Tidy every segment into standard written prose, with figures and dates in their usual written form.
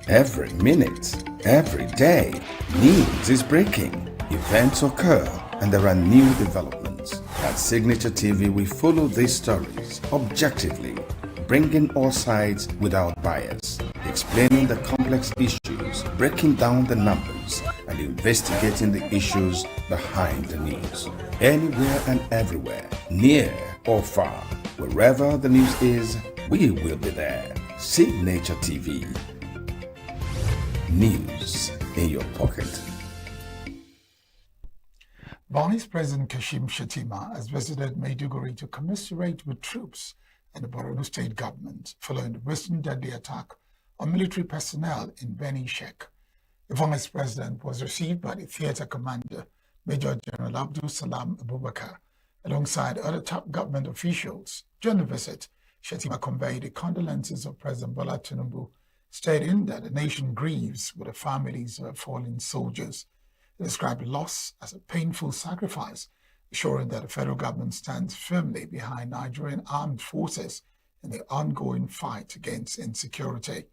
Every minute, every day, news is breaking, events occur, and there are new developments. At Signature TV, we follow these stories objectively, bringing all sides without bias, explaining the complex issues, breaking down the numbers, and investigating the issues behind the news. Anywhere and everywhere, near or far, wherever the news is, we will be there. Signature TV. News in your pocket. Vice President Kashim Shettima has visited Maiduguri to commiserate with troops and the Borno state government following the recent deadly attack on military personnel in Beni Sheikh. The Vice President was received by the theatre commander, Major General Abdul Salam Abubakar, alongside other top government officials. During the visit, Shettima conveyed the condolences of President Bola Tinubu, stating that the nation grieves with the families of fallen soldiers. He described the loss as a painful sacrifice, assuring that the federal government stands firmly behind Nigerian armed forces in the ongoing fight against insecurity.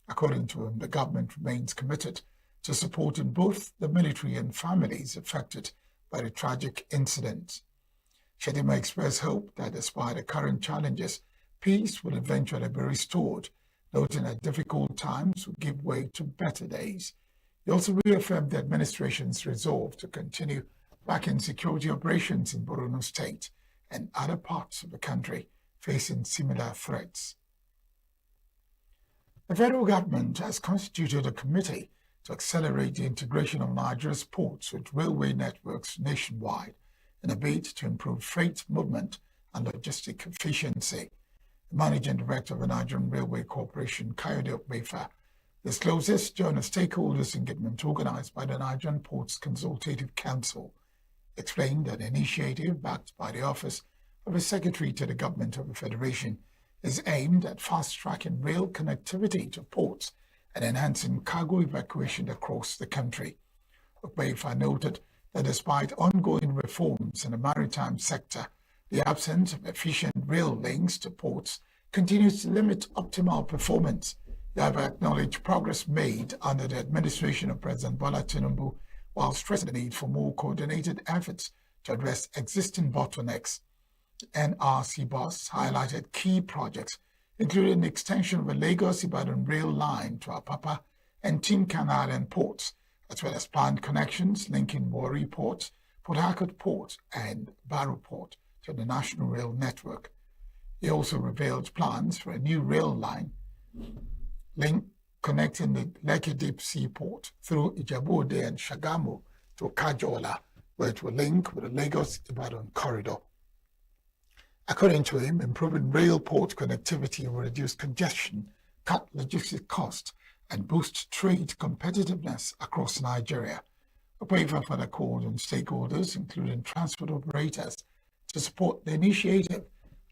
According to him, the government remains committed to supporting both the military and families affected by the tragic incident. Shettima expressed hope that despite the current challenges, peace will eventually be restored, noting that difficult times will give way to better days. He also reaffirmed the administration's resolve to continue backing security operations in Borno State and other parts of the country facing similar threats. The federal government has constituted a committee to accelerate the integration of Nigeria's ports with railway networks nationwide in a bid to improve freight movement and logistic efficiency. The Managing Director of the Nigerian Railway Corporation, Kayode Okbefa, discloses during a stakeholders engagement organized by the Nigerian Ports Consultative Council, explained that the initiative, backed by the Office of the Secretary to the Government of the Federation, is aimed at fast-tracking rail connectivity to ports and enhancing cargo evacuation across the country. Okbefa noted that despite ongoing reforms in the maritime sector, the absence of efficient rail links to ports continues to limit optimal performance. They have acknowledged progress made under the administration of President Bola Tinubu, while stressing the need for more coordinated efforts to address existing bottlenecks. The NRC boss highlighted key projects, including the extension of the Lagos-Ibadan rail line to Apapa and Tinkan Island ports, as well as planned connections linking Warri Port, Port Harcourt Port, and Barrow Port to the national rail network. He also revealed plans for a new rail line link connecting the Lekki Deep Sea Port through Ijebu-Ode and Shagamu to Kajola, where it will link with the Lagos-Ibadan corridor. According to him, improving rail port connectivity will reduce congestion, cut logistic costs, and boost trade competitiveness across Nigeria. Okbefa further called on stakeholders, including transport operators, to support the initiative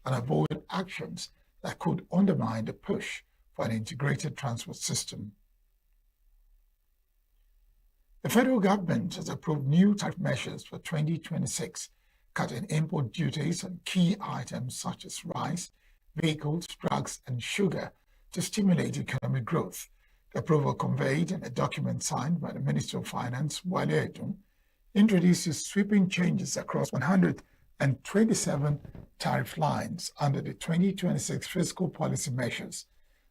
and avoid actions that could undermine the push for an integrated transport system. The federal government has approved new tariff measures for 2026, cutting import duties on key items such as rice, vehicles, drugs, and sugar to stimulate economic growth. The approval conveyed in a document signed by the Minister of Finance, Wale Edun, introduces sweeping changes across 127 tariff lines under the 2026 fiscal policy measures.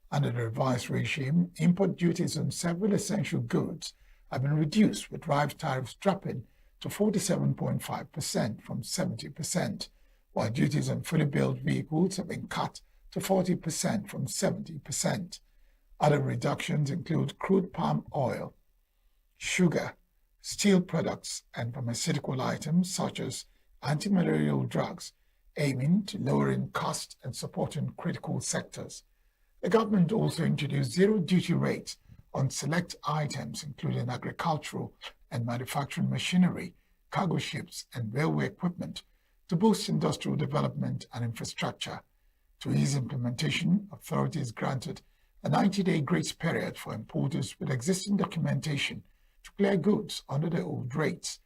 Under the revised regime, import duties on several essential goods have been reduced, with drive tariffs dropping to 47.5% from 70%, while duties on fully built vehicles have been cut to 40% from 70%. Other reductions include crude palm oil, sugar, steel products, and pharmaceutical items such as anti-malarial drugs, aiming to lowering costs and supporting critical sectors. The government also introduced zero duty rates on select items, including agricultural and manufacturing machinery, cargo ships, and railway equipment, to boost industrial development and infrastructure. To ease implementation, authorities granted a 90-day grace period for importers with existing documentation to clear goods under the old rates.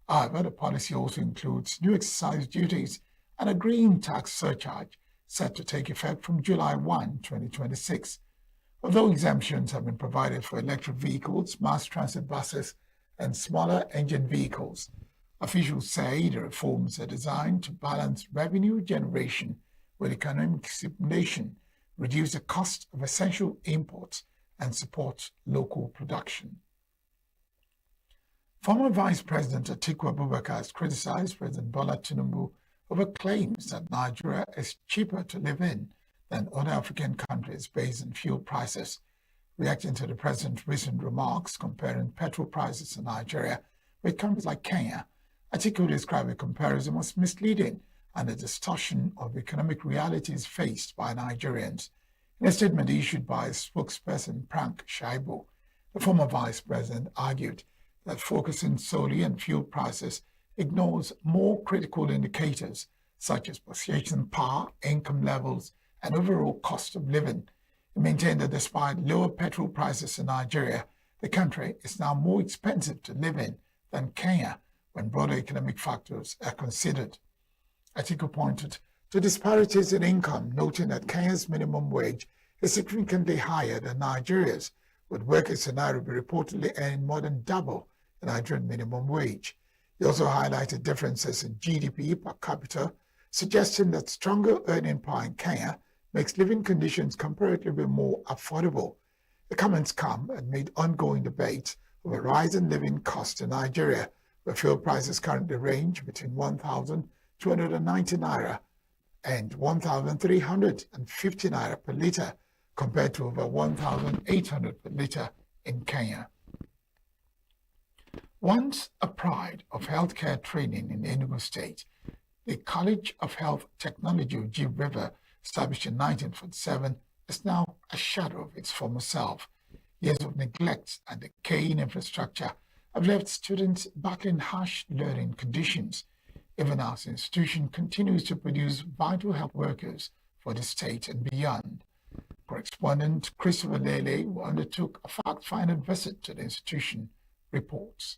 However, the policy also includes new excise duties and a green tax surcharge set to take effect from July 1, 2026. Although exemptions have been provided for electric vehicles, mass transit buses, and smaller engine vehicles, officials say the reforms are designed to balance revenue generation with economic stimulation, reduce the cost of essential imports, and support local production. Former Vice President Atiku Abubakar has criticized President Bola Tinubu over claims that Nigeria is cheaper to live in than other African countries based on fuel prices. Reacting to the president's recent remarks comparing petrol prices in Nigeria with countries like Kenya, Atiku described the comparison as misleading and a distortion of economic realities faced by Nigerians. In a statement issued by spokesperson Frank Shaibu, the former vice president argued that focusing solely on fuel prices ignores more critical indicators such as purchasing power, income levels, and overall cost of living. He maintained that despite lower petrol prices in Nigeria, the country is now more expensive to live in than Kenya when broader economic factors are considered. Atiku pointed to disparities in income, noting that Kenya's minimum wage is significantly higher than Nigeria's, with workers in Nairobi reportedly earning more than double the Nigerian minimum wage. He also highlighted differences in GDP per capita, suggesting that stronger earning power in Kenya makes living conditions comparatively more affordable. The comments come amid ongoing debate over rising living costs in Nigeria, where fuel prices currently range between 1,290 naira and 1,350 naira per litre, compared to over 1,800 per litre in Kenya. Once a pride of healthcare training in Enugu State, the College of Health Technology of G River, established in 1947, is now a shadow of its former self. Years of neglect and decaying infrastructure have left students battling harsh learning conditions, even as the institution continues to produce vital health workers for the state and beyond. Correspondent Christopher Lele, who undertook a fact-finding visit to the institution, reports.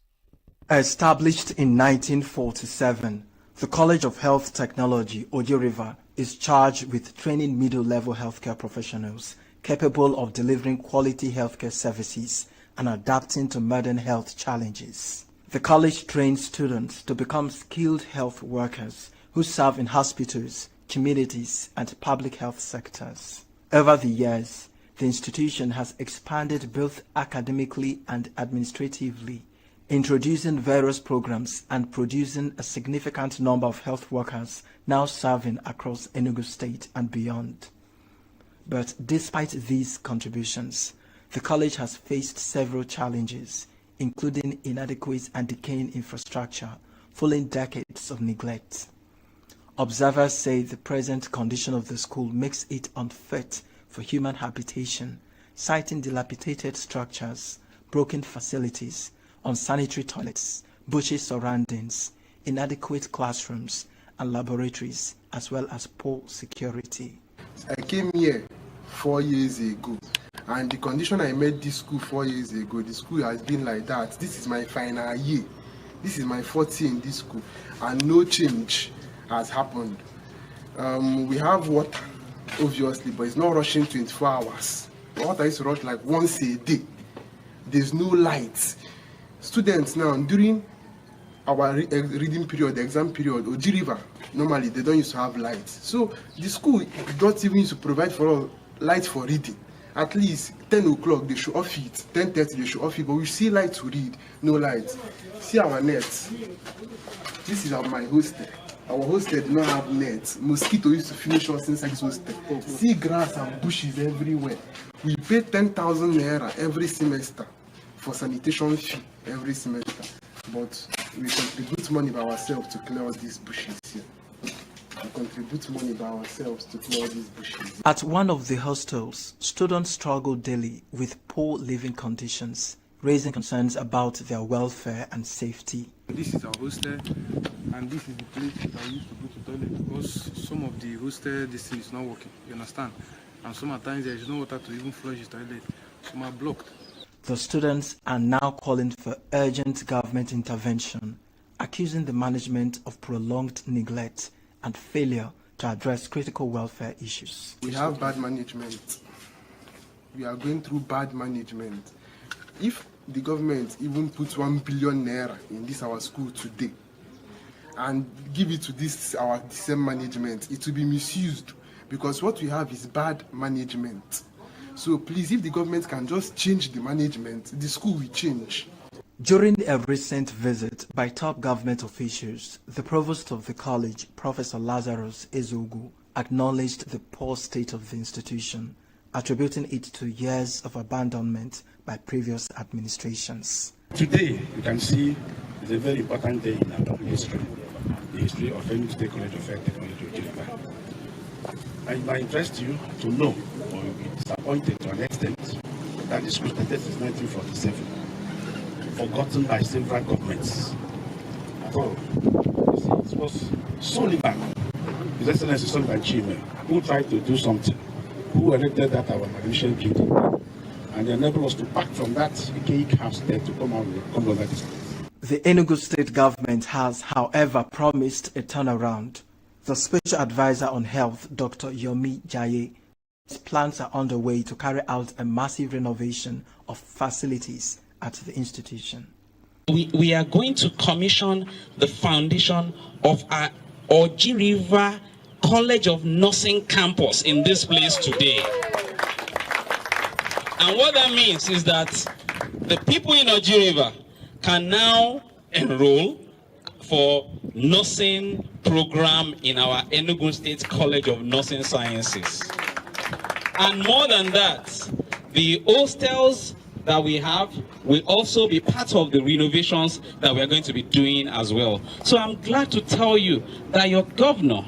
Established in 1947, the College of Health Technology, Ojo River, is charged with training middle-level healthcare professionals capable of delivering quality healthcare services and adapting to modern health challenges. The college trains students to become skilled health workers who serve in hospitals, communities, and public health sectors. Over the years, the institution has expanded both academically and administratively, introducing various programs and producing a significant number of health workers now serving across Enugu State and beyond. But despite these contributions, the college has faced several challenges, including inadequate and decaying infrastructure following decades of neglect. Observers say the present condition of the school makes it unfit for human habitation, citing dilapidated structures, broken facilities, unsanitary toilets, bushy surroundings, inadequate classrooms and laboratories, as well as poor security. I came here 4 years ago, and the condition I made this school 4 years ago, the school has been like that. This is my final year. This is my 4th year in this school, and no change has happened. We have water, obviously, but it's not rushing 24 hours. The water is rushed like once a day. There's no lights. Students now, during our reading period, the exam period, Oji River, normally they don't used to have lights. So the school don't even used to provide for all lights for reading. At least 10 o'clock they should off it, 10:30 they should off it, but we see light to read, no lights. See our nets. This is my hostel. Our hostel did not have nets. Mosquito used to finish us inside this hostel. See grass and bushes everywhere. We pay 10,000 naira every semester for sanitation fee every semester, but we contribute money by ourselves to clear all these bushes here. We contribute money by ourselves to clear all these bushes. At one of the hostels, students struggle daily with poor living conditions, raising concerns about their welfare and safety. This is our hostel, and this is the place that we used to go to toilet, because some of the hostel, this thing is not working, you understand? And sometimes there is no water to even flush the toilet, some are blocked. The students are now calling for urgent government intervention, accusing the management of prolonged neglect and failure to address critical welfare issues. We have bad management. we are going through bad management. If the government even put 1 billion naira in this our school today and give it to this our same management, it will be misused, because what we have is bad management. So please, if the government can just change the management, the school will change. During a recent visit by top government officials, the provost of the college, Professor Lazarus ENUGU, acknowledged the poor state of the institution, attributing it to years of abandonment by previous administrations. Today, you can see it's a very important day in our history, the history of ENUGU State College of Health Technology, Ojiriba. It might interest you to know, or you'll be disappointed to an extent, that this school started since 1947, forgotten by several governments. At all. You see, it was Sullivan, His Excellency Sullivan Chime, who tried to do something, who erected that our magnificent building, and they enabled us to pack from that archaic house there to come out with a come over this place. The Enugu state government has, however, promised a turnaround. The Special Advisor on Health, Dr. Yomi Jaye, plans are underway to carry out a massive renovation of facilities at the institution. We are going to commission the foundation of our Oji River College of Nursing campus in this place today. And what that means is that the people in Oji River can now enroll for nursing program in our Enugu State College of Nursing Sciences. And more than that, the hostels that we have will also be part of the renovations that we are going to be doing as well. So I'm glad to tell you that your governor,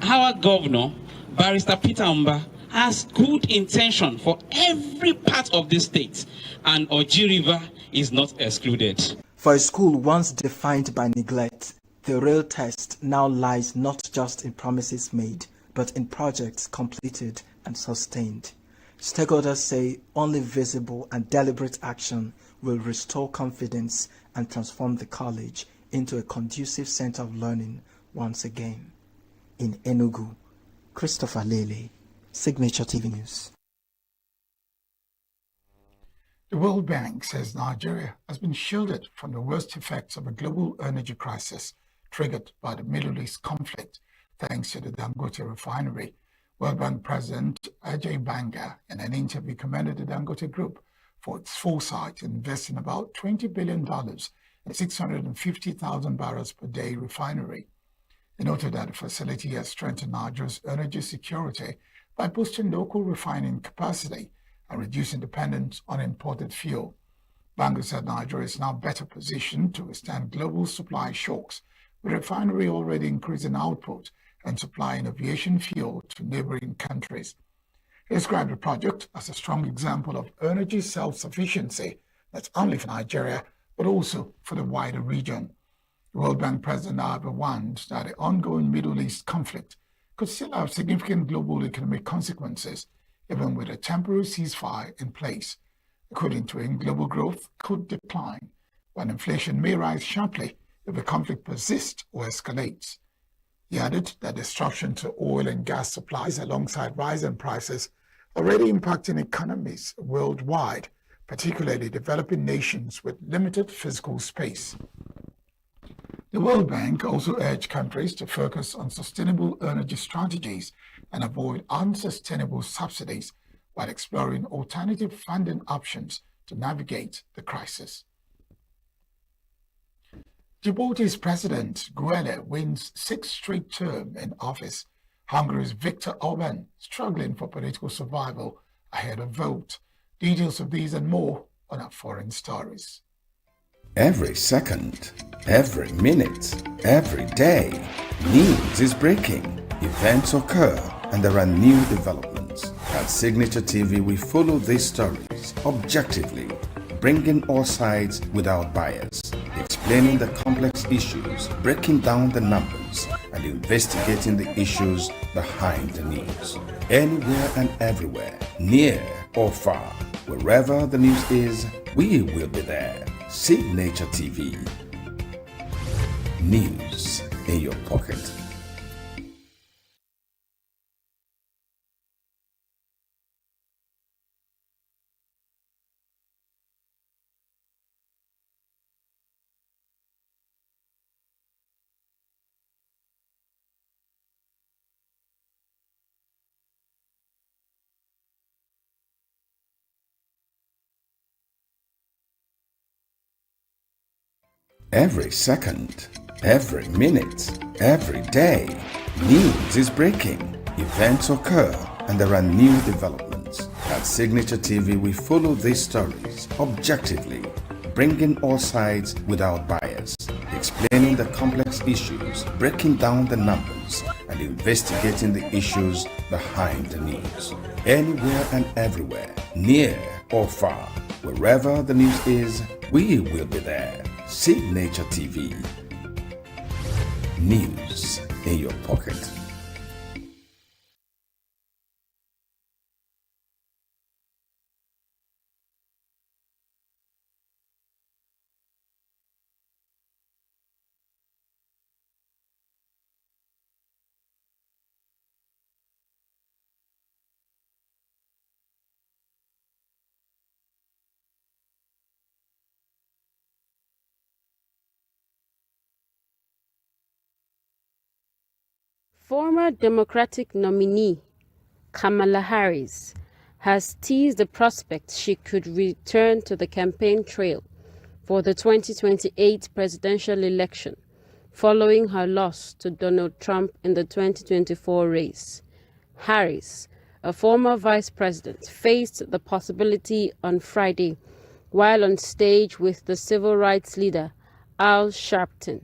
our governor, Barrister Peter Mba, has good intention for every part of the state, and Oji River is not excluded. For a school once defined by neglect, the real test now lies not just in promises made, but in projects completed and sustained. Stakeholders say only visible and deliberate action will restore confidence and transform the college into a conducive center of learning once again. In Enugu, Christopher Lele, Signature TV News. The World Bank says Nigeria has been shielded from the worst effects of a global energy crisis triggered by the Middle East conflict, thanks to the Dangote refinery. World Bank President Ajay Banga, in an interview, commended the Dangote Group for its foresight in investing about $20 billion in a 650,000 barrels per day refinery. He noted that the facility has strengthened Nigeria's energy security by boosting local refining capacity and reducing dependence on imported fuel. Banga said Nigeria is now better positioned to withstand global supply shocks, with the refinery already increasing output and supplying aviation fuel to neighboring countries. He described the project as a strong example of energy self-sufficiency, not only for Nigeria, but also for the wider region. The World Bank president, however, warned that the ongoing Middle East conflict could still have significant global economic consequences, even with a temporary ceasefire in place. According to him, global growth could decline, while inflation may rise sharply if the conflict persists or escalates. He added that disruption to oil and gas supplies alongside rising prices already impacting economies worldwide, particularly developing nations with limited physical space. The World Bank also urged countries to focus on sustainable energy strategies and avoid unsustainable subsidies while exploring alternative funding options to navigate the crisis. Djibouti's President Guelleh wins sixth straight term in office. Hungary's Viktor Orban struggling for political survival ahead of vote. Details of these and more on our Foreign Stories. Every second, every minute, every day, news is breaking. Events occur and there are new developments. At Signature TV, we follow these stories objectively, bringing all sides without bias, explaining the complex issues, breaking down the numbers, and investigating the issues behind the news. Anywhere and everywhere, near or far, wherever the news is, we will be there. Signature TV. News in your pocket. Every second, every minute, every day, news is breaking, events occur, and there are new developments. At Signature TV, we follow these stories objectively, bringing all sides without bias, explaining the complex issues, breaking down the numbers, and investigating the issues behind the news. Anywhere and everywhere, near or far, wherever the news is, we will be there. Signature TV. News in your pocket. Former Democratic nominee Kamala Harris has teased the prospect she could return to the campaign trail for the 2028 presidential election following her loss to Donald Trump in the 2024 race. Harris, a former vice president, faced the possibility on Friday while on stage with the civil rights leader Al Sharpton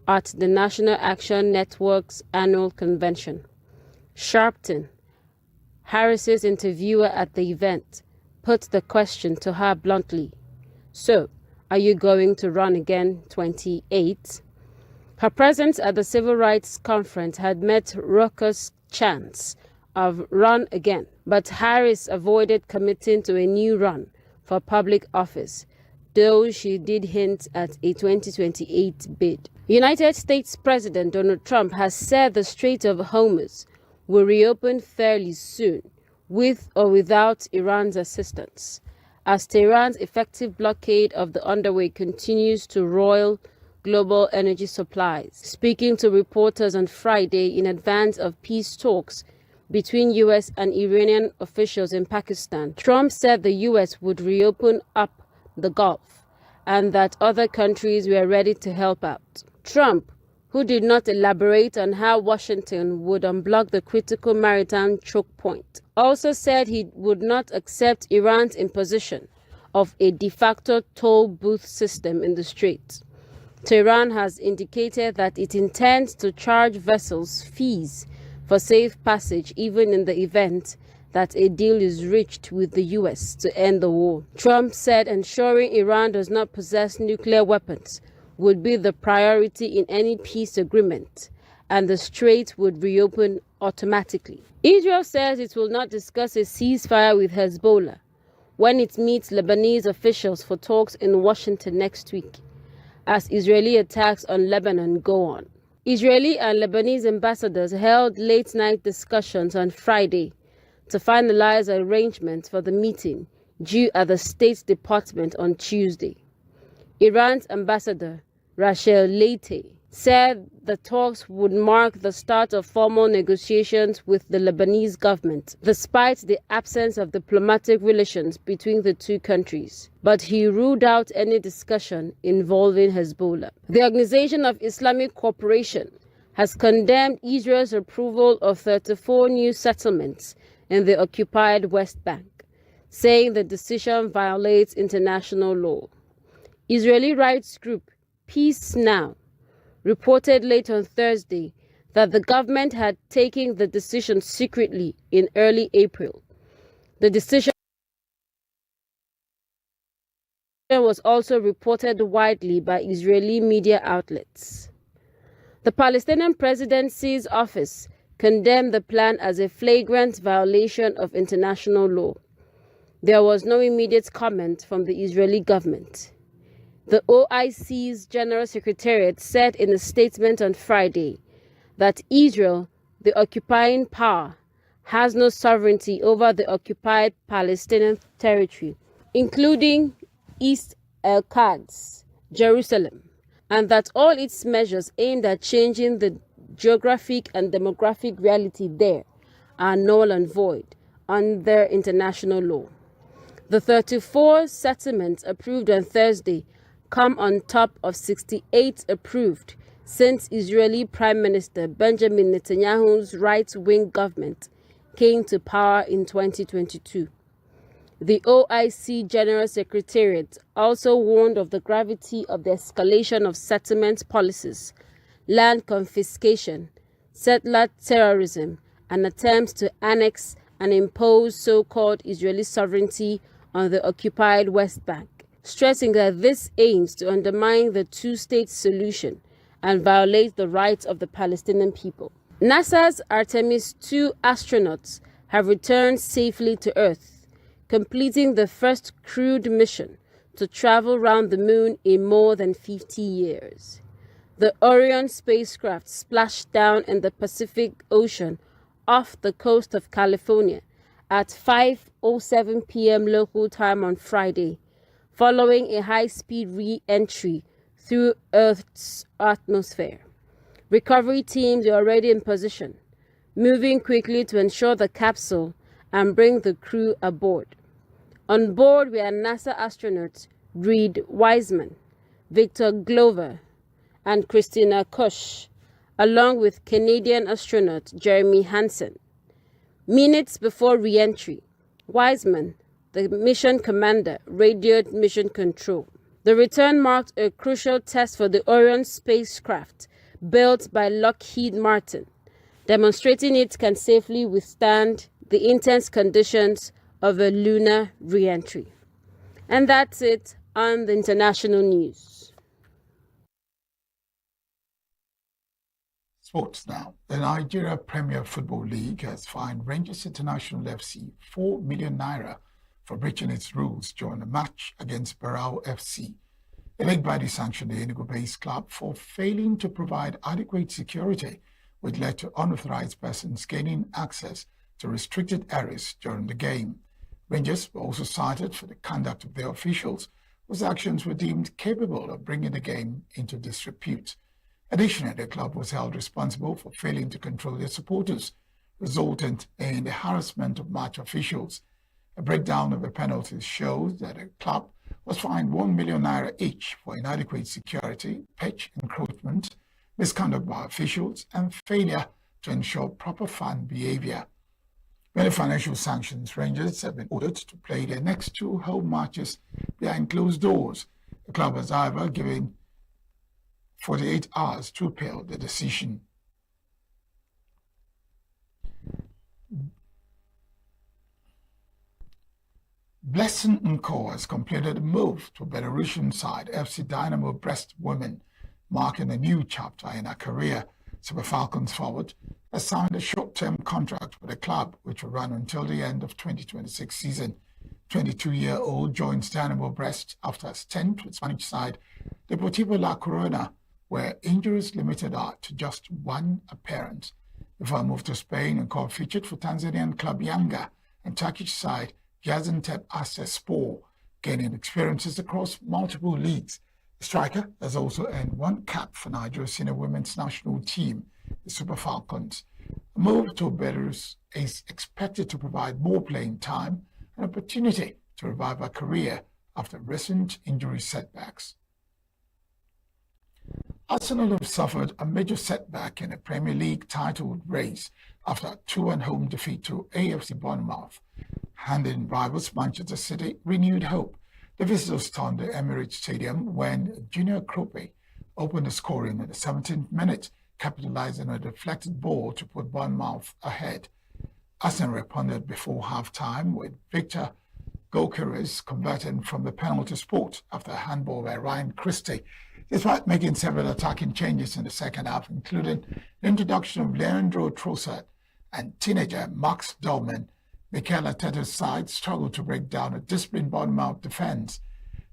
at the National Action Network's annual convention. Sharpton, Harris's interviewer at the event, put the question to her bluntly. So, are you going to run again 28? Her presence at the Civil Rights Conference had met raucous chants of run again, but Harris avoided committing to a new run for public office, though she did hint at a 2028 bid. United States President Donald Trump has said the Strait of Hormuz will reopen fairly soon, with or without Iran's assistance, as Tehran's effective blockade of the underway continues to roil global energy supplies. Speaking to reporters on Friday in advance of peace talks between U.S. and Iranian officials in Pakistan, Trump said the U.S. would reopen up the Gulf and that other countries were ready to help out. Trump, who did not elaborate on how Washington would unblock the critical maritime choke point, also said he would not accept Iran's imposition of a de facto toll booth system in the Strait. Tehran has indicated that it intends to charge vessels fees for safe passage even in the event that a deal is reached with the U.S. to end the war. Trump said ensuring Iran does not possess nuclear weapons would be the priority in any peace agreement, and the strait would reopen automatically. Israel says it will not discuss a ceasefire with Hezbollah when it meets Lebanese officials for talks in Washington next week, as Israeli attacks on Lebanon go on. Israeli and Lebanese ambassadors held late-night discussions on Friday to finalize arrangements for the meeting due at the State Department on Tuesday. Iran's ambassador, Rachel Leite, said the talks would mark the start of formal negotiations with the Lebanese government, despite the absence of diplomatic relations between the two countries. But he ruled out any discussion involving Hezbollah. The Organization of Islamic Cooperation has condemned Israel's approval of 34 new settlements in the occupied West Bank, saying the decision violates international law. Israeli rights group Peace Now reported late on Thursday that the government had taken the decision secretly in early April. The decision was also reported widely by Israeli media outlets. The Palestinian presidency's office condemned the plan as a flagrant violation of international law. There was no immediate comment from the Israeli government. The OIC's General Secretariat said in a statement on Friday that Israel, the occupying power, has no sovereignty over the occupied Palestinian territory, including East El-Quds, Jerusalem, and that all its measures aimed at changing the geographic and demographic reality there are null and void under international law. The 34 settlements approved on Thursday come on top of 68 approved since Israeli Prime Minister Benjamin Netanyahu's right-wing government came to power in 2022. The OIC General Secretariat also warned of the gravity of the escalation of settlement policies, land confiscation, settler terrorism, and attempts to annex and impose so-called Israeli sovereignty on the occupied West Bank, stressing that this aims to undermine the two-state solution and violate the rights of the Palestinian people. NASA's Artemis II astronauts have returned safely to Earth, completing the first crewed mission to travel around the moon in more than 50 years. The Orion spacecraft splashed down in the Pacific Ocean off the coast of California at 5:07 p.m. local time on Friday, following a high-speed re-entry through Earth's atmosphere. Recovery teams are already in position, moving quickly to ensure the capsule and bring the crew aboard. On board were NASA astronauts Reed Wiseman, Victor Glover, and Christina Koch, along with Canadian astronaut Jeremy Hansen. Minutes before re-entry, Wiseman, the mission commander, radioed mission control. The return marked a crucial test for the Orion spacecraft built by Lockheed Martin, demonstrating it can safely withstand the intense conditions of a lunar re-entry. And that's it on the international news. Sports now. The Nigeria Premier Football League has fined Rangers International FC 4 million naira for breaching its rules during a match against Barao FC. The league body sanctioned the ENUGU-based club for failing to provide adequate security, which led to unauthorized persons gaining access to restricted areas during the game. Rangers were also cited for the conduct of their officials, whose actions were deemed capable of bringing the game into disrepute. Additionally, the club was held responsible for failing to control their supporters, resulting in the harassment of match officials. A breakdown of the penalties shows that the club was fined 1 million naira each for inadequate security, pitch encroachment, misconduct by officials, and failure to ensure proper fan behavior. Many financial sanctions, Rangers have been ordered to play their next two home matches behind closed doors. The club has, however, given 48 hours to appeal the decision. Blessing Nko has completed a move to Belarusian side FC Dynamo Brest women, marking a new chapter in her career. Super Falcons forward has signed a short-term contract with the club, which will run until the end of 2026 season. 22-year-old joins Dynamo Brest after a stint with Spanish side Deportivo La Corona, where injuries limited her to just one appearance. Before a move to Spain, Nko featured for Tanzanian club Yanga and Turkish side Gaziantep Asespor, gaining experiences across multiple leagues. The striker has also earned one cap for Nigeria's senior women's national team, the Super Falcons. A move to Belarus is expected to provide more playing time and opportunity to revive her career after recent injury setbacks. Arsenal have suffered a major setback in the Premier League title race after a 2-1 home defeat to AFC Bournemouth, handing rivals Manchester City renewed hope. The visitors stormed the Emirates Stadium when Junior Krope opened the scoring in the 17th minute, capitalizing on a deflected ball to put Bournemouth ahead. Arsenal responded before half-time with Victor Gyökeres converting from the penalty spot after a handball by Ryan Christie, despite making several attacking changes in the second half, including the introduction of Leandro Trossard and teenager Max Dolman. Mikel Arteta's side struggled to break down a disciplined Bournemouth defence.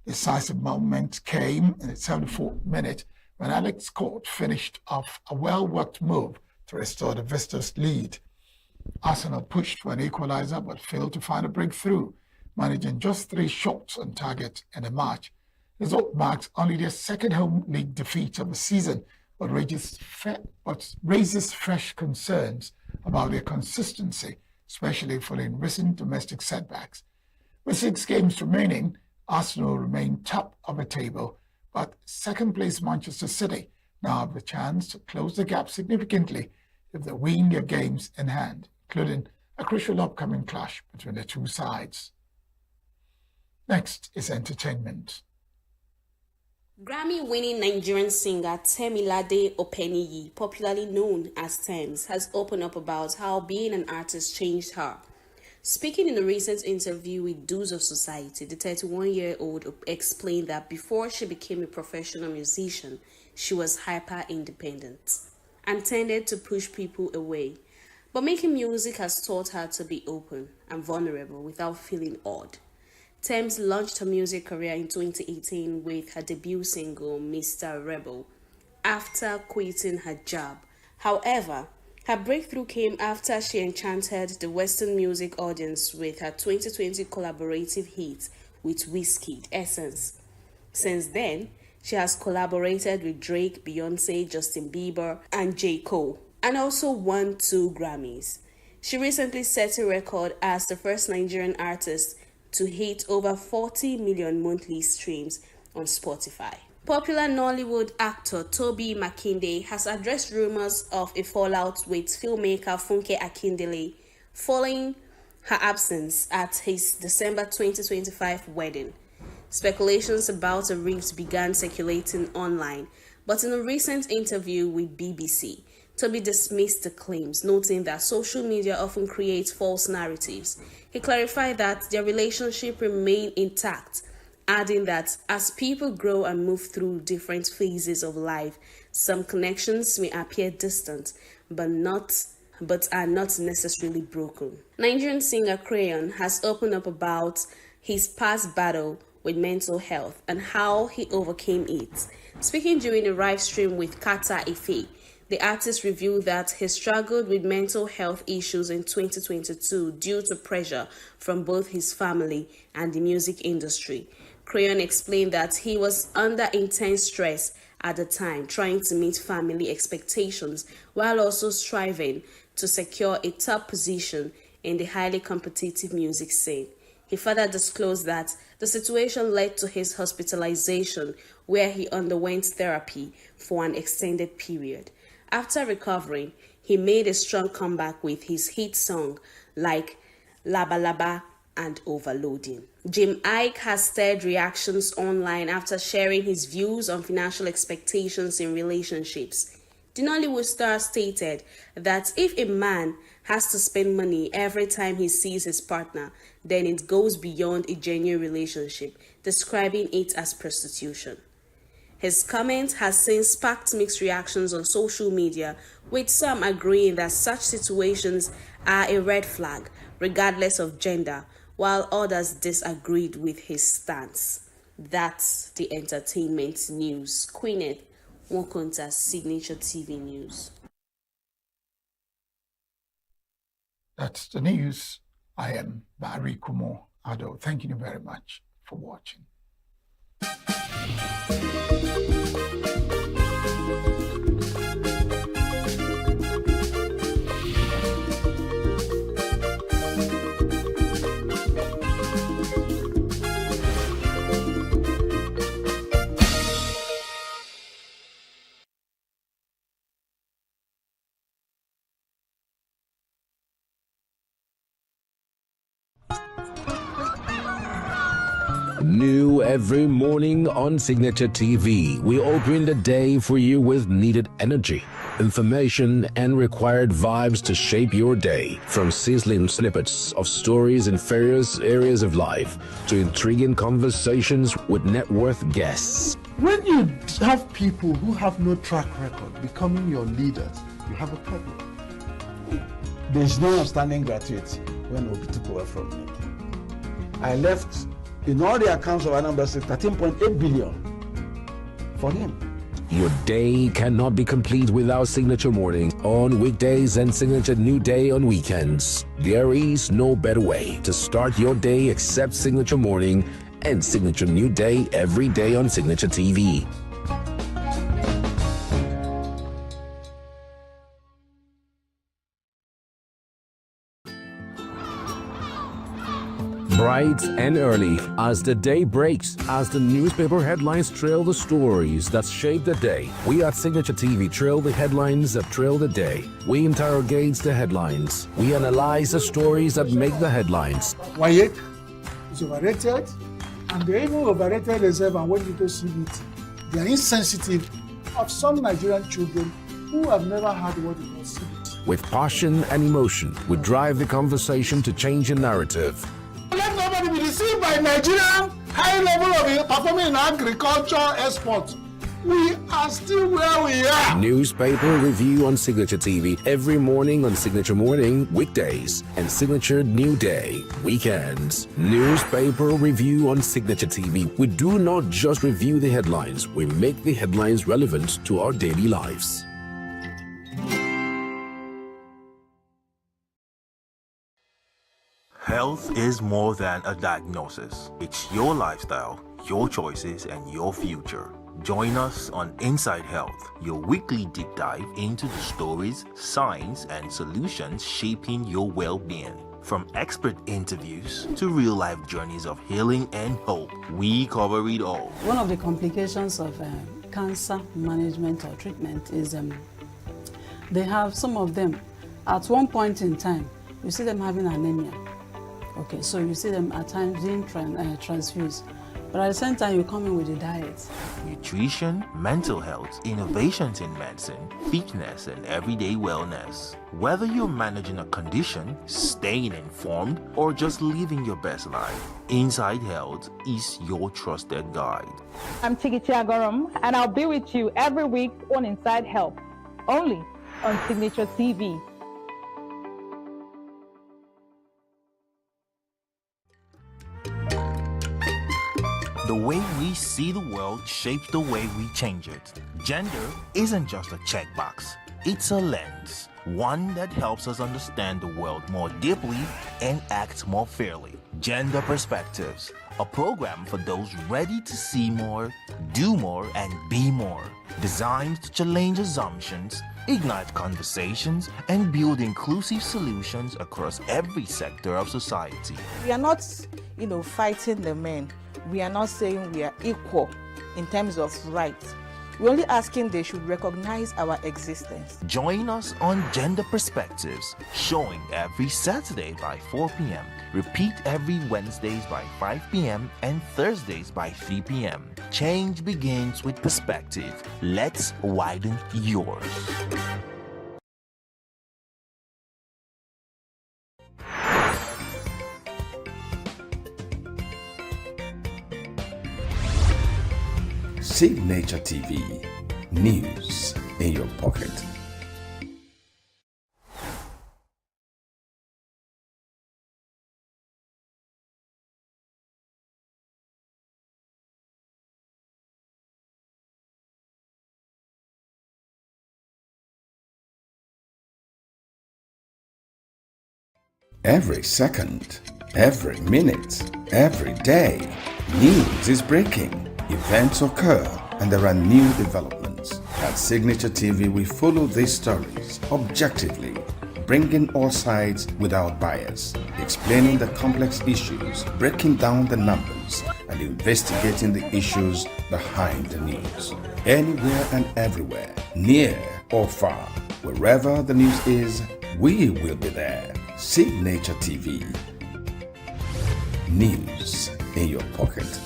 The decisive moment came in the 74th minute when Alex Scott finished off a well-worked move to restore the visitors' lead. Arsenal pushed for an equaliser but failed to find a breakthrough, managing just 3 shots on target in the match. The result marks only their second home league defeat of the season, but raises fresh concerns about their consistency, especially following recent domestic setbacks. With 6 games remaining, Arsenal remain top of the table But second place Manchester City now have the chance to close the gap significantly if they win their games in hand, including a crucial upcoming clash between the two sides. Next is entertainment. Grammy-winning Nigerian singer Temilade Openiyi, popularly known as Tems, has opened up about how being an artist changed her. Speaking in a recent interview with Dues of Society, the 31-year-old explained that before she became a professional musician, she was hyper-independent and tended to push people away. But making music has taught her to be open and vulnerable without feeling odd. Tems launched her music career in 2018 with her debut single, Mr. Rebel, after quitting her job. However, her breakthrough came after she enchanted the Western music audience with her 2020 collaborative hit with Wizkid, Essence. Since then, she has collaborated with Drake, Beyonce, Justin Bieber, and J. Cole, and also won 2 Grammys. She recently set a record as the first Nigerian artist to hit over 40 million monthly streams on Spotify. Popular Nollywood actor Toby Makinde has addressed rumors of a fallout with filmmaker Funke Akindele following her absence at his December 2025 wedding. Speculations about a rift began circulating online, but in a recent interview with BBC, Toby dismissed the claims, noting that social media often creates false narratives. He clarified that their relationship remained intact, adding that as people grow and move through different phases of life, some connections may appear distant, but are not necessarily broken. Nigerian singer Crayon has opened up about his past battle with mental health and how he overcame it. Speaking during a live stream with Kata Ife, the artist revealed that he struggled with mental health issues in 2022 due to pressure from both his family and the music industry. Crayon explained that he was under intense stress at the time, trying to meet family expectations while also striving to secure a top position in the highly competitive music scene. He further disclosed that the situation led to his hospitalization, where he underwent therapy for an extended period. After recovering, he made a strong comeback with his hit song like Laba Laba and Overloading. Jim Iyke has stirred reactions online after sharing his views on financial expectations in relationships. The Nollywood star stated that if a man has to spend money every time he sees his partner, then it goes beyond a genuine relationship, describing it as prostitution. His comment has since sparked mixed reactions on social media, with some agreeing that such situations are a red flag, regardless of gender, while others disagreed with his stance. That's the entertainment news. Queeneth Nwokonta, Signature TV News. That's the news. I am Barry Kumo Ado. Thank you very much for watching. New every morning on Signature TV, we open the day for you with needed energy, information, and required vibes to shape your day. From sizzling snippets of stories in various areas of life to intriguing conversations with net worth guests. When you have people who have no track record becoming your leaders, you have a problem. There's no outstanding gratuity when Obi took over from me. I left, in all the accounts of Anambra State, 13.8 billion for him. Your day cannot be complete without Signature Morning on weekdays and Signature New Day on weekends. There is no better way to start your day except Signature Morning and Signature New Day every day on Signature TV. bright and early as the day breaks, as the newspaper headlines trail the stories that shape the day. We at Signature TV trail the headlines that trail the day. We interrogate the headlines. We analyze the stories that make the headlines. Why is overrated, and they even overrated themselves and went into CBT. They are insensitive of some Nigerian children who have never had what it was CBT. With passion and emotion, we drive the conversation to change a narrative. Let nobody be deceived by Nigerian high level of performing in agriculture export. We are still where we are. Newspaper review on Signature TV every morning on Signature Morning, weekdays, and Signature New Day, weekends. Newspaper review on Signature TV. We do not just review the headlines, we make the headlines relevant to our daily lives. Health is more than a diagnosis. It's your lifestyle, your choices, and your future. Join us on Inside Health, your weekly deep dive into the stories, science, and solutions shaping your well-being. From expert interviews to real-life journeys of healing and hope, we cover it all. One of the complications of cancer management or treatment is they have, some of them, at one point in time, you see them having anemia. Okay, so you see them at times being transfused. But at the same time, you come in with a diet. Nutrition, mental health, innovations in medicine, fitness, and everyday wellness. Whether you're managing a condition, staying informed, or just living your best life, Inside Health is your trusted guide. I'm Chigichi Agorom, and I'll be with you every week on Inside Health, only on Signature TV. The way we see the world shapes the way we change it. Gender isn't just a checkbox, it's a lens, one that helps us understand the world more deeply and act more fairly. Gender Perspectives, a program for those ready to see more, do more, and be more. Designed to challenge assumptions, ignite conversations, and build inclusive solutions across every sector of society. We are not, fighting the men. We are not saying we are equal in terms of rights. We're only asking they should recognize our existence. Join us on Gender Perspectives, showing every Saturday by 4 p.m. Repeat every Wednesdays by 5 p.m. and Thursdays by 3 p.m. Change begins with perspective. Let's widen yours. Signature TV, news in your pocket. Every second, every minute, every day, news is breaking. Events occur and there are new developments. At Signature TV, we follow these stories objectively, bringing all sides without bias, explaining the complex issues, breaking down the numbers, and investigating the issues behind the news. Anywhere and everywhere, near or far, wherever the news is, we will be there. Signature TV. News in your pocket.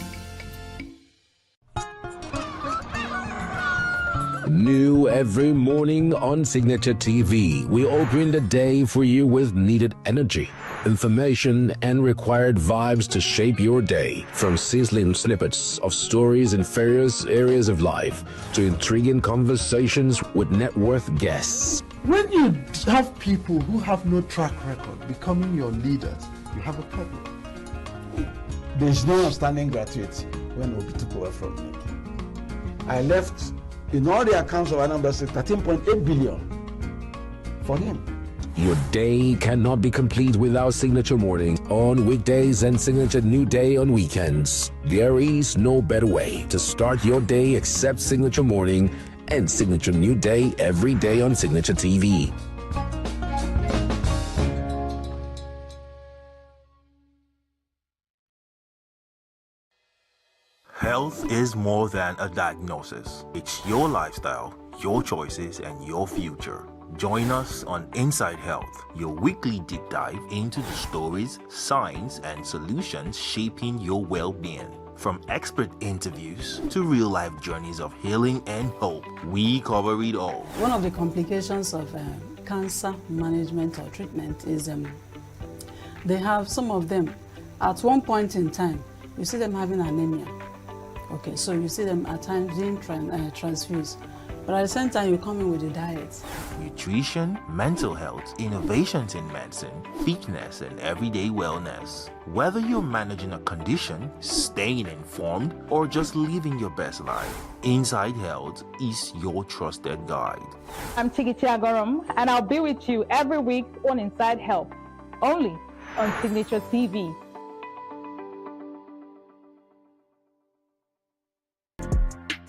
New every morning on Signature TV, we open the day for you with needed energy, information, and required vibes to shape your day. From sizzling snippets of stories in various areas of life to intriguing conversations with net worth guests. When you have people who have no track record becoming your leaders, you have a problem. There's no outstanding gratuity when Obi took over from me. I left, in all the accounts of Anambra State, 13.8 billion for him. Your day cannot be complete without Signature Morning on weekdays and Signature New Day on weekends. There is no better way to start your day except Signature Morning and Signature New Day every day on Signature TV. Health is more than a diagnosis. It's your lifestyle, your choices, and your future. Join us on Inside Health, your weekly deep dive into the stories, science, and solutions shaping your well-being. From expert interviews to real-life journeys of healing and hope, we cover it all. One of the complications of cancer management or treatment is they have some of them at one point in time, you see them having anemia. Okay, so you see them at times being transfused. But at the same time, you come in with a diet. Nutrition, mental health, innovations in medicine, fitness, and everyday wellness. Whether you're managing a condition, staying informed, or just living your best life, Inside Health is your trusted guide. I'm Chigichi Agorom, and I'll be with you every week on Inside Health, only on Signature TV.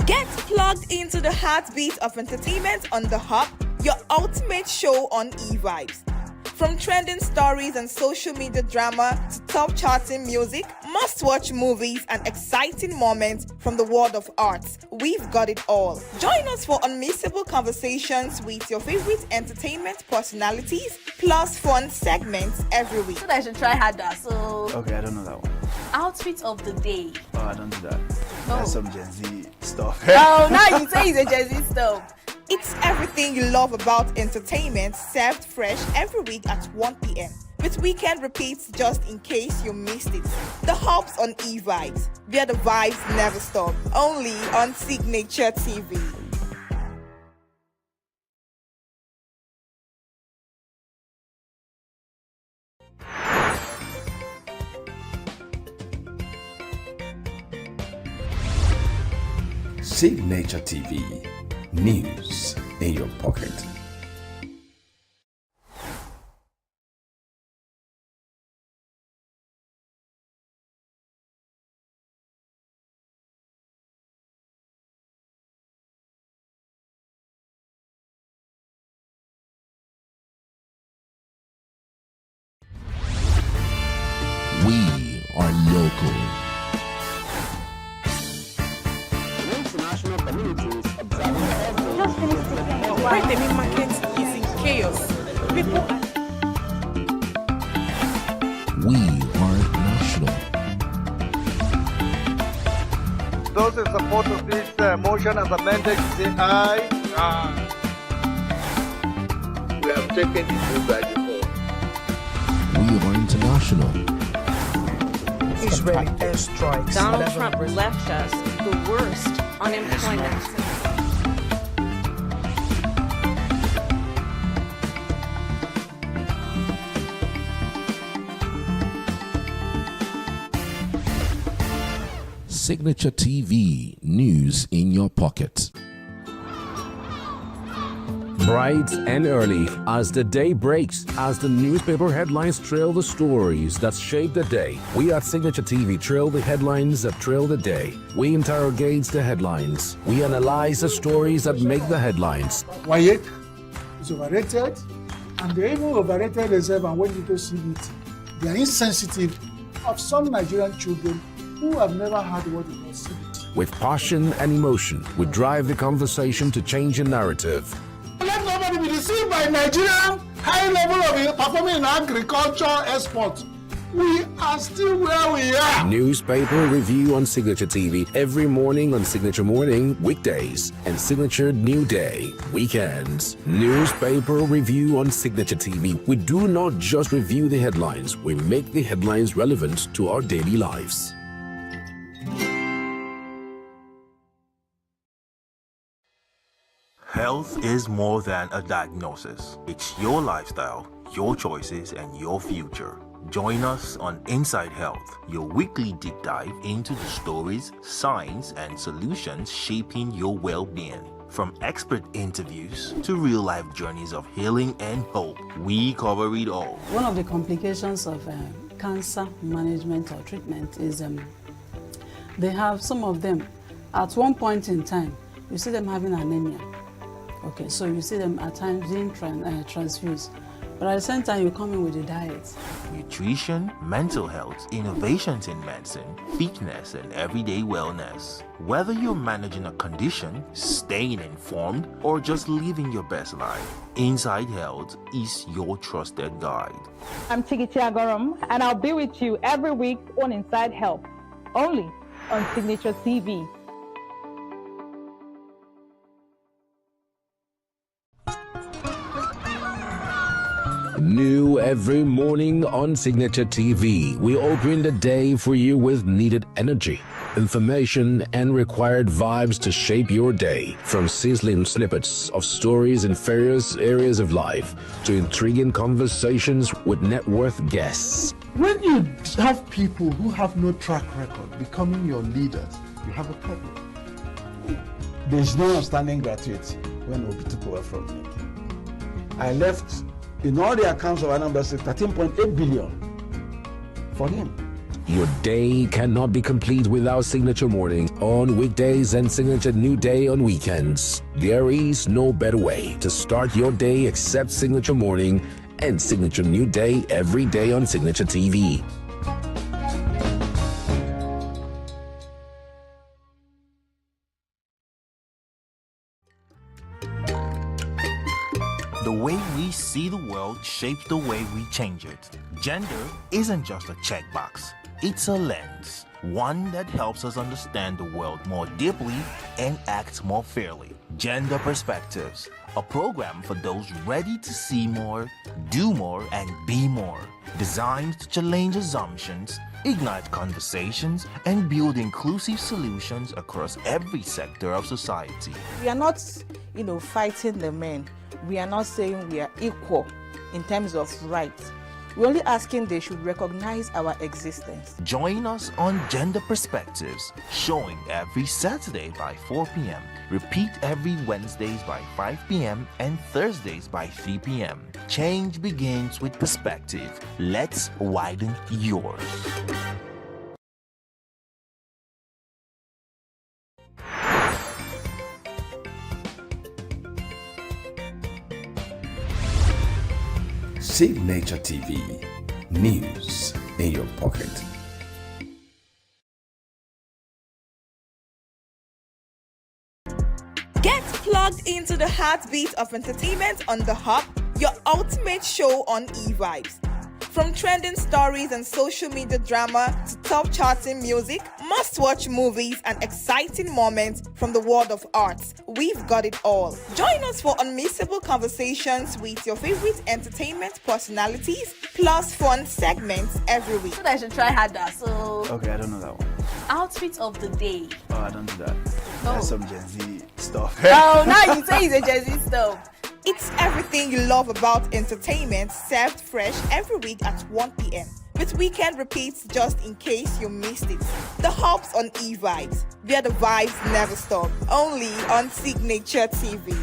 Get plugged into the heartbeat of entertainment on The Hub, your ultimate show on eVibes. From trending stories and social media drama to top charting music, must-watch movies and exciting moments from the world of arts, we've got it all. Join us for unmissable conversations with your favorite entertainment personalities, plus fun segments every week. I should try harder, so... Okay, I don't know that one. Outfit of the day. Oh, I don't do that. That's some Gen Z stuff. Oh, now you say it's a Gen Z stuff. It's everything you love about entertainment, served fresh every week at 1 p.m. with weekend repeats just in case you missed it. The Hub's on eVibes, where the vibes never stop. Only on Signature TV. Signature TV. News in your pocket. We are local. International communities observing Why the main market is in chaos. People are... We are national. Those in support of this motion as amended say aye. Aye. We have taken it by default. We are international. Israeli airstrikes. Donald Trump left us the worst unemployment. Signature TV, news in your pocket. Bright and early as the day breaks, as the newspaper headlines trail the stories that shape the day. We at Signature TV trail the headlines that trail the day. We interrogate the headlines. We analyze the stories that make the headlines. WAEC is overrated, and they even overrated themselves and went into CBT. They are insensitive of some Nigerian children who have never had what it was CBT. With passion and emotion, we drive the conversation to change a narrative. Let nobody be deceived by Nigerian high level of performing in agriculture export. We are still where we are. Newspaper review on Signature TV every morning on Signature Morning, weekdays, and Signature New Day, weekends. Newspaper review on Signature TV. We do not just review the headlines, we make the headlines relevant to our daily lives. Health is more than a diagnosis. It's your lifestyle, your choices, and your future. Join us on Inside Health, your weekly deep dive into the stories, science, and solutions shaping your well-being. From expert interviews to real-life journeys of healing and hope, we cover it all. One of the complications of cancer management or treatment is they have some of them at one point in time, you see them having anemia. Okay, so you see them at times being transfused. But at the same time, you come in with the diet. Nutrition, mental health, innovations in medicine, fitness, and everyday wellness. Whether you're managing a condition, staying informed, or just living your best life, Inside Health is your trusted guide. I'm Chigichi Agorum, and I'll be with you every week on Inside Health, only on Signature TV. New every morning on Signature TV, we open the day for you with needed energy, information, and required vibes to shape your day. From sizzling snippets of stories in various areas of life to intriguing conversations with net worth guests. When you have people who have no track record becoming your leaders, you have a problem. There's no outstanding gratuity when Obi took over from me. I left, in all the accounts of Anambra State, 13.8 billion for him. Your day cannot be complete without Signature Morning on weekdays and Signature New Day on weekends. There is no better way to start your day except Signature Morning and Signature New Day every day on Signature TV. The way we see the world shapes the way we change it. Gender isn't just a checkbox, it's a lens, one that helps us understand the world more deeply and act more fairly. Gender Perspectives, a program for those ready to see more, do more, and be more. Designed to challenge assumptions, ignite conversations, and build inclusive solutions across every sector of society. We are not, fighting the men. We are not saying we are equal in terms of rights. We're only asking they should recognize our existence. Join us on Gender Perspectives, showing every Saturday by 4 p.m. Repeat every Wednesdays by 5 p.m. and Thursdays by 3 p.m. Change begins with perspective. Let's widen yours. Signature TV, news in your pocket. Get plugged into the heartbeat of entertainment on The Hub, your ultimate show on eVibes. From trending stories and social media drama to top charting music, must-watch movies and exciting moments from the world of arts, we've got it all. Join us for unmissable conversations with your favorite entertainment personalities, plus fun segments every week. So I should try harder. So Okay, I don't know that one. outfit of the day. Oh, I don't do that. No. That's some Gen Z stuff. Oh, now you say it's a Gen Z stuff. It's everything you love about entertainment, served fresh every week at 1 p.m. with weekend repeats just in case you missed it. The Hubs on eVibes, where the vibes never stop. Only on Signature TV.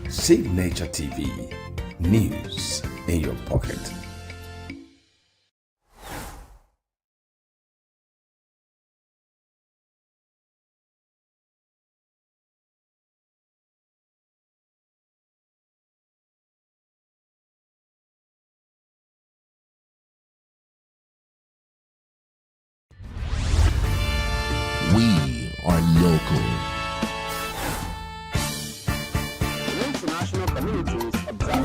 Signature TV, news in your pocket. We are local. International communities observing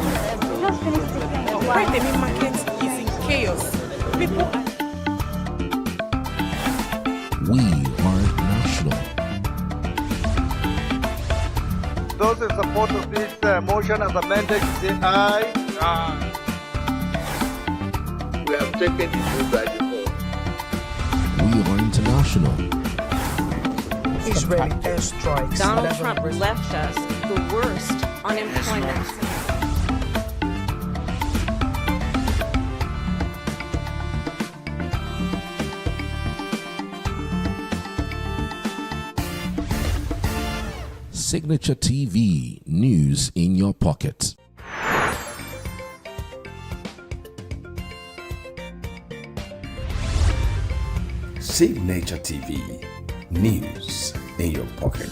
Right, the main market is in chaos. People We are national. Those in support of this motion as amended say aye. We have taken it by default. We are international. Israeli airstrikes. Donald Trump left us the worst unemployment. Signature TV, news in your pocket. Signature TV. News in your pocket.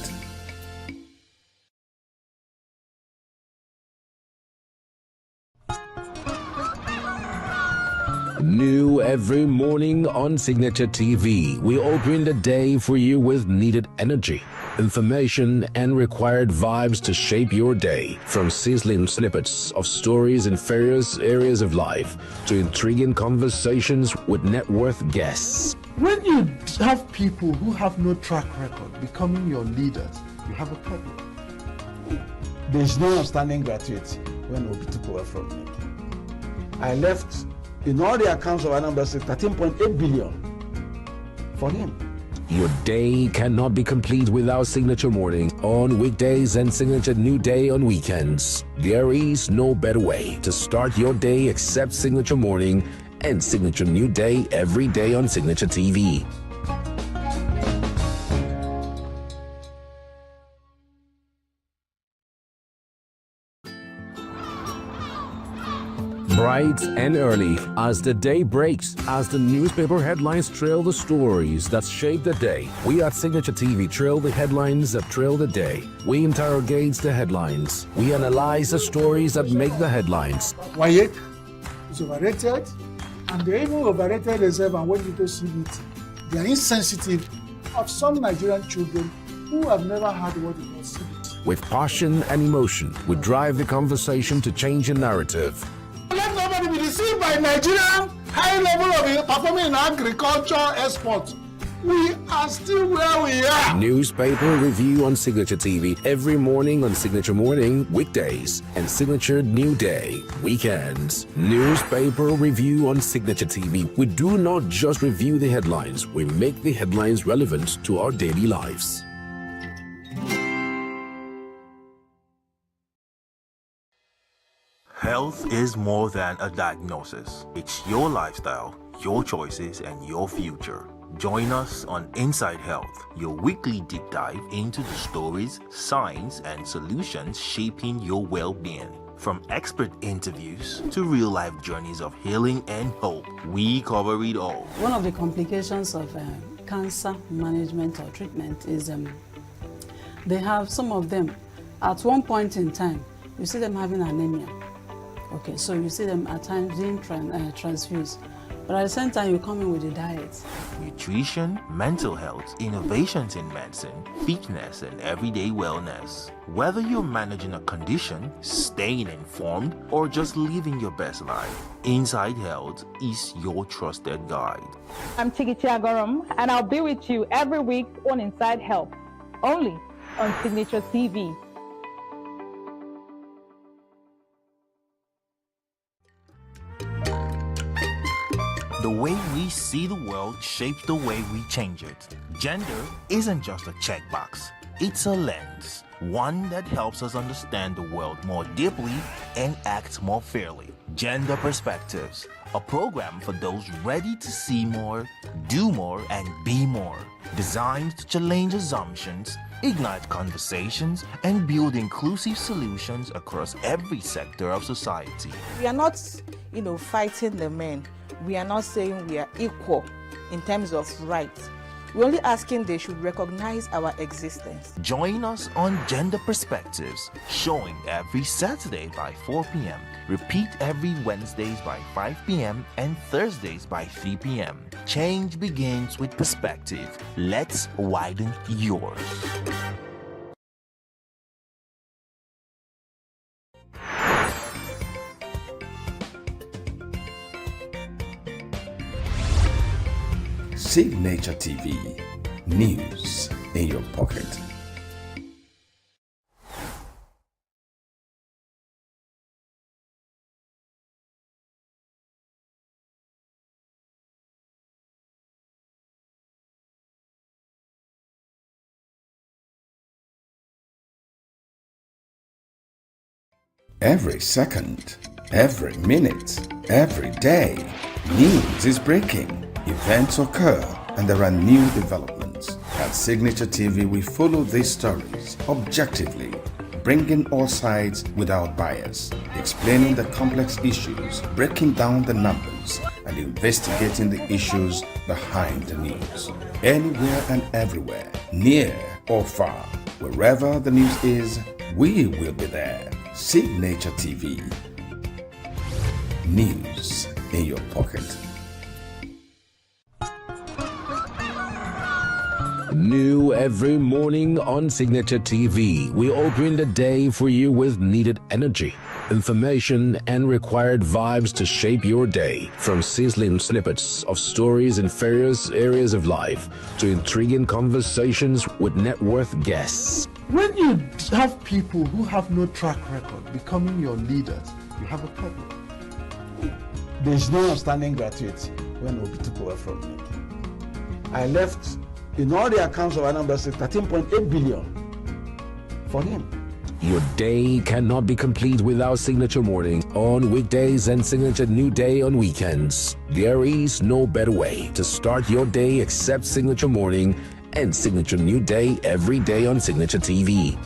New every morning on Signature TV, we open the day for you with needed energy, information, and required vibes to shape your day. From sizzling snippets of stories in various areas of life to intriguing conversations with net worth guests. When you have people who have no track record becoming your leaders, you have a problem. There's no outstanding gratuity when Obi took over from me. I left, in all the accounts of Anambra State, 13.8 billion for him. Your day cannot be complete without Signature Morning on weekdays and Signature New Day on weekends. There is no better way to start your day except Signature Morning and Signature New Day every day on Signature TV. Bright and early as the day breaks, as the newspaper headlines trail the stories that shape the day. We at Signature TV trail the headlines that trail the day. We interrogate the headlines. We analyze the stories that make the headlines. WAEC is overrated, and they even overrated themselves and went into CBT. They are insensitive of some Nigerian children who have never had what they call CBT. With passion and emotion, we drive the conversation to change a narrative. Let nobody be deceived by Nigerian high level of performing in agriculture export. We are still where we are. Newspaper review on Signature TV every morning on Signature Morning weekdays and Signature New Day weekends. Newspaper review on Signature TV. We do not just review the headlines, we make the headlines relevant to our daily lives. Health is more than a diagnosis. It's your lifestyle, your choices, and your future. Join us on Inside Health, your weekly deep dive into the stories, science, and solutions shaping your well-being. From expert interviews to real-life journeys of healing and hope, we cover it all. One of the complications of cancer management or treatment is they have some of them, at one point in time, you see them having anemia. Okay, so you see them at times being transfused. But at the same time, you come in with a diet. Nutrition, mental health, innovations in medicine, fitness, and everyday wellness. Whether you're managing a condition, staying informed, or just living your best life, Inside Health is your trusted guide. I'm Chigichi Agorum, and I'll be with you every week on Inside Health, only on Signature TV. The way we see the world shapes the way we change it. Gender isn't just a checkbox, it's a lens, one that helps us understand the world more deeply and act more fairly. Gender Perspectives, a program for those ready to see more, do more, and be more. Designed to challenge assumptions, ignite conversations, and build inclusive solutions across every sector of society. We are not, fighting the men. We are not saying we are equal in terms of rights. We're only asking they should recognize our existence. Join us on Gender Perspectives, showing every Saturday by 4 p.m. Repeat every Wednesdays by 5 p.m. and Thursdays by 3 p.m. Change begins with perspective. Let's widen yours. Signature TV. News in your pocket. Every second, every minute, every day, news is breaking. Events occur and there are new developments. At Signature TV, we follow these stories objectively, bringing all sides without bias, explaining the complex issues, breaking down the numbers, and investigating the issues behind the news. Anywhere and everywhere, near or far, wherever the news is, we will be there. Signature TV. News in your pocket. New every morning on Signature TV, we open the day for you with needed energy, information, and required vibes to shape your day. From sizzling snippets of stories in various areas of life to intriguing conversations with net worth guests. When you have people who have no track record becoming your leaders, you have a problem. There's no outstanding gratuity when Obi took over from me. I left, in all the accounts of Anambra State, 13.8 billion for him. Your day cannot be complete without Signature Morning on weekdays and Signature New Day on weekends. There is no better way to start your day except Signature Morning and Signature New Day every day on Signature TV.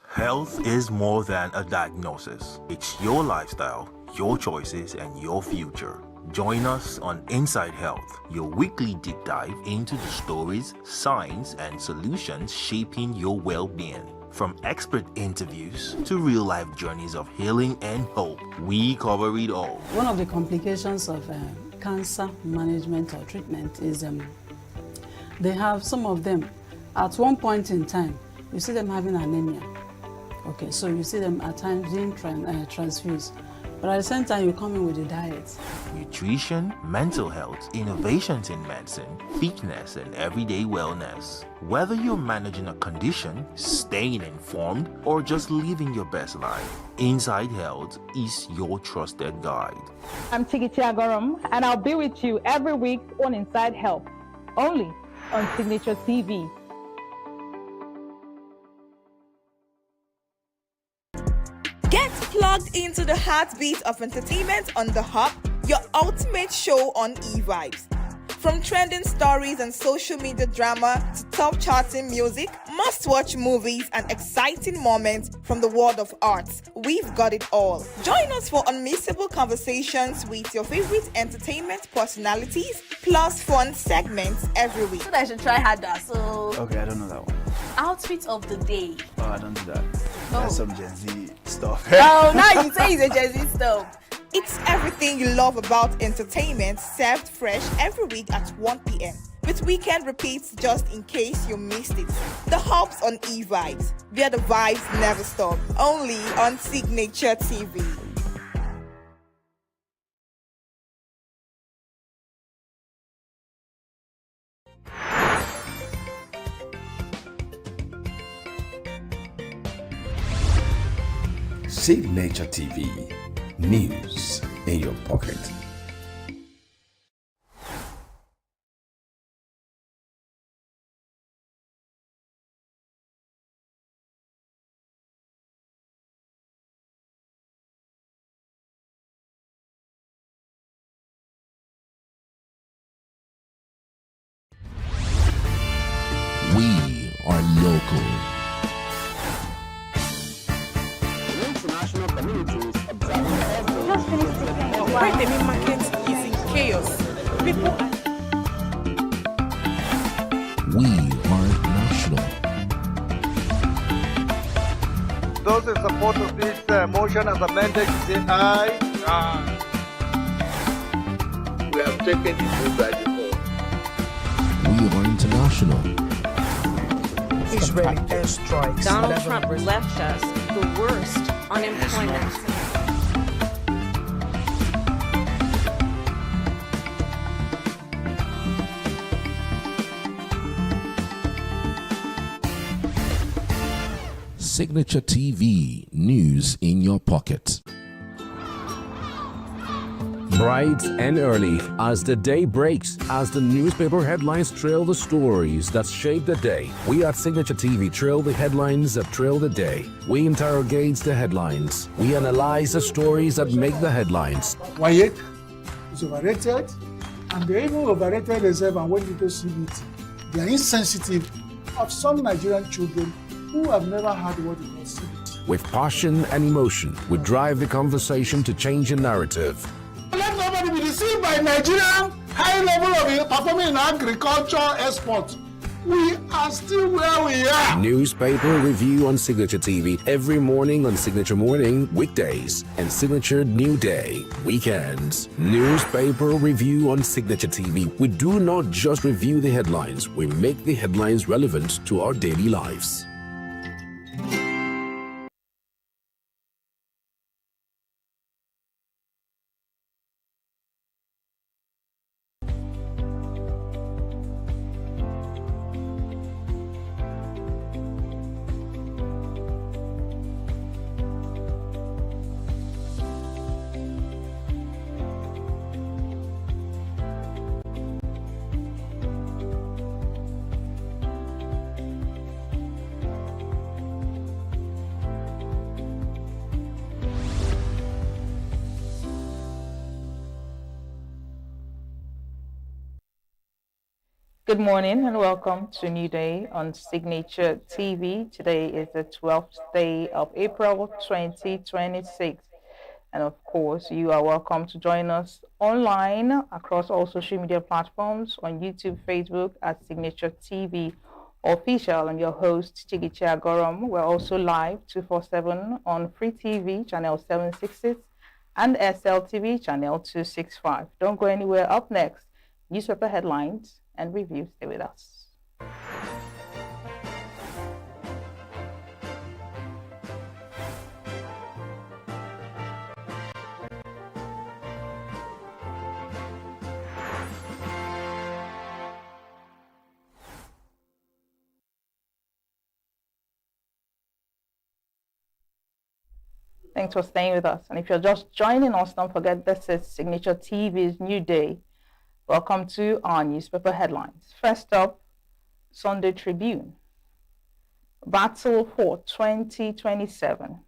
Health is more than a diagnosis. It's your lifestyle, your choices, and your future. Join us on Inside Health, your weekly deep dive into the stories, science, and solutions shaping your well-being. From expert interviews to real-life journeys of healing and hope, we cover it all. One of the complications of cancer management or treatment is they have some of them, at one point in time, you see them having anemia. Okay, so you see them at times being transfused. But at the same time, you come in with a diet. Nutrition, mental health, innovations in medicine, fitness, and everyday wellness. Whether you're managing a condition, staying informed, or just living your best life, Inside Health is your trusted guide. I'm Chigichi Agorom, and I'll be with you every week on Inside Health, only on Signature TV. Get plugged into the heartbeat of entertainment on The Hub, your ultimate show on e-vibes. From trending stories and social media drama to top charting music, must-watch movies and exciting moments from the world of arts, we've got it all. Join us for unmissable conversations with your favorite entertainment personalities, plus fun segments every week. So I should try harder. So Okay, I don't know that one. outfit of the day. Oh, I don't do that. That's some Gen Z stuff. Oh, now you say it's a Gen Z stuff. It's everything you love about entertainment, served fresh every week at 1 p.m. with weekend repeats just in case you missed it. The Hub's on e-vibes, where the vibes never stop. Only on Signature TV. Signature TV. News in your pocket. We are local. International communities observing every Just finished the Why the main market is in chaos. People are We are national. Those in support of this motion as amended, say aye. Aye. We have taken it through by default. We are international. Israeli airstrikes. Donald Trump left us the worst unemployment. Signature TV, news in your pocket. Bright and early as the day breaks, as the newspaper headlines trail the stories that shape the day. We at Signature TV trail the headlines that trail the day. We interrogate the headlines. We analyze the stories that make the headlines. WAEC is overrated, and they even overrated themselves and went into CBT. They are insensitive of some Nigerian children who have never had what is called CBT. With passion and emotion, we drive the conversation to change a narrative. Let nobody be deceived by Nigerian high level of performing in agriculture export. We are still where we are. Newspaper review on Signature TV every morning on Signature Morning, weekdays, and Signature New Day, weekends. Newspaper review on Signature TV. We do not just review the headlines, we make the headlines relevant to our daily lives. Good morning and welcome to a new day on Signature TV. Today is the 12th day of April 2026. And of course, you are welcome to join us online across all social media platforms on YouTube, Facebook at Signature TV Official. I'm your host, Chigichi Agorom. We're also live 247 on Free TV, channel 766, and SLTV, channel 265. Don't go anywhere. Up next, newspaper headlines and review. Stay with us. Thanks for staying with us. And if you're just joining us, don't forget this is Signature TV's New Day. Welcome to our newspaper headlines. First up, Sunday Tribune. Battle for 2027.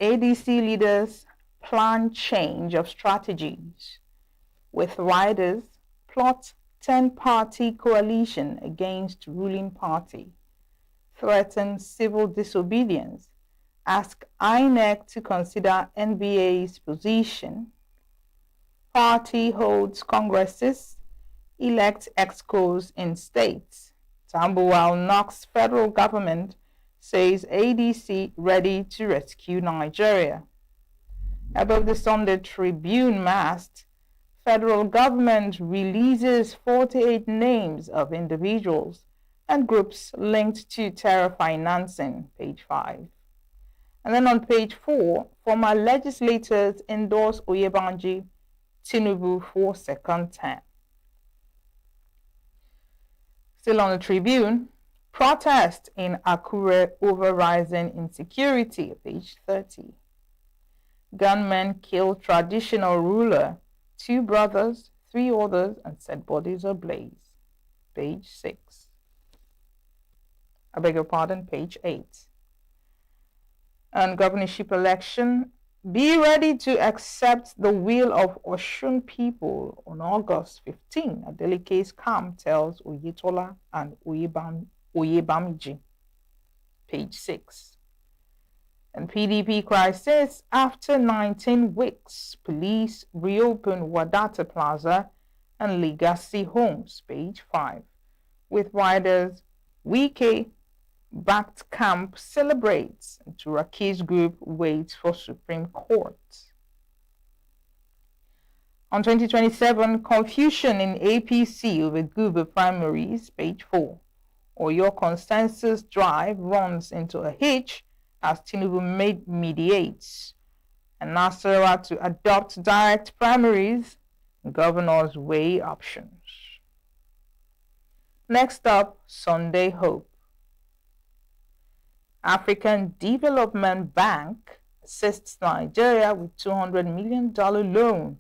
ADC leaders plan change of strategies, with riders plot 10-party coalition against ruling party. Threaten civil disobedience. Ask INEC to consider NBA's position. Party holds congresses, elect excos in states. Tambuwal knocks federal government, says ADC ready to rescue Nigeria. Above the Sunday Tribune mast, federal government releases 48 names of individuals and groups linked to terror financing, page 5. And then on page 4, former legislators endorse Oyebanji Tinubu for second term. Still on the Tribune, protest in Akure over rising insecurity, page 30. Gunmen kill traditional ruler, 2 brothers, 3 others, and set bodies ablaze, page 6. I beg your pardon, page 8. And governorship election, be ready to accept the will of Osun people on August 15. Adelike's camp tells Oyetola and Oyebamiji, page 6. And PDP crisis, after 19 weeks, police reopen Wadata Plaza and Legacy Homes, page 5. With riders, Wike backed camp celebrates, and Turaki's group waits for Supreme Court. On 2027, confusion in APC over Guba primaries, page 4. Or your consensus drive runs into a hitch as Tinubu mediates. And Nasarawa to adopt direct primaries, governors weigh options. Next up, Sunday Hope. African Development Bank assists Nigeria with $200 million loan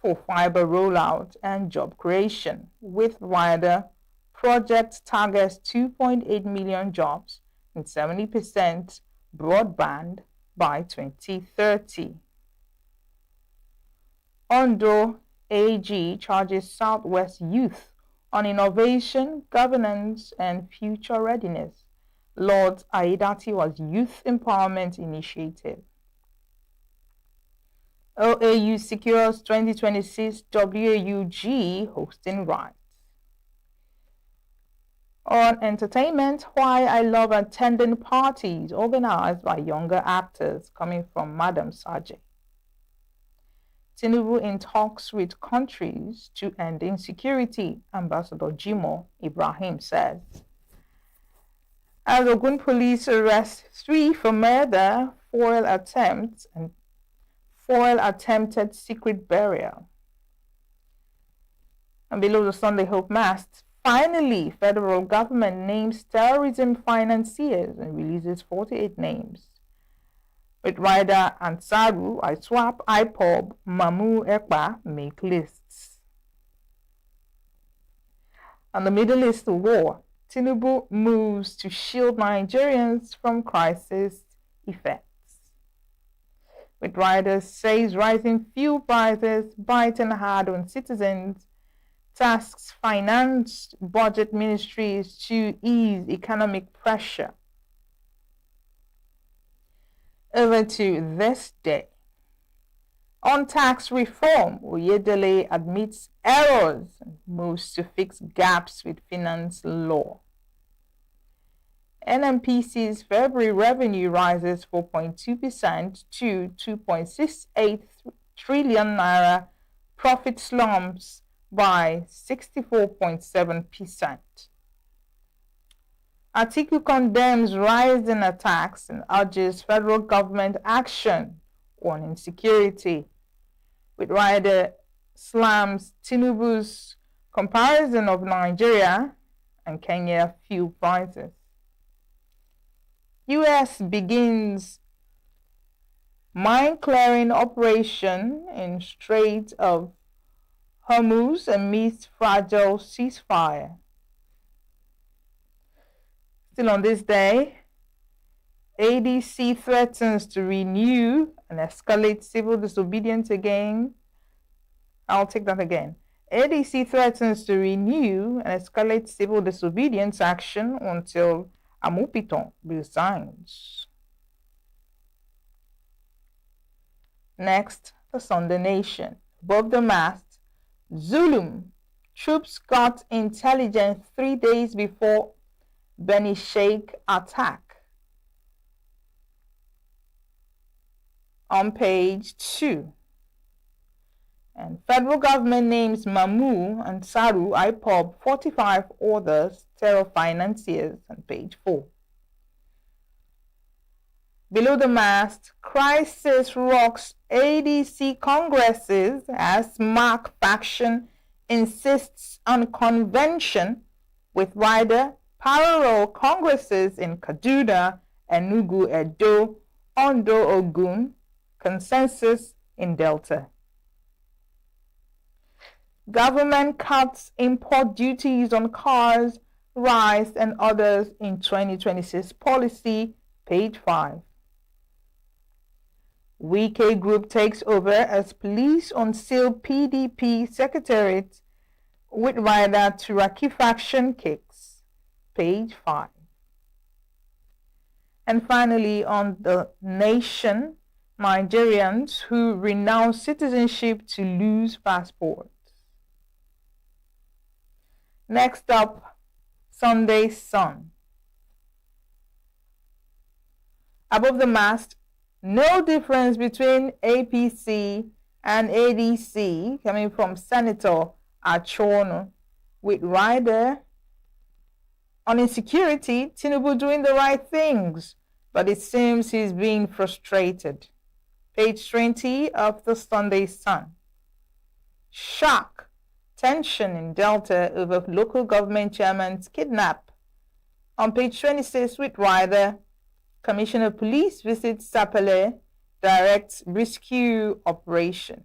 for fiber rollout and job creation. With wider project targets 2.8 million jobs and 70% broadband by 2030. Ondo AG charges Southwest youth on innovation, governance, and future readiness. Lord Aidatiwa's Youth Empowerment Initiative. OAU secures 2026 WAUG hosting rights. On entertainment, why I love attending parties organized by younger actors coming from Madam Sajay. Tinubu in talks with countries to end insecurity, Ambassador Jimo Ibrahim says. As Ogun police arrest 3 for murder, foil attempted secret burial. And below the Sunday Hope mast, finally, federal government names terrorism financiers and releases 48 names. With Rider Ansaru, ISWAP, IPOB, Mamu Ekpa make lists. On the Middle East war, Tinubu moves to shield Nigerians from crisis effects. With Riders says rising fuel prices biting hard on citizens, tasks finance budget ministries to ease economic pressure. Over to this day. On tax reform, Oyedele admits errors and moves to fix gaps with finance law. NMPC's February revenue rises 4.2% to 2.68 trillion naira. Profit slumps by 64.7%. Atiku condemns rising attacks and urges federal government action on insecurity. With Rider slams Tinubu's comparison of Nigeria and Kenya fuel prices. U.S. begins mine clearing operation in Strait of Hormuz amidst fragile ceasefire. Still on this day, ADC threatens to renew and escalate civil disobedience again. I'll take that again. ADC threatens to renew and escalate civil disobedience action until Amupiton resigns. Next, the Sunday Nation. Above the mast, Zulum. Troops got intelligence 3 days before Beni Sheikh attack. On page 2. And federal government names Mamu and Saru IPOB 45 others terror financiers on page 4. Below the mast, crisis rocks ADC congresses as MAC faction insists on convention with wider parallel congresses in Kaduna, Enugu, Edo, Ondo, Ogun, consensus in Delta. Government cuts import duties on cars, rice, and others in 2026 policy, page 5. Wike Group takes over as police unseal PDP secretariat with rider Turaki faction kicks, page 5. And finally, on the Nation, Nigerians who renounce citizenship to lose passports. Next up, Sunday Sun. Above the mast, no difference between APC and ADC, coming from Senator Achono, with rider on insecurity, Tinubu doing the right things, but it seems he's being frustrated. Page 20 of the Sunday Sun. Shock, tension in Delta over local government chairman's kidnap. On page 26 with rider, Commissioner of Police visits Sapele, directs rescue operation.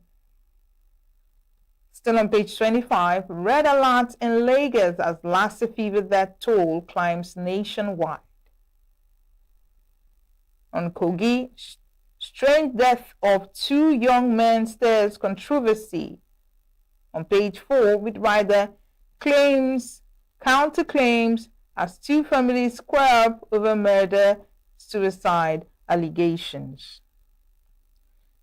Still on page 25, red alert in Lagos as Lassa fever that toll climbs nationwide. On Kogi, strange death of 2 young men stirs controversy. On page 4, with rider claims, counterclaims as two families square up over murder-suicide allegations.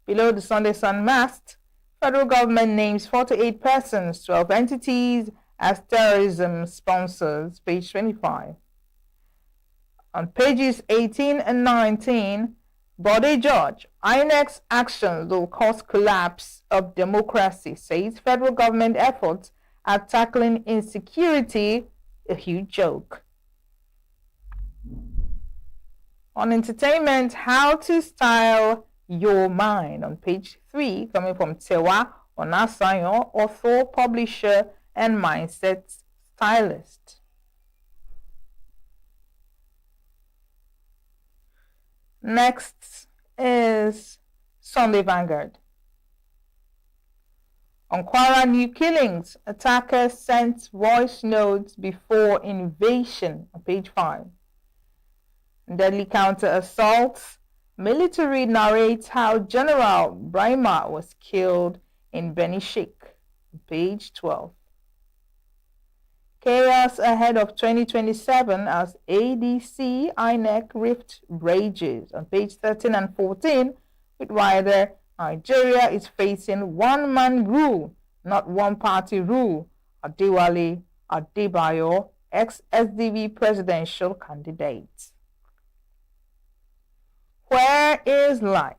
Below the Sunday Sun mast, federal government names 48 persons, 12 entities as terrorism sponsors, page 25. On pages 18 and 19, Bode George, INEC's actions will cause collapse of democracy, says federal government efforts at tackling insecurity a huge joke. On entertainment, how to style your mind, on page 3, coming from Tewa Onasayo, author, publisher, and mindset stylist. Next is Sunday Vanguard. On Kwara new killings, attackers sent voice notes before invasion, on page 5. Deadly counter assaults, military narrates how General Brahma was killed in Beni Sheikh, page 12. Chaos ahead of 2027 as ADC INEC rift rages, on page 13 and 14, with wider Nigeria is facing one-man rule, not one-party rule. Adewale Adebayo, ex-SDV presidential candidate. Where is light?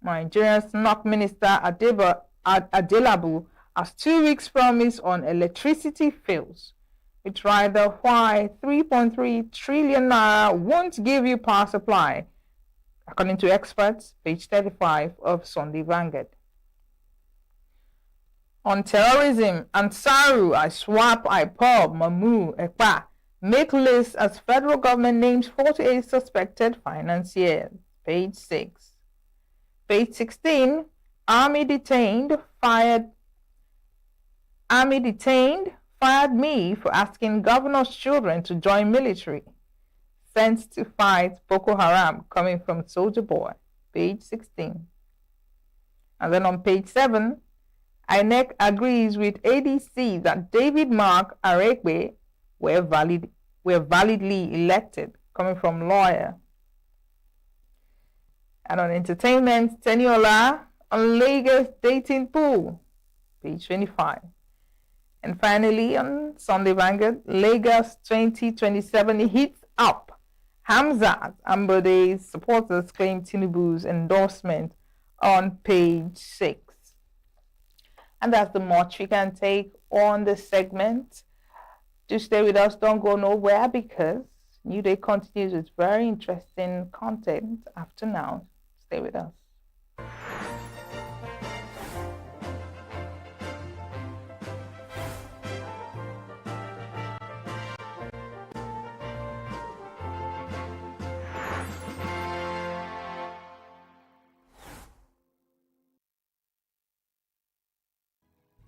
Nigeria's NOC Minister Adelabu has 2 weeks promise on electricity fails. It's rather why 3.3 trillion naira won't give you power supply, according to experts, page 35 of Sunday Vanguard. On terrorism, Ansaru, ISWAP, IPOB, Mamu, EKPA make lists as federal government names 48 suspected financiers, page 6. Page 16, Army detained fired me for asking governor's children to join military. Sent to fight Boko Haram, coming from Soldier Boy, page 16. And then on page 7, INEC agrees with ADC that David Mark Arekwe were validly elected, coming from lawyer. And on entertainment, Teniola on Lagos dating pool, page 25. And finally, on Sunday Vanguard, Lagos 2027 heats up. Hamzat Ambode's supporters claim Tinubu's endorsement, on page 6. And that's the much we can take on this segment. Do stay with us, don't go nowhere, because New Day continues with very interesting content after now. Stay with us.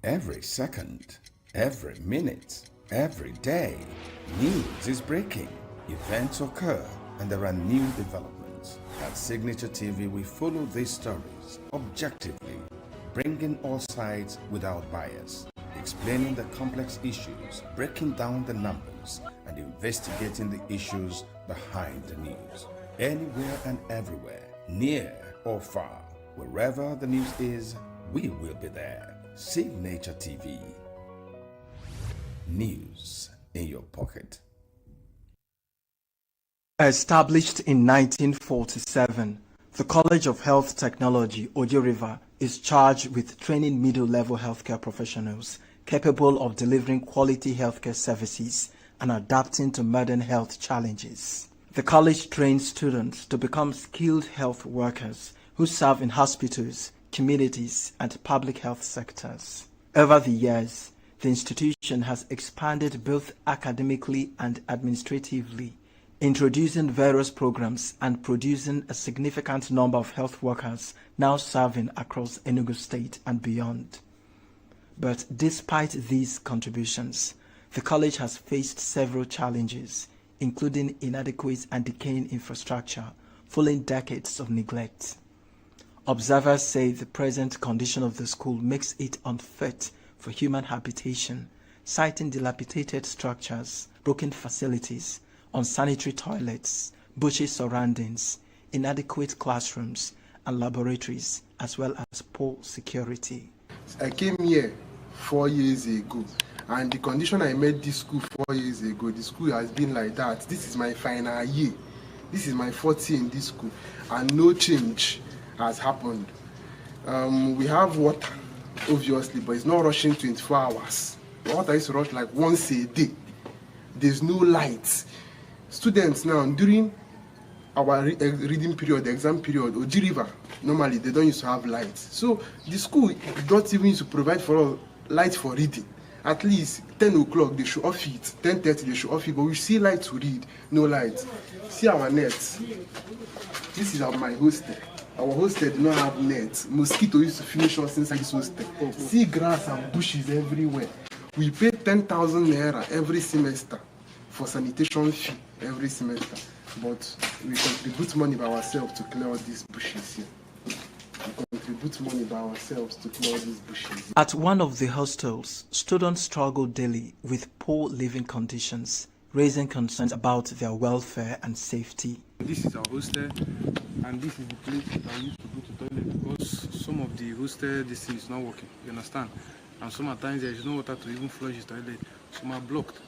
Every second, every minute, every day, news is breaking. Events occur and there are new developments. At Signature TV, we follow these stories objectively, bringing all sides without bias, explaining the complex issues, breaking down the numbers, and investigating the issues behind the news. Anywhere and everywhere, near or far, wherever the news is, we will be there. Signature TV. News in your pocket. Established in 1947, the College of Health Technology, Ojo River, is charged with training middle-level healthcare professionals capable of delivering quality healthcare services and adapting to modern health challenges. The college trains students to become skilled health workers who serve in hospitals, communities, and public health sectors. Over the years, the institution has expanded both academically and administratively, introducing various programs and producing a significant number of health workers now serving across ENUGU State and beyond. But despite these contributions, the college has faced several challenges, including inadequate and decaying infrastructure following decades of neglect. Observers say the present condition of the school makes it unfit for human habitation, citing dilapidated structures, broken facilities, unsanitary toilets, bushy surroundings, inadequate classrooms and laboratories, as well as poor security. I came here 4 years ago, and the condition I met this school 4 years ago, the school has been like that. This is my final year. This is my 4th year in this school, and no change has happened. We have water, obviously, but it's not rushing 24 hours. The water is rushed like once a day. There's no lights. Students now, during our reading period, the exam period, Oji River, normally they don't used to have lights. So the school don't even used to provide for us lights for reading. At least 10 o'clock they should off it, 10:30 they should off it, but we see light to read, no lights. See our nets. This is my hostel. Our hostel did not have nets. Mosquito used to finish us inside this hostel. See grass and bushes everywhere. We pay 10,000 naira every semester for sanitation fee every semester. But we contribute money by ourselves to clear all these bushes here. We contribute money by ourselves to clear all these bushes. At one of the hostels, students struggle daily with poor living conditions, raising concerns about their welfare and safety. This is our hostel, and this is the place that I used to go to toilet because some of the hostel, this thing is not working, you understand? And sometimes there is no water to even flush the toilet, some are blocked.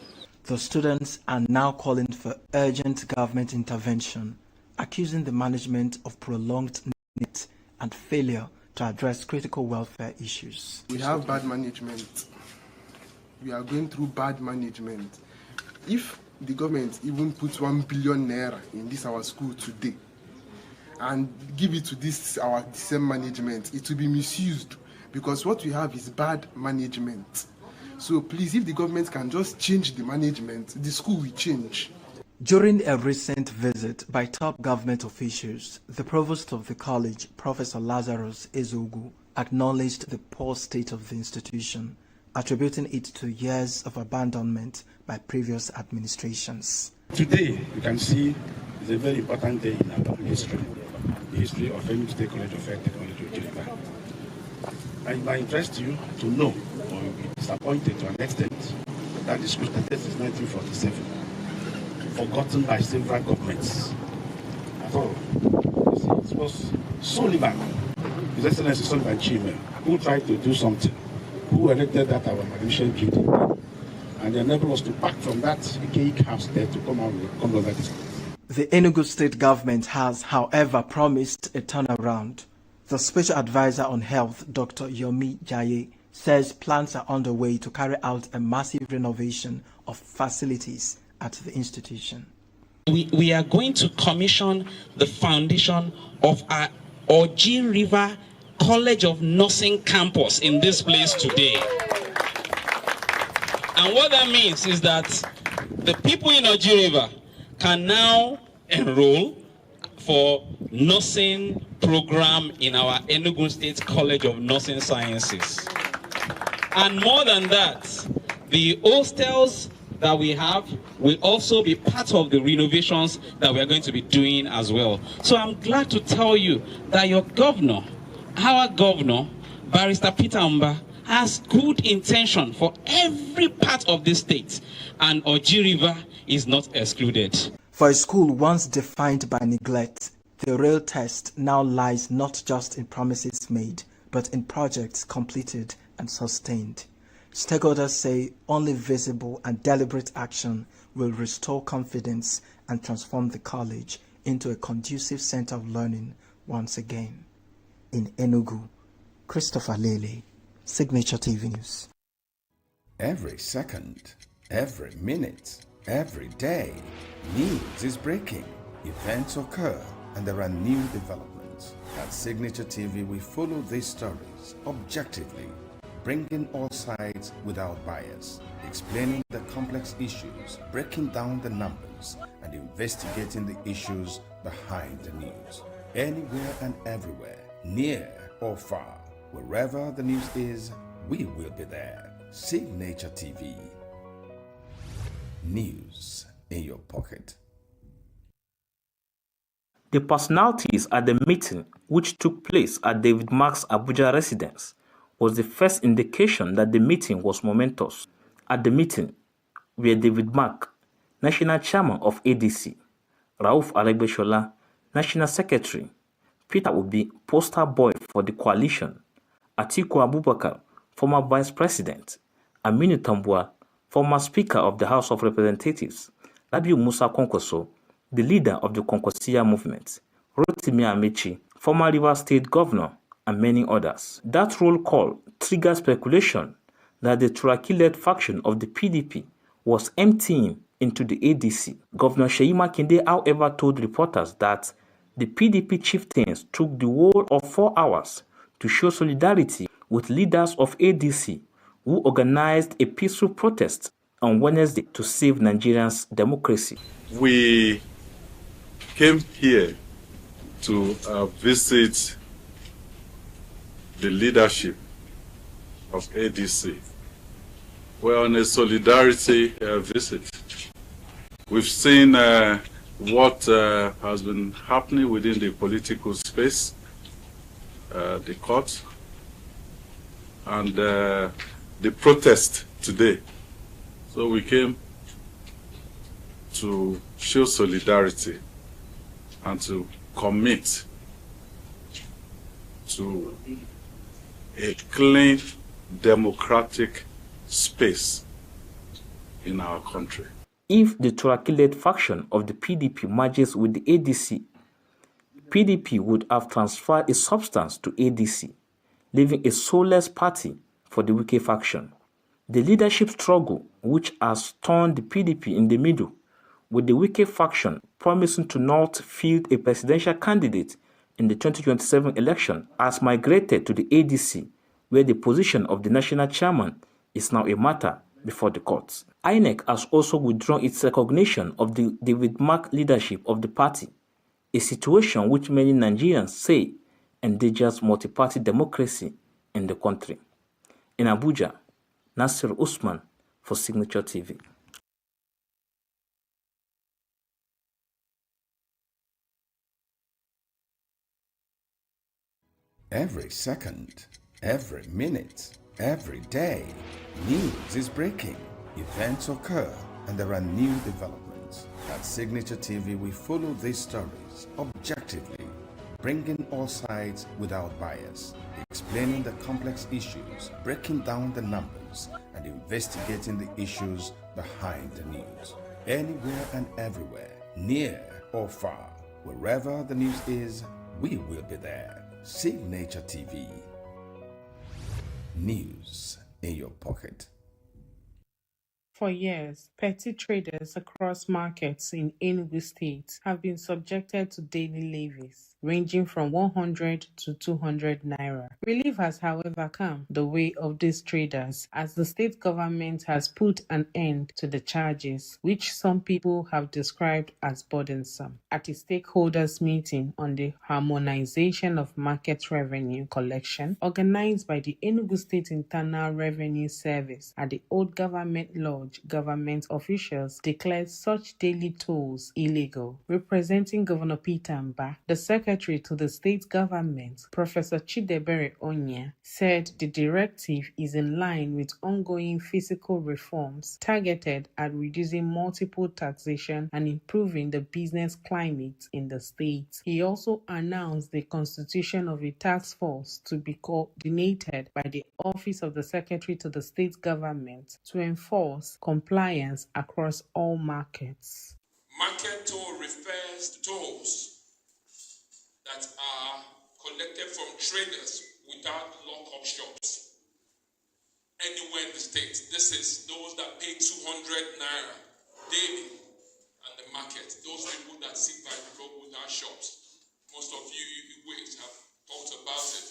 The students are now calling for urgent government intervention, accusing the management of prolonged neglect and failure to address critical welfare issues. We have bad management. We are going through bad management. If the government even puts 1 billion naira in this our school today and give it to this our same management, it will be misused because what we have is bad management. So please, if the government can just change the management, the school will change. During a recent visit by top government officials, the provost of the college, Professor Lazarus ENUGU, acknowledged the poor state of the institution, attributing it to years of abandonment by previous administrations. Today, you can see it's a very important day in our history, the history of ENUGU State College of Health Technology, Ojiriba. And it might interest you to know, or you'll be disappointed to an extent, that this school started since 1947, forgotten by several governments. At all. It was Sullivan, His Excellency Sullivan Chime, who tried to do something, who erected that our magnificent building, and enabled us to pack from that archaic house there to come over this place. The ENUGU state government has, however, promised a turnaround. The Special Advisor on Health, Dr. Yomi Jaye, says plans are underway to carry out a massive renovation of facilities at the institution. We are going to commission the foundation of our Oji River College of Nursing campus in this place today. And what that means is that the people in Oji River can now enroll for nursing program in our ENUGU State College of Nursing Sciences. And more than that, the hostels that we have will also be part of the renovations that we are going to be doing as well. So I'm glad to tell you that your governor, our governor, Barrister Peter Umba, has good intention for every part of the state, and Oji River is not excluded. For a school once defined by neglect, the real test now lies not just in promises made, but in projects completed and sustained. Stakeholders say only visible and deliberate action will restore confidence and transform the college into a conducive center of learning once again. In ENUGU, Christopher Lele, Signature TV News. Every second, every minute, every day, news is breaking. Events occur and there are new developments. At Signature TV, we follow these stories objectively, bringing all sides without bias, explaining the complex issues, breaking down the numbers, and investigating the issues behind the news. Anywhere and everywhere, near or far, wherever the news is, we will be there. Signature TV. News in your pocket. The personalities at the meeting, which took place at David Mark's Abuja residence, was the first indication that the meeting was momentous. At the meeting were David Mark, National Chairman of ADC, Rauf Aregbesola, National Secretary, Peter Obi, poster boy for the coalition, Atiku Abubakar, former Vice President, Aminu Tambuwal, former Speaker of the House of Representatives, Rabiu Musa Kwankwaso, the leader of the Kwankwasia movement, Rotimi Amechi, former Rivers State Governor, and many others. That roll call triggered speculation that the Turaki-led faction of the PDP was emptying into the ADC. Governor Sheyi Makinde, however, told reporters that the PDP chieftains took the whole of 4 hours to show solidarity with leaders of ADC who organized a peaceful protest on Wednesday to save Nigeria's democracy. We came here to visit the leadership of ADC. We're on a solidarity visit. We've seen what has been happening within the political space, the court, and the protest today. So we came to show solidarity and to commit to a clean, democratic space in our country. If the Turaki-led faction of the PDP merges with the ADC, PDP would have transferred its substance to ADC, leaving a soulless party for the Wike faction. The leadership struggle, which has turned the PDP in the middle, with the Wike faction promising to not field a presidential candidate in the 2027 election, has migrated to the ADC, where the position of the national chairman is now a matter before the courts. INEC has also withdrawn its recognition of the David Mark leadership of the party, a situation which many Nigerians say endangers multi-party democracy in the country. In Abuja, Nasir Usman for Signature TV. Every second, every minute, every day, news is breaking. Events occur and there are new developments. At Signature TV, we follow these stories objectively, bringing all sides without bias, explaining the complex issues, breaking down the numbers, and investigating the issues behind the news. Anywhere and everywhere, near or far, wherever the news is, we will be there. Signature TV. News in your pocket. For years, petty traders across markets in ENUGU State have been subjected to daily levies, ranging from 100 to 200 naira. Relief has, however, come the way of these traders, as the state government has put an end to the charges, which some people have described as burdensome. At a stakeholders meeting on the harmonization of market revenue collection, organized by the ENUGU State Internal Revenue Service at the Old Government Lodge, government officials declared such daily tolls illegal. Representing Governor Peter Mba, the secretary to the state government, Professor Chidebere Onya, said the directive is in line with ongoing fiscal reforms targeted at reducing multiple taxation and improving the business climate in the state. He also announced the constitution of a task force to be coordinated by the Office of the Secretary to the state government to enforce compliance across all markets. Market toll refers to tolls that are collected from traders without lock-up shops anywhere in the state. This is those that pay 200 naira daily on the market. Those people that sit by the road without shops. Most of you have talked about it.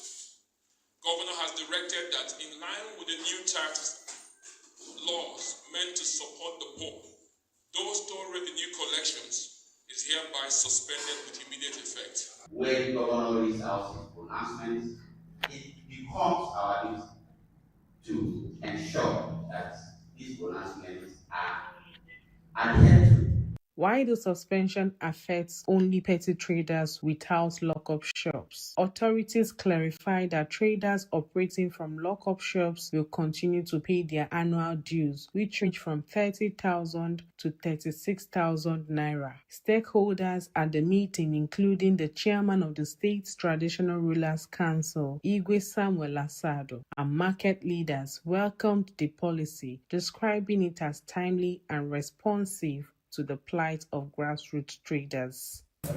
Governor has directed that in line with the new tax laws meant to support the poor, those toll revenue collections is hereby suspended with immediate effect. When the governor reads out his pronouncements, it becomes our duty to ensure that these pronouncements are adhered to. While the suspension affects only petty traders without lock-up shops, authorities clarified that traders operating from lock-up shops will continue to pay their annual dues, which range from 30,000 to 36,000 naira. Stakeholders at the meeting, including the chairman of the State's Traditional Rulers Council, Igwe Samuel Asado, and market leaders, welcomed the policy, describing it as timely and responsive to the plight of grassroots traders. Just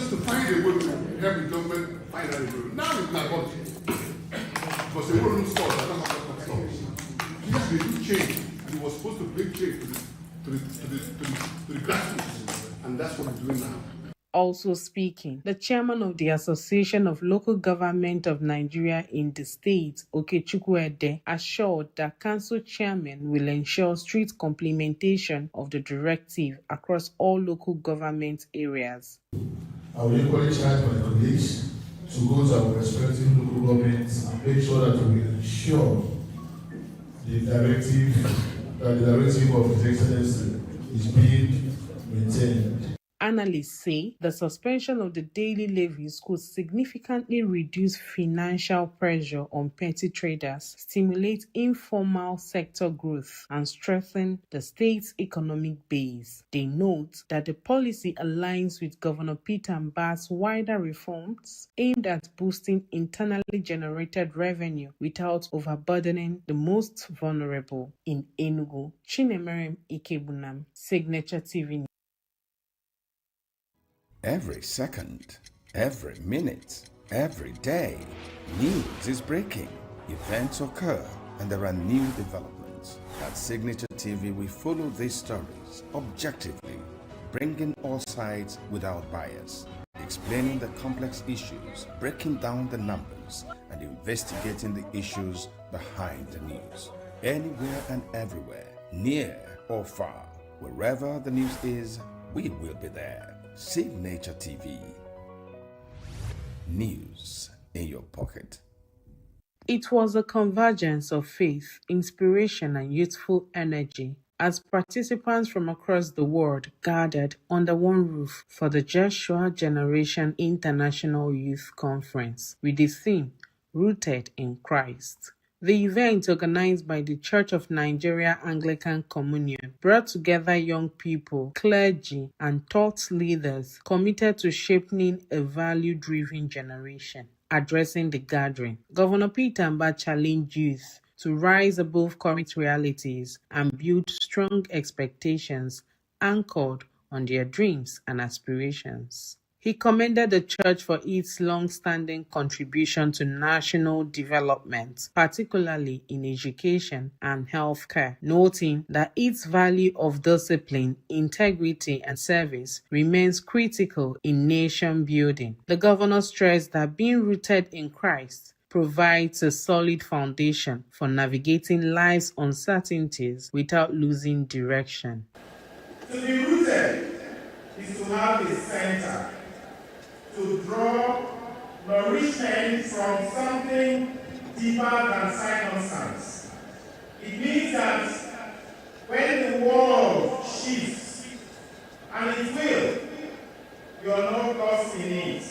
to find a way to help the government find a way. Now it's not about it. Because they won't stores, I don't have that stores. Yes, they do change. It was supposed to bring change to the grassroots. And that's what we're doing now. Also speaking, the chairman of the Association of Local Government of Nigeria in the state, Okechukwu Ede, assured that council chairmen will ensure strict implementation of the directive across all local government areas. I will equally charge my colleagues to go to our respective local governments and make sure that we ensure the directive of His Excellency is being maintained. Analysts say the suspension of the daily levies could significantly reduce financial pressure on petty traders, stimulate informal sector growth, and strengthen the state's economic base. They note that the policy aligns with Governor Peter Mbah's wider reforms aimed at boosting internally generated revenue without overburdening the most vulnerable. In Enugu, Chinemerem Ikebunam, Signature TV. Every second, every minute, every day, news is breaking. Events occur and there are new developments. At Signature TV, we follow these stories objectively, bringing all sides without bias, explaining the complex issues, breaking down the numbers, and investigating the issues behind the news. Anywhere and everywhere, near or far, wherever the news is, we will be there. Signature TV. News in your pocket. It was a convergence of faith, inspiration, and youthful energy as participants from across the world gathered under one roof for the Joshua Generation International Youth Conference with the theme, Rooted in Christ. The event, organized by the Church of Nigeria Anglican Communion, brought together young people, clergy, and thought leaders committed to shaping a value-driven generation. Addressing the gathering, Governor Peter Mbah challenged youth to rise above current realities and build strong expectations anchored on their dreams and aspirations. He commended the church for its long-standing contribution to national development, particularly in education and healthcare, noting that its value of discipline, integrity, and service remains critical in nation building. The governor stressed that being rooted in Christ provides a solid foundation for navigating life's uncertainties without losing direction. To be rooted is to have a center, to draw nourishment from something deeper than circumstance. It means that when the world shifts, and it will, you are not lost in it.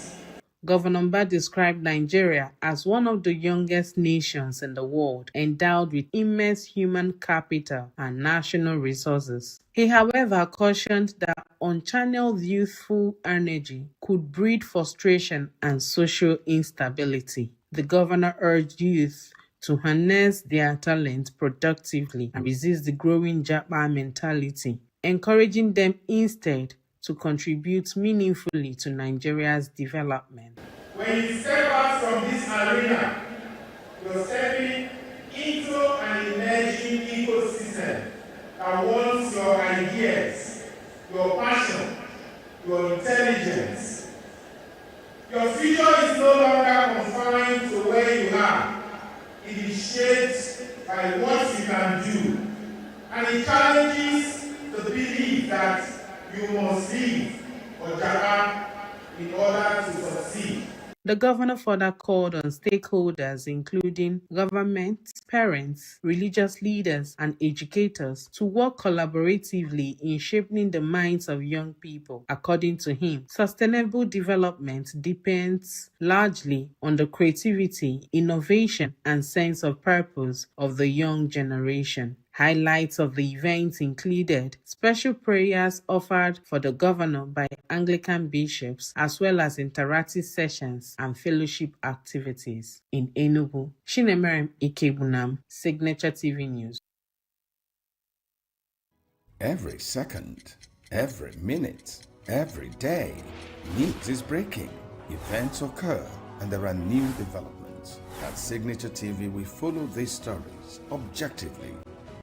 Governor Mbah described Nigeria as one of the youngest nations in the world, endowed with immense human capital and national resources. He, however, cautioned that unchanneled youthful energy could breed frustration and social instability. The governor urged youth to harness their talent productively and resist the growing Japa mentality, encouraging them instead to contribute meaningfully to Nigeria's development. When you step out from this arena, you're stepping into an emerging ecosystem that wants your ideas, your passion, your intelligence. Your future is no longer confined to where you are. It is shaped by what you can do. And it challenges the belief that you must leave or Japan in order to succeed. The The governor further called on stakeholders, including government, parents, religious leaders, and educators, to work collaboratively in shaping the minds of young people. According to him, sustainable development depends largely on the creativity, innovation, and sense of purpose of the young generation. Highlights of the event included special prayers offered for the governor by Anglican bishops, as well as interactive sessions and fellowship activities. In Enugu, Chinemerem Ikebunam, Signature TV News. Every second, every minute, every day, news is breaking, events occur, and there are new developments. At Signature TV, we follow these stories objectively,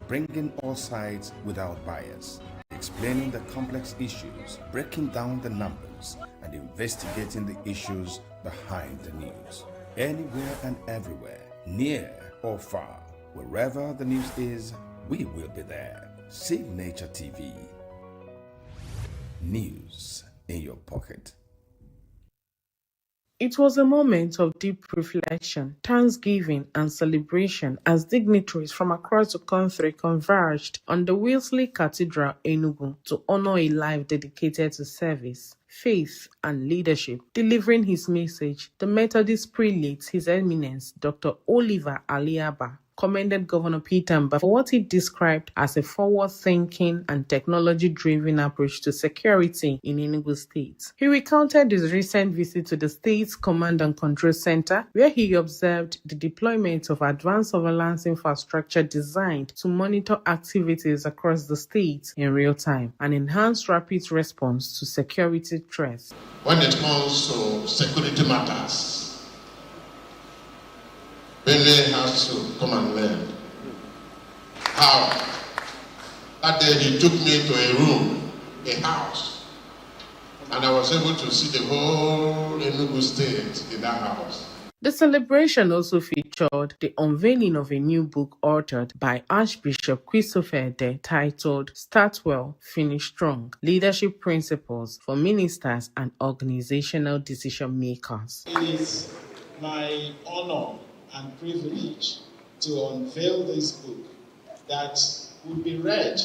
bringing all sides without bias, explaining the complex issues, breaking down the numbers, and investigating the issues behind the news. Anywhere and everywhere, near or far, wherever the news is, we will be there. Signature TV. News in your pocket. It was a moment of deep reflection, thanksgiving, and celebration as dignitaries from across the country converged on the Wesley Cathedral, Enugu, to honor a life dedicated to service, faith, and leadership. Delivering his message, the Methodist prelate, His Eminence Dr. Oliver Aliaba, commended Governor Peter Mba for what he described as a forward-thinking and technology-driven approach to security in Enugu State. He recounted his recent visit to the state's Command and Control Center, where he observed the deployment of advanced surveillance infrastructure designed to monitor activities across the state in real time and enhance rapid response to security threats. When it comes to security matters, Benue has to come and learn. How? That day he took me to a room, a house, and I was able to see the whole Enugu state in that house. The celebration also featured the unveiling of a new book authored by Archbishop Christopher Ede titled Start Well, Finish Strong: Leadership Principles for Ministers and Organizational Decision Makers. It is my honor and privilege to unveil this book that will be read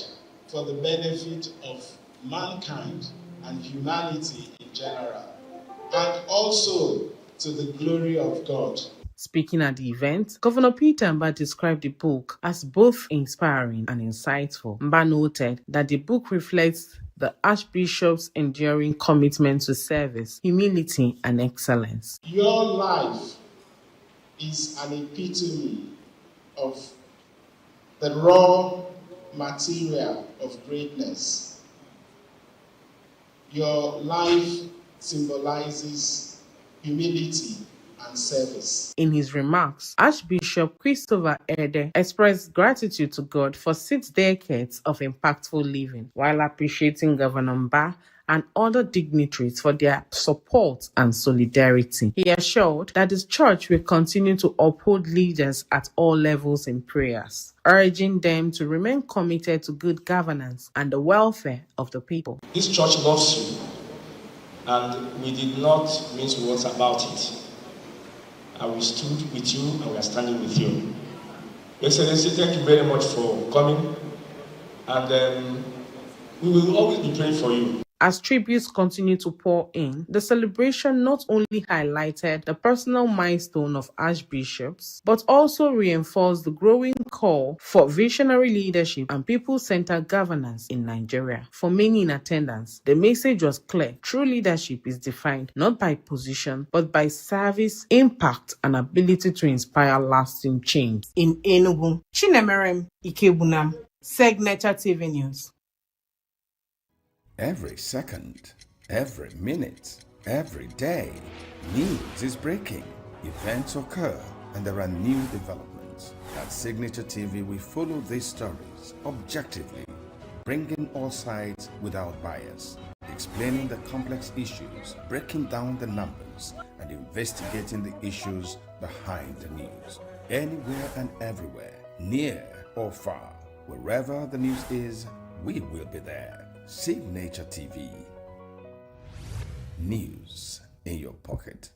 for the benefit of mankind and humanity in general, and also to the glory of God. Speaking at the event, Governor Peter Mba described the book as both inspiring and insightful. Mba noted that the book reflects the Archbishop's enduring commitment to service, humility, and excellence. Your life is an epitome of the raw material of greatness. Your life symbolizes humility and service. In his remarks, Archbishop Christopher Ede expressed gratitude to God for 6 decades of impactful living, while appreciating Governor Mba and other dignitaries for their support and solidarity. He assured that his church will continue to uphold leaders at all levels in prayers, urging them to remain committed to good governance and the welfare of the people. This church loves you, and we did not mince words about it. And we stood with you, and we are standing with you. Excellency, thank you very much for coming, and we will always be praying for you. As tributes continue to pour in, the celebration not only highlighted the personal milestone of archbishops, but also reinforced the growing call for visionary leadership and people-centered governance in Nigeria. For many in attendance, the message was clear. True leadership is defined not by position, but by service, impact, and ability to inspire lasting change. In Enugu, Chinemerem Ikebunam, Signature TV News. Every second, every minute, every day, news is breaking, events occur, and there are new developments. At Signature TV, we follow these stories objectively, bringing all sides without bias, explaining the complex issues, breaking down the numbers, and investigating the issues behind the news. Anywhere and everywhere, near or far, wherever the news is, we will be there. Signature TV. News in your pocket.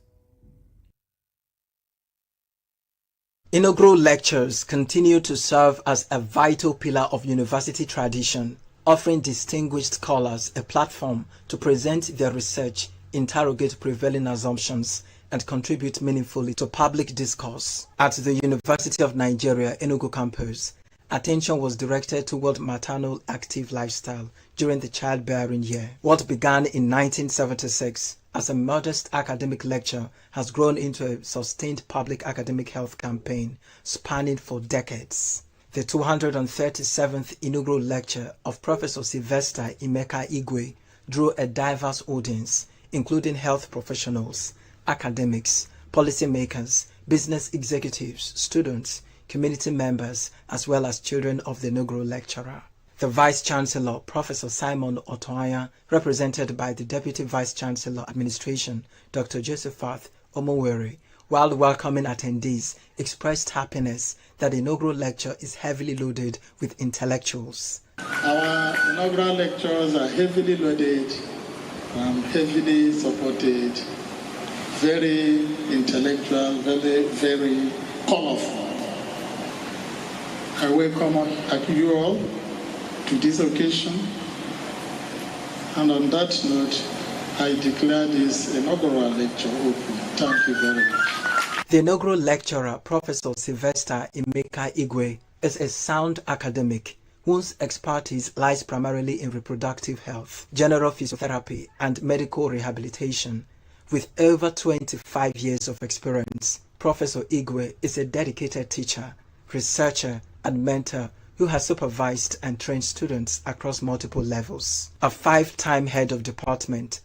Inaugural lectures continue to serve as a vital pillar of university tradition, offering distinguished scholars a platform to present their research, interrogate prevailing assumptions, and contribute meaningfully to public discourse. At the University of Nigeria, ENUGU campus, attention was directed toward maternal active lifestyle during the childbearing year. What began in 1976 as a modest academic lecture has grown into a sustained public academic health campaign spanning for decades. The 237th inaugural lecture of Professor Sylvester Emeka Igwe drew a diverse audience, including health professionals, academics, policymakers, business executives, students, community members, as well as children of the inaugural lecturer. The Vice-Chancellor, Professor Simon Otoanya, represented by the Deputy Vice-Chancellor Administration, Dr. Josephat Omowere, while welcoming attendees, expressed happiness that the inaugural lecture is heavily loaded with intellectuals. Our inaugural lectures are heavily loaded, heavily supported, very intellectual, very colorful. I welcome you all to this occasion, and on that note, I declare this inaugural lecture open. Thank you very much. The inaugural lecturer, Professor Sylvester Emeka Igwe, is a sound academic whose expertise lies primarily in reproductive health, general physiotherapy, and medical rehabilitation. With over 25 years of experience, Professor Igwe is a dedicated teacher, researcher, and mentor who has supervised and trained students across multiple levels. A 5-time head of Department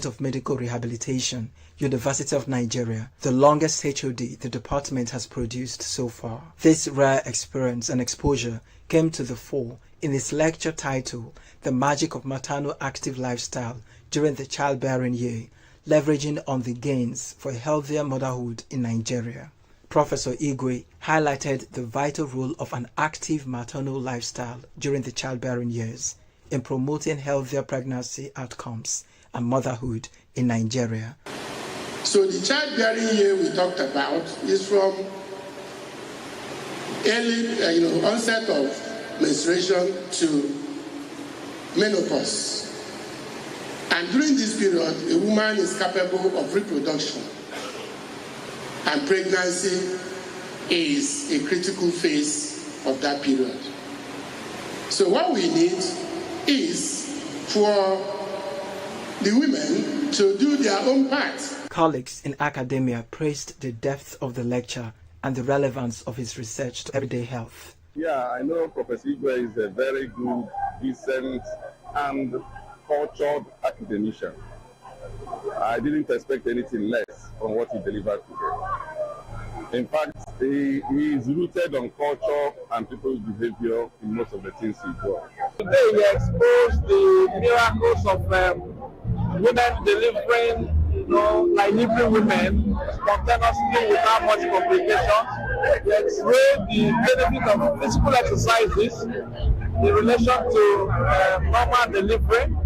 of Medical Rehabilitation, University of Nigeria, the longest HOD the department has produced so far. This rare experience and exposure came to the fore in his lecture titled The Magic of Maternal Active Lifestyle During the Childbearing Year, leveraging on the gains for healthier motherhood in Nigeria. Professor Igwe highlighted the vital role of an active maternal lifestyle during the childbearing years in promoting healthier pregnancy outcomes and motherhood in Nigeria. So the childbearing year we talked about is from early onset of menstruation to menopause. And during this period, a woman is capable of reproduction. And pregnancy is a critical phase of that period. So what we need is for the women to do their own part. Colleagues in academia praised the depth of the lecture and the relevance of his research to everyday health. Yeah, I know Professor Igwe is a very good, decent, and cultured academician. I didn't expect anything less from what he delivered today. In fact, he is rooted on culture and people's behavior in most of the things he does. Today we exposed the miracles of women delivering, like Hebrew women, spontaneously without much complications. We explained the benefit of physical exercises in relation to normal delivery.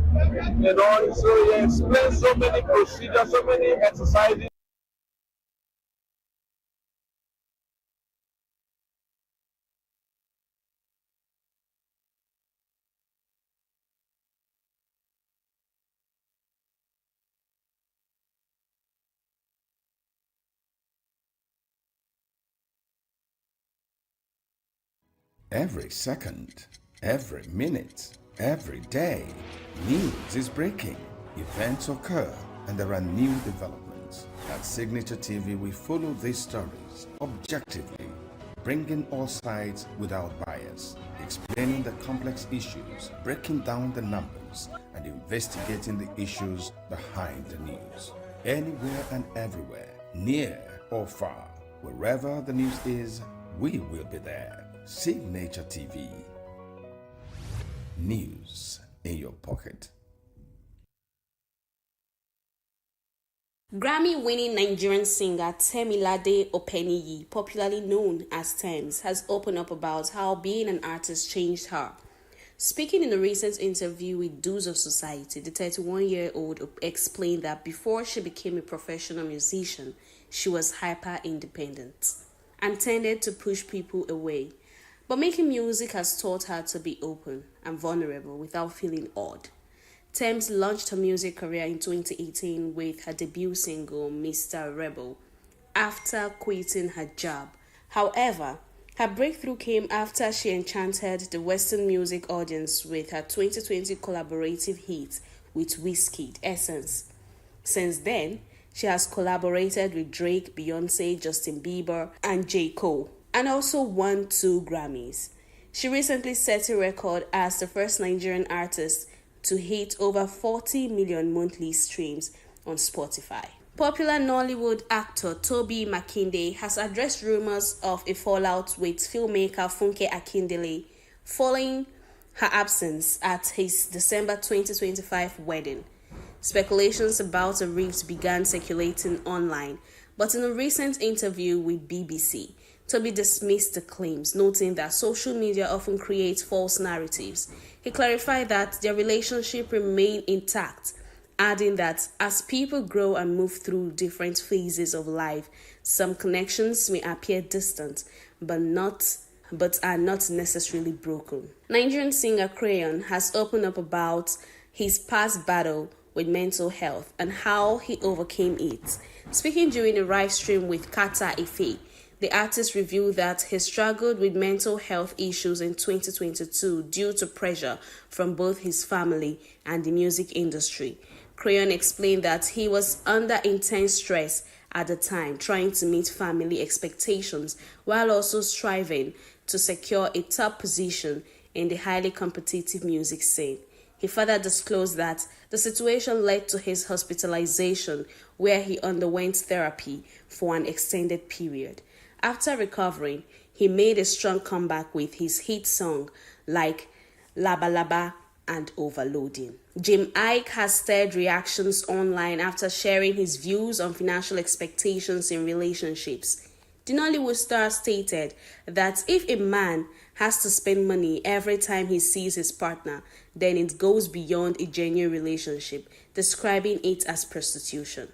So he explained so many procedures, so many exercises. Every second, every minute, every day, news is breaking, events occur, and there are new developments. At Signature TV, we follow these stories objectively, bringing all sides without bias, explaining the complex issues, breaking down the numbers, and investigating the issues behind the news. Anywhere and everywhere, near or far, wherever the news is, we will be there. Signature TV. News in your pocket. Grammy-winning Nigerian singer Temilade Openiyi, popularly known as Tems, has opened up about how being an artist changed her. Speaking in a recent interview with Dues of Society, the 31-year-old explained that before she became a professional musician, she was hyper-independent. and tended to push people away. But making music has taught her to be open and vulnerable without feeling odd. Tems launched her music career in 2018 with her debut single, Mr. Rebel, after quitting her job. However, her breakthrough came after she enchanted the Western music audience with her 2020 collaborative hit with Wizkid, Essence. Since then, she has collaborated with Drake, Beyonce, Justin Bieber, and J. Cole, and also won 2 Grammys. She recently set a record as the first Nigerian artist to hit over 40 million monthly streams on Spotify. Popular Nollywood actor Toby Makinde has addressed rumors of a fallout with filmmaker Funke Akindele following her absence at his December 2025 wedding. Speculations about a rift began circulating online, but in a recent interview with BBC, Toby dismissed the claims, noting that social media often creates false narratives. He clarified that their relationship remained intact, adding that as people grow and move through different phases of life, some connections may appear distant, but are not necessarily broken. Nigerian singer Crayon has opened up about his past battle with mental health and how he overcame it. Speaking during a live stream with Kata Ife, the artist revealed that he struggled with mental health issues in 2022 due to pressure from both his family and the music industry. Crayon explained that he was under intense stress at the time, trying to meet family expectations while also striving to secure a top position in the highly competitive music scene. He further disclosed that the situation led to his hospitalization, where he underwent therapy for an extended period. After recovering, he made a strong comeback with his hit song like Laba Laba and Overloading. Jim Ike has stirred reactions online after sharing his views on financial expectations in relationships. The Nollywood star stated that if a man has to spend money every time he sees his partner, then it goes beyond a genuine relationship, describing it as prostitution.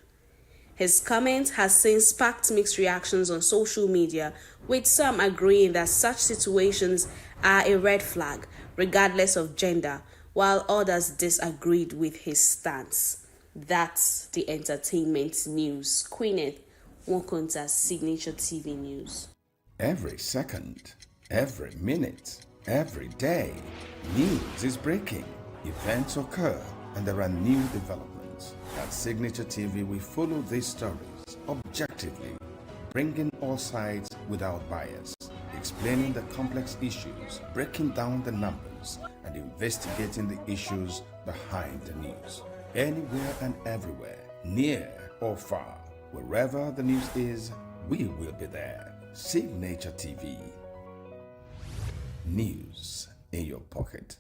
His comment has since sparked mixed reactions on social media, with some agreeing that such situations are a red flag, regardless of gender, while others disagreed with his stance. That's the entertainment news. Queeneth Wokonta's Signature TV News. Every second, every minute, every day, news is breaking. Events occur and there are new developments. At Signature TV, we follow these stories objectively, bringing all sides without bias, explaining the complex issues, breaking down the numbers, and investigating the issues behind the news. Anywhere and everywhere, near or far, wherever the news is, we will be there. Signature TV. News in your pocket.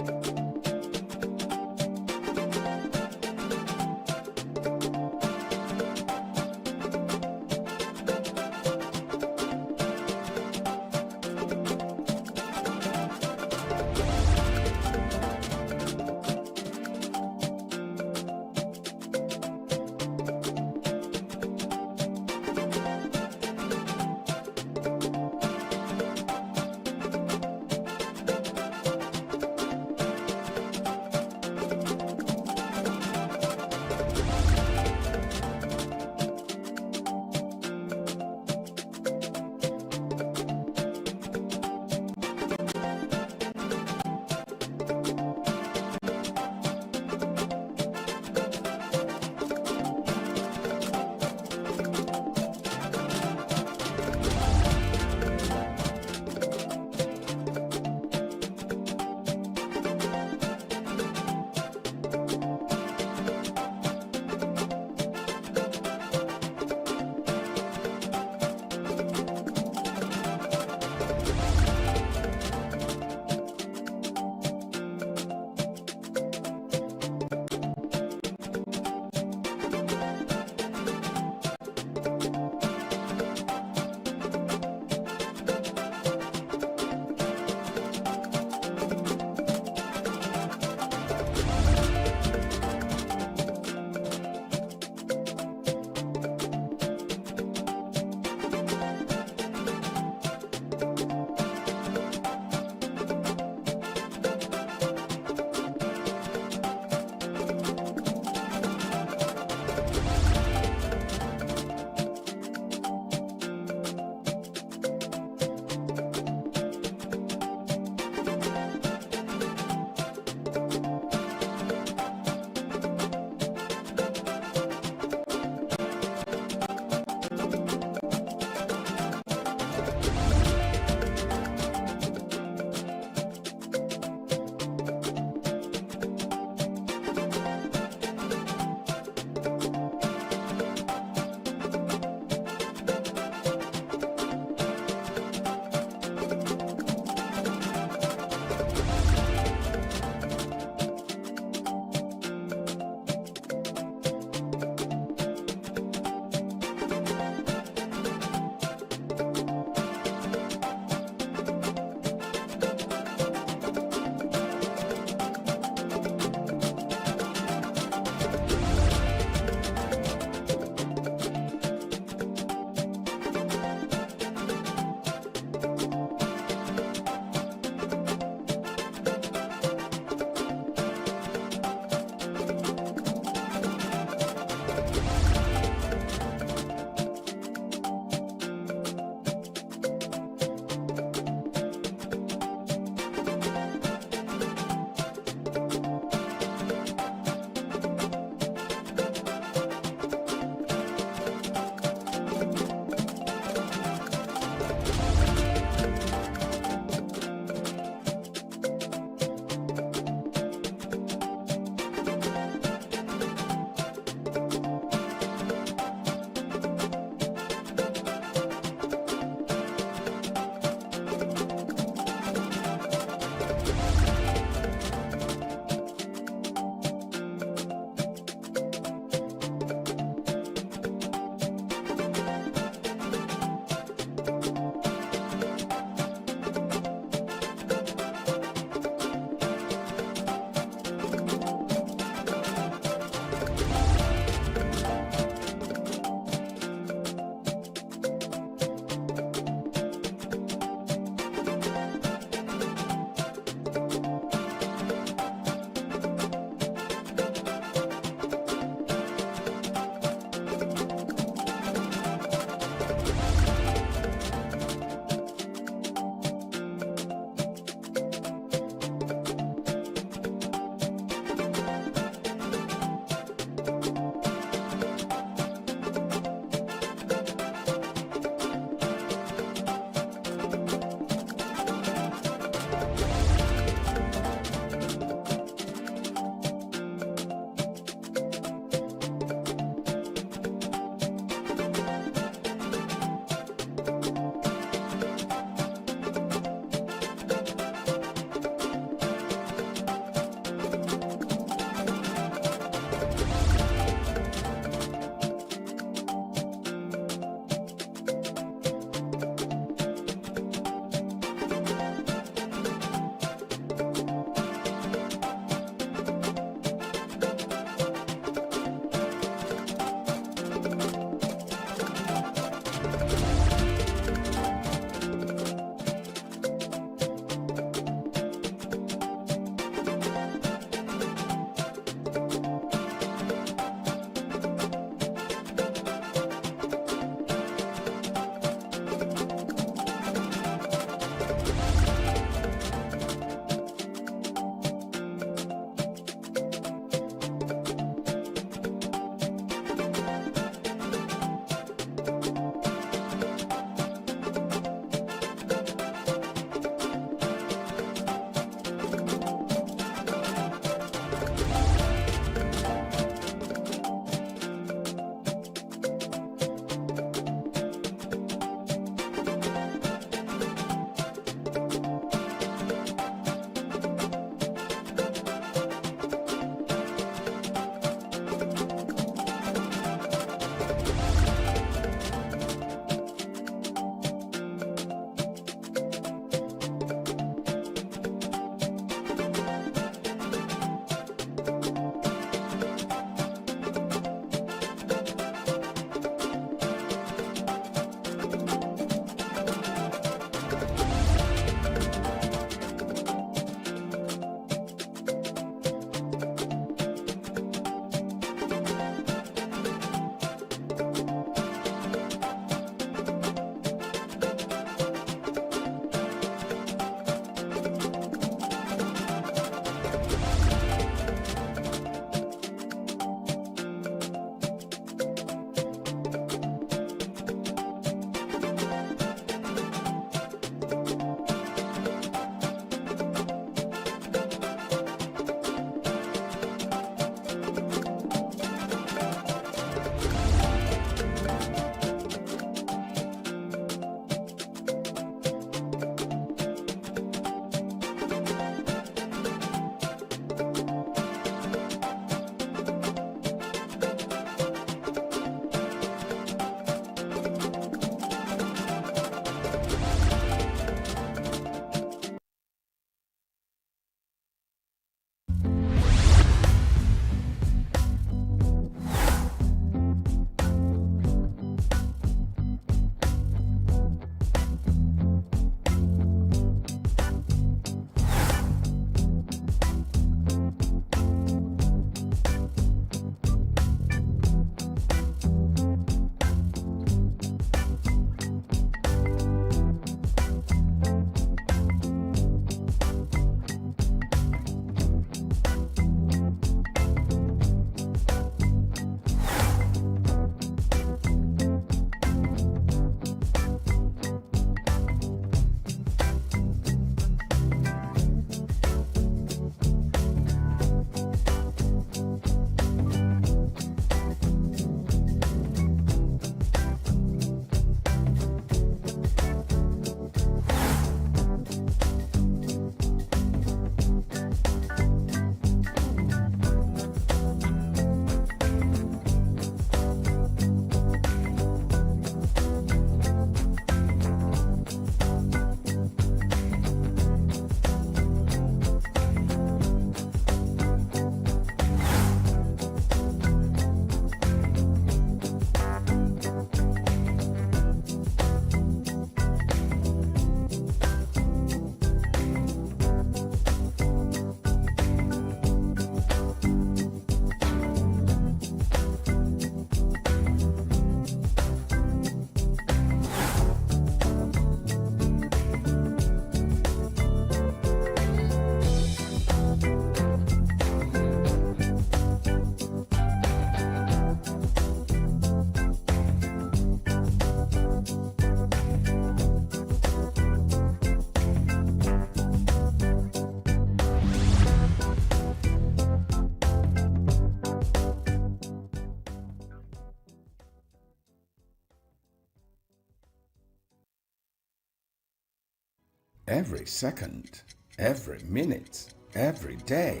Every second, every minute, every day,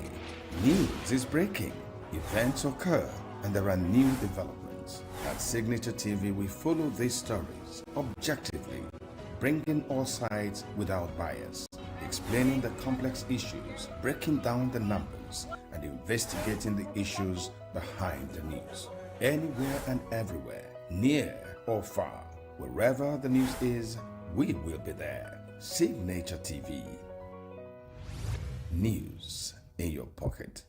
news is breaking, events occur, and there are new developments. At Signature TV, we follow these stories objectively, bringing all sides without bias, explaining the complex issues, breaking down the numbers, and investigating the issues behind the news. Anywhere and everywhere, near or far, wherever the news is, we will be there. Signature TV. News in your pocket.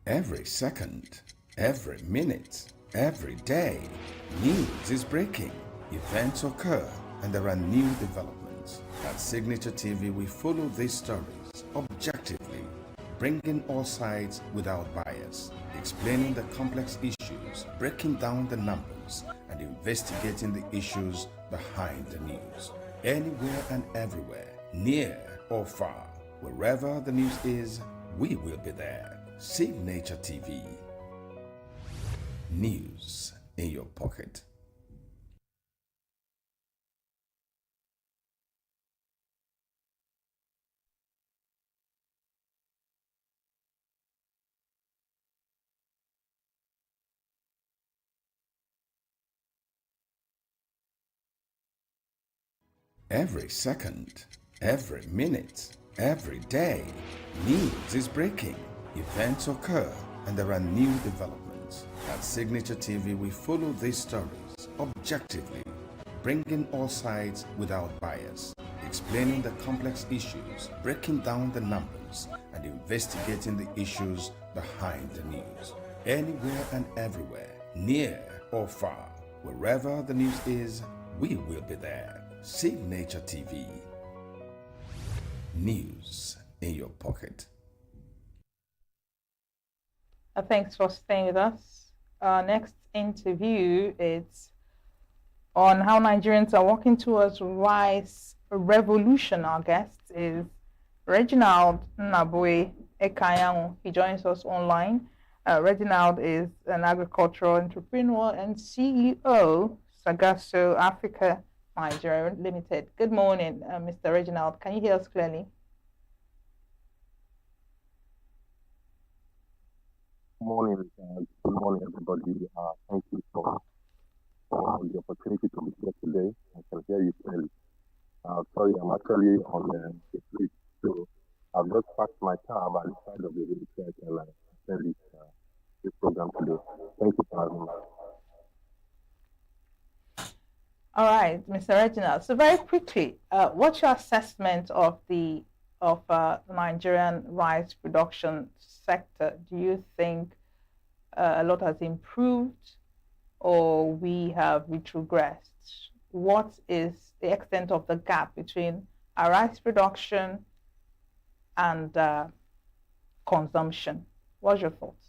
Every second, every minute, every day, news is breaking, events occur, and there are new developments. At Signature TV, we follow these stories objectively, bringing all sides without bias, explaining the complex issues, breaking down the numbers, and investigating the issues behind the news. Anywhere and everywhere, near or far, wherever the news is, we will be there. Signature TV. News in your pocket. Every second, every minute, every day, news is breaking. Events occur and there are new developments. At Signature TV, we follow these stories objectively, bringing all sides without bias, explaining the complex issues, breaking down the numbers, and investigating the issues behind the news. Anywhere and everywhere, near or far, wherever the news is, we will be there. Signature TV. News in your pocket. Thanks for staying with us. Our next interview is on how Nigerians are working towards rice revolution. Our guest is Reginald Nabwe Ekayangu. He joins us online. Reginald is an agricultural entrepreneur and CEO, Sagasso Africa Nigeria Limited. Good morning, Mr. Reginald. Can you hear us clearly? Good morning, everybody. Thank you for the opportunity to be here today. I can hear you clearly. Sorry, I'm actually on the street, so I've just parked my car by the side of the road so I can attend this program today. Thank you for having me. All right, Mr. Reginald. So very quickly, what's your assessment of the Nigerian rice production sector? Do you think a lot has improved, or we have retrogressed? What is the extent of the gap between our rice production and consumption? What's your thoughts?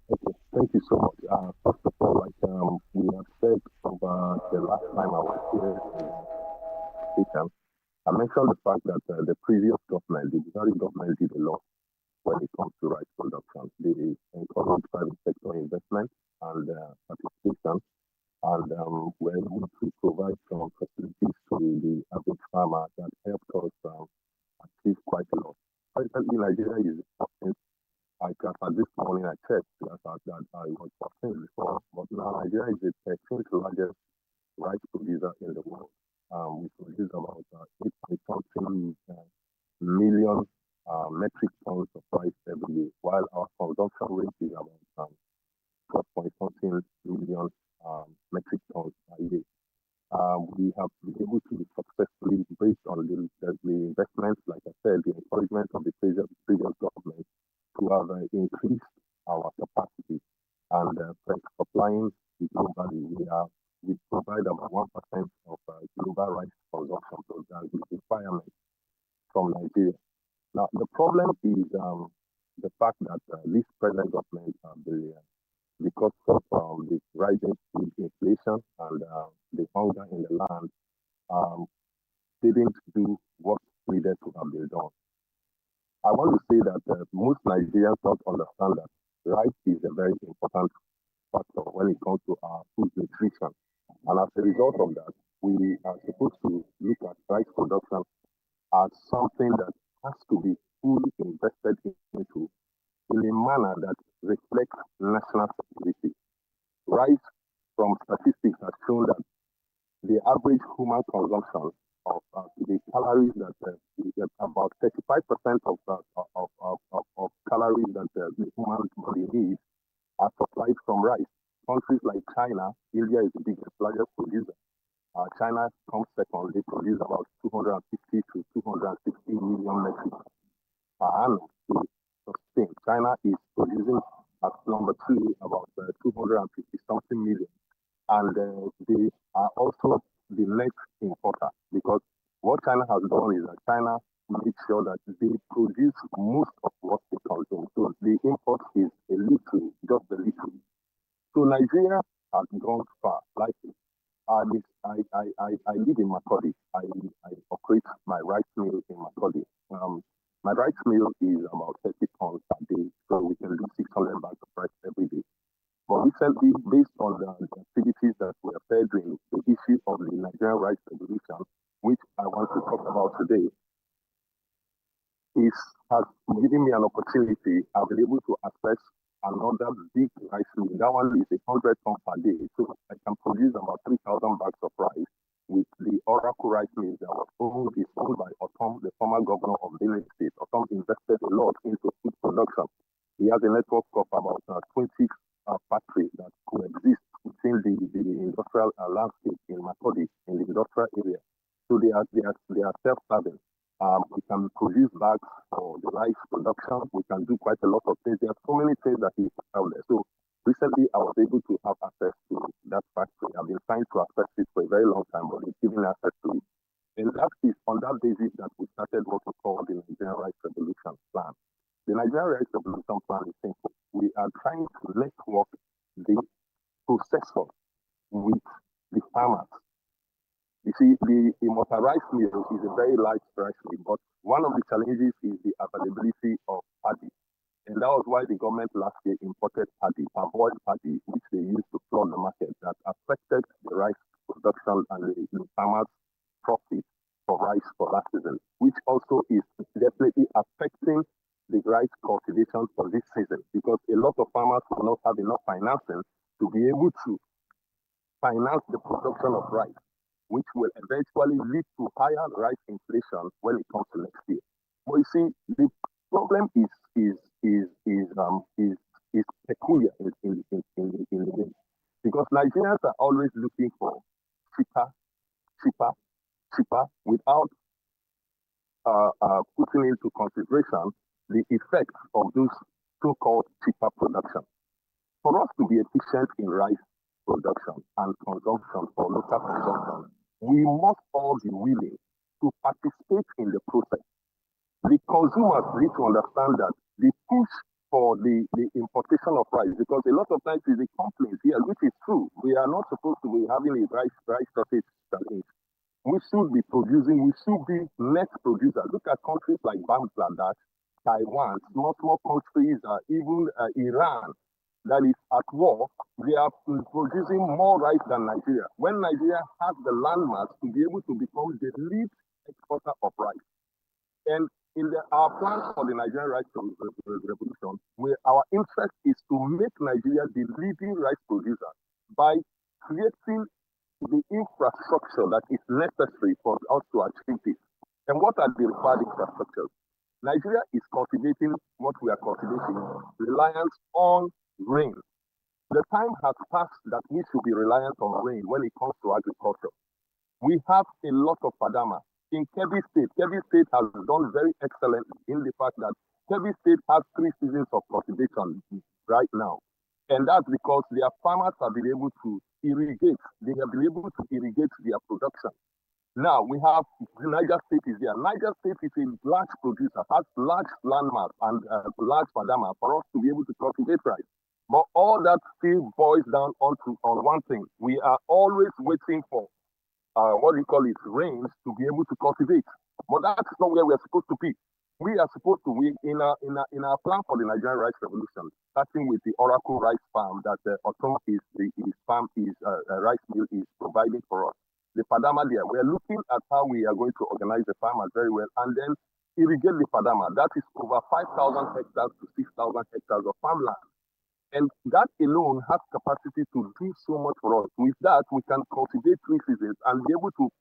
Okay, thank you so much. First of all, like we have said over the last time I was here in Africa, I mentioned the fact that the previous government, the Buhari government, did a lot when it comes to rice production. They encouraged private sector investment and participation, and were able to provide some facilities to the average farmer that helped us achieve quite a lot. Presently, Nigeria is like at this morning I checked that I was 14 before, but now Nigeria is the 13th largest rice producer in the world. We produce about 8.something million metric tons of rice every year, while our consumption rate is about 12.something million metric tons a year. We have been able to successfully, based on the investments, like I said, the encouragement of the previous government, to have increased our capacity and supplying globally. We provide about 1% of global rice consumption, so that is the requirement from Nigeria. Now, the problem is the fact that this present government, because of the rising food inflation and the hunger in the land, didn't do what needed to have been done. I want to say that most Nigerians don't understand that rice is a very important factor when it comes to our food nutrition. And as a result of that, we are supposed to look at rice production as something that has to be fully invested into in a manner that reflects national security. Rice, from statistics, has shown that the average human consumption of the calories that about 35% of calories that the human body needs are supplied from rice. Countries like China, India is the largest producer. China comes second. They produce about 250 to 260 million metric per annum to sustain. China is producing at number 2 about 250 something million. And they are also the next importer, because what China has done is that China makes sure that they produce most of what they consume. So the import is a little, just a little. So Nigeria has gone far. Like I live in Makurdi. I operate my rice mill in Makurdi. My rice mill is about 30 tons a day, so we can do 600 bags of rice every day. But recently, based on the activities that we are furthering, the issue of the Nigerian rice revolution, which I want to talk about today, has given me an opportunity. I've been able to access another big rice mill. That one is 100 tons per day, so I can produce about 3,000 bags of rice with the Oracle Rice Mill that is owned by Otom, the former governor of Benue State. Otom invested a lot into food production. He has a network of about 20 factories that coexist within the industrial landscape in Makodi, in the industrial area. So they are self-serving. We can produce bags for the rice production. We can do quite a lot of things. There are so many things that is out there. So recently, I was able to have access to that factory. I've been trying to access it for a very long time, but it's giving access to it. And that is on that basis that we started what we call the Nigerian Rice Revolution Plan. The Nigerian Rice Revolution Plan is simple. We are trying to network the processor with the farmers. You see, the motorized mill is a very large rice mill, but one of the challenges is the availability of paddy. And that was why the government last year imported paddy, avoid paddy, which they used to flood the market, that affected the rice production and the farmers' profit for rice for that season, which also is definitely affecting the rice cultivation for this season, because a lot of farmers will not have enough financing to be able to finance the production of rice, which will eventually lead to higher rice inflation when it comes to next year. But you see, the problem is peculiar in the way, because Nigerians are always looking for cheaper, without putting into consideration the effects of those so-called cheaper production. For us to be efficient in rice production and consumption for local consumption, we must all be willing to participate in the process. The consumers need to understand that the push for the importation of rice, because a lot of times is a complaint here, which is true. We are not supposed to be having a rice shortage challenge. We should be producing, we should be net producers. Look at countries like Bangladesh, Taiwan, small countries, even Iran, that is at war. They are producing more rice than Nigeria. When Nigeria has the landmass to be able to become the lead exporter of rice. And in our plans for the Nigerian Rice Revolution, our interest is to make Nigeria the leading rice producer by creating the infrastructure that is necessary for us to achieve this. And what are the required infrastructures? Nigeria is cultivating what we are cultivating, reliance on rain. The time has passed that we should be reliant on rain when it comes to agriculture. We have a lot of padama. In Kebbi State has done very excellently in the fact that Kebbi State has 3 seasons of cultivation right now. And that's because their farmers have been able to irrigate. They have been able to irrigate their production. Now we have Niger State is there. Niger State is a large producer, has large landmass and large padama for us to be able to cultivate rice. But all that still boils down on one thing. We are always waiting for rains to be able to cultivate. But that's not where we are supposed to be. We are supposed to be in our plan for the Nigerian Rice Revolution, starting with the Oracle Rice Farm that Otom rice mill is providing for us. The Padama there, we are looking at how we are going to organize the farmers very well and then irrigate the Padama. That is over 5,000 hectares to 6,000 hectares of farmland. And that alone has capacity to do so much for us. With that, we can cultivate 3 seasons and be able to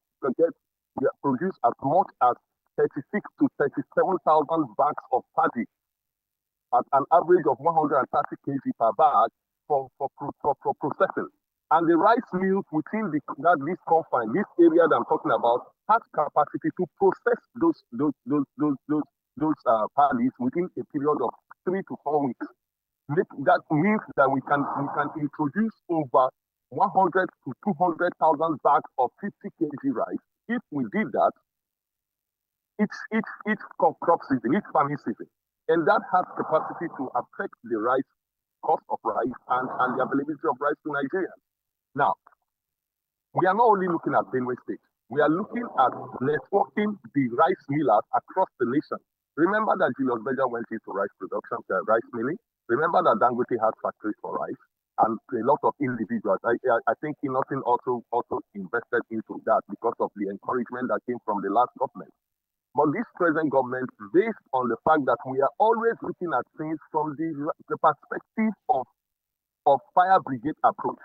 produce as much as 36 to 37,000 bags of paddy at an average of 130 kg per bag for processing. And the rice mills within this confine, this area that I'm talking about, has capacity to process those paddies within a period of 3 to 4 weeks. That means that we can introduce over 100 to 200,000 bags of 50 kg rice. If we did that, each crop season, each farming season, and that has capacity to affect the rice cost of rice and the availability of rice to Nigeria. Now, we are not only looking at Benue State, we are looking at networking the rice millers across the nation. Remember that Julius Berger went into rice production, rice milling. Remember that Dangote has factories for rice, and a lot of individuals. I think Innoson also invested into that because of the encouragement that came from the last government. But this present government, based on the fact that we are always looking at things from the perspective of fire brigade approach,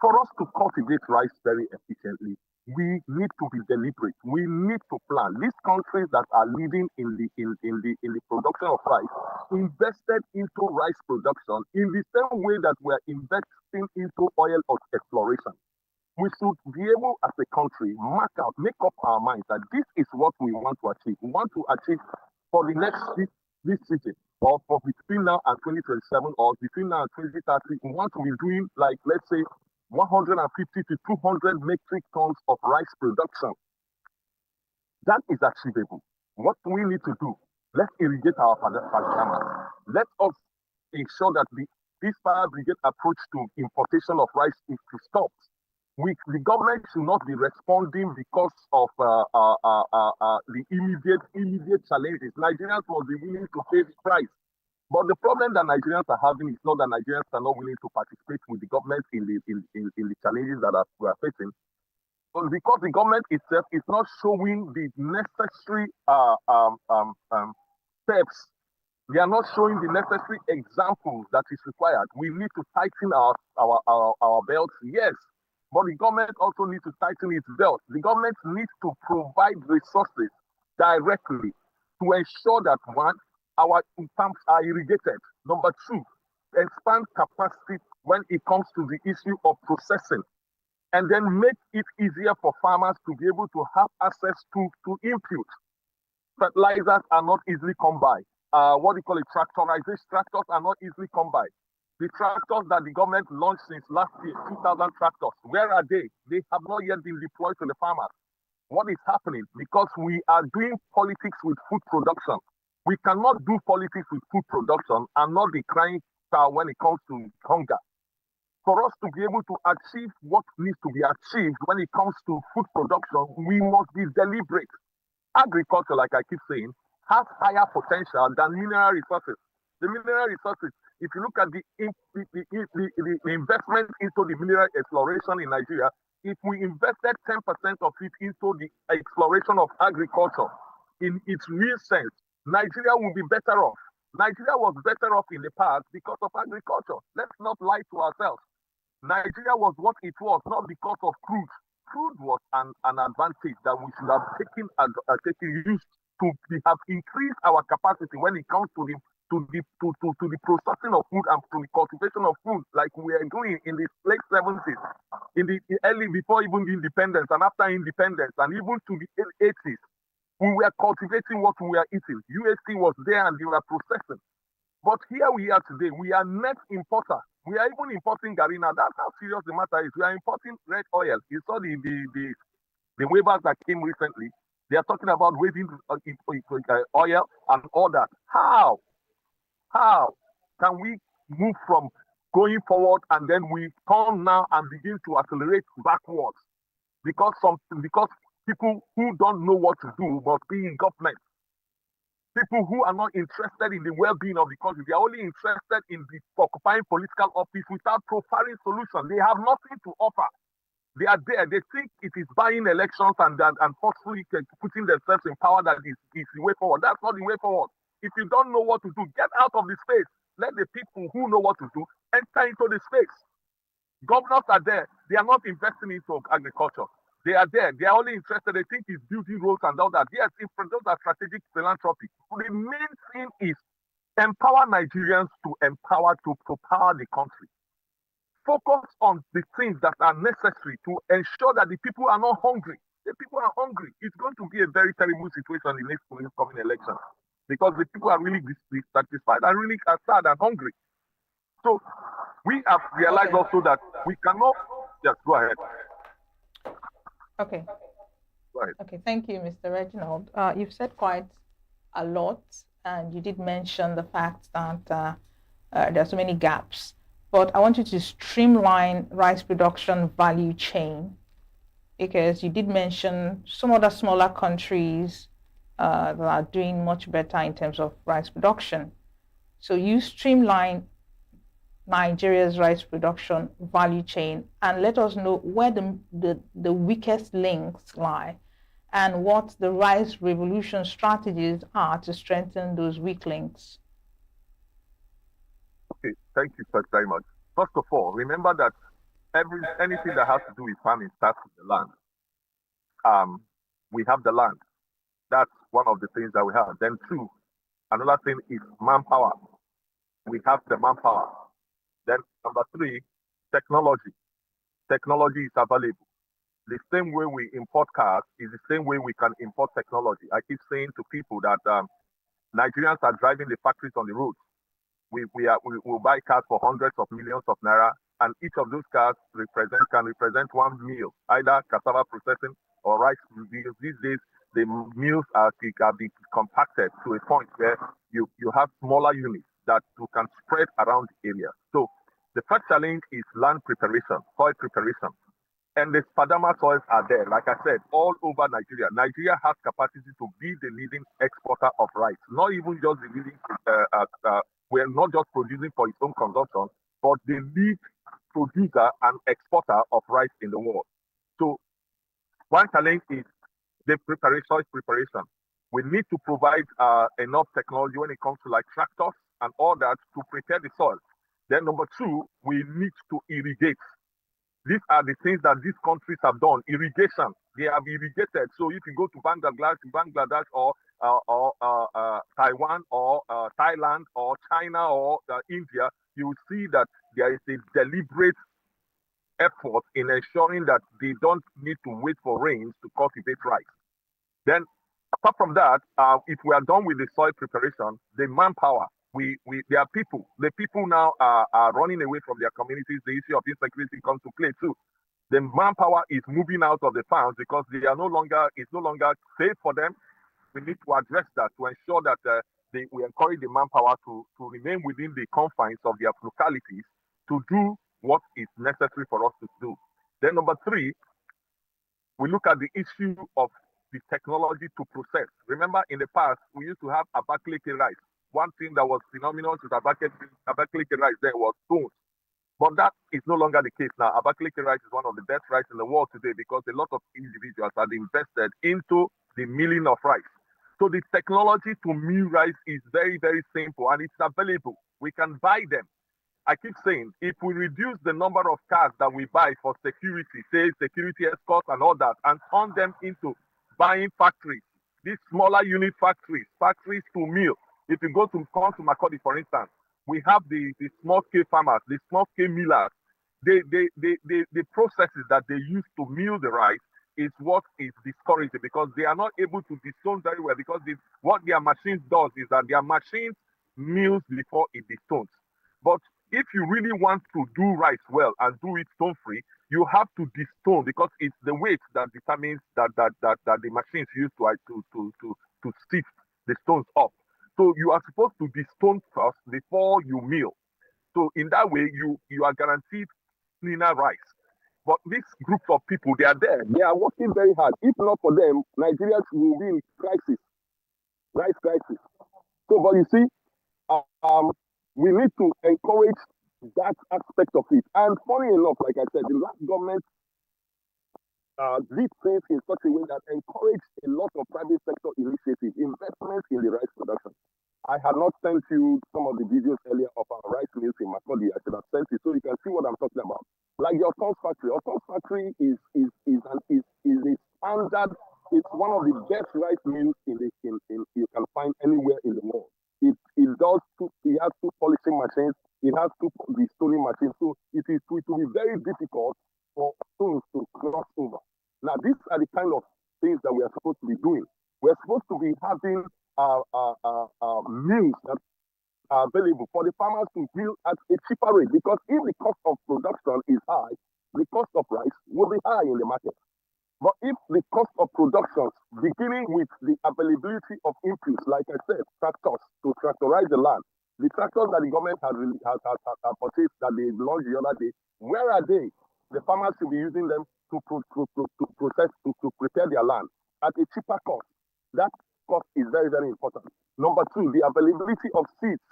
for us to cultivate rice very efficiently, we need to be deliberate. We need to plan. These countries that are leading in the production of rice invested into rice production in the same way that we're investing into oil exploration. We should be able, as a country, make up our minds that this is what we want to achieve. We want to achieve for the next this season, or for between now and 2027, or between now and 2030. We want to be doing, like, let's say, 150 to 200 metric tons of rice production. That is achievable. What we need to do, let's irrigate our farmers. Let us ensure that this fire brigade approach to importation of rice is to stop. The government should not be responding because of the immediate challenges. Nigerians must be willing to pay the price. But the problem that Nigerians are having is not that Nigerians are not willing to participate with the government in the challenges that we are facing, but because the government itself is not showing the necessary steps. They are not showing the necessary examples that is required. We need to tighten our belts, yes, but the government also needs to tighten its belt. The government needs to provide resources directly to ensure that, one, our pumps are irrigated. Number two, expand capacity when it comes to the issue of processing, and then make it easier for farmers to be able to have access to input. Fertilizers are not easily come by. Tractorization. Tractors are not easily come by. The tractors that the government launched since last year, 2,000 tractors, where are they? They have not yet been deployed to the farmers. What is happening? Because we are doing politics with food production. We cannot do politics with food production and not be crying foul when it comes to hunger. For us to be able to achieve what needs to be achieved when it comes to food production, we must be deliberate. Agriculture, like I keep saying, has higher potential than mineral resources. The mineral resources, if you look at the investment into the mineral exploration in Nigeria, if we invested 10% of it into the exploration of agriculture in its real sense, Nigeria will be better off. Nigeria was better off in the past because of agriculture. Let's not lie to ourselves. Nigeria was what it was, not because of crude. Crude was an advantage that we should have taken use to have increased our capacity when it comes to the processing of food and to the cultivation of food, like we are doing in the late 70s, in the early, before even the independence and after independence, and even to the 80s. We were cultivating what we were eating. UST was there and they were processing. But here we are today. We are net importer. We are even importing garina. That's how serious the matter is. We are importing red oil. You saw the waivers that came recently. They are talking about waiving oil and all that. How can we move from going forward and then we turn now and begin to accelerate backwards? Because people who don't know what to do must be in government. People who are not interested in the well-being of the country, they are only interested in occupying political office without profiling solutions. They have nothing to offer. They are there. They think it is buying elections and forcefully putting themselves in power that is the way forward. That's not the way forward. If you don't know what to do, get out of the space. Let the people who know what to do enter into the space. Governors are there. They are not investing into agriculture. They are there. They are only interested. They think it's building roads and all that. Yes, if those are strategic philanthropy. The main thing is empower Nigerians to power the country. Focus on the things that are necessary to ensure that the people are not hungry. The people are hungry. It's going to be a very terrible situation in the next coming election because the people are really dissatisfied and really are sad and hungry. So we have realized also that we cannot just go ahead. Okay. Go ahead. Okay, thank you, Mr. Reginald. You've said quite a lot, and you did mention the fact that there are so many gaps. But I want you to streamline rice production value chain, because you did mention some other smaller countries that are doing much better in terms of rice production. So you streamline Nigeria's rice production value chain and let us know where the weakest links lie and what the rice revolution strategies are to strengthen those weak links. Okay, thank you very much. First of all, remember that anything that has to do with farming starts with the land. we have the land. That's one of the things that we have. Then two, another thing is manpower. We have the manpower. Then number three, technology. Technology is available. The same way we import cars is the same way we can import technology. I keep saying to people that Nigerians are driving the factories on the road. We will buy cars for hundreds of millions of naira, and each of those cars can represent one meal, either cassava processing or rice mills. These days, the mills are being compacted to a point where you have smaller units that you can spread around the area. So the first challenge is land preparation, soil preparation. And the Spadama soils are there, like I said, all over Nigeria. Nigeria has capacity to be the leading exporter of rice, not even just the leading, we're not just producing for its own consumption, but the lead producer and exporter of rice in the world. So one challenge is the soil preparation. We need to provide enough technology when it comes to like tractors and all that to prepare the soil. Then number two, we need to irrigate. These are the things that these countries have done. Irrigation, they have irrigated. So if you go to Bangladesh or Taiwan or Thailand or China or India, you will see that there is a deliberate effort in ensuring that they don't need to wait for rains to cultivate rice. Then, apart from that, if we are done with the soil preparation, the manpower, there are people. The people now are running away from their communities. The issue of insecurity comes to play too. The manpower is moving out of the farms because it's no longer safe for them. We need to address that to ensure that we encourage the manpower to remain within the confines of their localities to do what is necessary for us to do. Then number three, we look at the issue of the technology to process. Remember, in the past, we used to have Abakaliki rice. One thing that was phenomenal to Abakaliki rice then was stones. But that is no longer the case now. Abakaliki rice is one of the best rice in the world today because a lot of individuals have invested into the milling of rice. So the technology to mill rice is very, very simple and it's available. We can buy them. I keep saying, if we reduce the number of cars that we buy for security, say security escorts and all that, and turn them into buying factories, these smaller unit factories to mill. If you come to Makodi, for instance, we have the small-scale farmers, the small-scale millers. The processes that they use to mill the rice is what is discouraging because they are not able to destone very well because what their machines does is that their machines mills before it destones. But if you really want to do rice well and do it stone-free, you have to destone because it's the weight that determines that the machines use to sift the stones up. So you are supposed to destone first before you mill. So in that way, you are guaranteed cleaner rice. But these groups of people, they are there. They are working very hard. If not for them, Nigerians will be in crisis, rice crisis. So, but you see, we need to encourage that aspect of it. And funny enough, like I said, the last government did things in such a way that encouraged a lot of private sector initiatives, investments in the rice production. I had not sent you some of the videos earlier of our rice mills in Makodi. I should have sent you so you can see what I'm talking about. Like the Otons factory. Otons factory is a standard. It's one of the best rice mills you can find anywhere in the world. It has two polishing machines. It has two restoring machines. So it will be very difficult for stones to cross over. Now, these are the kind of things that we are supposed to be doing. We're supposed to be having mills that are available for the farmers to mill at a cheaper rate because if the cost of production is high, the cost of rice will be high in the market. But if the cost of production, beginning with the availability of inputs, like I said, tractors to tractorize the land, the tractors that the government has purchased that they launched the other day, where are they? The farmers should be using them to prepare their land at a cheaper cost. That cost is very, very important. Number two, the availability of seeds,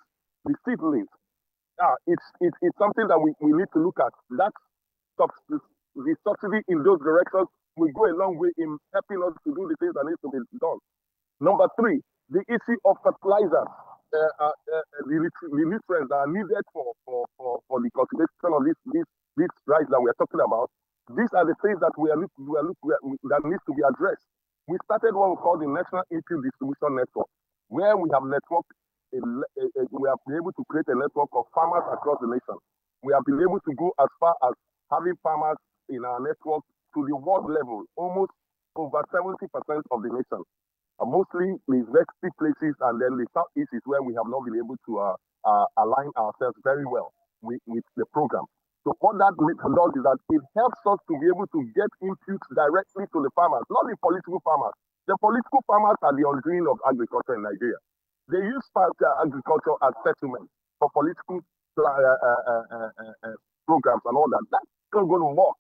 the seedlings. It's something that we need to look at. That the subsidy in those directions will go a long way in helping us to do the things that need to be done. Number three, the issue of fertilizers, the nutrients that are needed for the cultivation of this rice that we are talking about. These are the things that that needs to be addressed. We started what we call the National Input Distribution Network, where we have we have been able to create a network of farmers across the nation. We have been able to go as far as having farmers in our network to the world level, almost over 70% of the nation. Mostly the invested places, and then the southeast is where we have not been able to align ourselves very well with the program. So what that does is that it helps us to be able to get inputs directly to the farmers, not the political farmers. The political farmers are the undoing of agriculture in Nigeria. They use agriculture as settlement for political programs and all that. That's not going to work.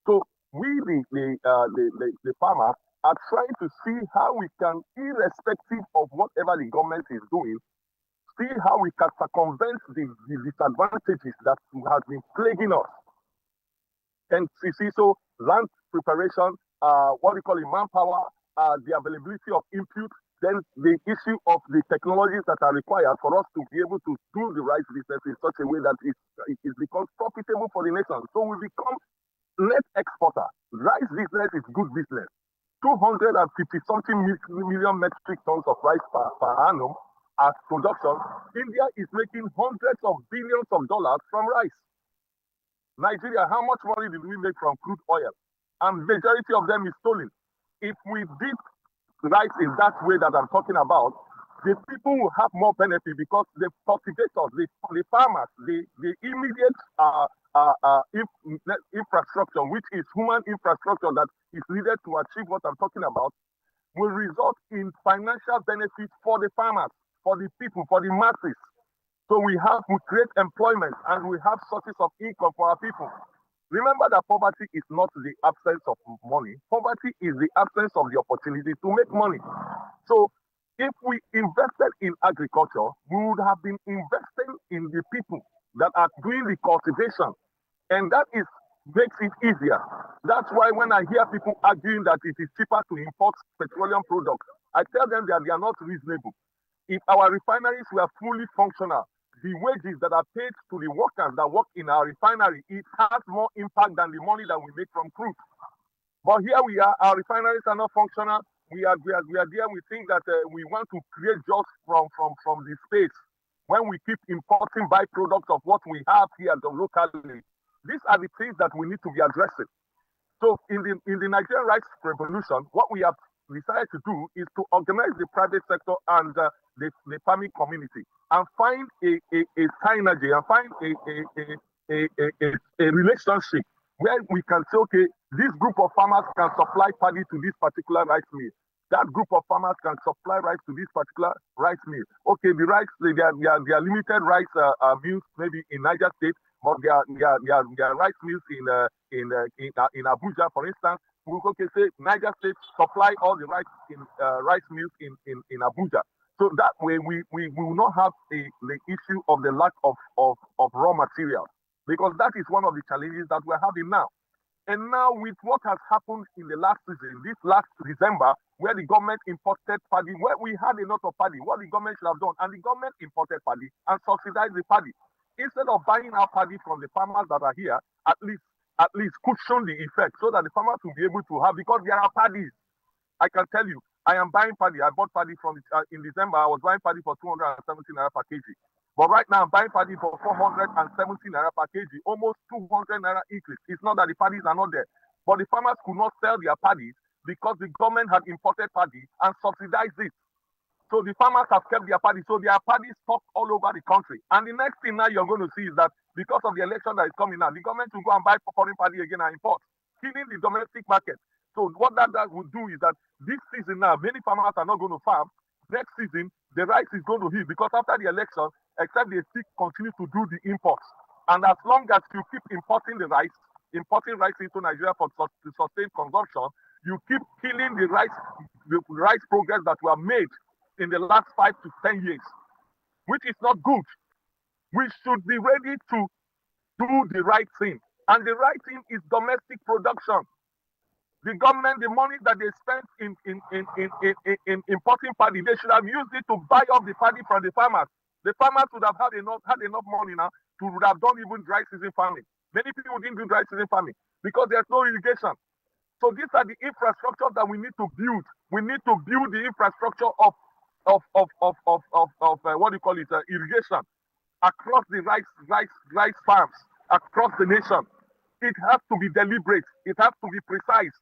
So we, the farmers, are trying to see how we can, irrespective of whatever the government is doing, see how we can circumvent the disadvantages that have been plaguing us. And you see, so land preparation, what we call it, manpower, the availability of input, then the issue of the technologies that are required for us to be able to do the rice business in such a way that it becomes profitable for the nation. So we become net exporter. Rice business is good business. 250-something million metric tons of rice per annum as production. India is making hundreds of billions of dollars from rice. Nigeria, how much money did we make from crude oil? And majority of them is stolen. If we did rice in that way that I'm talking about, the people will have more benefit because the cultivators, the farmers, the immediate infrastructure, which is human infrastructure that is needed to achieve what I'm talking about, will result in financial benefit for the farmers, for the people, for the masses. So we create employment and we have sources of income for our people. Remember that poverty is not the absence of money. Poverty is the absence of the opportunity to make money. So if we invested in agriculture, we would have been investing in the people that are doing the cultivation. And that makes it easier. That's why when I hear people arguing that it is cheaper to import petroleum products, I tell them that they are not reasonable. If our refineries were fully functional, the wages that are paid to the workers that work in our refinery, it has more impact than the money that we make from crude. But here we are, our refineries are not functional. We are there. We think that we want to create jobs from the states when we keep importing byproducts of what we have here locally. These are the things that we need to be addressing. So in the Nigerian rights revolution, what we have decided to do is to organize the private sector and the farming community and find a synergy and find a relationship where we can say, okay, this group of farmers can supply paddy to this particular rice mill. That group of farmers can supply rice to this particular rice mill. Okay, the rice, they are limited rice mills maybe in Niger State, but there are rice mills in Abuja, for instance. We can say Niger State supply all the rice in rice mills in Abuja. So that way we will not have the issue of the lack of raw materials, because that is one of the challenges that we're having now. And now with what has happened in the last season, this last December, where the government imported paddy, where we had a lot of paddy, what the government should have done, and the government imported paddy and subsidized the paddy. Instead of buying our paddy from the farmers that are here, at least cushion the effect so that the farmers will be able to have, because there are paddies. I can tell you, I am buying paddy. I bought paddy in December. I was buying paddy for 270 naira per kg. But right now, I'm buying paddy for 470 naira per kg, almost 200 naira increase. It's not that the paddies are not there, but the farmers could not sell their paddies because the government had imported paddy and subsidized it. So the farmers have kept their paddy. So their paddy stocked all over the country. And the next thing now you're going to see is that because of the election that is coming now, the government will go and buy foreign paddy again and import, killing the domestic market. So what that would do is that this season now, many farmers are not going to farm. Next season, the rice is going to hit because after the election, except they still continue to do the imports. And as long as you keep importing rice into Nigeria to sustain consumption, you keep killing the rice progress that were made in the last 5 to 10 years, which is not good. We should be ready to do the right thing. And the right thing is domestic production. The government, the money that they spent in importing paddy, they should have used it to buy up the paddy from the farmers. The farmers would have had enough money now to would have done even dry season farming. Many people didn't do dry season farming because there's no irrigation. So these are the infrastructure that we need to build. We need to build the infrastructure of what do you call it, irrigation across the rice farms across the nation. It has to be deliberate. It has to be precise.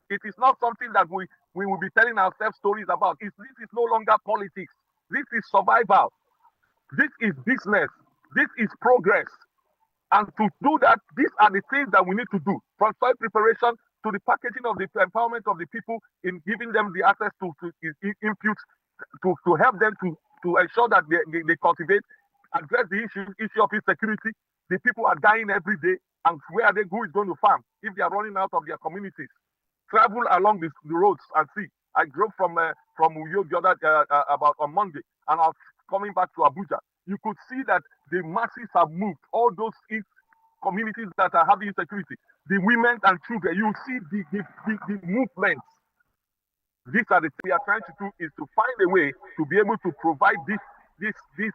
It is not something that we will be telling ourselves stories about. This is no longer politics. This is survival. This is business. This is progress. And to do that, these are the things that we need to do, from soil preparation to the packaging of the empowerment of the people in giving them the access to inputs to help them to ensure that they cultivate, address the issue of insecurity. The people are dying every day, and where are they? Who is going to farm if they are running out of their communities? Travel along the roads and see. I drove from Uyo the other about on Monday, and I was coming back to Abuja. You could see that the masses have moved. All those communities that are having insecurity, the women and children, you see the movements. These are the things we are trying to do, is to find a way to be able to provide these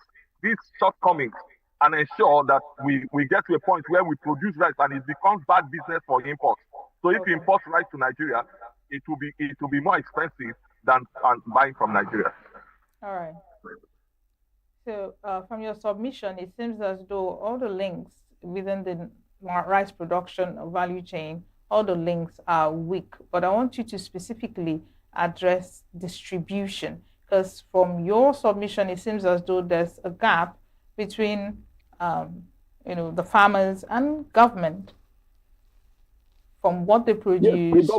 shortcomings and ensure that we get to a point where we produce rice and it becomes bad business for imports. So if you import rice to Nigeria, it will be more expensive than buying from Nigeria. All right. So from your submission, it seems as though all the links within the rice production value chain, all the links are weak. But I want you to specifically address distribution, because from your submission, it seems as though there's a gap between the farmers and government, from what they produce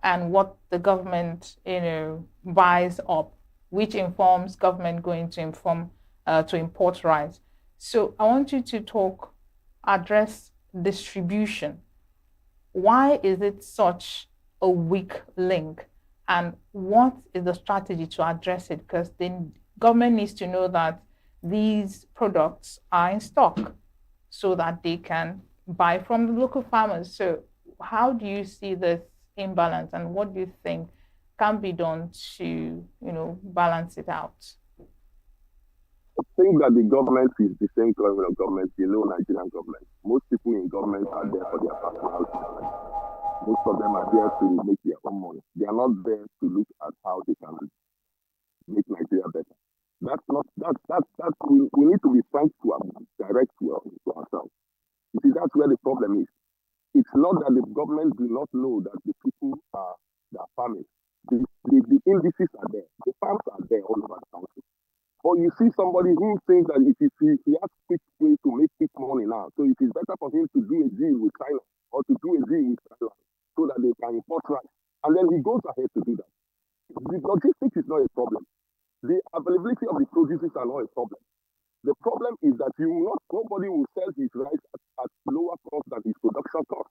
and what the government buys up, which informs government going to import rice. So I want you to address distribution. Why is it such a weak link? And what is the strategy to address it? Because the government needs to know that these products are in stock so that they can buy from the local farmers. So how do you see this imbalance, and what do you think can be done to balance it out? I think that the government is the same kind of government, the Nigerian government. Most people in government are there for their personal interest. Most of them are there to make their own money. They are not there to look at how they can make Nigeria better. We need to be frank to direct to ourselves. You see, that's where the problem is. It's not that the government do not know that the people are farming. The indices are there. The farms are there all over the country. But you see somebody who thinks that he has quick way to make quick money now. So it is better for him to do a deal with China or to do a deal with Thailand so that they can import rice. And then he goes ahead to do that. The logistics is not a problem. The availability of the produces are not a problem. The problem is that nobody will sell his rice at lower cost than his production cost.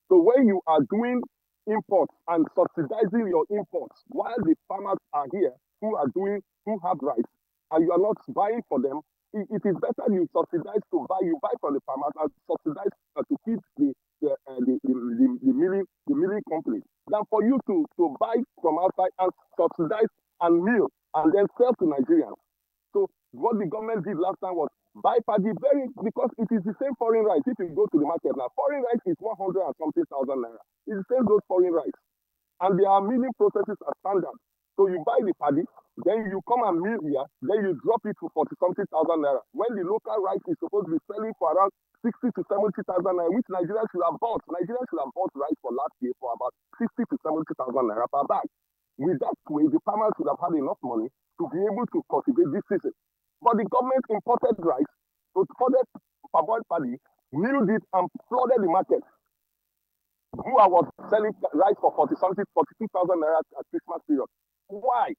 So when you are doing imports and subsidizing your imports while the farmers are here who have rice, and you are not buying for them, it is better you subsidize you buy from the farmers and subsidize to feed the milling companies than for you to buy from outside and subsidize and mill and then sell to Nigerians. So what the government did last time was buy paddy because it is the same foreign rice. If you go to the market now, foreign rice is 100 and something thousand naira. It's the same those foreign rice. And their milling processes are standard. So you buy the paddy, then you come and mill here, then you drop it for 40-something thousand naira. When the local rice is supposed to be selling for around 60 to 70,000 naira, which Nigeria should have bought. Nigeria should have bought rice for last year for about 60 to 70,000 naira per bag. With that way, the farmers should have had enough money to be able to cultivate this season. But the government imported rice, imported parboiled paddy, milled it and flooded the market. Who was selling rice for 42,000 naira at Christmas period. Why?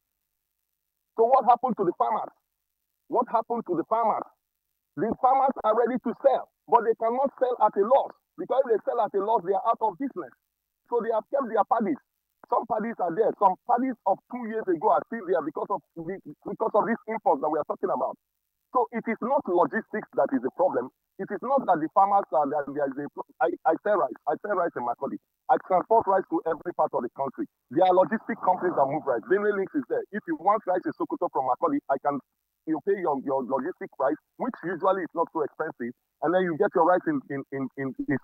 So what happened to the farmers? What happened to the farmers? The farmers are ready to sell, but they cannot sell at a loss, because if they sell at a loss, they are out of business. So they have kept their paddies. Some paddies are there. Some paddies of 2 years ago are still there because of these imports that we are talking about. So it is not logistics that is the problem. It is not that the farmers are there. I sell rice. I sell rice in Makodi. I transport rice to every part of the country. There are logistic companies that move rice. Benue Links is there. If you want rice in Sokoto from Makodi, I can you pay your logistic price, which usually is not so expensive, and then you get your rice in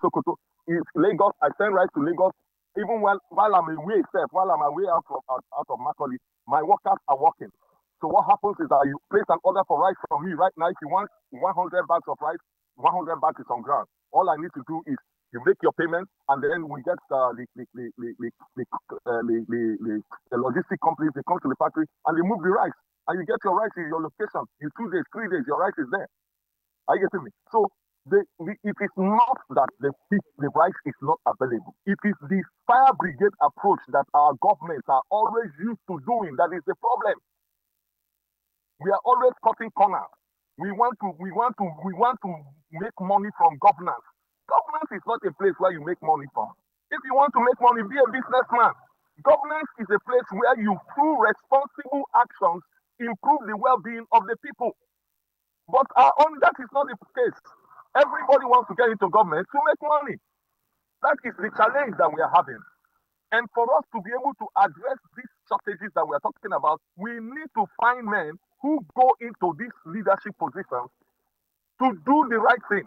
Sokoto. In Lagos, I send rice to Lagos. Even while I'm away, while I'm away out of Macaulay, my workers are working. So what happens is that you place an order for rice from me right now. If you want 100 bags of rice, 100 bags is on ground. All I need to do is you make your payment, and then we get the logistic companies. They come to the factory and they move the rice, and you get your rice in your location. In 2 days, 3 days, your rice is there. Are you getting me? So it is not that the rice is not available. It is the fire brigade approach that our governments are always used to doing that is the problem. We are always cutting corners. We want to make money from governance. Governance is not a place where you make money from. If you want to make money, be a businessman. Governance is a place where you, through responsible actions, improve the well-being of the people. But that is not the case. Everybody wants to get into government to make money. That is the challenge that we are having. And for us to be able to address these shortages that we are talking about, we need to find men who go into these leadership positions to do the right thing.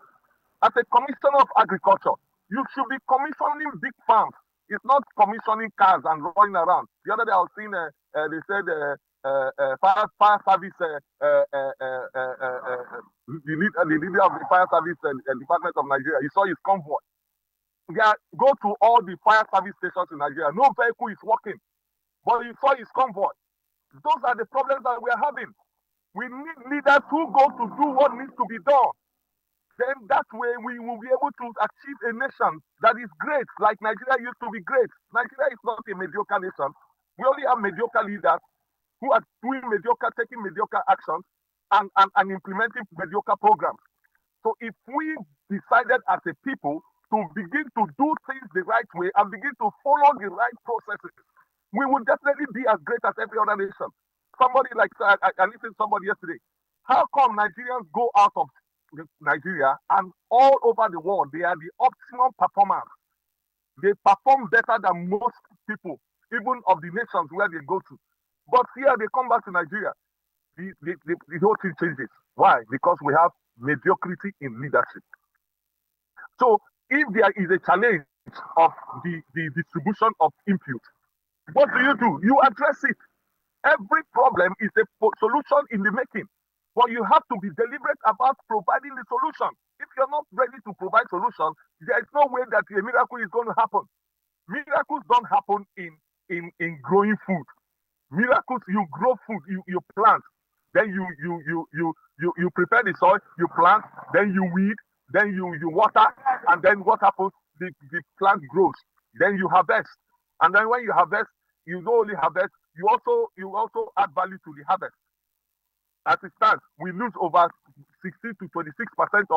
As a commissioner of agriculture, you should be commissioning big farms. It's not commissioning cars and running around. The other day I was seeing, they said fire service, the leader of the fire service department of Nigeria. You saw his convoy. Go to all the fire service stations in Nigeria. No vehicle is working, but you saw his convoy. Those are the problems that we are having. We need leaders who go to do what needs to be done. Then that way we will be able to achieve a nation that is great, like Nigeria used to be great. Nigeria is not a mediocre nation. We only have mediocre leaders who are doing mediocre, taking mediocre actions and implementing mediocre programs. So if we decided as a people to begin to do things the right way and begin to follow the right processes, we would definitely be as great as every other nation. Somebody like, I listened to somebody yesterday. How come Nigerians go out of Nigeria and all over the world, they are the optimum performers? They perform better than most people, even of the nations where they go to. But here they come back to Nigeria, the whole thing changes. Why? Because we have mediocrity in leadership. So if there is a challenge of the distribution of input, what do? You address it. Every problem is a solution in the making. But you have to be deliberate about providing the solution. If you're not ready to provide solution, there is no way that a miracle is going to happen. Miracles don't happen in growing food. Miracles, you grow food, you plant, then you prepare the soil, you plant, then you weed, then you water, and then what happens? The plant grows. Then you harvest. And then when you harvest, you not only harvest, you also add value to the harvest. As it stands, we lose over 16 to 26%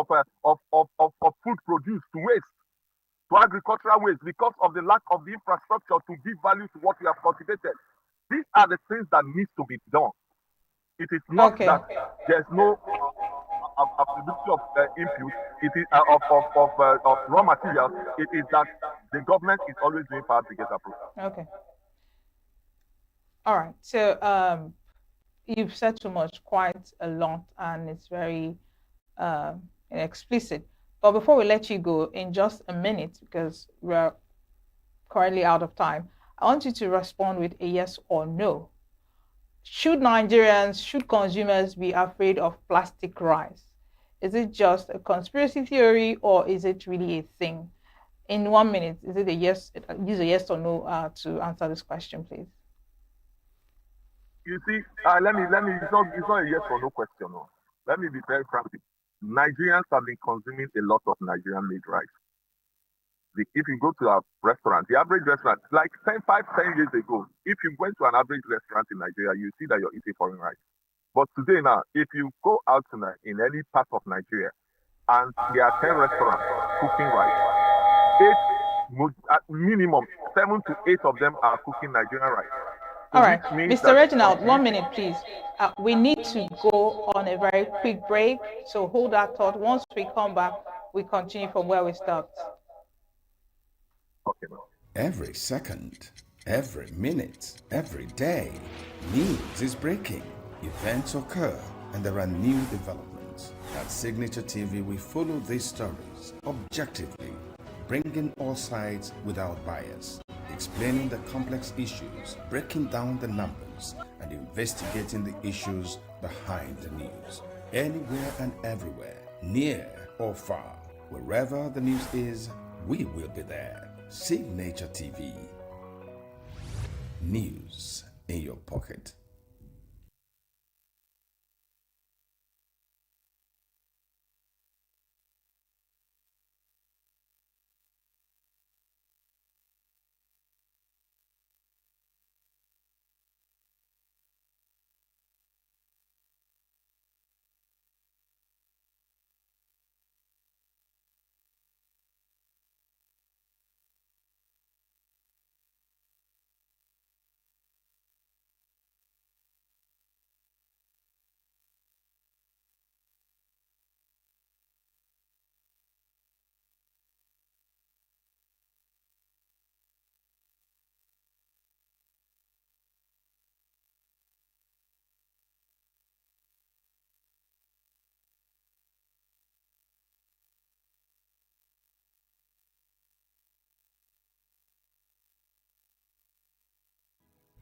of food produced to waste, to agricultural waste, because of the lack of the infrastructure to give value to what we have cultivated. These are the things that need to be done. It is not that there's no availability of input. It is of raw materials. It is that the government is always doing fire brigade approach. Okay. All right. So you've said too much, quite a lot, and it's very explicit. But before we let you go, in just a minute, because we're currently out of time, I want you to respond with a yes or no. Should consumers be afraid of plastic rice? Is it just a conspiracy theory, or is it really a thing? In 1 minute, is it a yes? Use a yes or no to answer this question, please. You see, let me. It's not a yes or no question. No. Let me be very frank. Nigerians have been consuming a lot of Nigerian-made rice. If you go to a restaurant, the average restaurant, like 10 years ago, if you went to an average restaurant in Nigeria, you see that you're eating foreign rice. But today now, if you go out tonight in any part of Nigeria, and there are 10 restaurants cooking rice, at minimum 7 to 8 of them are cooking Nigerian rice. So all right, Mr. Reginald, 1 minute, please. We need to go on a very quick break, so hold that thought. Once we come back, we continue from where we stopped. Okay. Every second, every minute, every day, news is breaking, events occur, and there are new developments. At Signature TV, we follow these stories objectively, bringing all sides without bias, explaining the complex issues, breaking down the numbers, and investigating the issues behind the news. Anywhere and everywhere, near or far, wherever the news is, we will be there. Signature TV. News in your pocket.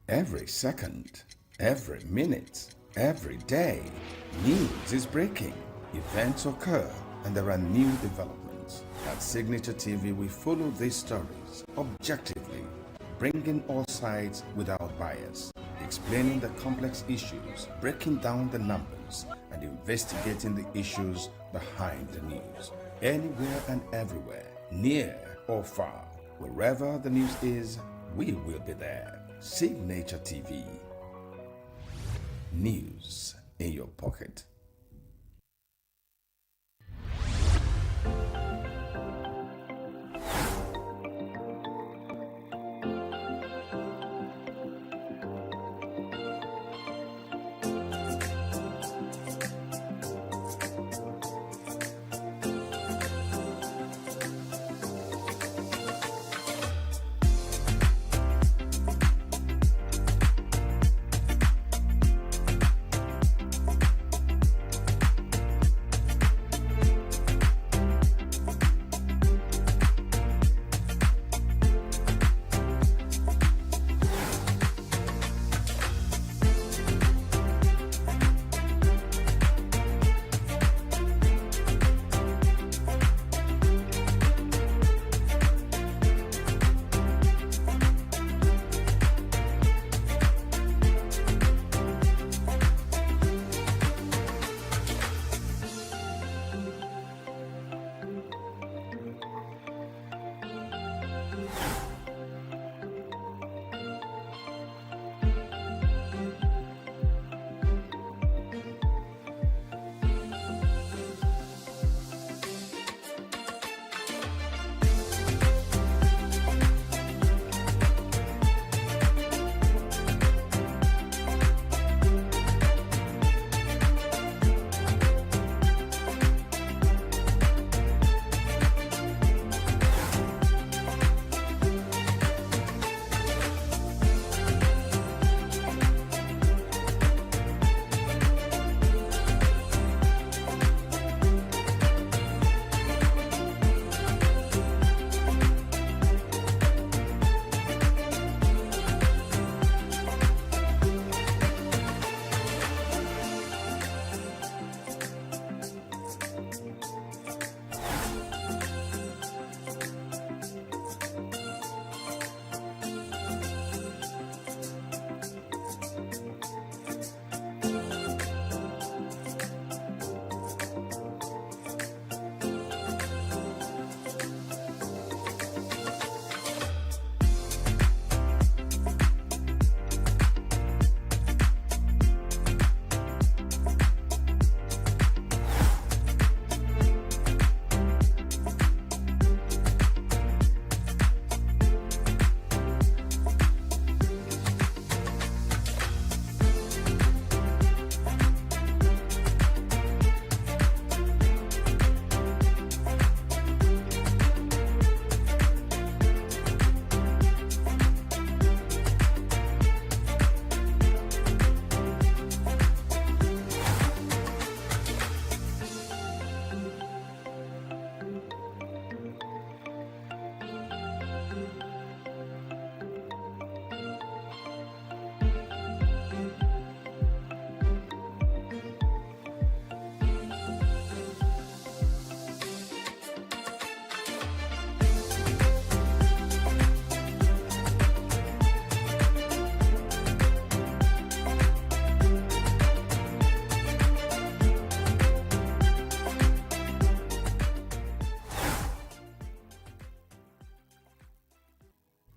Every second, every minute, every day, news is breaking. Events occur and there are new developments. At Signature TV, we follow these stories objectively, bringing all sides without bias, explaining the complex issues, breaking down the numbers, and investigating the issues behind the news. Anywhere and everywhere, near or far, wherever the news is, we will be there. Signature TV. News in your pocket.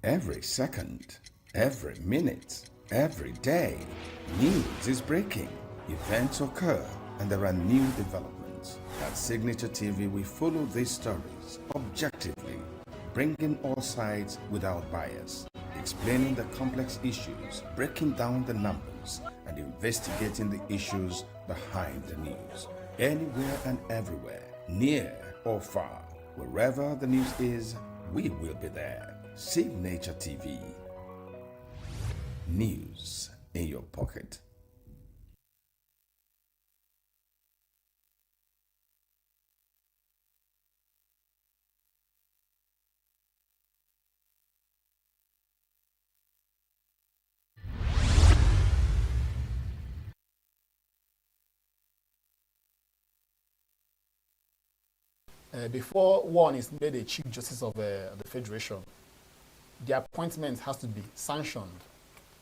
Every second, every minute, every day, news is breaking. Events occur and there are new developments. At Signature TV, we follow these stories objectively, bringing all sides without bias, explaining the complex issues, breaking down the numbers, and investigating the issues behind the news. Anywhere and everywhere, near or far, wherever the news is, we will be there. Signature TV. News in your pocket. Before one is made a Chief Justice of the Federation, the appointment has to be sanctioned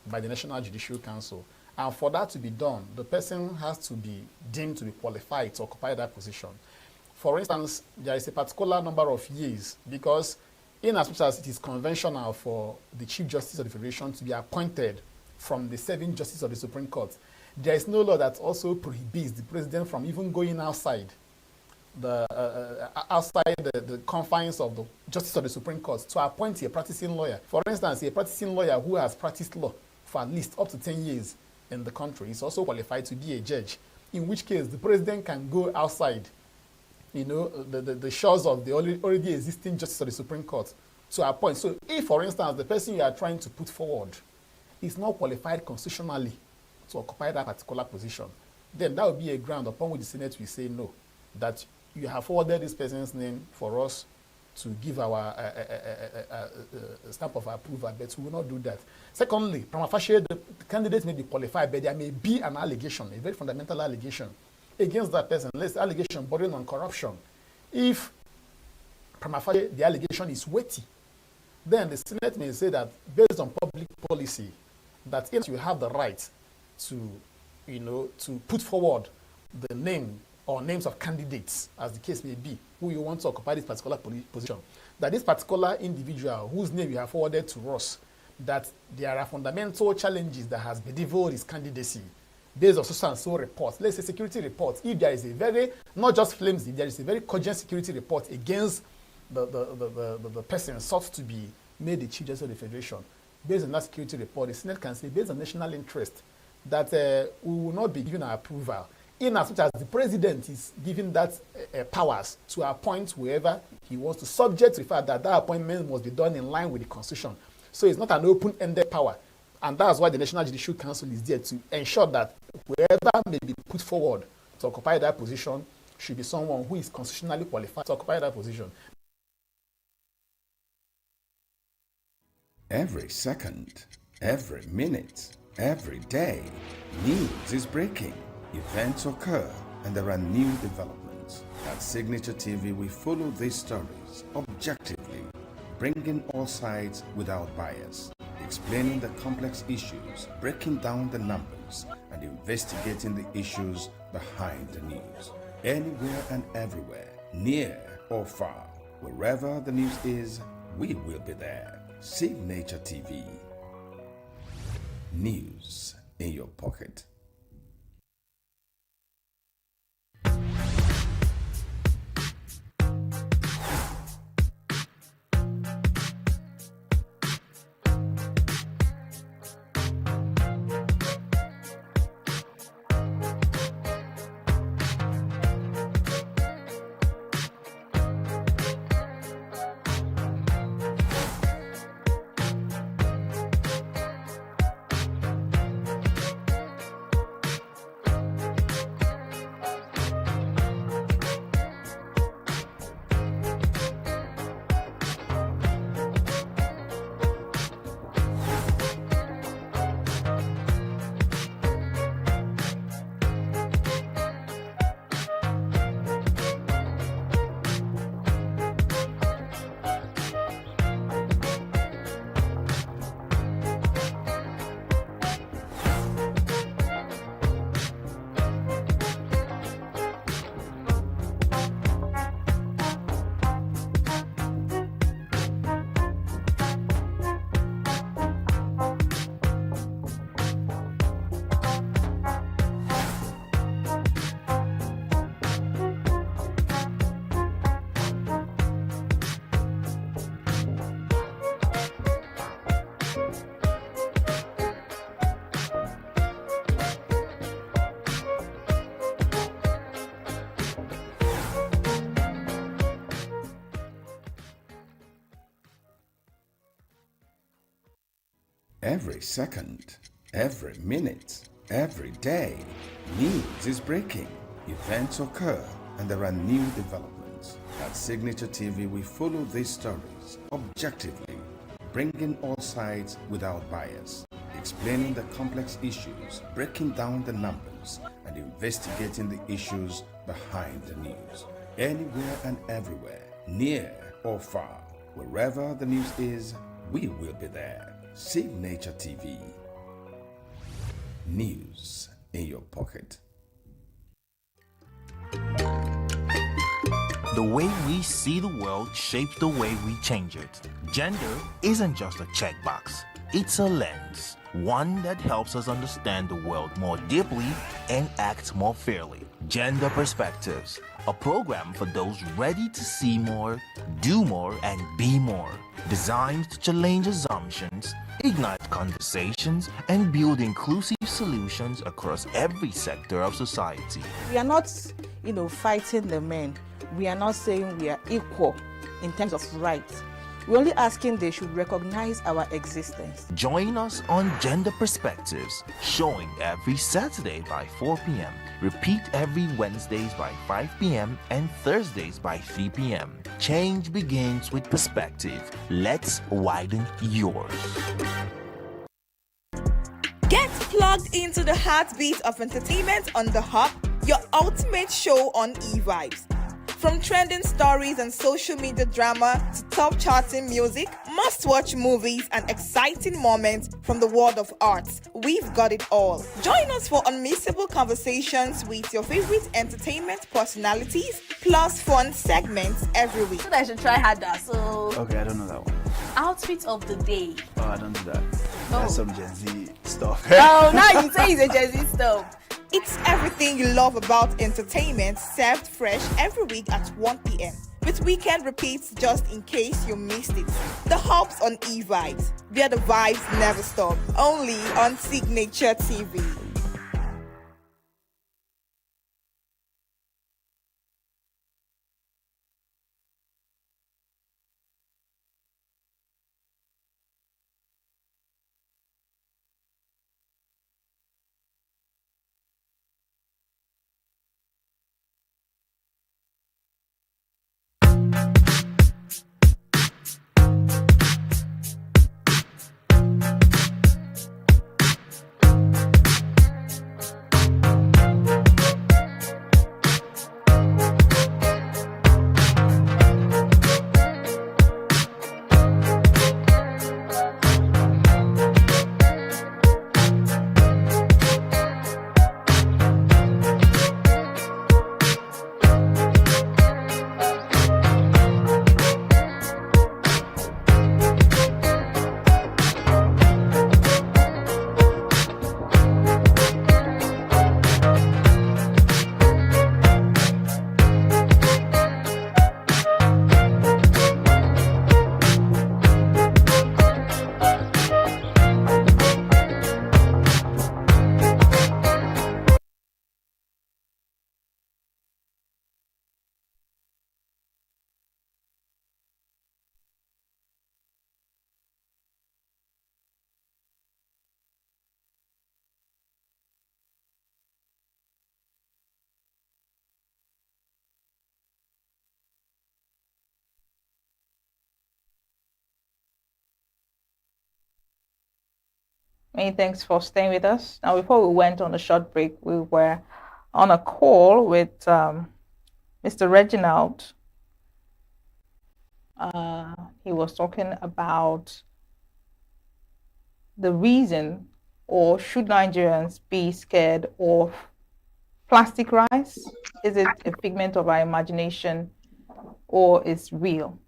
by the National Judicial Council. And for that to be done, the person has to be deemed to be qualified to occupy that position. For instance, there is a particular number of years because in as much as it is conventional for the Chief Justice of the Federation to be appointed from the serving Justice of the Supreme Court, there is no law that also prohibits the president from even going outside the confines of the Justice of the Supreme Court to appoint a practicing lawyer. For instance, a practicing lawyer who has practiced law for at least up to 10 years in the country is also qualified to be a judge, in which case the president can go outside, the shores of the already existing Justice of the Supreme Court to appoint. So if, for instance, the person you are trying to put forward is not qualified constitutionally to occupy that particular position, then that would be a ground upon which the Senate will say no, that you have forwarded this person's name for us to give our stamp of approval, but we will not do that. Secondly, prima facie, the candidate may be qualified, but there may be an allegation, a very fundamental allegation against that person. Let's say allegation bordering on corruption. If prima facie the allegation is weighty, then the Senate may say that based on public policy, that if you have the right to, to put forward the name or names of candidates, as the case may be, who you want to occupy this particular position, that this particular individual whose name you have forwarded to us, that there are fundamental challenges that has bedeviled his candidacy based on so and so reports, let's say security reports. If there is a very, not just flimsy, there is a very cogent security report against the person sought to be made the Chief Justice of the Federation, based on that security report, the Senate can say, based on national interest, that we will not be given our approval, in as much as the president is given that powers to appoint whoever he wants to, subject to the fact that that appointment must be done in line with the Constitution. So it's not an open-ended power. And that's why the National Judicial Council is there to ensure that whoever may be put forward to occupy that position should be someone who is constitutionally qualified to occupy that position. Every second, every minute, every day, news is breaking. Events occur and there are new developments. At Signature TV, we follow these stories objectively, bringing all sides without bias, explaining the complex issues, breaking down the numbers, and investigating the issues behind the news. Anywhere and everywhere, near or far, wherever the news is, we will be there. Signature TV. News in your pocket. Every second, every minute, every day, news is breaking. Events occur and there are new developments. At Signature TV, we follow these stories objectively, bringing all sides without bias, explaining the complex issues, breaking down the numbers, and investigating the issues behind the news. Anywhere and everywhere, near or far, wherever the news is, we will be there. Signature TV. News in your pocket. The way we see the world shapes the way we change it. Gender isn't just a checkbox, it's a lens, one that helps us understand the world more deeply and act more fairly. Gender Perspectives, a program for those ready to see more, do more, and be more. Designed to challenge assumptions, ignite conversations, and build inclusive solutions across every sector of society. We are not, fighting the men. We are not saying we are equal in terms of rights. We're only asking they should recognize our existence. Join us on Gender Perspectives, showing every Saturday by 4 p.m. Repeat every Wednesdays by 5 p.m. and Thursdays by 3 p.m. Change begins with perspective. Let's widen yours. Get plugged into the heartbeat of entertainment on The Hub, your ultimate show on eVibes. From trending stories and social media drama to top charting music, must-watch movies and exciting moments from the world of arts, we've got it all. Join us for unmissable conversations with your favorite entertainment personalities, plus fun segments every week. I should try harder, so... Okay, I don't know that one. Outfit of the day. Oh, I don't do that. That's some Gen Z stuff. Oh, now you say it's a Gen Z stuff. It's everything you love about entertainment, served fresh every week at 1 p.m. with weekend repeats just in case you missed it. The Hub's on eVibes, where the vibes never stop. Only on Signature TV. Many thanks for staying with us. Now, before we went on a short break, we were on a call with Mr. Reginald. He was talking about the reason, or should Nigerians be scared of plastic rice? Is it a figment of our imagination or is real?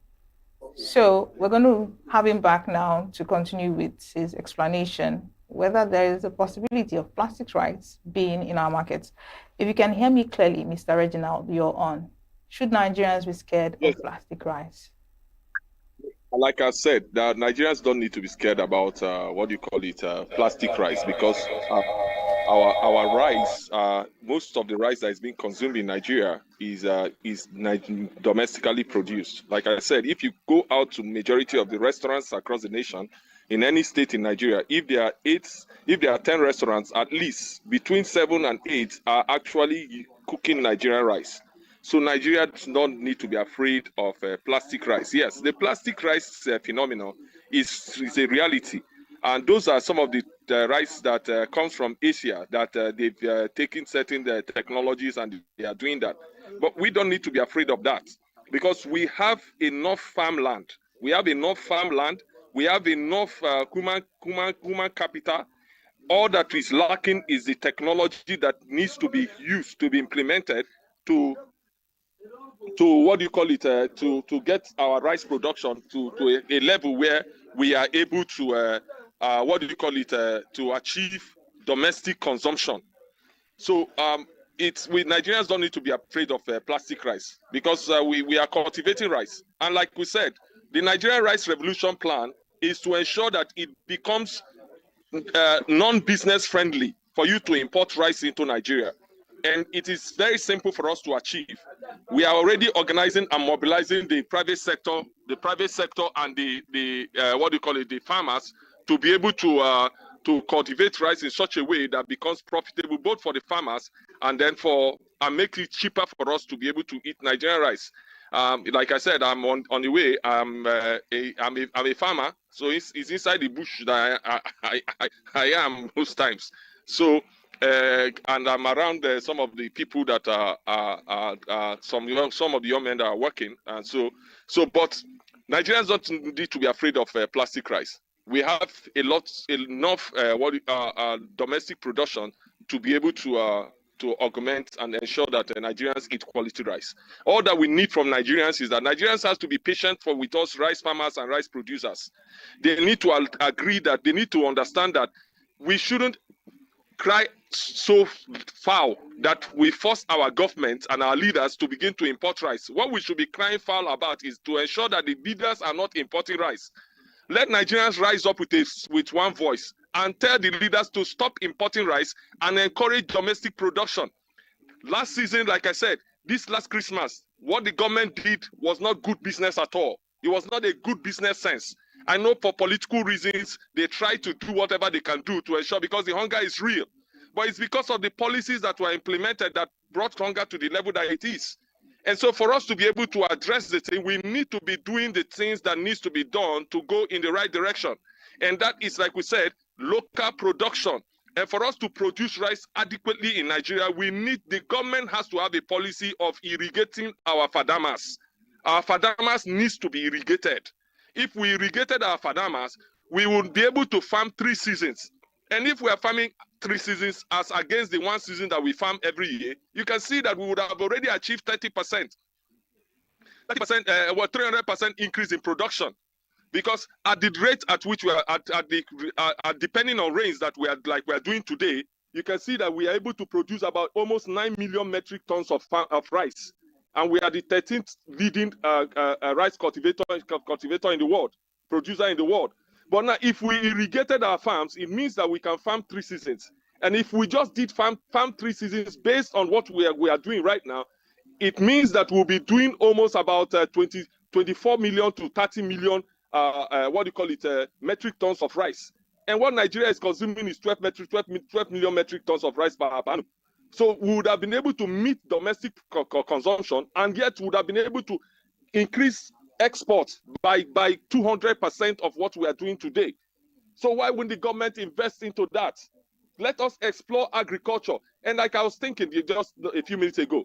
So we're going to have him back now to continue with his explanation whether there is a possibility of plastic rice being in our markets. If you can hear me clearly, Mr. Reginald, you're on. Should Nigerians be scared of plastic rice? Like I said, the Nigerians don't need to be scared about plastic rice, because our rice, most of the rice that is being consumed in Nigeria is domestically produced. Like I said, if you go out to majority of the restaurants across the nation, in any state in Nigeria, if there are 10 restaurants, at least between 7 and 8 are actually cooking Nigerian rice. So Nigeria does not need to be afraid of plastic rice. Yes, the plastic rice phenomenon is a reality. And those are some of the rice that comes from Asia that they've taken certain technologies and they are doing that. But we don't need to be afraid of that because we have enough farmland. We have enough farmland. We have enough human capital. All that is lacking is the technology that needs to be used, to be implemented to what do you call it, to get our rice production to a level where we are able to what do you call it, to achieve domestic consumption. So we Nigerians don't need to be afraid of plastic rice because we are cultivating rice. And like we said, the Nigerian Rice Revolution plan is to ensure that it becomes non-business friendly for you to import rice into Nigeria. And it is very simple for us to achieve. We are already organizing and mobilizing the private sector and the what do you call it, the farmers to be able to cultivate rice in such a way that becomes profitable both for the farmers and then and make it cheaper for us to be able to eat Nigerian rice. Like I said, I'm on the way. I'm a farmer, so it's inside the bush that I am most times. So and I'm around some of the people that are some of the young men that are working, and but Nigerians don't need to be afraid of plastic rice. We have enough domestic production to be able to augment and ensure that Nigerians eat quality rice. All that we need from Nigerians is that Nigerians has to be patient with us rice farmers and rice producers. They need to agree that they need to understand that we shouldn't cry so foul that we force our government and our leaders to begin to import rice. What we should be crying foul about is to ensure that the leaders are not importing rice. Let Nigerians rise up with one voice and tell the leaders to stop importing rice and encourage domestic production. Last season, like I said, this last Christmas, what the government did was not good business at all. It was not a good business sense. I know for political reasons, they try to do whatever they can do to ensure, because the hunger is real. But it's because of the policies that were implemented that brought hunger to the level that it is. And so for us to be able to address the thing, we need to be doing the things that needs to be done to go in the right direction. And that is, like we said, local production. And for us to produce rice adequately in Nigeria, the government has to have a policy of irrigating our fadamas. Our fadamas needs to be irrigated. If we irrigated our fadamas, we would be able to farm 3 seasons. And if we are farming 3 seasons as against the 1 season that we farm every year, you can see that we would have already achieved 30%. 300% increase in production. Because at the rate at which we are, depending on rains that we are doing today, you can see that we are able to produce about almost 9 million metric tons of rice. And we are the 13th leading rice cultivator in the world, producer in the world. But now, if we irrigated our farms, it means that we can farm 3 seasons. And if we just did farm 3 seasons based on what we are doing right now, it means that we'll be doing almost about 24 million to 30 million metric tons of rice. And what Nigeria is consuming is 12 million metric tons of rice per annum. So we would have been able to meet domestic consumption, and yet would have been able to increase exports by 200% of what we are doing today. So why wouldn't the government invest into that? Let us explore agriculture. And like I was thinking just a few minutes ago,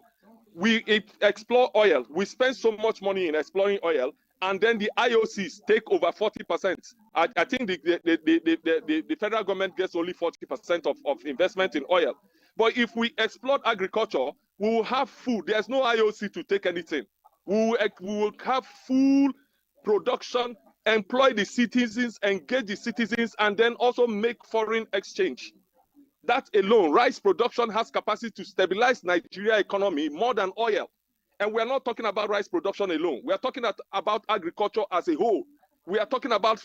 we explore oil. We spend so much money in exploring oil, and then the IOCs take over 40%. I think the federal government gets only 40% of investment in oil. But if we explore agriculture, we will have food. There's no IOC to take anything. We will have full production, employ the citizens, engage the citizens, and then also make foreign exchange. That alone, rice production has capacity to stabilize Nigeria economy more than oil. And we're not talking about rice production alone. We are talking about agriculture as a whole. We are talking about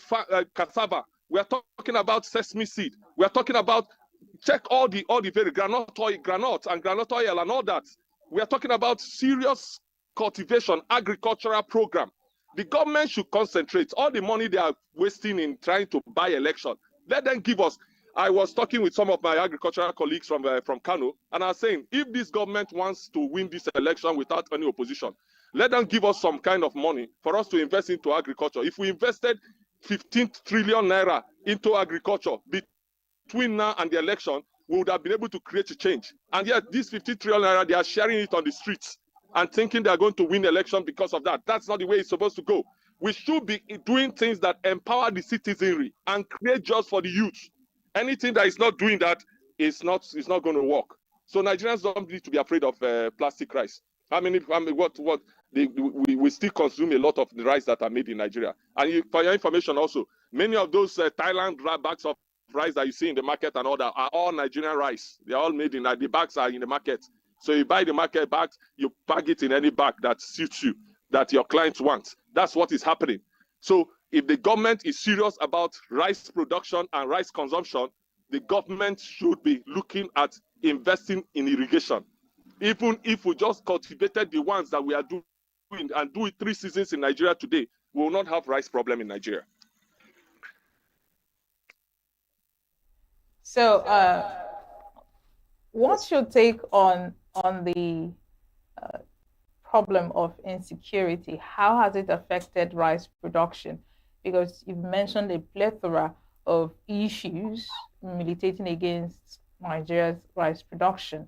cassava. We are talking about sesame seed. We are talking about Check all the very granite oil and all that. We are talking about serious cultivation, agricultural program. The government should concentrate all the money they are wasting in trying to buy election. Let them give us. I was talking with some of my agricultural colleagues from Kano, and I was saying, if this government wants to win this election without any opposition, let them give us some kind of money for us to invest into agriculture. If we invested 15 trillion naira into agriculture between now and the election, we would have been able to create a change. And yet, this 50 trillion naira, they are sharing it on the streets and thinking they are going to win election because of that. That's not the way it's supposed to go. We should be doing things that empower the citizenry and create jobs for the youth. Anything that is not doing that is not going to work. So Nigerians don't need to be afraid of plastic rice. We still consume a lot of the rice that are made in Nigeria. And for your information also, many of those Thailand bags of rice that you see in the market and all that are all Nigerian rice. They're all made in the bags are in the market. So you buy the market bags, you bag it in any bag that suits you, that your clients want. That's what is happening. So if the government is serious about rice production and rice consumption, the government should be looking at investing in irrigation. Even if we just cultivated the ones that we are doing and do it 3 seasons in Nigeria today, we will not have rice problem in Nigeria. So, what's your take on the problem of insecurity? How has it affected rice production? Because you've mentioned a plethora of issues militating against Nigeria's rice production.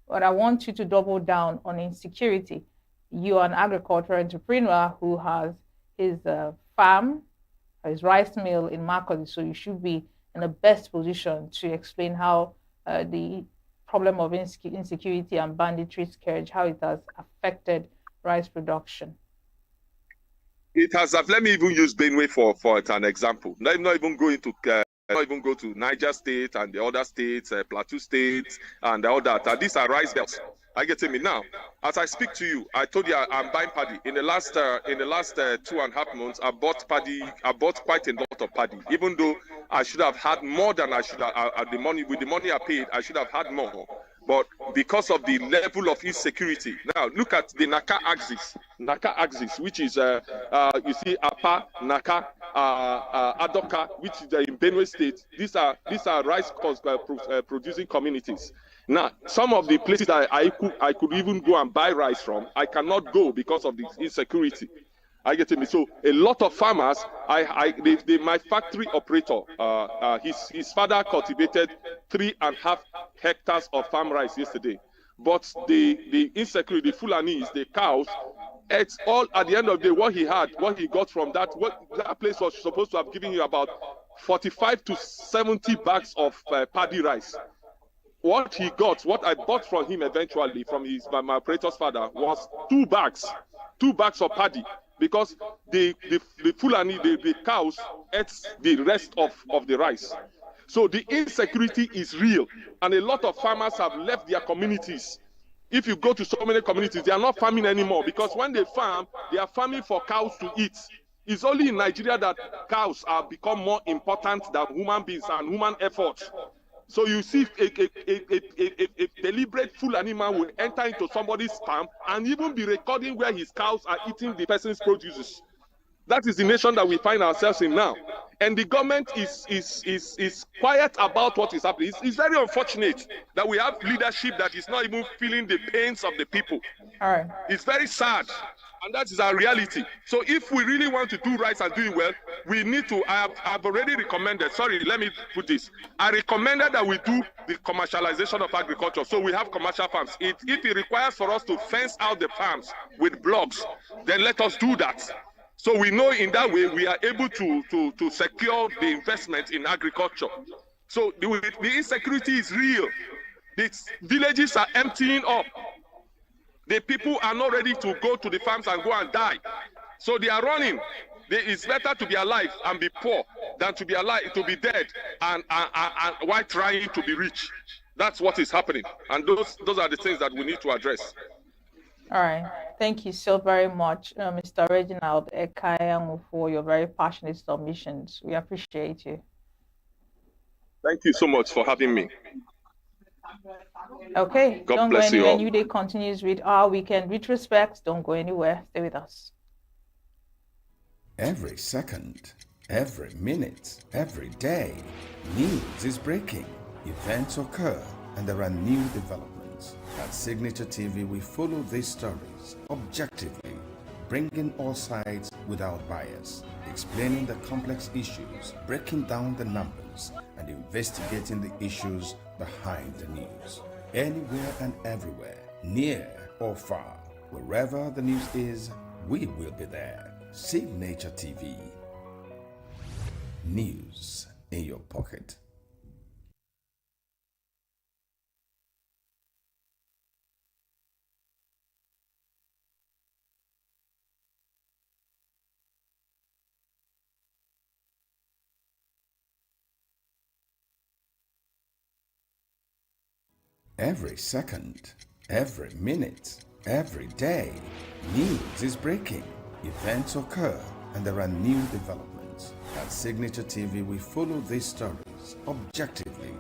But I want you to double down on insecurity. You are an agricultural entrepreneur who has his farm, his rice mill in Makurdi, so you should be in the best position to explain how the problem of insecurity and banditry scourge, how it has affected rice production. It has. Let me even use Benue for an example. Let me not even go into. Not even go to Niger State and the other states, Plateau States, and all that. These are rice belts. I get me now. As I speak to you, I told you I'm buying paddy. In the last 2.5 months, I bought paddy. I bought quite a lot of paddy. Even though I should have had more than I should have. The money I paid, I should have had more. But because of the level of insecurity, now look at the Naka axis, which is you see Apa, Naka, Adoka, which is in Benue State. These are rice producing communities. Now, some of the places that I could even go and buy rice from, I cannot go because of the insecurity. I get me. So a lot of farmers, my factory operator, his father cultivated 3.5 hectares of farm rice yesterday. But the insecurity, the Fulanis, the cows, it's all at the end of the day what he got from that. That place was supposed to have given you about 45 to 70 bags of paddy rice. What he got, what I bought from him eventually from my operator's father was 2 bags of paddy. Because the Fulani, the cows, ate the rest of the rice. So the insecurity is real. And a lot of farmers have left their communities. If you go to so many communities, they are not farming anymore. Because when they farm, they are farming for cows to eat. It's only in Nigeria that cows have become more important than human beings and human efforts. So you see a deliberate Fulani man will enter into somebody's farm and even be recording where his cows are eating the person's produces. That is the nation that we find ourselves in now. And the government is quiet about what is happening. It's very unfortunate that we have leadership that is not even feeling the pains of the people. All right. It's very sad. And that is our reality. So if we really want to do right and do it well, we need to, I've already recommended, sorry, let me put this. I recommended that we do the commercialization of agriculture. So we have commercial farms. If it requires for us to fence out the farms with blocks, then let us do that. So we know in that way we are able to secure the investment in agriculture. So the insecurity is real. The villages are emptying up. The people are not ready to go to the farms and go and die. So they are running. It's better to be alive and be poor than to be alive, to be dead and while trying to be rich. That's what is happening. And those are the things that we need to address. All right. Thank you so very much, Mr. Reginald Ekayangu, for your very passionate submissions. We appreciate you. Thank you so much for having me. Okay, God don't go bless you anywhere. all. New Day continues with our weekend retrospect. Don't go anywhere. Stay with us. Every second, every minute, every day, news is breaking. Events occur and there are new developments. At Signature TV, we follow these stories objectively, bringing all sides without bias, explaining the complex issues, breaking down the numbers, and investigating the issues behind the news. Anywhere and everywhere, near or far, wherever the news is, we will be there. Signature TV. News in your pocket. Every second, every minute, every day, news is breaking. Events occur and there are new developments. At Signature TV, we follow these stories objectively,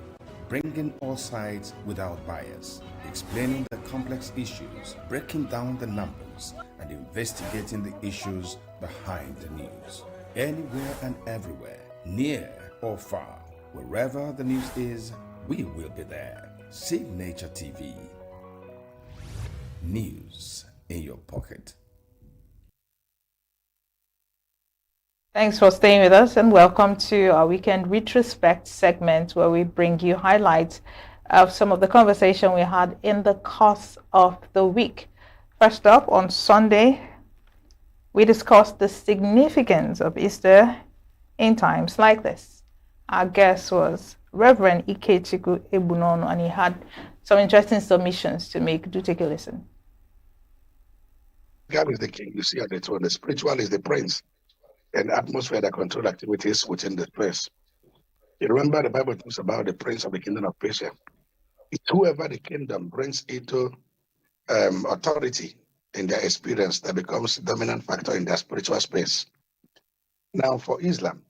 bringing all sides without bias, explaining the complex issues, breaking down the numbers, and investigating the issues behind the news. Anywhere and everywhere, near or far, wherever the news is, we will be there. Signature TV. News in your pocket. Thanks for staying with us and welcome to our weekend retrospect segment where we bring you highlights of some of the conversation we had in the course of the week. First up, on Sunday, we discussed the significance of Easter in times like this. Our guest was Reverend Ikechukwu Ebunono, and he had some interesting submissions to make. Do take a listen. God is the king, you see, on the throne. The spiritual is the prince, and atmosphere that control activities within the place. You remember the Bible talks about the prince of the kingdom of Persia. It's whoever the kingdom brings into authority in their experience that becomes the dominant factor in their spiritual space. Now, for Islam,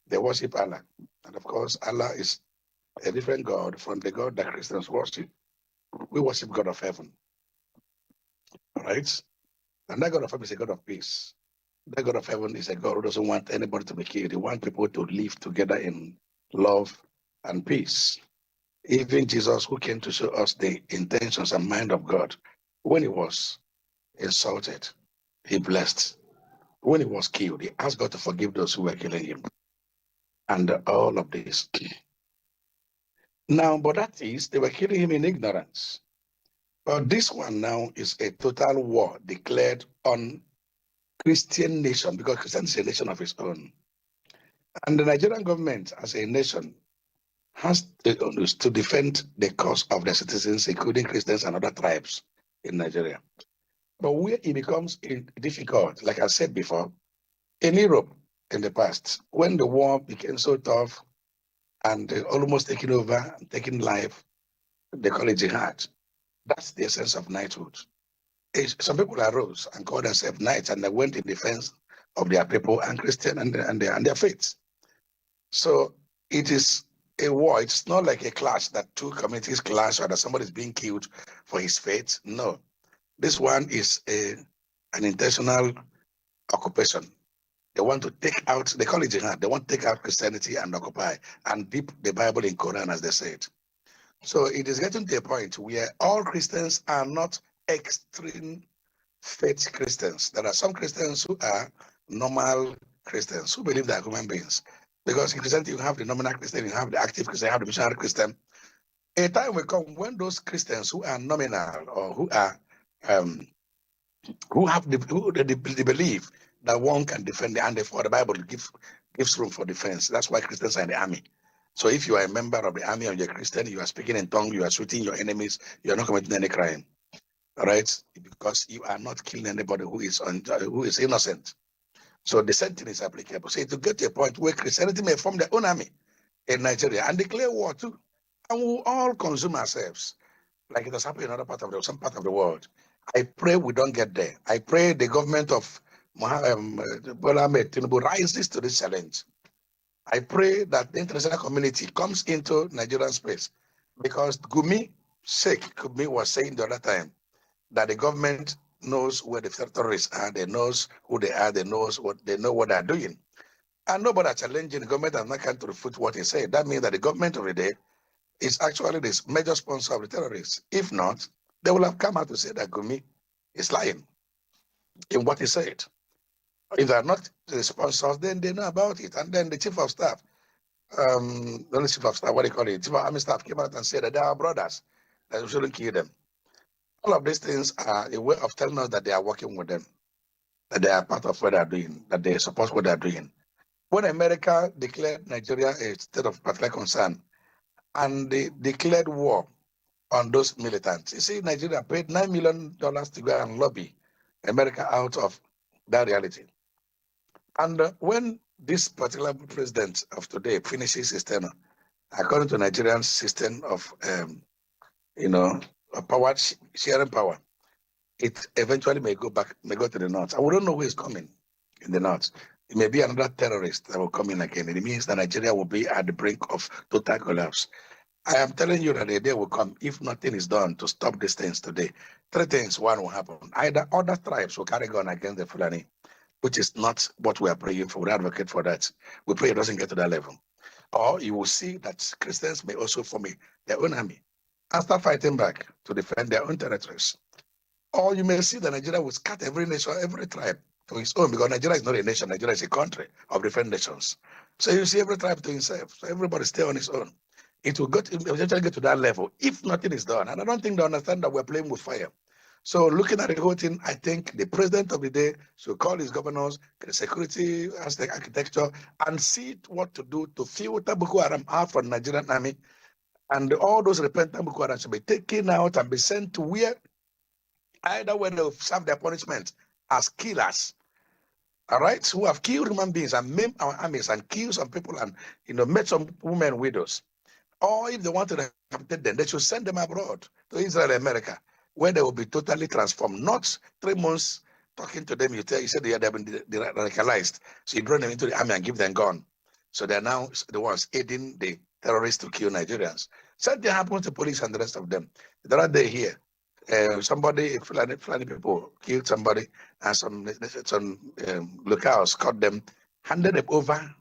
they worship Allah. And of course, Allah is a different God from the God that Christians worship. We worship God of heaven. All right? And that God of heaven is a God of peace. That God of heaven is a God who doesn't want anybody to be killed. He wants people to live together in love and peace. Even Jesus, who came to show us the intentions and mind of God, when he was insulted, he blessed. When he was killed, he asked God to forgive those who were killing him. And all of this. Now, but that is, they were killing him in ignorance. But this one now is a total war declared on Christian nation, because Christianity is a nation of its own. And the Nigerian government, as a nation, has to defend the cause of their citizens, including Christians and other tribes in Nigeria. But where it becomes difficult, like I said before, in Europe in the past, when the war became so tough and almost taking over, taking life, they call it jihad. That's the essence of knighthood. Some people arose and called themselves knights, and they went in defense of their people and Christian and their faiths. So it is a war. It's not like a clash that two communities clash or that somebody is being killed for his faith. No, this one is an intentional occupation. They want to take out, they call it jihad, they want to take out Christianity and occupy and dip the Bible in Quran, as they said. So it is getting to a point where all Christians are not extreme faith Christians. There are some Christians who are normal Christians who believe they are human beings. Because in Christianity, you have the nominal Christian, you have the active Christian, you have the missionary Christian. A time will come when those Christians who are nominal or who are who have the belief that one can defend and therefore the Bible gives room for defense. That's why Christians are in the army. So if you are a member of the army and you're a Christian, you are speaking in tongues, you are shooting your enemies, you are not committing any crime. All right? Because you are not killing anybody who is innocent. So the same thing is applicable. So to get to a point where Christianity may form their own army in Nigeria and declare war too, and we'll all consume ourselves, like it has happened in other part of some part of the world. I pray we don't get there. I pray the government of Bola Ahmed Tinubu rises to this challenge. I pray that the international community comes into Nigerian space, because Gumi was saying the other time that the government knows where the terrorists are, they knows who they are, they know what they're doing. And nobody challenging the government and not can to refute what he said. That means that the government of the day is actually the major sponsor of the terrorists. If not, they will have come out to say that Gumi is lying in what he said. If they are not the sponsors, then they know about it. And then the chief of staff, the chief of staff, what do you call it? Chief of army staff came out and said that they are our brothers, that we shouldn't kill them. All of these things are a way of telling us that they are working with them, that they are part of what they are doing, that they support what they are doing. When America declared Nigeria a state of particular concern and they declared war on those militants, you see, Nigeria paid $9 million to go and lobby America out of that reality. And when this particular president of today finishes his tenure, according to Nigerian system of, power sharing power, it eventually may go to the north. And we don't know who is coming in the north. It may be another terrorist that will come in again. It means that Nigeria will be at the brink of total collapse. I am telling you that the day will come, if nothing is done to stop these things today. Three things, one will happen. Either other tribes will carry gun against the Fulani, which is not what we are praying for. We advocate for that. We pray it doesn't get to that level. Or you will see that Christians may also form their own army and start fighting back to defend their own territories. Or you may see that Nigeria will scatter every nation, every tribe to its own, because Nigeria is not a nation. Nigeria is a country of different nations. So you see every tribe to himself. So everybody stay on his own. It will eventually get to that level if nothing is done. And I don't think they understand that we're playing with fire. So looking at the whole thing, I think the president of the day should call his governors, the security as the architecture, and see what to do to filter Boko Haram out from the Nigerian army. And all those repentant Boko Haram should be taken out and be sent to either where they serve their punishment as killers, all right, who have killed human beings and maimed our armies and killed some people and made some women widows. Or if they want to rehabilitate them, they should send them abroad to Israel, America, where they will be totally transformed. Not 3 months talking to them, you said they have been radicalized. So you draw them into the army and give them gun. So they're now the ones aiding the terrorists to kill Nigerians. Same thing happens to police and the rest of them. The other day here, somebody, Fulani people killed somebody, and some locals caught them, handed them over.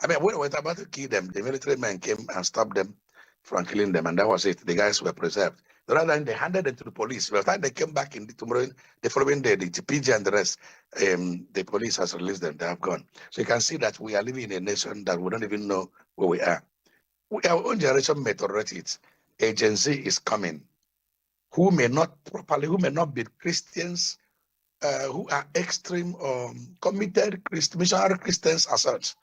I mean, when we were about to kill them, the military men came and stopped them from killing them, and that was it. The guys were preserved. The other time, they handed them to the police. By the time they came back the following day, the PG and the rest, the police has released them. They have gone. So you can see that we are living in a nation that we don't even know where we are. Our own generation may tolerate it. A Gen Z is coming, who may not be Christians, who are extreme committed missionary Christians as such,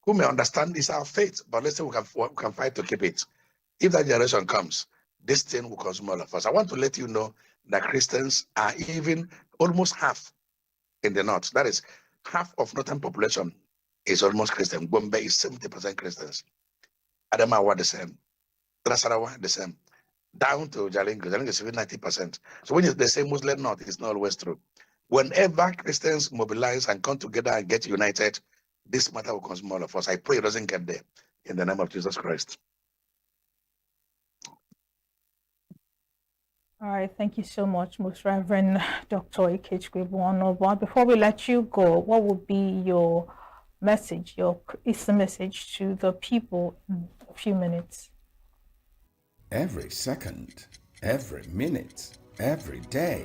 who may understand it's our faith, but let's say we can fight to keep it. If that generation comes, this thing will consume all of us. I want to let you know that Christians are even almost half in the north. That is, half of northern population is almost Christian. Gombe is 70% Christians. Adamawa the same. Nasarawa the same. Down to Jalingo. Jalingo is even 90%. So when they say Muslim North, it's not always true. Whenever Christians mobilize and come together and get united, this matter will consume all of us. I pray it doesn't get there. In the name of Jesus Christ. All right, thank you so much, Most Reverend Dr. Ikechukwu. But before we let you go, what would be your message, your Easter message to the people in a few minutes? Every second, every minute, every day,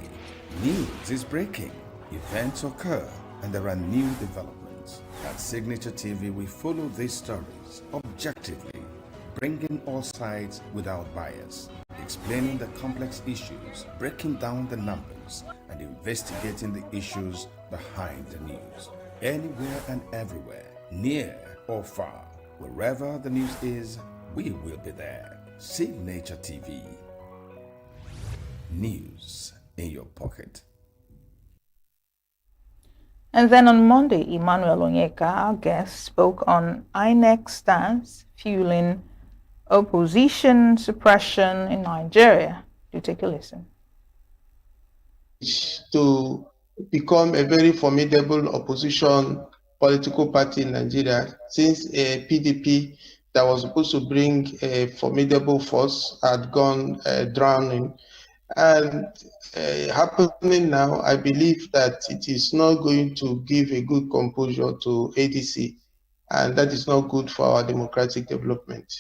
news is breaking, events occur, and there are new developments. At Signature TV, we follow these stories objectively, bringing all sides without bias, explaining the complex issues, breaking down the numbers, and investigating the issues behind the news. Anywhere and everywhere, near or far, wherever the news is, we will be there. Signature TV. News in your pocket. And then on Monday, Emmanuel Onyeka, our guest, spoke on INEC's stance fueling opposition suppression in Nigeria. Do take a listen. To become a very formidable opposition political party in Nigeria, since a PDP that was supposed to bring a formidable force had gone drowning. And happening now, I believe that it is not going to give a good composure to ADC, and that is not good for our democratic development.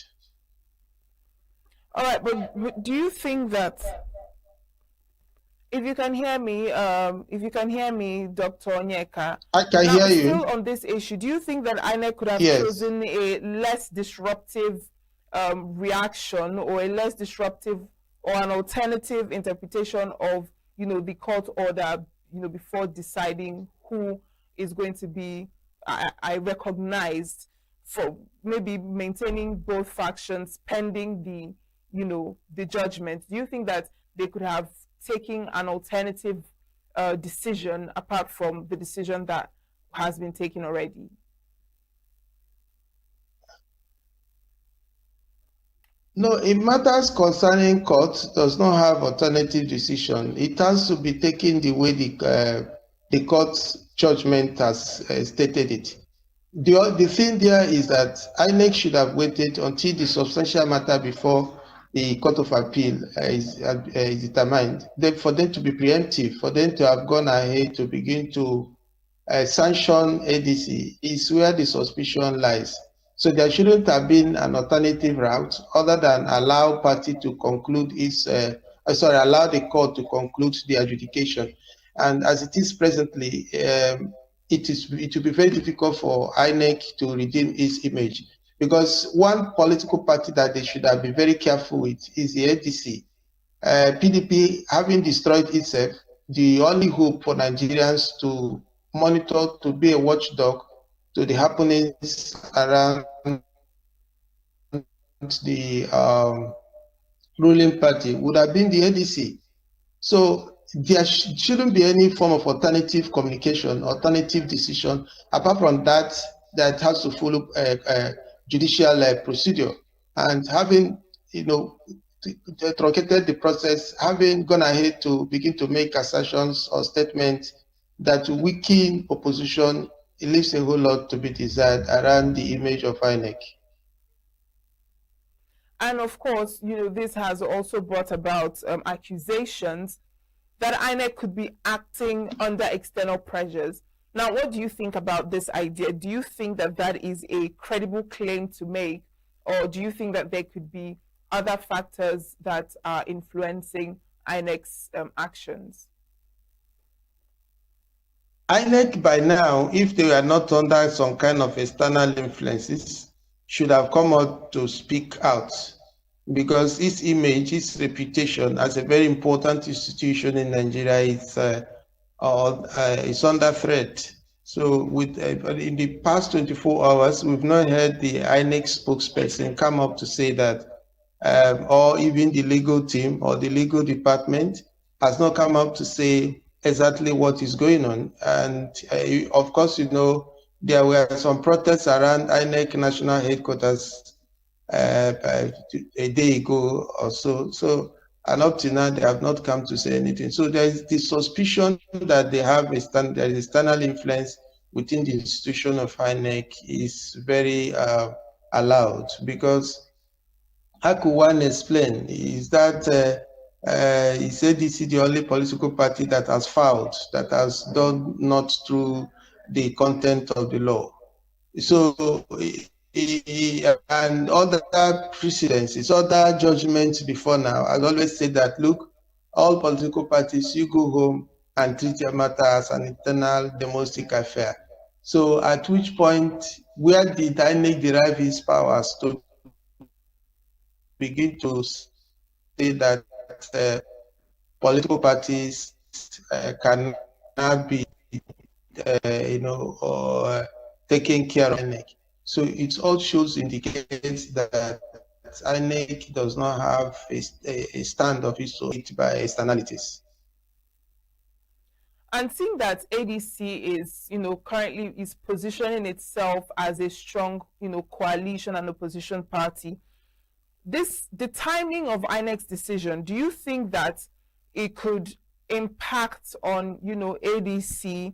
All right, but do you think that, if you can hear me, Dr. Onyeka, I can now, hear you. still on this issue, do you think that INEC could have Yes. chosen a less disruptive reaction, or a less disruptive or an alternative interpretation of, the court order, before deciding who is going to be I recognized, for maybe maintaining both factions pending the judgment? Do you think that they could have taken an alternative decision apart from the decision that has been taken already? No, in matters concerning court does not have alternative decision. It has to be taken the way the court's judgment has stated it. The thing there is that INEC should have waited until the substantial matter before the Court of Appeal is determined. Then for them to be preemptive, for them to have gone ahead to begin to sanction ADC is where the suspicion lies. So there shouldn't have been an alternative route other than allow party to conclude allow the court to conclude the adjudication. And as it is presently, it will be very difficult for INEC to redeem its image, because one political party that they should have been very careful with is the ADC. PDP, having destroyed itself, the only hope for Nigerians to monitor, to be a watchdog to the happenings around the ruling party would have been the ADC. So there shouldn't be any form of alternative communication, alternative decision, apart from that has to follow judicial procedure. And having, truncated the process, having gone ahead to begin to make assertions or statements that weaken opposition, it leaves a whole lot to be desired around the image of INEC. And of course, this has also brought about accusations that INEC could be acting under external pressures. Now, what do you think about this idea? Do you think that that is a credible claim to make, or do you think that there could be other factors that are influencing INEC's actions? INEC by now, if they were not under some kind of external influences, should have come out to speak out, because its image, its reputation as a very important institution in Nigeria is under threat. So in the past 24 hours, we've not heard the INEC spokesperson come up to say that, or even the legal team or the legal department has not come up to say exactly what is going on. And of course, there were some protests around INEC national headquarters a day ago or so. And up to now, they have not come to say anything. So there is the suspicion that they have there is external influence within the institution of INEC is very allowed, because how could one explain? Is that is ADC the only political party that has filed, that has done not through the content of the law? So, and other precedences, other judgments before now, I've always said that, look, all political parties, you go home and treat your matter as an internal domestic affair. So at which point, where did INEC derive his powers to begin to say that political parties cannot be, taking care of INEC? So it all indicates that INEC does not have a stand of its own by externalities. And seeing that ADC is, currently is positioning itself as a strong, coalition and opposition party, the timing of INEC's decision, do you think that it could impact on, ADC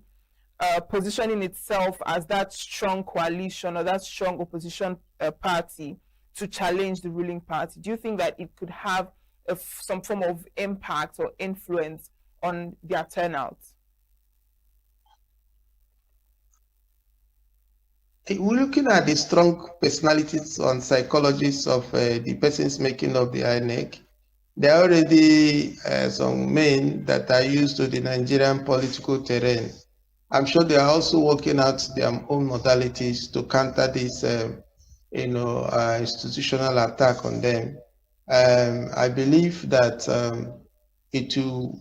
positioning itself as that strong coalition or that strong opposition party to challenge the ruling party? Do you think that it could have some form of impact or influence on their turnout? We're looking at the strong personalities and psychologists of the persons making up the INEC. There are already some men that are used to the Nigerian political terrain. I'm sure they are also working out their own modalities to counter this, institutional attack on them. I believe that it will,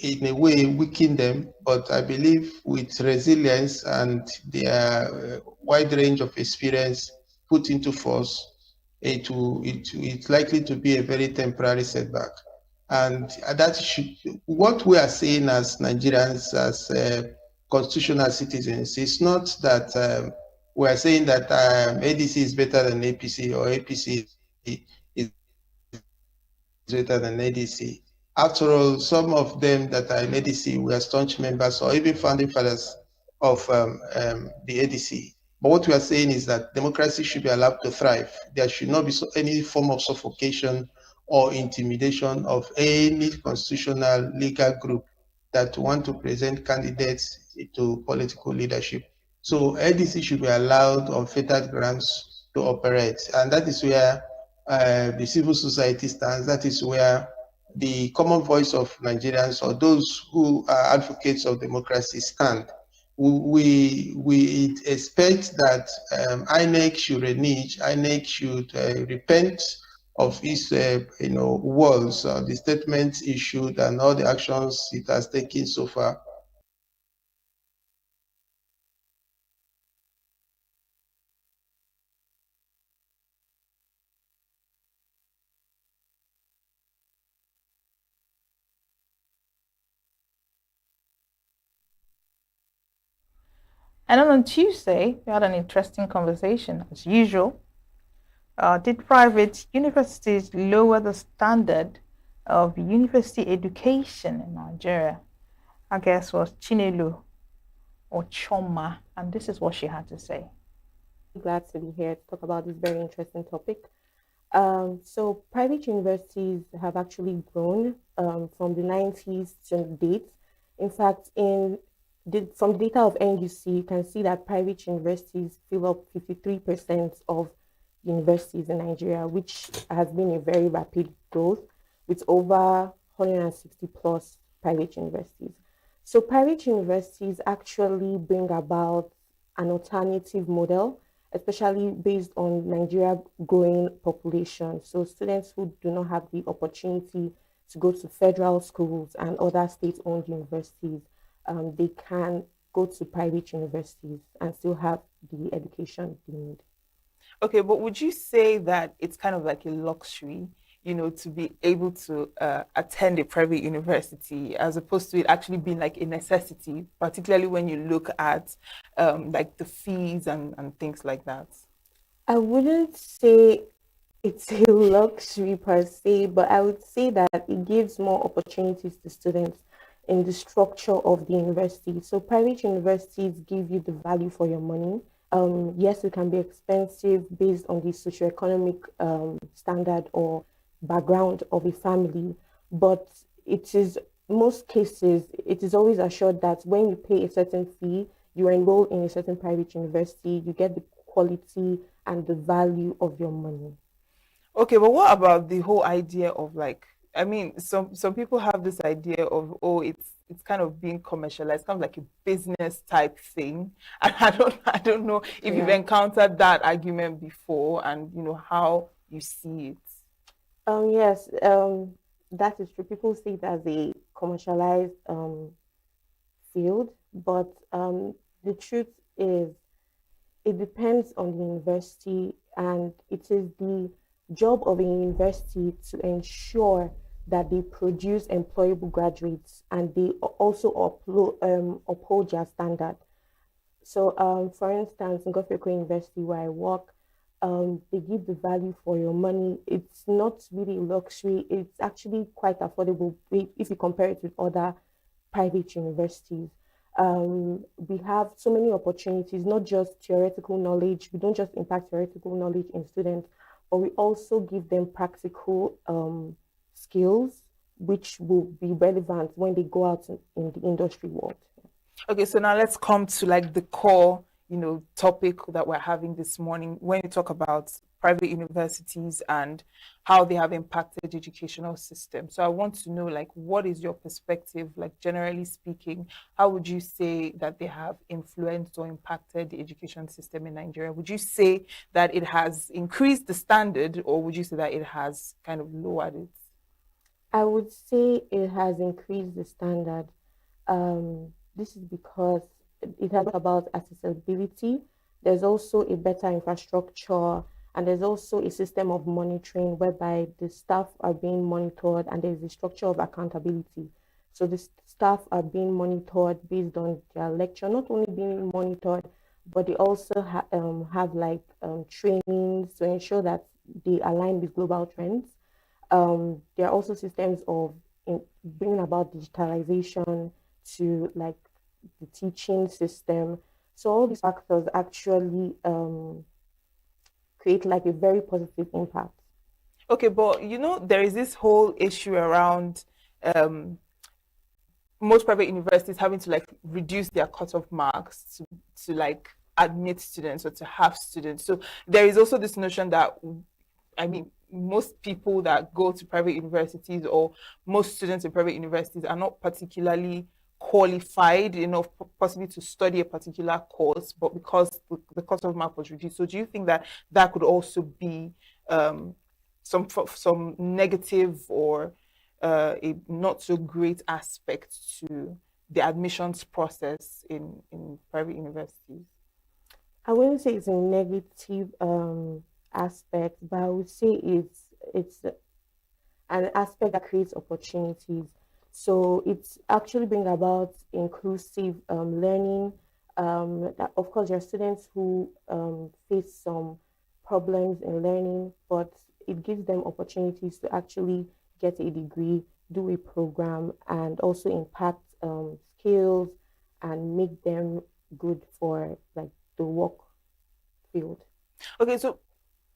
in a way, weaken them, but I believe with resilience and their wide range of experience put into force, it's likely to be a very temporary setback. And that should, what we are saying as Nigerians, as constitutional citizens, is not that we are saying that ADC is better than APC or APC is greater than ADC. After all, some of them that are in ADC were staunch members or even founding fathers of the ADC. But what we are saying is that democracy should be allowed to thrive. There should not be any form of suffocation or intimidation of any constitutional legal group that want to present candidates to political leadership. So ADC should be allowed on fettered grounds to operate. And that is where the civil society stands. That is where the common voice of Nigerians or those who are advocates of democracy stand. We expect that INEC should renege, INEC should repent of its words, the statements issued, and all the actions it has taken so far. And then on Tuesday, we had an interesting conversation as usual. Did private universities lower the standard of university education in Nigeria? Our guest was Chinelu or Choma, and this is what she had to say. Glad to be here to talk about this very interesting topic. So private universities have actually grown from the 90s to date. In fact, from the data of ENUGU, you can see that private universities fill up 53% of universities in Nigeria, which has been a very rapid growth with over 160 plus private universities. So private universities actually bring about an alternative model, especially based on Nigeria's growing population. So students who do not have the opportunity to go to federal schools and other state-owned universities, they can go to private universities and still have the education they need. Okay, but would you say that it's kind of like a luxury, to be able to attend a private university as opposed to it actually being like a necessity, particularly when you look at like the fees and things like that? I wouldn't say it's a luxury per se, but I would say that it gives more opportunities to students in the structure of the university. So private universities give you the value for your money. Yes, it can be expensive based on the socioeconomic standard or background of a family, but it is most cases, it is always assured that when you pay a certain fee, you enroll in a certain private university, you get the quality and the value of your money. Okay, but what about the whole idea of some people have this idea of, it's kind of being commercialized, kind of like a business type thing. And I don't know if you've encountered that argument before and how you see it. Yes, that is true. People see it as a commercialized field, but the truth is it depends on the university, and it is the job of a university to ensure that they produce employable graduates and they also uphold their standard. So, for instance, in Gofeko University, where I work, they give the value for your money. It's not really luxury. It's actually quite affordable if you compare it with other private universities. We have so many opportunities, not just theoretical knowledge. We don't just impact theoretical knowledge in students, but we also give them practical skills, which will be relevant when they go out in the industry world. Okay, so now let's come to like the core, topic that we're having this morning. When you talk about private universities and how they have impacted the educational system. So I want to know, like, what is your perspective, like, generally speaking, how would you say that they have influenced or impacted the education system in Nigeria? Would you say that it has increased the standard, or would you say that it has kind of lowered it? I would say it has increased the standard. This is because it has about accessibility. There's also a better infrastructure, and there's also a system of monitoring whereby the staff are being monitored, and there's a structure of accountability. So the staff are being monitored based on their lecture, not only being monitored, but they also have like trainings to ensure that they align with global trends. There are also systems of bringing about digitalization to like the teaching system. So all these factors actually create like a very positive impact. Okay, but there is this whole issue around most private universities having to like reduce their cutoff marks to like admit students or to have students. So there is also this notion that, I mean, most people that go to private universities or most students in private universities are not particularly qualified enough possibly to study a particular course, but because the cutoff mark was reduced. So do you think that that could also be some negative or a not so great aspect to the admissions process in private universities? I wouldn't say it's a negative aspect, but I would say it's an aspect that creates opportunities. So it's actually bring about inclusive learning. That of course, there are students who face some problems in learning, but it gives them opportunities to actually get a degree, do a program, and also impact skills and make them good for like the work field. Okay, so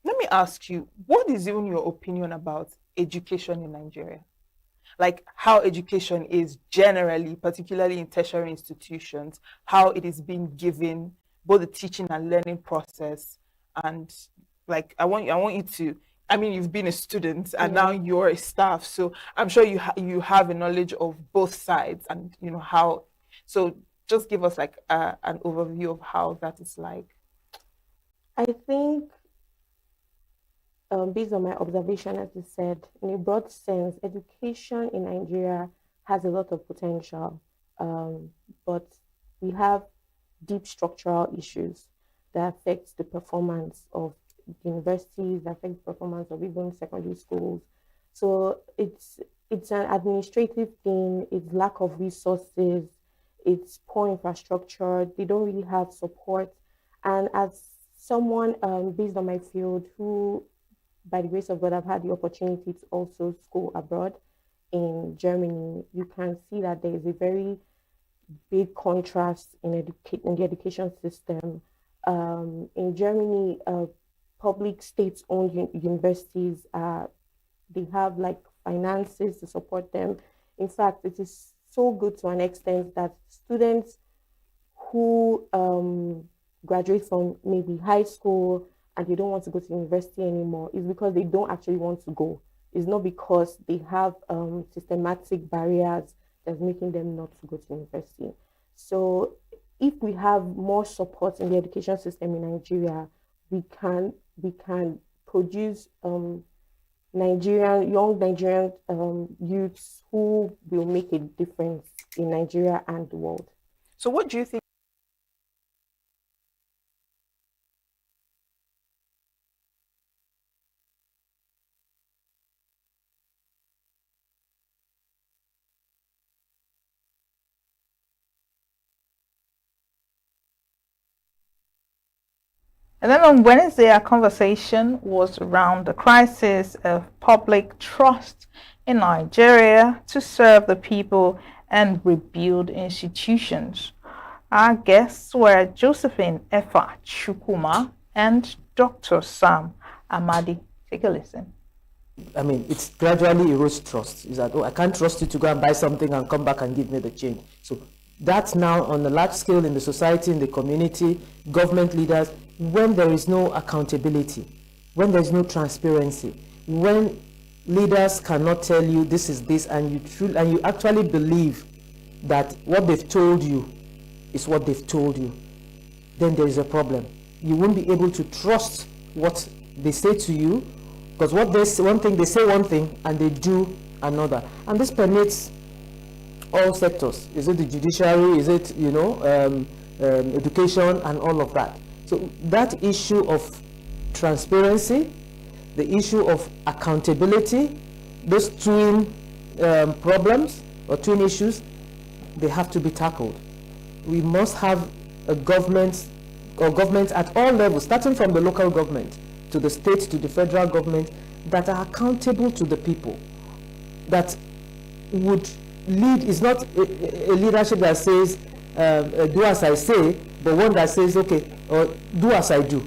let me ask you, what is even your opinion about education in Nigeria? Like how education is generally, particularly in tertiary institutions, how it is being given, both the teaching and learning process. And like I want you to, I mean, you've been a student and now you're a staff, so I'm sure you have a knowledge of both sides and how. So just give us like an overview of how that is like. I think based on my observation, as you said, in a broad sense, education in Nigeria has a lot of potential, but we have deep structural issues that affect the performance of universities, that affect the performance of even secondary schools. So it's an administrative thing, it's lack of resources, it's poor infrastructure, they don't really have support. And as someone based on my field who, by the grace of God, I've had the opportunity to also school abroad in Germany, you can see that there is a very big contrast in the education system. In Germany, public state-owned universities, they have like finances to support them. In fact, it is so good to an extent that students who graduate from maybe high school and they don't want to go to university anymore is because they don't actually want to go. It's not because they have systematic barriers that's making them not to go to university. So if we have more support in the education system in Nigeria, we can produce young Nigerian youths who will make a difference in Nigeria and the world. So what do you think? And then on Wednesday, our conversation was around the crisis of public trust in Nigeria to serve the people and rebuild institutions. Our guests were Josephine Efa Chukuma and Dr. Sam Amadi. Take a listen. I mean, it's gradually erodes trust. Is that, oh, I can't trust you to go and buy something and come back and give me the change. So that's now on a large scale in the society, in the community, government leaders, when there is no accountability, when there's no transparency, when leaders cannot tell you this is this, and you actually believe that what they've told you is what they've told you, then there is a problem. You won't be able to trust what they say to you, because what they say, one thing, they say one thing and they do another, and this permeates all sectors. Is it the judiciary? Is it education and all of that? So that issue of transparency, the issue of accountability, those twin problems or twin issues, they have to be tackled. We must have a government or governments at all levels, starting from the local government to the state to the federal government, that are accountable to the people, that would lead. Is not a leadership that says do as I say, but one that says okay, or do as I do,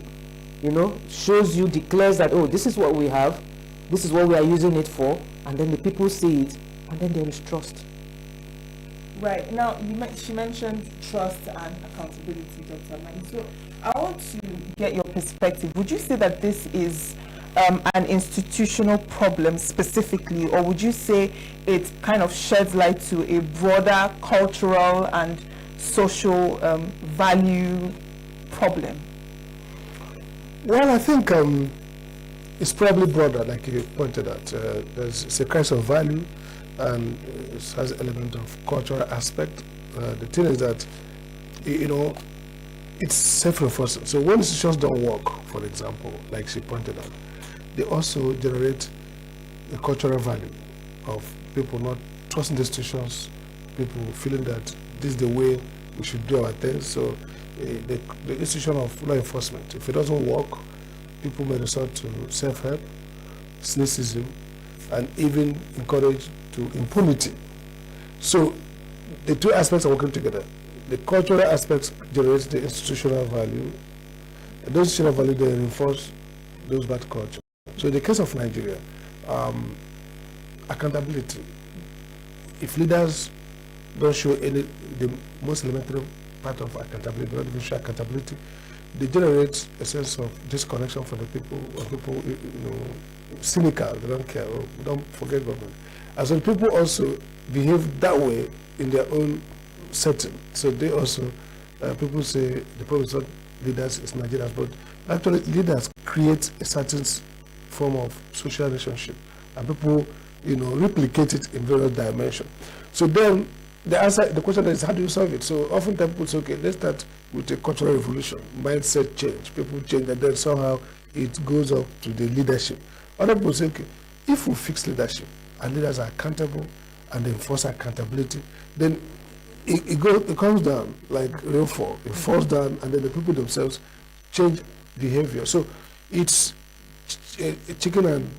shows you, declares that, oh, this is what we have, this is what we are using it for, and then the people see it, and then there is trust. Right. Now, she mentioned trust and accountability, Dr. Amadi. So I want to get your perspective. Would you say that this is an institutional problem specifically, or would you say it kind of sheds light to a broader cultural and social value problem? Well, I think it's probably broader, like you pointed out. It's a crisis of value, and it has an element of cultural aspect. The thing is that, it's self-reinforcing. So when institutions don't work, for example, like she pointed out, they also generate the cultural value of people not trusting the institutions, people feeling that this is the way we should do our things. So the institution of law enforcement, if it doesn't work, people may resort to self-help, cynicism, and even encourage to impunity. So the two aspects are working together. The cultural aspects generate the institutional value, and those institutional value they reinforce those bad culture. So in the case of Nigeria, accountability. If leaders don't show the most elementary part of accountability, don't even show accountability, they generate a sense of disconnection for the people, or people, cynical, they don't care, or don't forget government. And so people also behave that way in their own setting. So they also, people say the problem is not leaders, it's Nigerians, but actually leaders create a certain form of social relationship, and people, replicate it in various dimensions. So then the question is, how do you solve it? So often people say, okay, let's start with a cultural revolution, mindset change, people change, and then somehow it goes up to the leadership. Other people say, okay, if we fix leadership and leaders are accountable and they enforce accountability, then it comes down like rainfall. It falls down, and then the people themselves change behavior. So it's a chicken and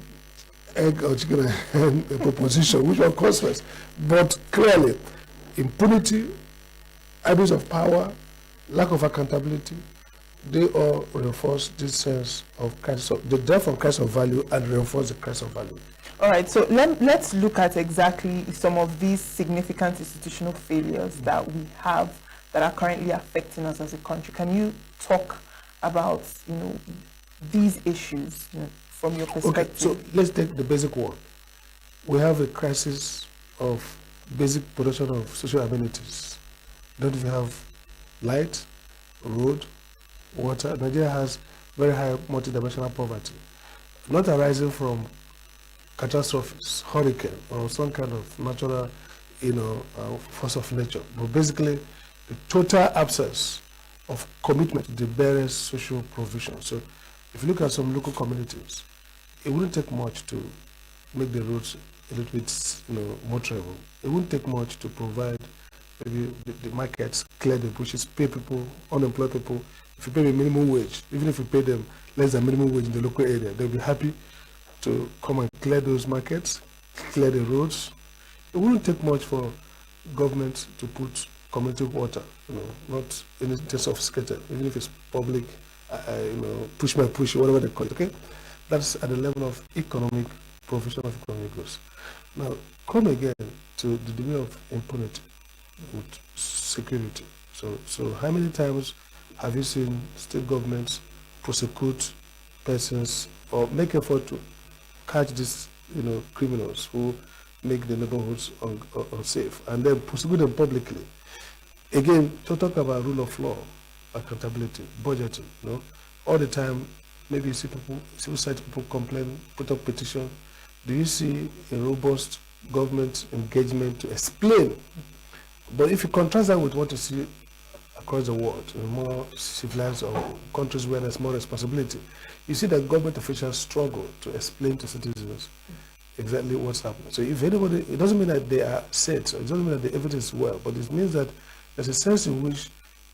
egg or chicken and hen proposition, which one comes first? But clearly, impunity, abuse of power, lack of accountability, they all reinforce this sense of crisis. They drive from crisis of value and reinforce the crisis of value. All right, so let's look at exactly some of these significant institutional failures that we have that are currently affecting us as a country. Can you talk about, these issues from your perspective? Okay, so let's take the basic one. We have a crisis of basic production of social amenities. Don't we have light, road, water? Nigeria has very high multidimensional poverty, not arising from catastrophes, hurricane, or some kind of natural, force of nature, but basically the total absence of commitment to the various social provisions. So if you look at some local communities, it wouldn't take much to make the roads a little bit, more travel. It wouldn't take much to provide maybe the markets, clear the bushes, pay people, unemployed people. If you pay them minimum wage, even if you pay them less than minimum wage in the local area, they'll be happy to come and clear those markets, clear the roads. It wouldn't take much for government to put community water, not anything sophisticated, even if it's public, push by push, whatever they call it, okay? That's at the level of economic, provision of economic growth. Now, come again to the degree of impunity with security. So how many times have you seen state governments prosecute persons or make effort to catch these, criminals who make the neighborhoods unsafe and then prosecute them publicly? Again, to talk about rule of law, accountability, budgeting, all the time, maybe you see people, civil society people complain, put up petition. Do you see a robust government engagement to explain? But if you contrast that with what you see across the world, in more civilized or countries where there's more responsibility, you see that government officials struggle to explain to citizens exactly what's happening. So if anybody, it doesn't mean that they are set, so it doesn't mean that the evidence is well, but it means that there's a sense in which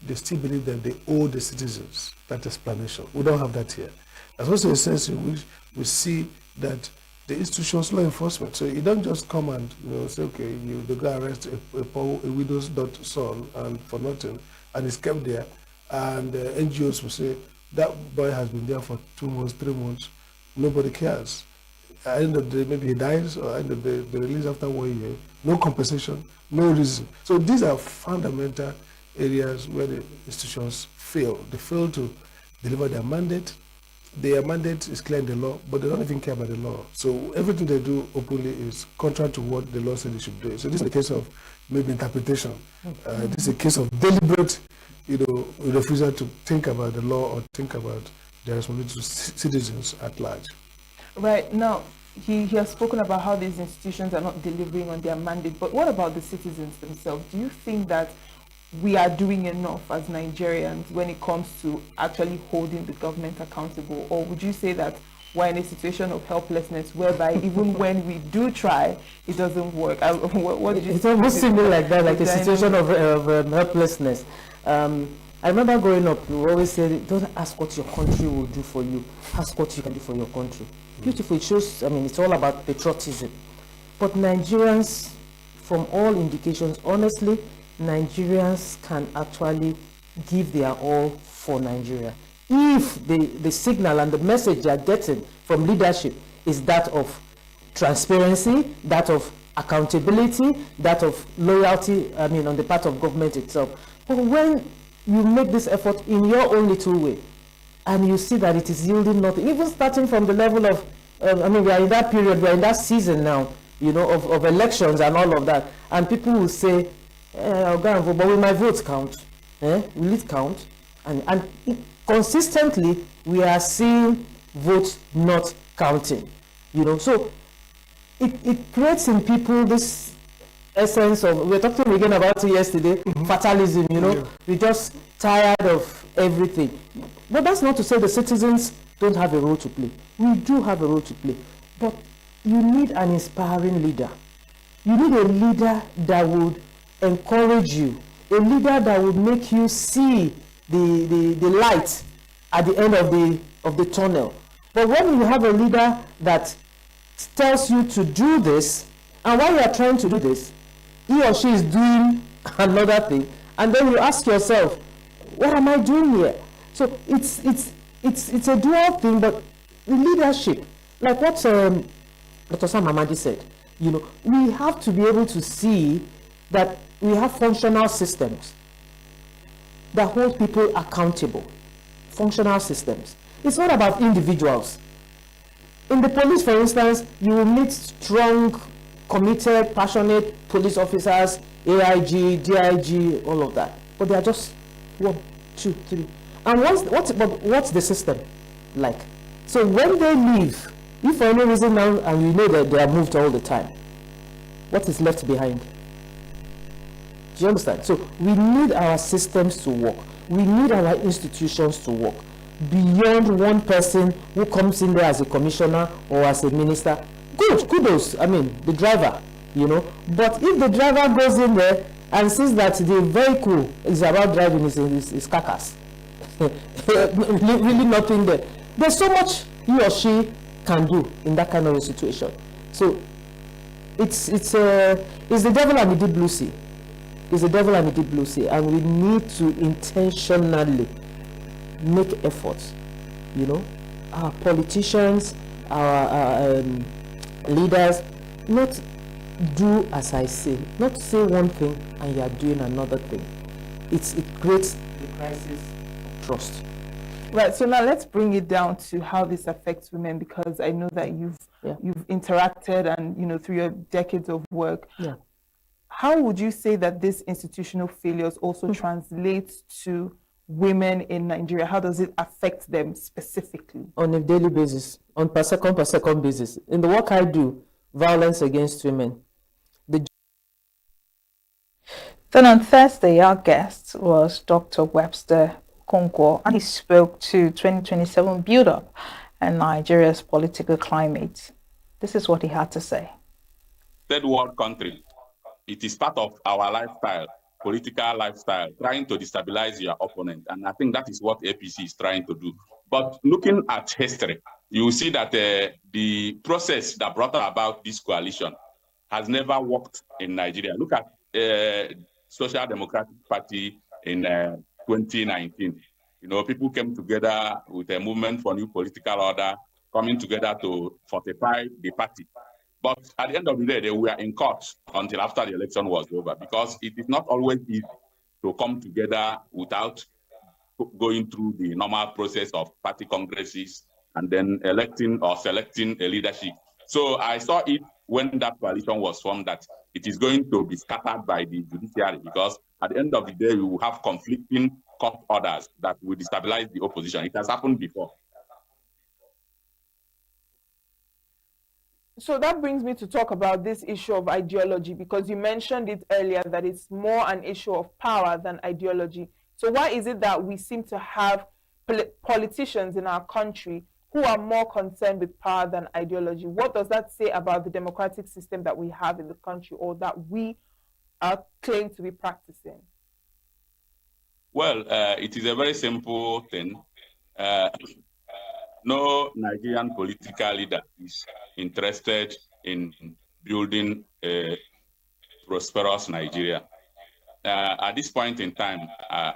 they still believe that they owe the citizens that explanation. We don't have that here. There's also a sense in which we see that the institutions, law enforcement, so you don't just come and say, okay, they go arrest a widow's son and for nothing, and it's kept there, and NGOs will say, that boy has been there for 2 months, 3 months, nobody cares. At the end of the day, maybe he dies, or at the end of the day, they release after 1 year, no compensation, no reason. So these are fundamental areas where the institutions fail. They fail to deliver their mandate. Their mandate is clear in the law, but they don't even care about the law. So everything they do openly is contrary to what the law said they should do. So this is a case of maybe interpretation. This is a case of deliberate, refusal to think about the law or think about their responsibility to citizens at large. Right. Now, he has spoken about how these institutions are not delivering on their mandate, but what about the citizens themselves? Do you think that we are doing enough as Nigerians when it comes to actually holding the government accountable? Or would you say that we're in a situation of helplessness whereby even when we do try, it doesn't work? What did you It's almost similar like that, like a situation of helplessness. I remember growing up, we always said, don't ask what your country will do for you, ask what you can do for your country. Beautiful, it shows, it's all about patriotism. But Nigerians, from all indications, honestly, Nigerians can actually give their all for Nigeria. If the signal and the message they are getting from leadership is that of transparency, that of accountability, that of loyalty, on the part of government itself. But when you make this effort in your own little way, and you see that it is yielding nothing, even starting from the level of, we are in that period, we are in that season now, of elections and all of that, and people will say, I'll go and vote, but will my votes count? Will it count? And consistently, we are seeing votes not counting, so it creates in people this essence of, we were talking again about it yesterday, fatalism, we're just tired of everything. But that's not to say the citizens don't have a role to play. We do have a role to play. But you need an inspiring leader. You need a leader that would encourage you, a leader that would make you see the light at the end of the tunnel. But when you have a leader that tells you to do this, and while you are trying to do this, he or she is doing another thing, and then you ask yourself, what am I doing here? So it's a dual thing, but leadership, like what Dr. Sam Mamadi said, we have to be able to see that we have functional systems that hold people accountable. Functional systems. It's not about individuals. In the police, for instance, you will meet strong, committed, passionate police officers, AIG, DIG, all of that. But they are just 1, 2, 3. And what's the system like? So when they leave, if for any reason now, and you know that they are moved all the time, what is left behind? Do you understand? So we need our systems to work. We need our institutions to work. Beyond one person who comes in there as a commissioner or as a minister, good, kudos, the driver, But if the driver goes in there and sees that the vehicle is about driving is carcass, really nothing there. There's so much he or she can do in that kind of a situation. So it's the devil and the deep blue sea. is the devil and the deep blue sea, and we need to intentionally make efforts. You know, our politicians, our leaders, not do as I say, not say one thing and you are doing another thing. It creates the crisis of trust. Right. So now let's bring it down to how this affects women, because I know that you've interacted and, you know, through your decades of work. Yeah. How would you say that this institutional failures also translates to women in Nigeria? How does it affect them specifically? On a daily basis, on per second basis. In the work I do, violence against women. Then on Thursday, our guest was Dr. Webster Okonkwo, and he spoke to 2027 build-up and Nigeria's political climate. This is what he had to say. Third world country, it is part of our lifestyle, political lifestyle, trying to destabilize your opponent. And I think that is what APC is trying to do. But looking at history, you will see that the process that brought about this coalition has never worked in Nigeria. Look at Social Democratic Party in 2019. You know, people came together with a movement for new political order, coming together to fortify the party. But at the end of the day, they were in court until after the election was over, because it is not always easy to come together without going through the normal process of party congresses and then electing or selecting a leadership. So I saw it when that coalition was formed that it is going to be scattered by the judiciary, because at the end of the day, we will have conflicting court orders that will destabilize the opposition. It has happened before. So that brings me to talk about this issue of ideology, because you mentioned it earlier that it's more an issue of power than ideology. So why is it that we seem to have politicians in our country who are more concerned with power than ideology? What does that say about the democratic system that we have in the country, or that we claim to be practicing? Well, it is a very simple thing. No Nigerian political leader is interested in building a prosperous Nigeria. At this point in time,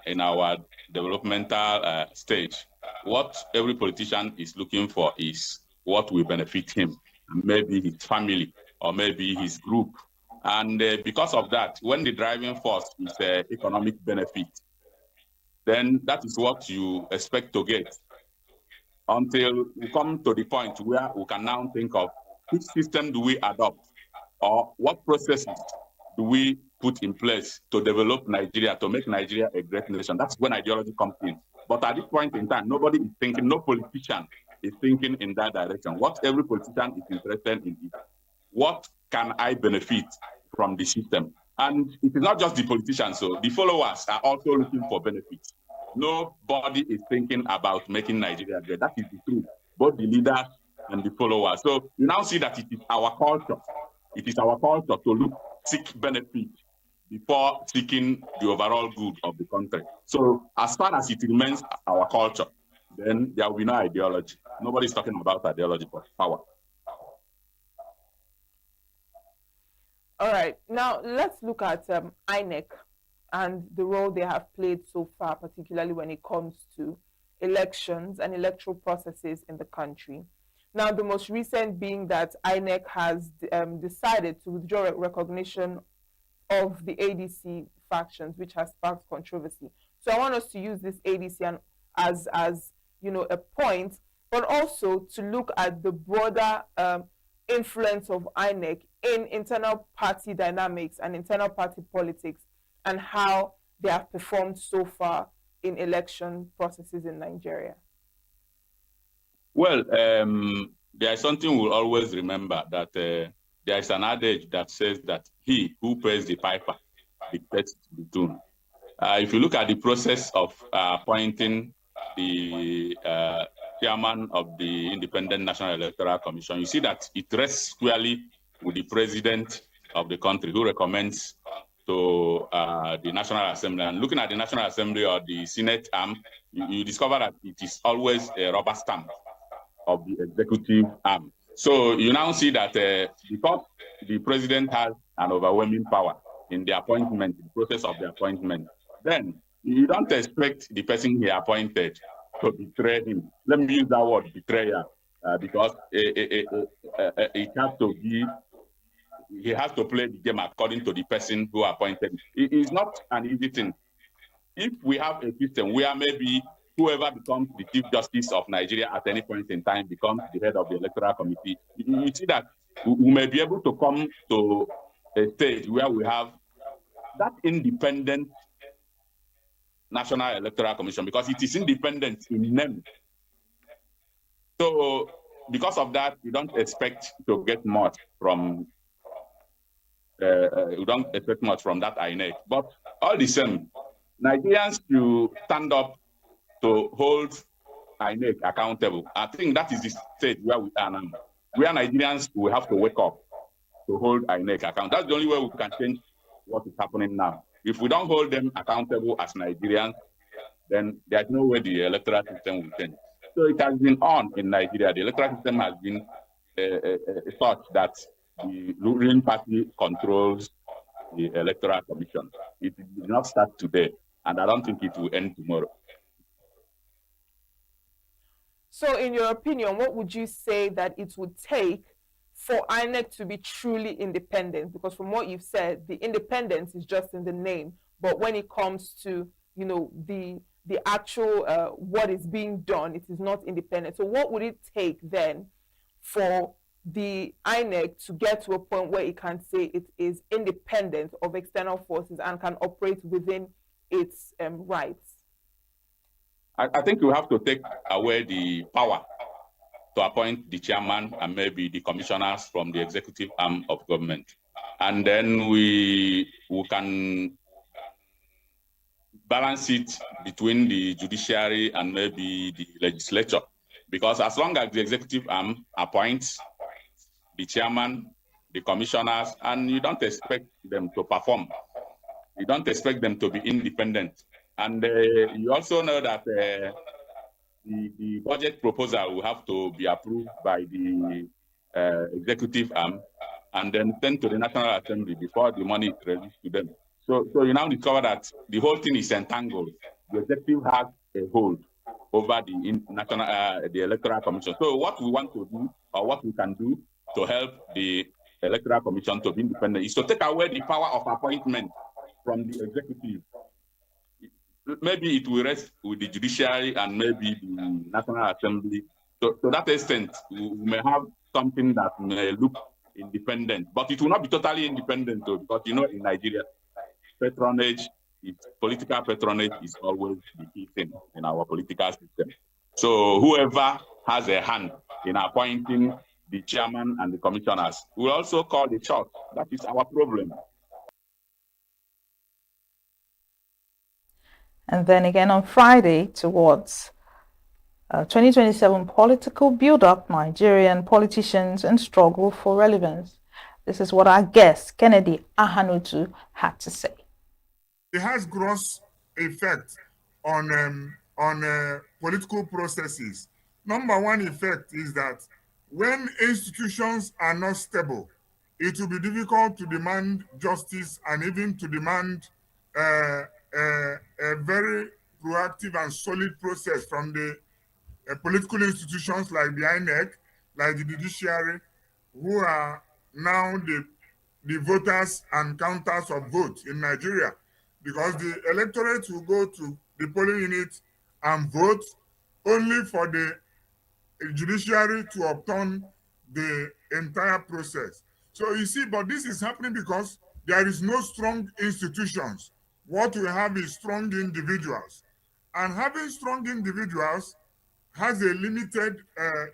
in our developmental stage, what every politician is looking for is what will benefit him, maybe his family, or maybe his group. And because of that, when the driving force is economic benefit, then that is what you expect to get, until we come to the point where we can now think of which system do we adopt, or what processes do we put in place to develop Nigeria, to make Nigeria a great nation. That's when ideology comes in. But at this point in time, nobody is thinking, no politician is thinking in that direction. What every politician is interested in is, what can I benefit from the system? And it is not just the politicians, so the followers are also looking for benefits. Nobody is thinking about making Nigeria great. That is the truth, both the leaders and the followers. So you now see that it is our culture. It is our culture to seek benefit before seeking the overall good of the country. So as far as it remains our culture, then there will be no ideology. Nobody's talking about ideology, but power. All right, now let's look at INEC and the role they have played so far, particularly when it comes to elections and electoral processes in the country. Now, the most recent being that INEC has decided to withdraw recognition of the ADC factions, which has sparked controversy. So I want us to use this ADC as you know, a point, but also to look at the broader influence of INEC in internal party dynamics and internal party politics, and how they have performed so far in election processes in Nigeria. Well, there is something we'll always remember, that there is an adage that says that he who pays the piper dictates the tune. If you look at the process of appointing the chairman of the Independent National Electoral Commission, you see that it rests squarely with the president of the country, who recommends to the National Assembly. And looking at the National Assembly or the Senate arm, you discover that it is always a rubber stamp of the executive arm. So you now see that because the president has an overwhelming power, in the appointment, the process of the appointment, then you don't expect the person he appointed to betray him. Let me use that word, betrayer, because it has to be, he has to play the game according to the person who appointed him. It is not an easy thing. If we have a system where maybe whoever becomes the Chief Justice of Nigeria at any point in time becomes the head of the Electoral Committee, you see that we may be able to come to a stage where we have that independent National Electoral Commission, because it is independent in name. So because of that, you don't expect to get much from you don't expect much from that INEC. But all the same, Nigerians should stand up to hold INEC accountable. I think that is the stage where we are now. We are Nigerians, we have to wake up to hold INEC account. That's the only way we can change what is happening now. If we don't hold them accountable as Nigerians, then there's no way the electoral system will change. So it has been on in Nigeria. The electoral system has been such that the ruling party controls the electoral commission. It did not start today, and I don't think it will end tomorrow. So in your opinion, what would you say that it would take for INEC to be truly independent? Because from what you've said, the independence is just in the name, but when it comes to, you know, the actual what is being done, it is not independent. So what would it take then for the INEC to get to a point where it can say it is independent of external forces and can operate within its rights? I think you have to take away the power to appoint the chairman and maybe the commissioners from the executive arm of government. And then we can balance it between the judiciary and maybe the legislature. Because as long as the executive arm appoints the chairman, the commissioners, and you don't expect them to perform, you don't expect them to be independent. And you also know that the budget proposal will have to be approved by the executive arm and then sent to the National Assembly before the money is released to them. So you now discover that the whole thing is entangled. The executive has a hold over the Electoral Commission. So what we want to do, or what we can do to help the Electoral Commission to be independent, is to take away the power of appointment from the executive. Maybe it will rest with the judiciary and maybe the National Assembly. So to that extent, we may have something that may look independent, but it will not be totally independent though, because you know in Nigeria, political patronage is always the key thing in our political system. So whoever has a hand in appointing the chairman and the commissioners will also call the shot. That is our problem. And then again on Friday, towards 2027 political build-up, Nigerian politicians and struggle for relevance. This is what our guest, Kennedy Ahanutu, had to say. It has gross effect on political processes. Number one effect is that when institutions are not stable, it will be difficult to demand justice and even to demand a very proactive and solid process from the political institutions like the INEC, like the judiciary, who are now the voters and counters of votes in Nigeria. Because the electorate will go to the polling unit and vote only for the judiciary to upturn the entire process. So you see, but this is happening because there is no strong institutions. What we have is strong individuals. And having strong individuals has a limited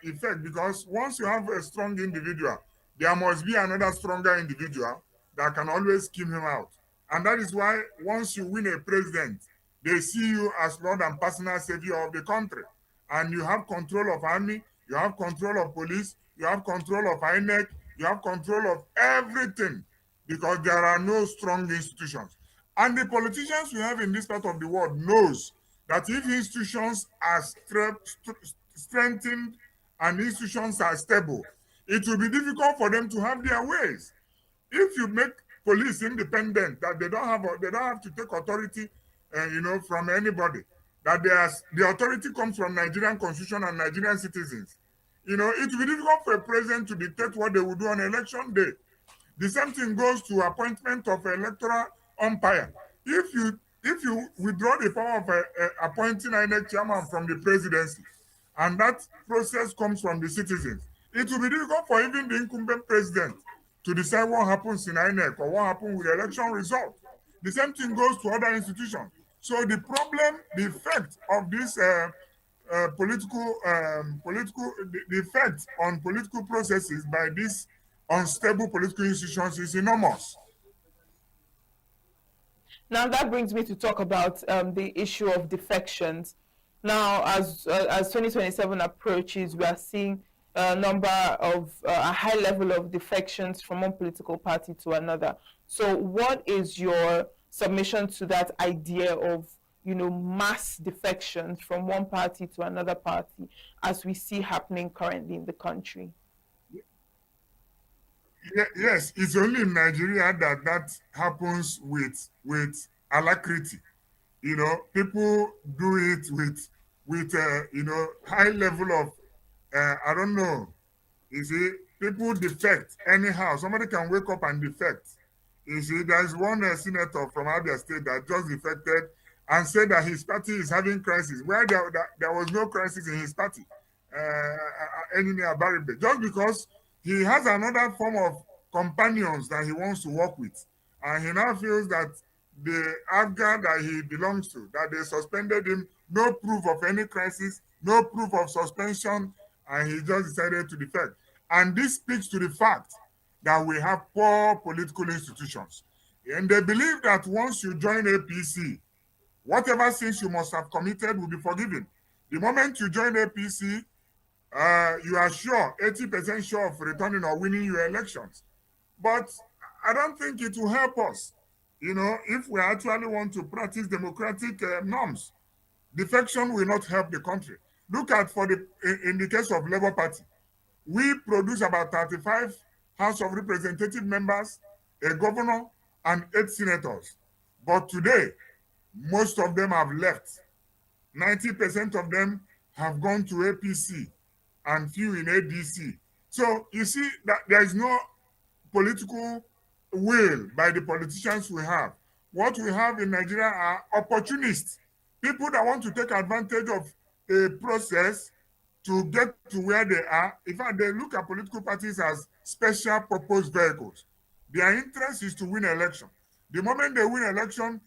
effect, because once you have a strong individual, there must be another stronger individual that can always keep him out. And that is why once you win a president, they see you as Lord and personal savior of the country. And you have control of army, you have control of police, you have control of INEC, you have control of everything, because there are no strong institutions. And the politicians we have in this part of the world knows that if institutions are strengthened and institutions are stable, it will be difficult for them to have their ways. If you make police independent, that they don't have to take authority, from anybody. That the authority comes from Nigerian constitution and Nigerian citizens. It will be difficult for a president to dictate what they will do on election day. The same thing goes to appointment of electoral umpire. If you withdraw the power of appointing INEC chairman from the presidency, and that process comes from the citizens, it will be difficult for even the incumbent president to decide what happens in INEC or what happens with the election result. The same thing goes to other institutions. So the effect of this the effect on political processes by these unstable political institutions is enormous. Now that brings me to talk about the issue of defections. Now, as 2027 approaches, we are seeing a high level of defections from one political party to another. So, what is your submission to that idea of mass defections from one party to another party, as we see happening currently in the country? Yes, it's only in Nigeria that happens with alacrity. People do it with high level of I don't know. You see, people defect anyhow. Somebody can wake up and defect. You see, there's one senator from Abia State that just defected and said that his party is having crisis, where there was no crisis in his party, Engineer Baribe, just because he has another form of companions that he wants to work with. And he now feels that the Afghan that he belongs to, that they suspended him, no proof of any crisis, no proof of suspension, and he just decided to defect. And this speaks to the fact that we have poor political institutions. And they believe that once you join APC, whatever sins you must have committed will be forgiven. The moment you join APC, you are sure, 80% sure of returning or winning your elections. But I don't think it will help us, if we actually want to practice democratic norms. Defection will not help the country. Look at in the case of Labour Party, we produce about 35 House of Representative members, a governor, and 8 senators. But today, most of them have left. 90% of them have gone to APC and few in ADC. So you see that there is no political will by the politicians we have. What we have in Nigeria are opportunists, people that want to take advantage of a process to get to where they are. In fact, they look at political parties as special purpose vehicles. Their interest is to win election. The moment they win election,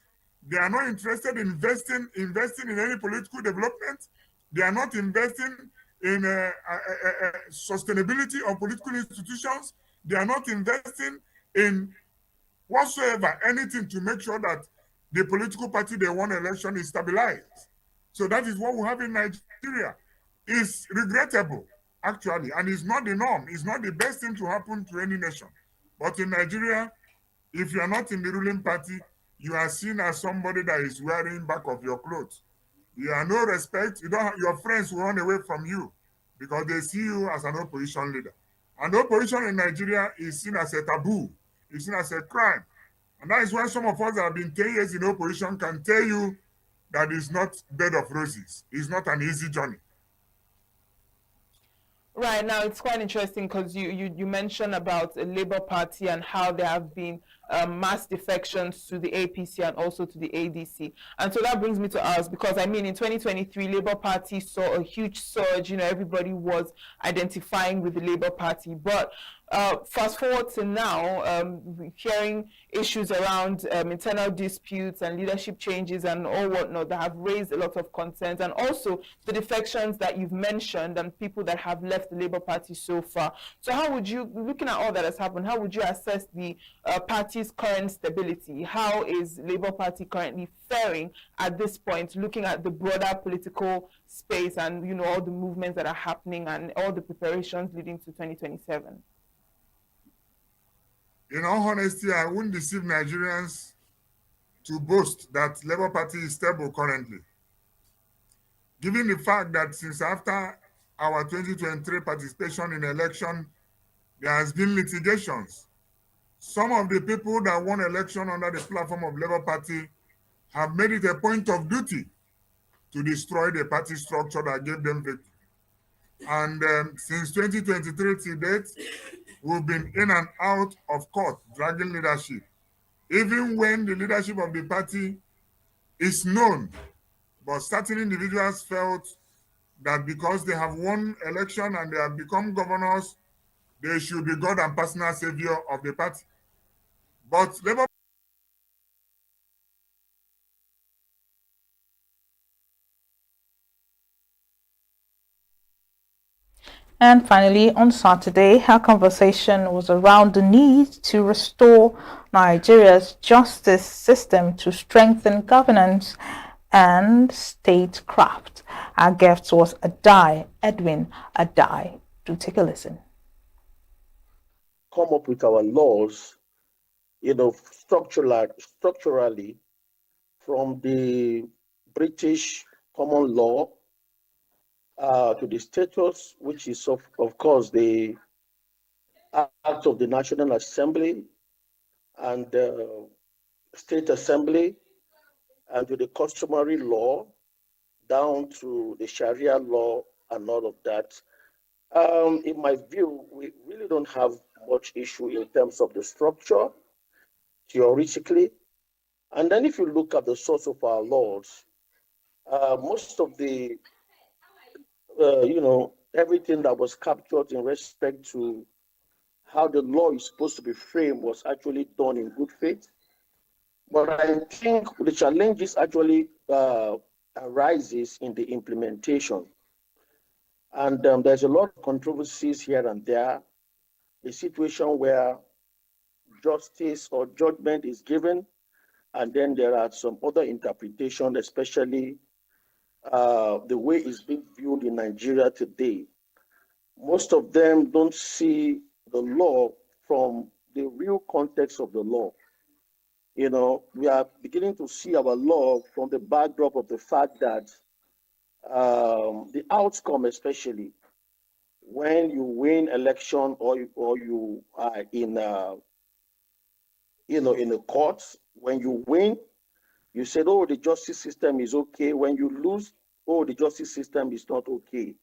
they are not interested in investing in any political development. They are not investing in sustainability of political institutions. They are not investing in whatsoever, anything to make sure that the political party they won election is stabilized. So that is what we have in Nigeria. It's regrettable, actually, and it's not the norm. It's not the best thing to happen to any nation. But in Nigeria, if you are not in the ruling party, you are seen as somebody that is wearing back of your clothes. You are no respect. Your friends will run away from you because they see you as an opposition leader. And opposition in Nigeria is seen as a taboo. It's seen as a crime. And that is why some of us that have been 10 years in opposition can tell you that it's not bed of roses. It's not an easy journey. Right, now it's quite interesting because you mentioned about the Labour Party and how there have been mass defections to the APC and also to the ADC. And so that brings me to us, because I mean in 2023, Labour Party saw a huge surge, everybody was identifying with the Labour Party. But fast forward to now, hearing issues around internal disputes and leadership changes and all whatnot that have raised a lot of concerns, and also the defections that you've mentioned and people that have left the Labour Party so far. So how would you, looking at all that has happened, how would you assess the party's current stability? How is Labour Party currently faring at this point, looking at the broader political space and all the movements that are happening and all the preparations leading to 2027? In all honesty, I wouldn't deceive Nigerians to boast that Labour Party is stable currently. Given the fact that since after our 2023 participation in election, there has been litigations. some of the people that won election under the platform of Labour Party have made it a point of duty to destroy the party structure that gave them victory. And since 2023 to date, we've been in and out of court, dragging leadership. Even when the leadership of the party is known, but certain individuals felt that because they have won election and they have become governors, they should be God and personal savior of the party. But Labour And finally, on Saturday, her conversation was around the need to restore Nigeria's justice system to strengthen governance and statecraft. Our guest was Edwin Adai. Do take a listen. Come up with our laws, structurally from the British common law to the status, which is of course the Act of the National Assembly and State Assembly, and to the customary law, down to the Sharia law and all of that. In my view, we really don't have much issue in terms of the structure, theoretically. And then if you look at the source of our laws, most of the, everything that was captured in respect to how the law is supposed to be framed was actually done in good faith. But I think the challenges actually arises in the implementation. And there's a lot of controversies here and there, a situation where justice or judgment is given, and then there are some other interpretations, especially the way it's being viewed in Nigeria today. Most of them don't see the law from the real context of the law. We are beginning to see our law from the backdrop of the fact that the outcome, especially when you win election or you are in a court, when you win, you said, oh, the justice system is okay. When you lose, oh, the justice system is not okay.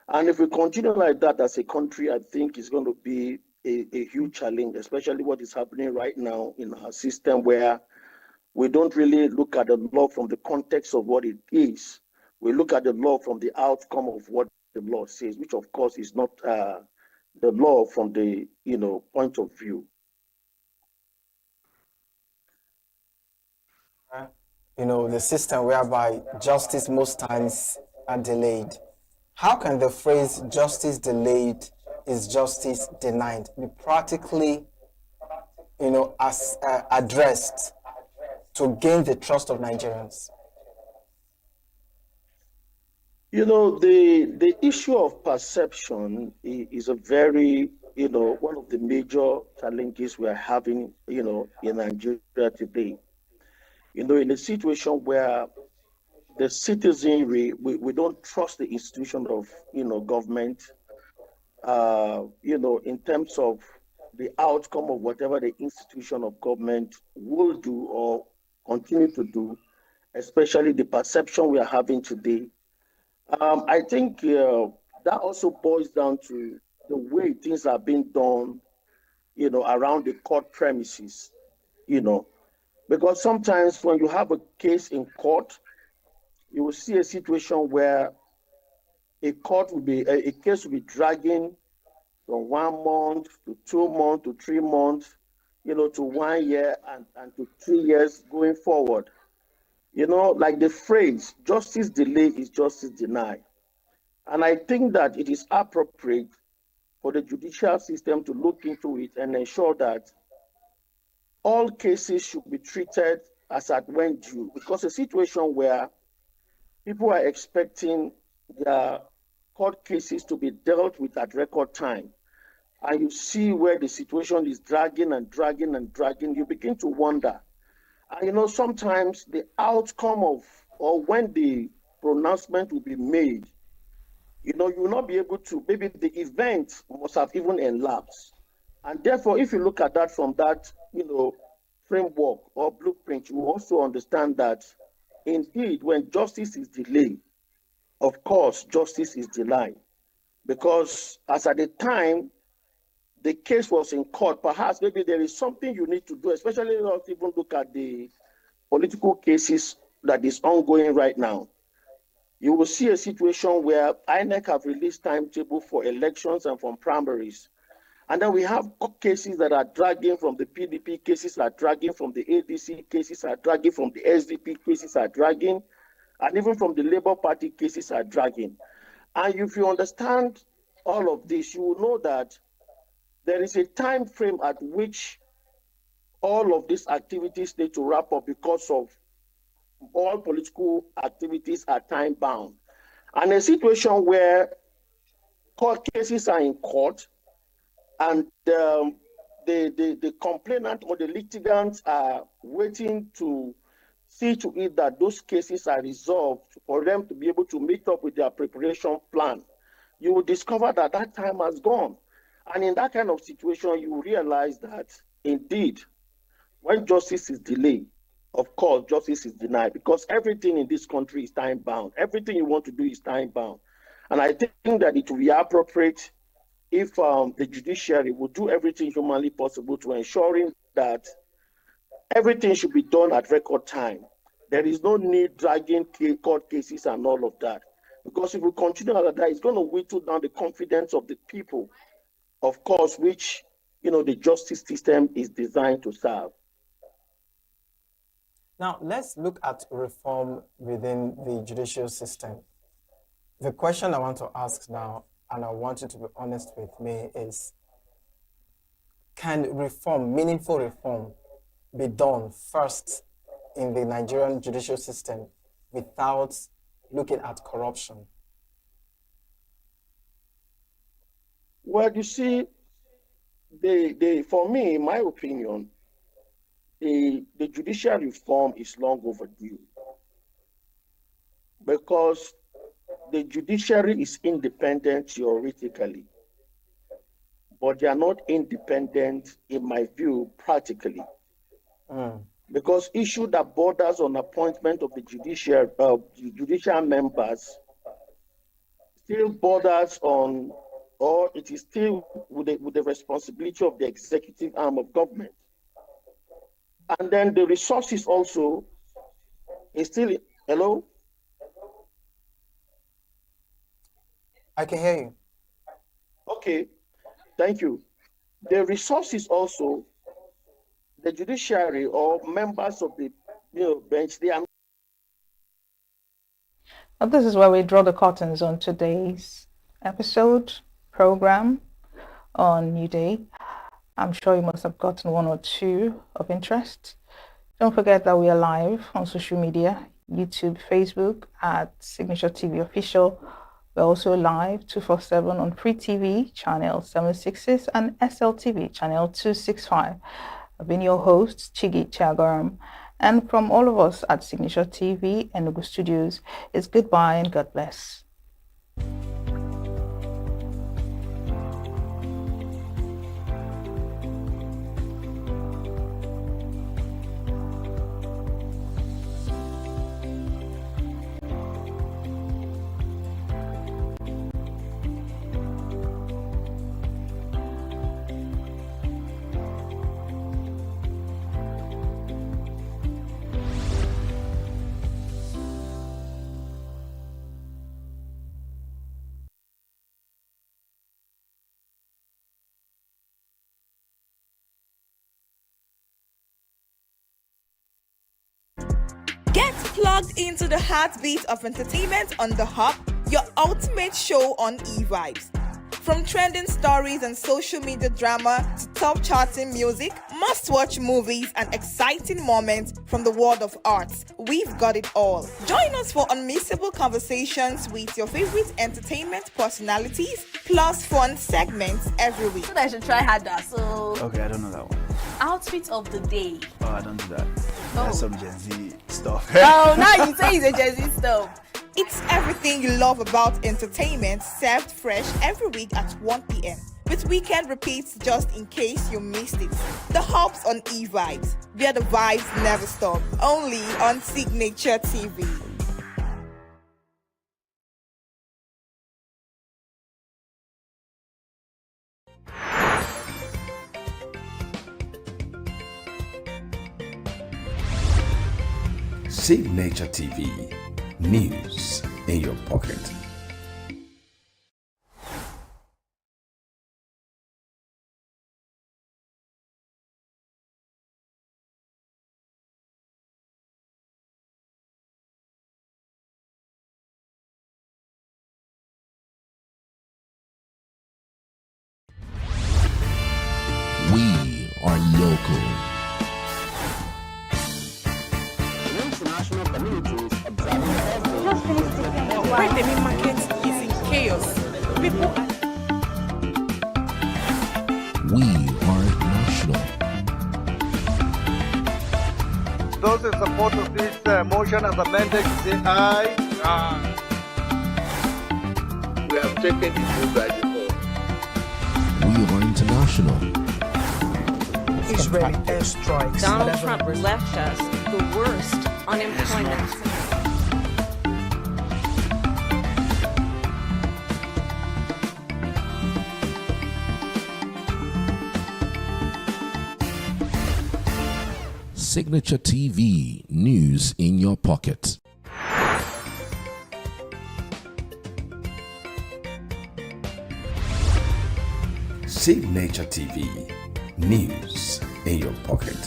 And if we continue like that as a country, I think it's going to be a huge challenge, especially what is happening right now in our system, where we don't really look at the law from the context of what it is. We look at the law from the outcome of what the law says, which of course is not the law from the point of view. The system whereby justice most times are delayed. How can the phrase justice delayed is justice denied be practically, addressed to gain the trust of Nigerians? The issue of perception is a very, one of the major challenges we are having, in Nigeria today. In a situation where the citizenry, we don't trust the institution of, government, in terms of the outcome of whatever the institution of government will do or continue to do, especially the perception we are having today. I think that also boils down to the way things are being done, around the court premises, because sometimes when you have a case in court, you will see a situation where a case will be dragging from 1 month to 2 months to 3 months, to 1 year and to 3 years going forward. Like the phrase, justice delayed is justice denied. And I think that it is appropriate for the judicial system to look into it and ensure that all cases should be treated as at when due, because a situation where people are expecting their court cases to be dealt with at record time, and you see where the situation is dragging and dragging and dragging, you begin to wonder. And sometimes the outcome of, or when the pronouncement will be made, you will not be able to, maybe the event must have even elapsed. And therefore, if you look at that from that, framework or blueprint, you also understand that indeed, when justice is delayed, of course, justice is denied. Because as at the time the case was in court, perhaps maybe there is something you need to do, especially not even look at the political cases that is ongoing right now. You will see a situation where INEC have released timetable for elections and from primaries. And then we have cases that are dragging from the PDP, cases are dragging from the ADC, cases are dragging from the SDP, cases are dragging, and even from the Labour Party, cases are dragging. And if you understand all of this, you will know that there is a time frame at which all of these activities need to wrap up because of all political activities are time bound. And a situation where court cases are in court and the complainant or the litigants are waiting to see to it that those cases are resolved for them to be able to meet up with their preparation plan, you will discover that that time has gone. And in that kind of situation, you realize that indeed, when justice is delayed, of course, justice is denied because everything in this country is time bound. Everything you want to do is time bound. And I think that it will be appropriate if the judiciary would do everything humanly possible to ensuring that everything should be done at record time. There is no need dragging court cases and all of that. Because if we continue like that, it's going to whittle down the confidence of the people, of course, which the justice system is designed to serve. Now, let's look at reform within the judicial system. The question I want to ask now, and I want you to be honest with me, is can reform, meaningful reform, be done first in the Nigerian judicial system without looking at corruption? Well, you see, for me, in my opinion, the judicial reform is long overdue because the judiciary is independent theoretically, but they are not independent, in my view, practically. Because issue that borders on appointment of the judicial members still borders on, or it is still with the responsibility of the executive arm of government. And then the resources also is still, hello? I can hear you. Okay, thank you. The resources also, the judiciary or members of the bench, they are. Now, this is where we draw the curtains on today's program on New Day. I'm sure you must have gotten one or two of interest. Don't forget that we are live on social media, YouTube, Facebook at Signature TV Official. We're also live 247 on Free TV, channel 766, and SLTV, channel 265. I've been your host, Chigi Chagaram. And from all of us at Signature TV and ENUGU Studios, it's goodbye and God bless. Get plugged into the heartbeat of entertainment on The Hub, your ultimate show on e-vibes. From trending stories and social media drama to top charting music, must-watch movies and exciting moments from the world of arts, we've got it all. Join us for unmissable conversations with your favorite entertainment personalities, plus fun segments every week. I should try harder, so... Okay, I don't know that one. Outfit of the day. Oh, I don't do that. That's some Gen Z stuff. Oh, now you say it's a Gen Z stuff. It's everything you love about entertainment, served fresh every week at 1 p.m. with weekend repeats just in case you missed it. The Hubs on E-Vibes, where the vibes never stop, only on Signature TV. Signature TV, news in your pocket. We are local. International communities observing Right, the main market is in chaos. People are... We are national. Those in support of this motion as amended, say aye. Aye. We have taken the vote by default. We are international. Israeli airstrikes. Donald Trump left us the worst unemployment. Signature TV, news in your pocket. Signature TV, news in your pocket.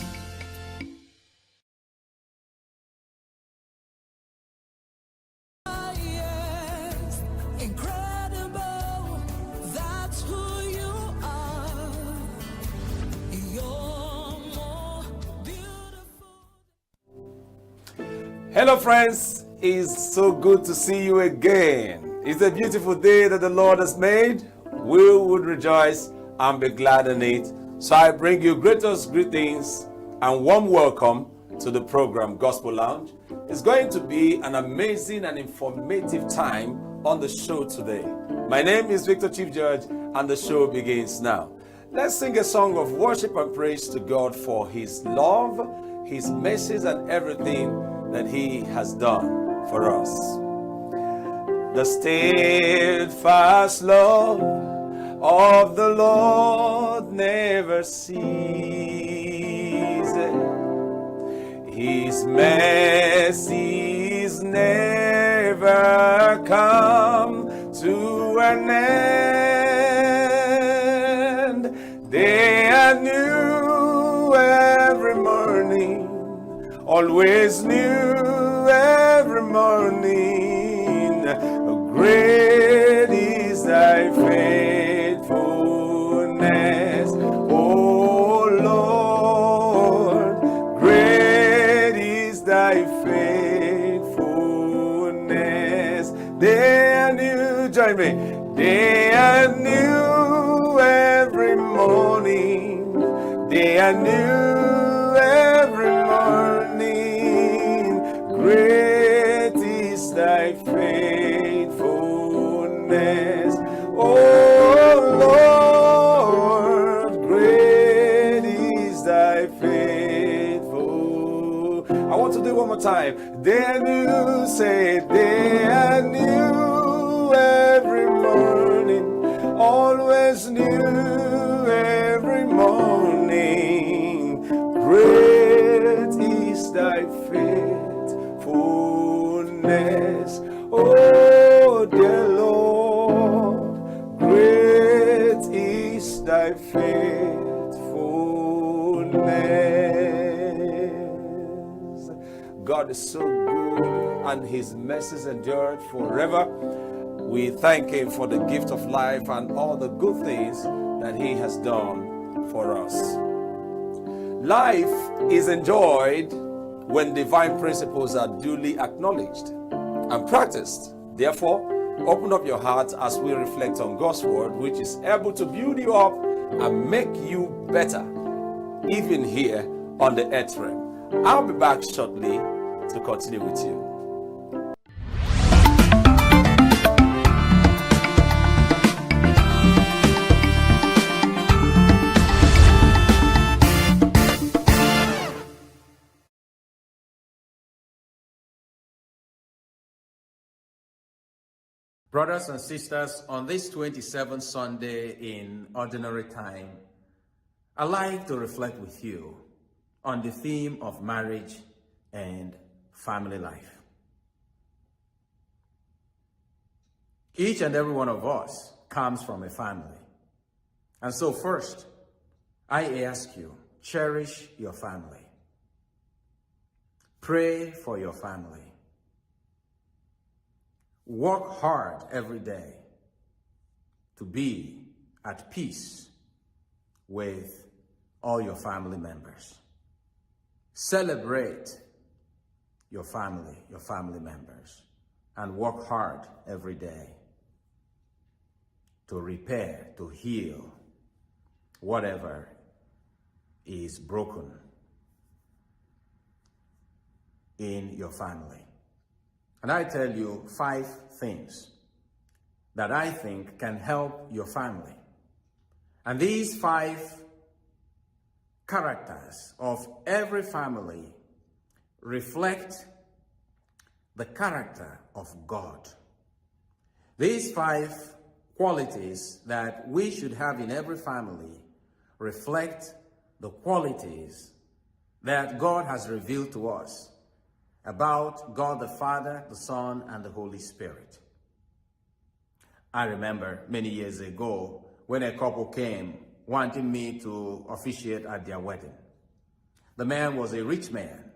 Hello friends, it's so good to see you again. It's a beautiful day that the Lord has made. We would rejoice and be glad in it. So I bring you greatest greetings and warm welcome to the program Gospel Lounge. It's going to be an amazing and informative time on the show today. My name is Victor Chief Judge and the show begins now. Let's sing a song of worship and praise to God for His love, His mercies and everything that He has done for us. The steadfast love of the Lord never ceases. His mercies never come to an end. They are new every morning, always new every morning. Great is thy faithfulness, O Lord. Great is thy faithfulness. They are new, join me. They are new every morning. They are new every morning. Great is thy faithfulness, O Lord. Great is thy faithful. I want to do it one more time. They are new, say they are new every morning, always new every morning. Great is thy faithfulness, oh dear Lord. Great is thy faithfulness. God is so good and His mercies endured forever. We thank Him for the gift of life and all the good things that He has done for us. Life is enjoyed when divine principles are duly acknowledged and practiced. Therefore, open up your heart as we reflect on God's word, which is able to build you up and make you better, even here on the earth realm. I'll be back shortly to continue with you. Brothers and sisters, on this 27th Sunday in Ordinary Time, I'd like to reflect with you on the theme of marriage and family life. Each and every one of us comes from a family. And so first, I ask you, cherish your family. Pray for your family. Work hard every day to be at peace with all your family members. Celebrate your family members, and work hard every day to repair, to heal whatever is broken in your family. And I tell you 5 things that I think can help your family. And these 5 characters of every family reflect the character of God. These 5 qualities that we should have in every family reflect the qualities that God has revealed to us about God the Father, the Son, and the Holy Spirit. I remember many years ago when a couple came wanting me to officiate at their wedding. The man was a rich man,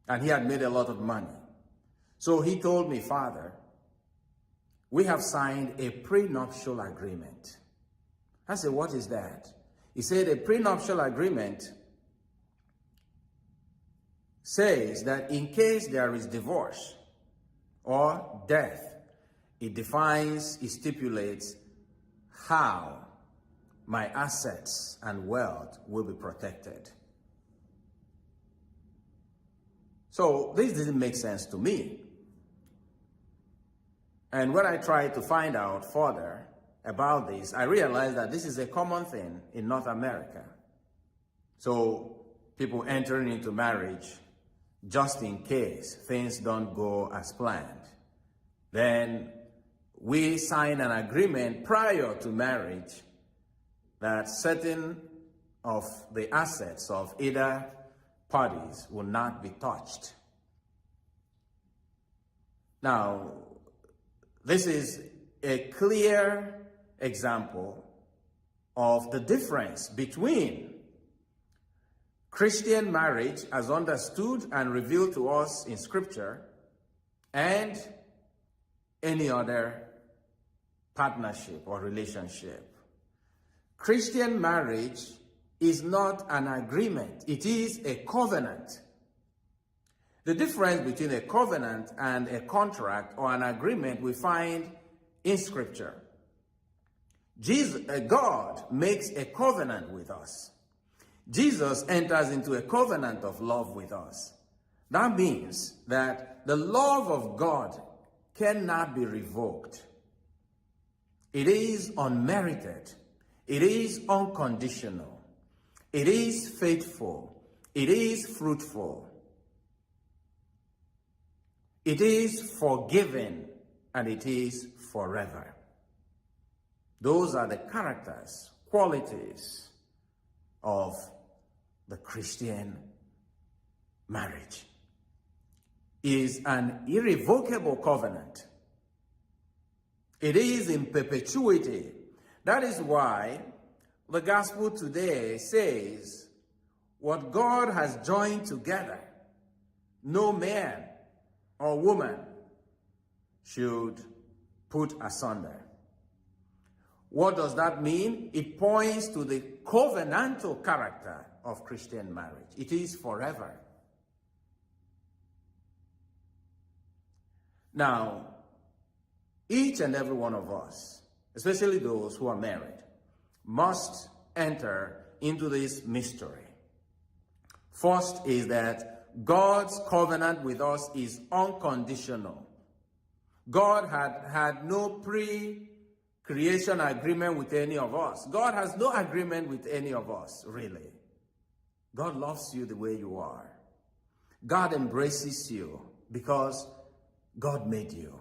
and he had made a lot of money. So he told me, "Father, we have signed a prenuptial agreement." I said, "What is that?" He said, "A prenuptial agreement says that in case there is divorce or death, it stipulates how my assets and wealth will be protected." So this didn't make sense to me. And when I tried to find out further about this, I realized that this is a common thing in North America. So people entering into marriage just in case things don't go as planned. Then we sign an agreement prior to marriage that certain of the assets of either parties will not be touched. Now, this is a clear example of the difference between Christian marriage as understood and revealed to us in Scripture and any other partnership or relationship. Christian marriage is not an agreement, it is a covenant. The difference between a covenant and a contract or an agreement we find in Scripture. God makes a covenant with us. Jesus enters into a covenant of love with us. That means that the love of God cannot be revoked. It is unmerited. It is unconditional. It is faithful. It is fruitful. It is forgiving, and it is forever. Those are the characters, qualities of the Christian marriage. It is an irrevocable covenant. It is in perpetuity. That is why the gospel today says, what God has joined together, no man or woman should put asunder. What does that mean? It points to the covenantal character of Christian marriage. It is forever. Now, each and every one of us, especially those who are married, must enter into this mystery. First is that God's covenant with us is unconditional. God had no pre-creation agreement with any of us. God has no agreement with any of us, really. God loves you the way you are. God embraces you because God made you.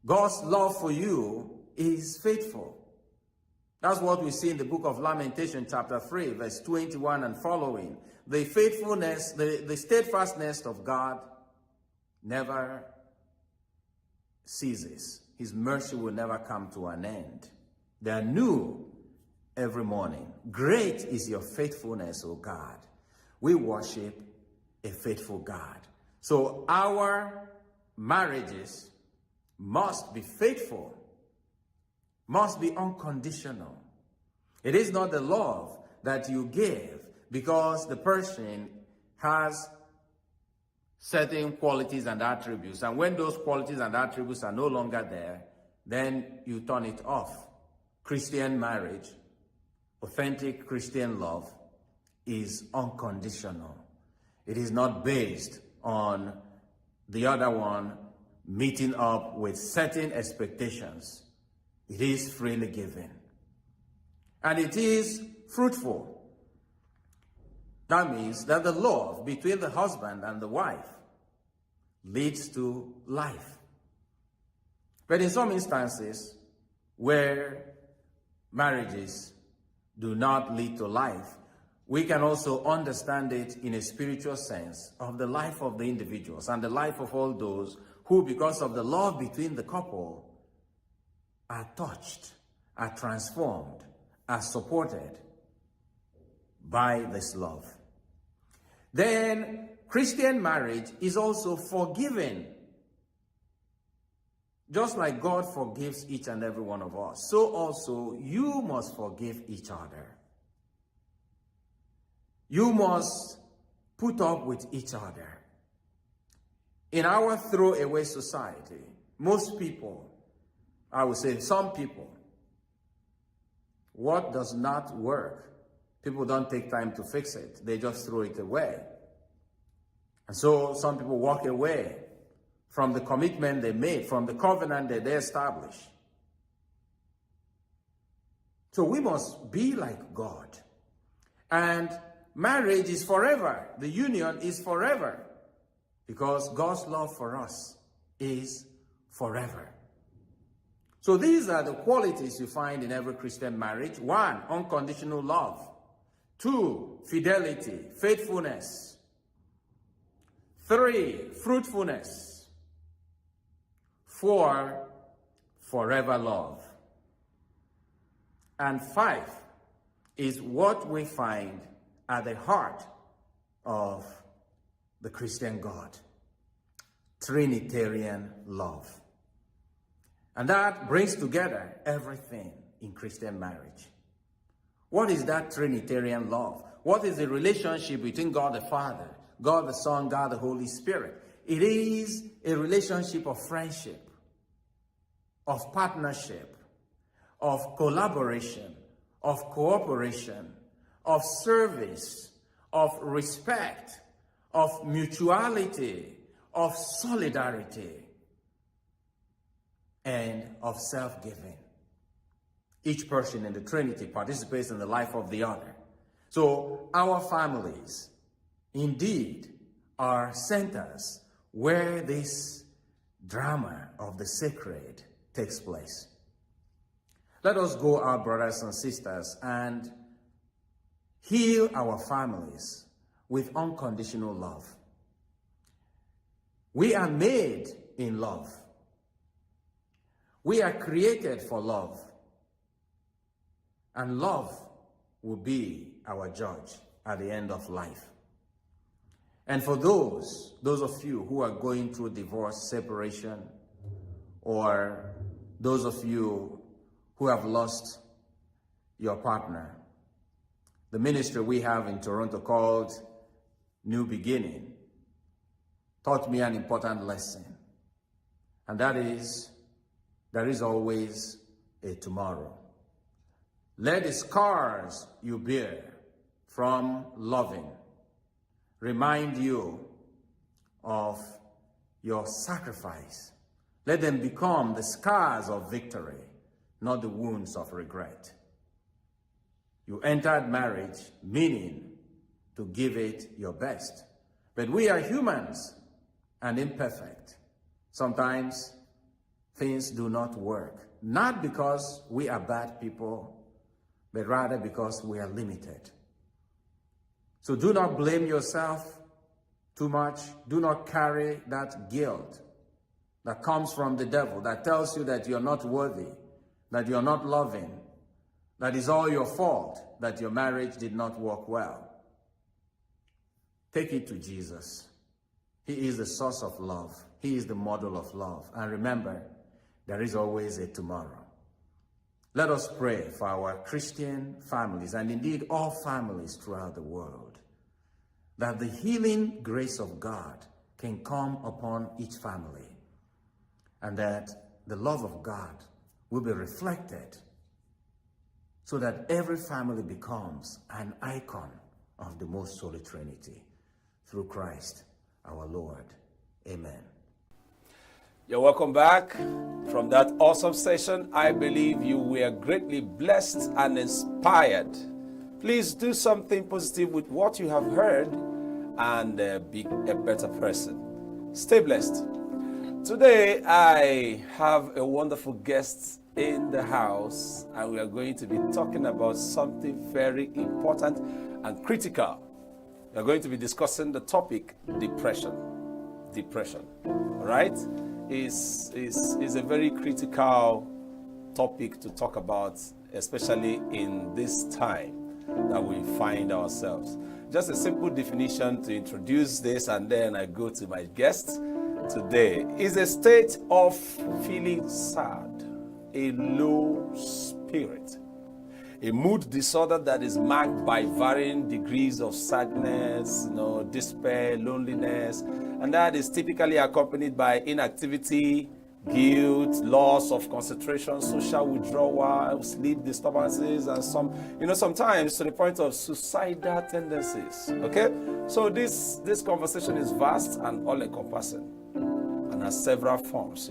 God's love for you is faithful. That's what we see in the book of Lamentation, chapter 3, verse 21 and following. The faithfulness, the steadfastness of God never ceases. His mercy will never come to an end. They are new every morning. Great is your faithfulness, O God. We worship a faithful God. So our marriages must be faithful, must be unconditional. It is not the love that you give because the person has certain qualities and attributes. And when those qualities and attributes are no longer there, then you turn it off. Christian marriage, authentic Christian love, is unconditional. It is not based on the other one meeting up with certain expectations. It is freely given. And it is fruitful. That means that the love between the husband and the wife leads to life. But in some instances where marriages do not lead to life, we can also understand it in a spiritual sense of the life of the individuals and the life of all those who, because of the love between the couple, are touched, are transformed, are supported by this love. Then Christian marriage is also forgiving. Just like God forgives each and every one of us, so also you must forgive each other. You must put up with each other. In our throwaway society, most people, I would say some people, what does not work, people don't take time to fix it. They just throw it away. And so some people walk away from the commitment they made, from the covenant that they established. So we must be like God. And marriage is forever. The union is forever. Because God's love for us is forever. So these are the qualities you find in every Christian marriage. 1, unconditional love. 2, fidelity, faithfulness. 3, fruitfulness. 4, forever love. And 5 is what we find at the heart of the Christian God. Trinitarian love. And that brings together everything in Christian marriage. What is that Trinitarian love? What is the relationship between God the Father, God the Son, God the Holy Spirit? It is a relationship of friendship, of partnership, of collaboration, of cooperation, of service, of respect, of mutuality, of solidarity, and of self-giving. Each person in the Trinity participates in the life of the other. So our families indeed are centers where this drama of the sacred takes place. Let us go, our brothers and sisters, and heal our families with unconditional love. We are made in love. We are created for love. And love will be our judge at the end of life. And for those of you who are going through divorce, separation, or those of you who have lost your partner, the ministry we have in Toronto called New Beginning taught me an important lesson. And that is, there is always a tomorrow. Let the scars you bear from loving remind you of your sacrifice. Let them become the scars of victory, not the wounds of regret. You entered marriage meaning to give it your best. But we are humans and imperfect. Sometimes things do not work. Not because we are bad people, but rather because we are limited. So do not blame yourself too much. Do not carry that guilt that comes from the devil, that tells you that you're not worthy, that you're not loving, that it's all your fault that your marriage did not work well. Take it to Jesus. He is the source of love. He is the model of love. And remember, there is always a tomorrow. Let us pray for our Christian families, and indeed all families throughout the world, that the healing grace of God can come upon each family, and that the love of God will be reflected so that every family becomes an icon of the Most Holy Trinity. Through Christ our Lord. Amen. You're welcome back from that awesome session. I believe you were greatly blessed and inspired. Please do something positive with what you have heard and be a better person. Stay blessed. Today I have a wonderful guest in the house, and we are going to be talking about something very important and critical. We are going to be discussing the topic depression. Depression, all right? Is a very critical topic to talk about, especially in this time that we find ourselves. Just a simple definition to introduce this, and then I go to my guest today. Is a state of feeling sad, a low spirit, a mood disorder that is marked by varying degrees of sadness, despair, loneliness, and that is typically accompanied by inactivity, guilt, loss of concentration, social withdrawal, sleep disturbances, and sometimes to the point of suicidal tendencies. Okay, so this conversation is vast and all-encompassing, and has several forms.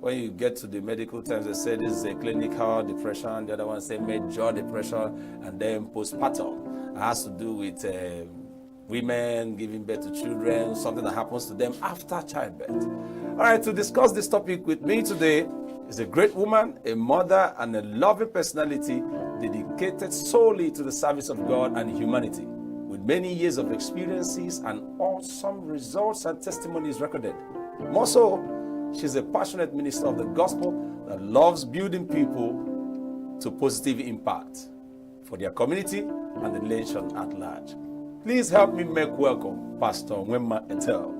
When you get to the medical terms, they say this is a clinical depression. The other one say major depression, and then postpartum. It has to do with women giving birth to children, something that happens to them after childbirth. All right, to discuss this topic with me today is a great woman, a mother, and a loving personality dedicated solely to the service of God and humanity, with many years of experiences and awesome results and testimonies recorded. More so, she's a passionate minister of the gospel that loves building people to positive impact for their community and the nation at large. Please help me make welcome Pastor Wema Etel.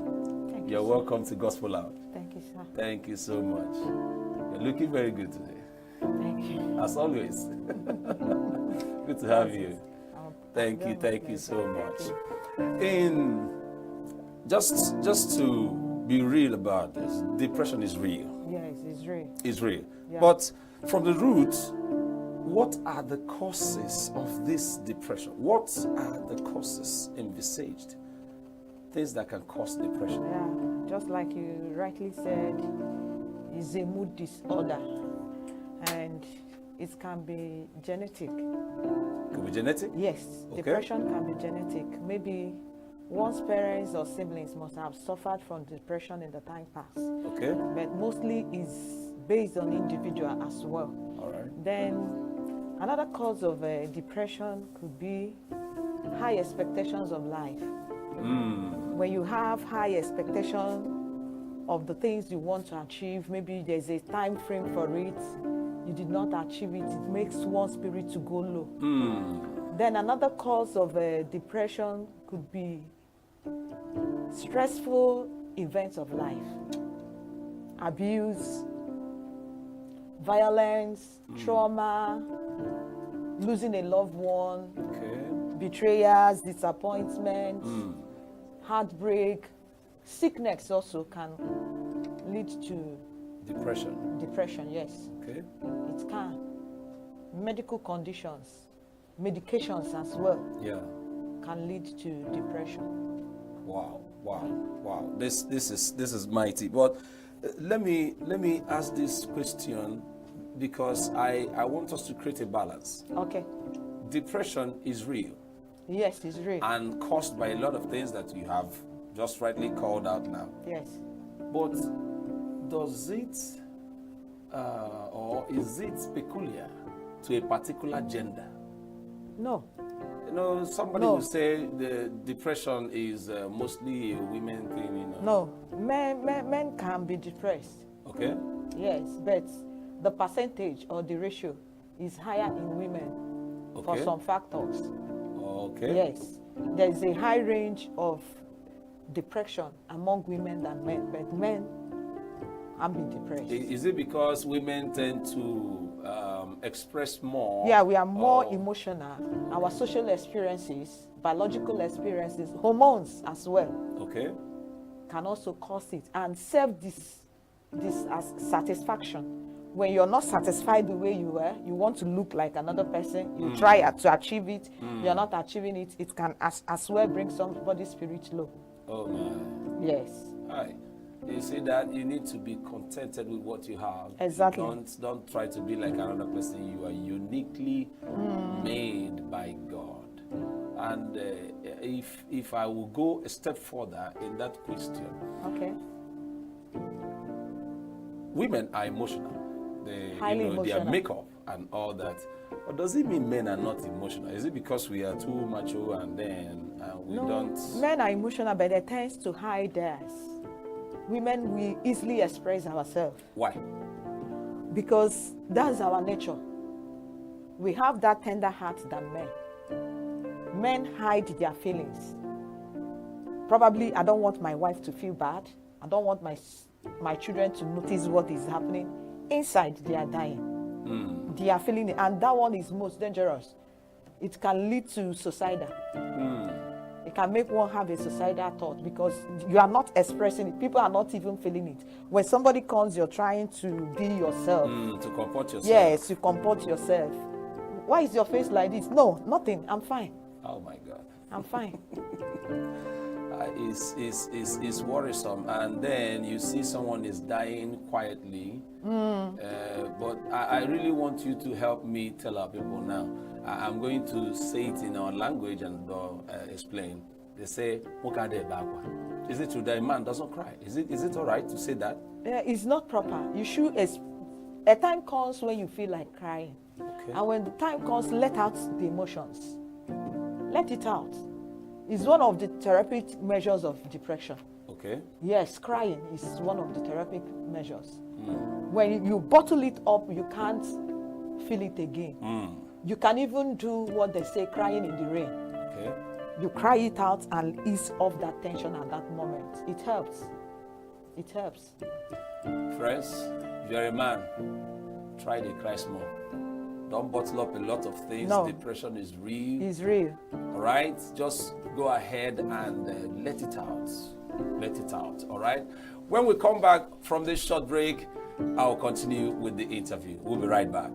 You're welcome to Gospel Loud. Thank you, sir. Thank you so much. You're looking very good today. Thank you. As always. Good to have you. Thank you so much. Just to be real about this, depression is real. Yes, it's real. It's real. Yeah. But from the roots, what are the causes of this depression? What are the causes envisaged? Things that can cause depression. Yeah, just like you rightly said, it's a mood disorder, and it can be genetic. Can be genetic? Yes, Okay. depression can be genetic. Maybe one's parents or siblings must have suffered from depression in the time past. Okay. But mostly is based on individual as well. All right. Then another cause of depression could be high expectations of life. When you have high expectation of the things you want to achieve, maybe there's a time frame for it, you did not achieve it, it makes one's spirit to go low. Then another cause of depression could be stressful events of life, abuse, violence, trauma, losing a loved one, betrayals, disappointment, heartbreak, sickness also can lead to depression. Depression, yes. Okay. It can. Medical conditions, medications as well, Yeah. can lead to depression. Wow. This is mighty. But let me ask this question, because I want us to create a balance. Okay. Depression is real. Yes, it's real. And caused by a lot of things that you have just rightly called out now. Yes. But does it or is it peculiar to a particular gender? No. You know, somebody No. will say the depression is mostly a women thing. You know. No, men can be depressed. Okay. Yes, but the percentage or the ratio is higher in women for Okay. some factors. Okay. Yes, there is a high range of depression among women than men, but men can be depressed. Is it because women tend to express more? Yeah, we are more emotional. Our social experiences, biological experiences, hormones as well. Okay. Can also cause it, and satisfaction. When you're not satisfied the way you were, you want to look like another person. You try to achieve it. You're not achieving it. It can as well bring somebody's spirit low. Oh my. Yes. Hi. You see that you need to be contented with what you have. Exactly. Don't try to be like another person. You are uniquely made by God. And if I will go a step further in that question, Okay. women are emotional. They, Highly their emotional. makeup and all that. But does it mean men are not emotional? Is it because we are too macho and then we don't? Men are emotional, but they tend to hide theirs. Women, we easily express ourselves. Why? Because that's our nature. We have that tender heart than men. Men hide their feelings. Probably, I don't want my wife to feel bad. I don't want my children to notice what is happening. Inside, they are dying. They are feeling it, and that one is most dangerous. It can lead to suicidal. It can make one have a suicidal thought because you are not expressing it. People are not even feeling it. When somebody comes, you're trying to be yourself. To comport yourself. Yes, you comport yourself. Why is your face like this? No, nothing. I'm fine. Oh my God. I'm fine. It's worrisome, and then you see someone is dying quietly. But I really want you to help me tell our people now. I'm going to say it in our language and explain. They say, is it true that a man doesn't cry? Is it all right to say that? It's not proper. You should. A time comes when you feel like crying, and when the time comes, let out the emotions. Let it out. It's one of the therapeutic measures of depression. Okay. Yes, crying is one of the therapeutic measures. When you bottle it up, you can't feel it again. You can even do what they say, crying in the rain. Okay. You cry it out and ease off that tension at that moment. It helps. It helps. Friends, if you're a man, try to cry small. Don't bottle up a lot of things. No. Depression is real. It's real. All right? Just go ahead and let it out. Let it out. All right? When we come back from this short break, I'll continue with the interview. We'll be right back.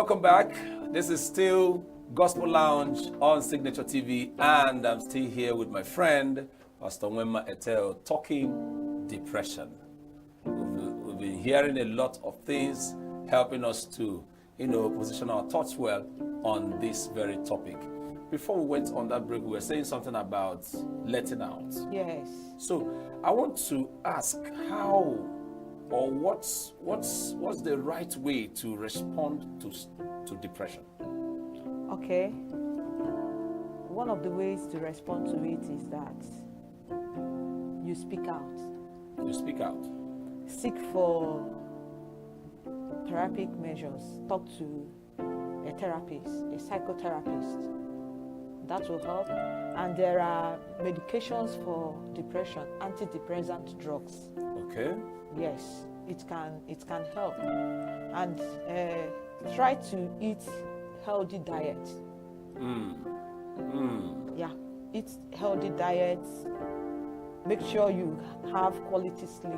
welcome back. This is still Gospel Lounge on Signature TV, and I'm still here with my friend, Pastor Nwema Etel, talking depression. We've been hearing a lot of things, helping us to, position our thoughts well on this very topic. Before we went on that break, we were saying something about letting out. Yes. So I want to ask how, or what's the right way to respond to depression? Okay. One of the ways to respond to it is that you speak out. You speak out. Seek for therapeutic measures. Talk to a therapist, a psychotherapist. That will help. And there are medications for depression, antidepressant drugs. Okay. Yes, it can help. And try to eat healthy diet. Yeah, eat healthy diets. Make sure you have quality sleep.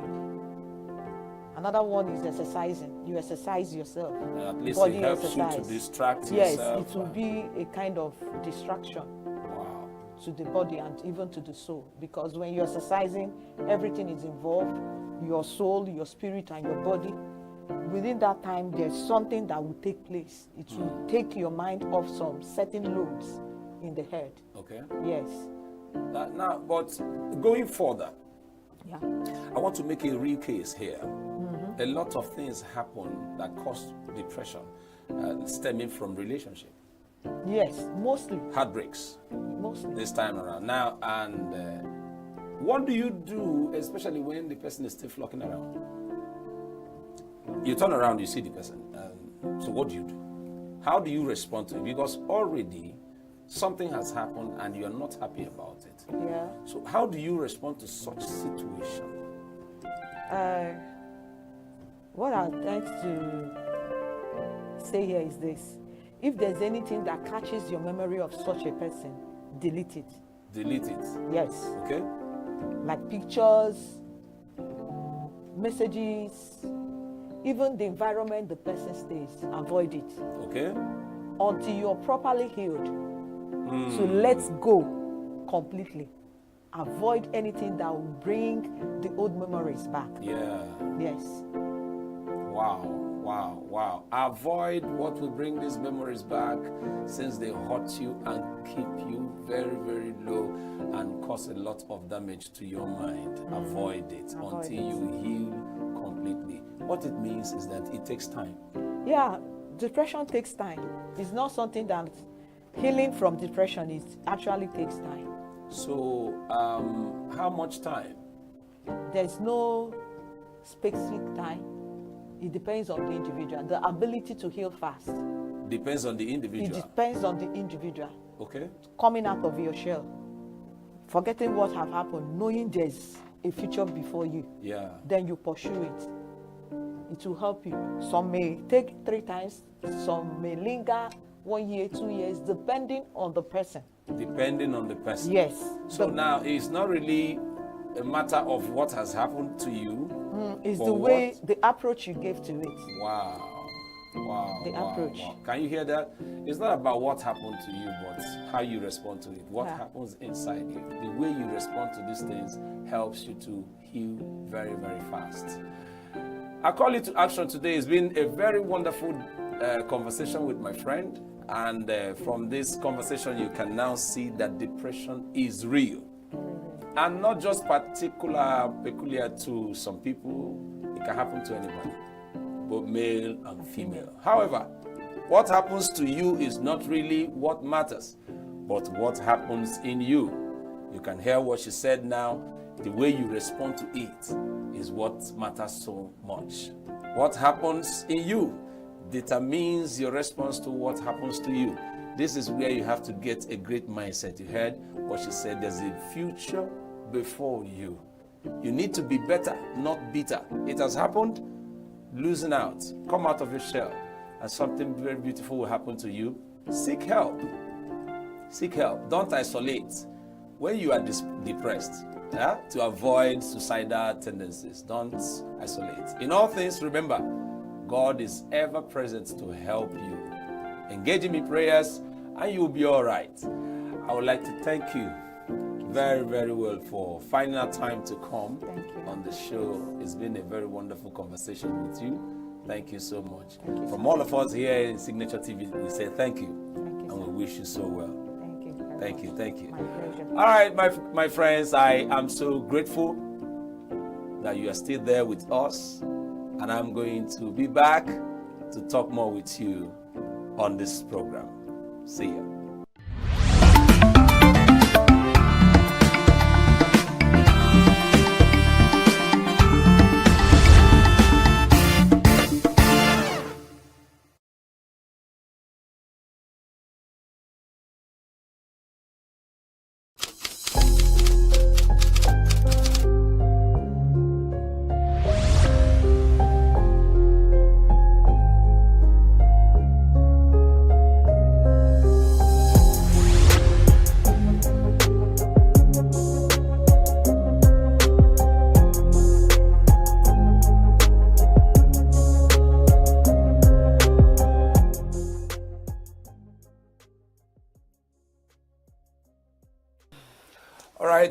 Another one is exercising. You exercise yourself. At least Body it helps exercise. you to distract yes, yourself. Yes, it will be a kind of distraction. Wow. To the body and even to the soul. Because when you're exercising, everything is involved. Your soul, your spirit, and your body. Within that time, there's something that will take place. It will take your mind off some certain loads in the head. Okay. Yes. Now, but going further, yeah, I want to make a real case here. A lot of things happen that cause depression, stemming from relationship. Yes, mostly. Heartbreaks. Mostly. This time around. Now, and what do you do, especially when the person is still flocking around? You turn around, you see the person. So what do you do? How do you respond to it? Because already something has happened and you are not happy about it. Yeah. So how do you respond to such situation? What I'd like to say here is this. If there's anything that catches your memory of such a person, delete it. Delete it? Yes. Okay. Like pictures, messages, even the environment the person stays, avoid it. Okay. Until you're properly healed. So let's go completely. Avoid anything that will bring the old memories back. Yeah. Yes. Wow. Avoid what will bring these memories back, since they hurt you and keep you very, very low and cause a lot of damage to your mind. Avoid it until you heal completely. What it means is that it takes time. Yeah, depression takes time. It's not something that healing from depression actually takes time. So, how much time? There's no specific time. It depends on the individual. The ability to heal fast. Depends on the individual. It depends on the individual. Okay. Coming out of your shell. Forgetting what have happened. Knowing there's a future before you. Yeah. Then you pursue it. It will help you. Some may take 3 times. Some may linger 1 year, 2 years, depending on the person. Depending on the person. Yes. So now it's not really a matter of what has happened to you. It's the way, the approach you gave to it. Wow. The approach. Wow. Can you hear that? It's not about what happened to you, but how you respond to it. What happens inside you. The way you respond to these things helps you to heal very, very fast. Our call you to action today has been a very wonderful conversation with my friend. And from this conversation, you can now see that depression is real. And not just peculiar to some people. It can happen to anybody, both male and female. However, what happens to you is not really what matters, but what happens in you. You can hear what she said now. The way you respond to it is what matters so much. What happens in you determines your response to what happens to you. This is where you have to get a great mindset. You heard what she said. There's a future before you. You need to be better, not bitter. It has happened. Loosen out. Come out of your shell. And something very beautiful will happen to you. Seek help. Seek help. Don't isolate. When you are depressed, to avoid suicidal tendencies, don't isolate. In all things, remember, God is ever present to help you engage in prayers, and you'll be all right. I would like to thank you very, very well for finding out time to come on the show. It's been a very wonderful conversation with you. Thank you so much. From all of us here in Signature TV, we say thank you, and we wish you so well. Thank you. Thank you. My pleasure. All right, my friends, I am so grateful that you are still there with us, and I'm going to be back to talk more with you on this program. See you.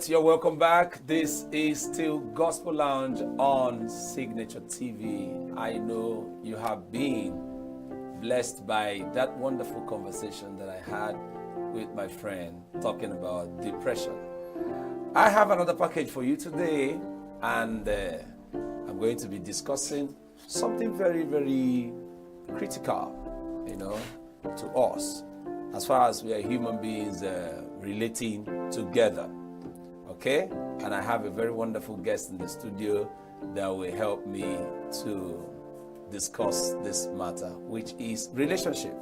You're welcome back. This is still Gospel Lounge on Signature TV. I know you have been blessed by that wonderful conversation that I had with my friend talking about depression. I have another package for you today, and I'm going to be discussing something very, very critical, to us as far as we are human beings relating together. Okay, and I have a very wonderful guest in the studio that will help me to discuss this matter, which is relationship.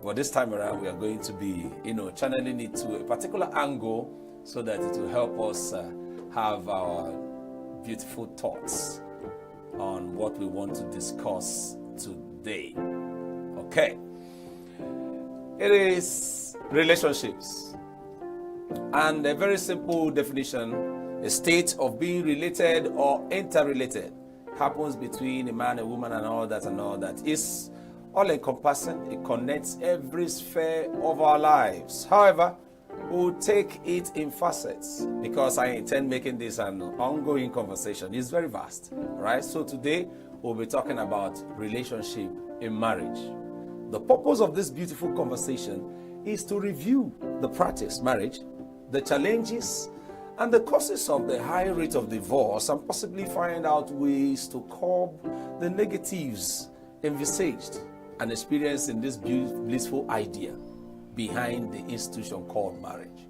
Well, this time around, we are going to be, channeling it to a particular angle so that it will help us have our beautiful thoughts on what we want to discuss today. Okay, it is relationships. And a very simple definition, a state of being related or interrelated happens between a man, a woman, and all that. It's all-encompassing. It connects every sphere of our lives. However, we'll take it in facets because I intend making this an ongoing conversation. It's very vast, right? So today, we'll be talking about relationship in marriage. The purpose of this beautiful conversation is to review the practice, marriage, the challenges and the causes of the high rate of divorce, and possibly find out ways to curb the negatives envisaged and experienced in this blissful idea behind the institution called marriage.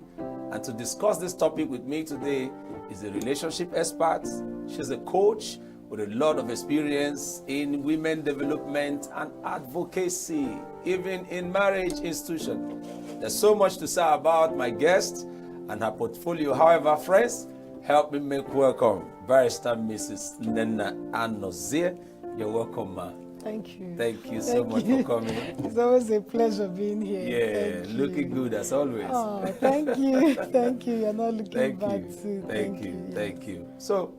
And to discuss this topic with me today is a relationship expert. She's a coach with a lot of experience in women development and advocacy, even in marriage institution. There's so much to say about my guest and her portfolio. However, friends, help me make welcome Barrister Mrs. Nena Anozie. You're welcome, ma. Thank you. Thank you so much for coming. It's always a pleasure being here. Yeah, looking good as always. Oh, thank you. Thank you. You're not looking bad too. Thank you. So,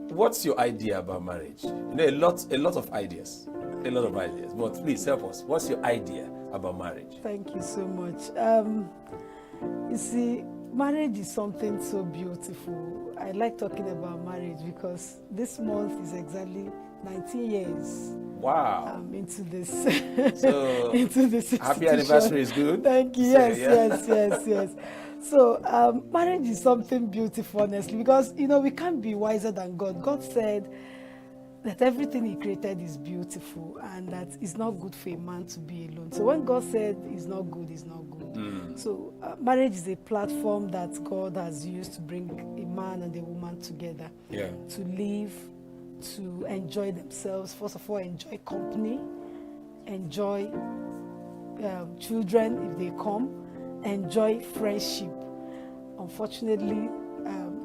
what's your idea about marriage? A lot of ideas. But please help us. What's your idea about marriage? Thank you so much. You see, marriage is something so beautiful. I like talking about marriage because this month is exactly 19 years. Wow. I'm into this. So, into this happy anniversary is good. Thank you. Yes. So, marriage is something beautiful, honestly, because, we can't be wiser than God. God said that everything he created is beautiful and that it's not good for a man to be alone. So when God said it's not good, it's not good. So marriage is a platform that God has used to bring a man and a woman together to live, to enjoy themselves. First of all, enjoy company, enjoy children if they come, enjoy friendship. Unfortunately,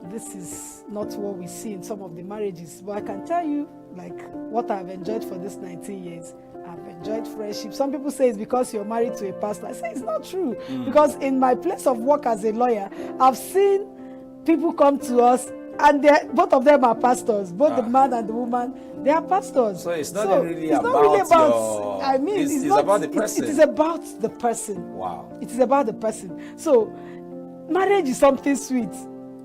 this is not what we see in some of the marriages, but I can tell you, like, what I've enjoyed for this 19 years. I've enjoyed friendship. Some people say it's because you're married to a pastor. I say it's not true, because in my place of work as a lawyer, I've seen people come to us and both of them are pastors. Both the man and the woman, they are pastors. So it's not really about your... I mean, it's not about the person. It is about the person. Wow. It is about the person. So marriage is something sweet.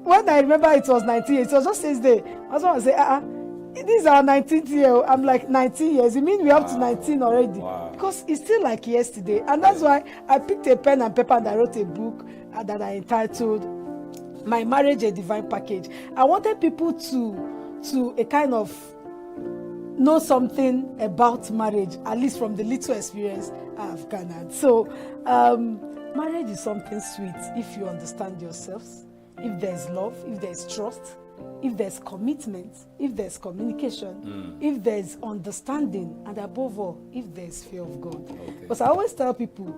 When I remember it was 19 years, it was just 6 days. I was going to say, this is our 19th year. I'm like 19 years. It means we're up to 19 already. Wow. Because it's still like yesterday. And that's why I picked a pen and paper and I wrote a book that I entitled My Marriage a Divine Package. I wanted people to a kind of know something about marriage, at least from the little experience I've garnered. So marriage is something sweet if you understand yourselves, if there's love, if there's trust, if there's commitment, if there's communication, if there's understanding, and above all, if there's fear of God. Because I always tell people,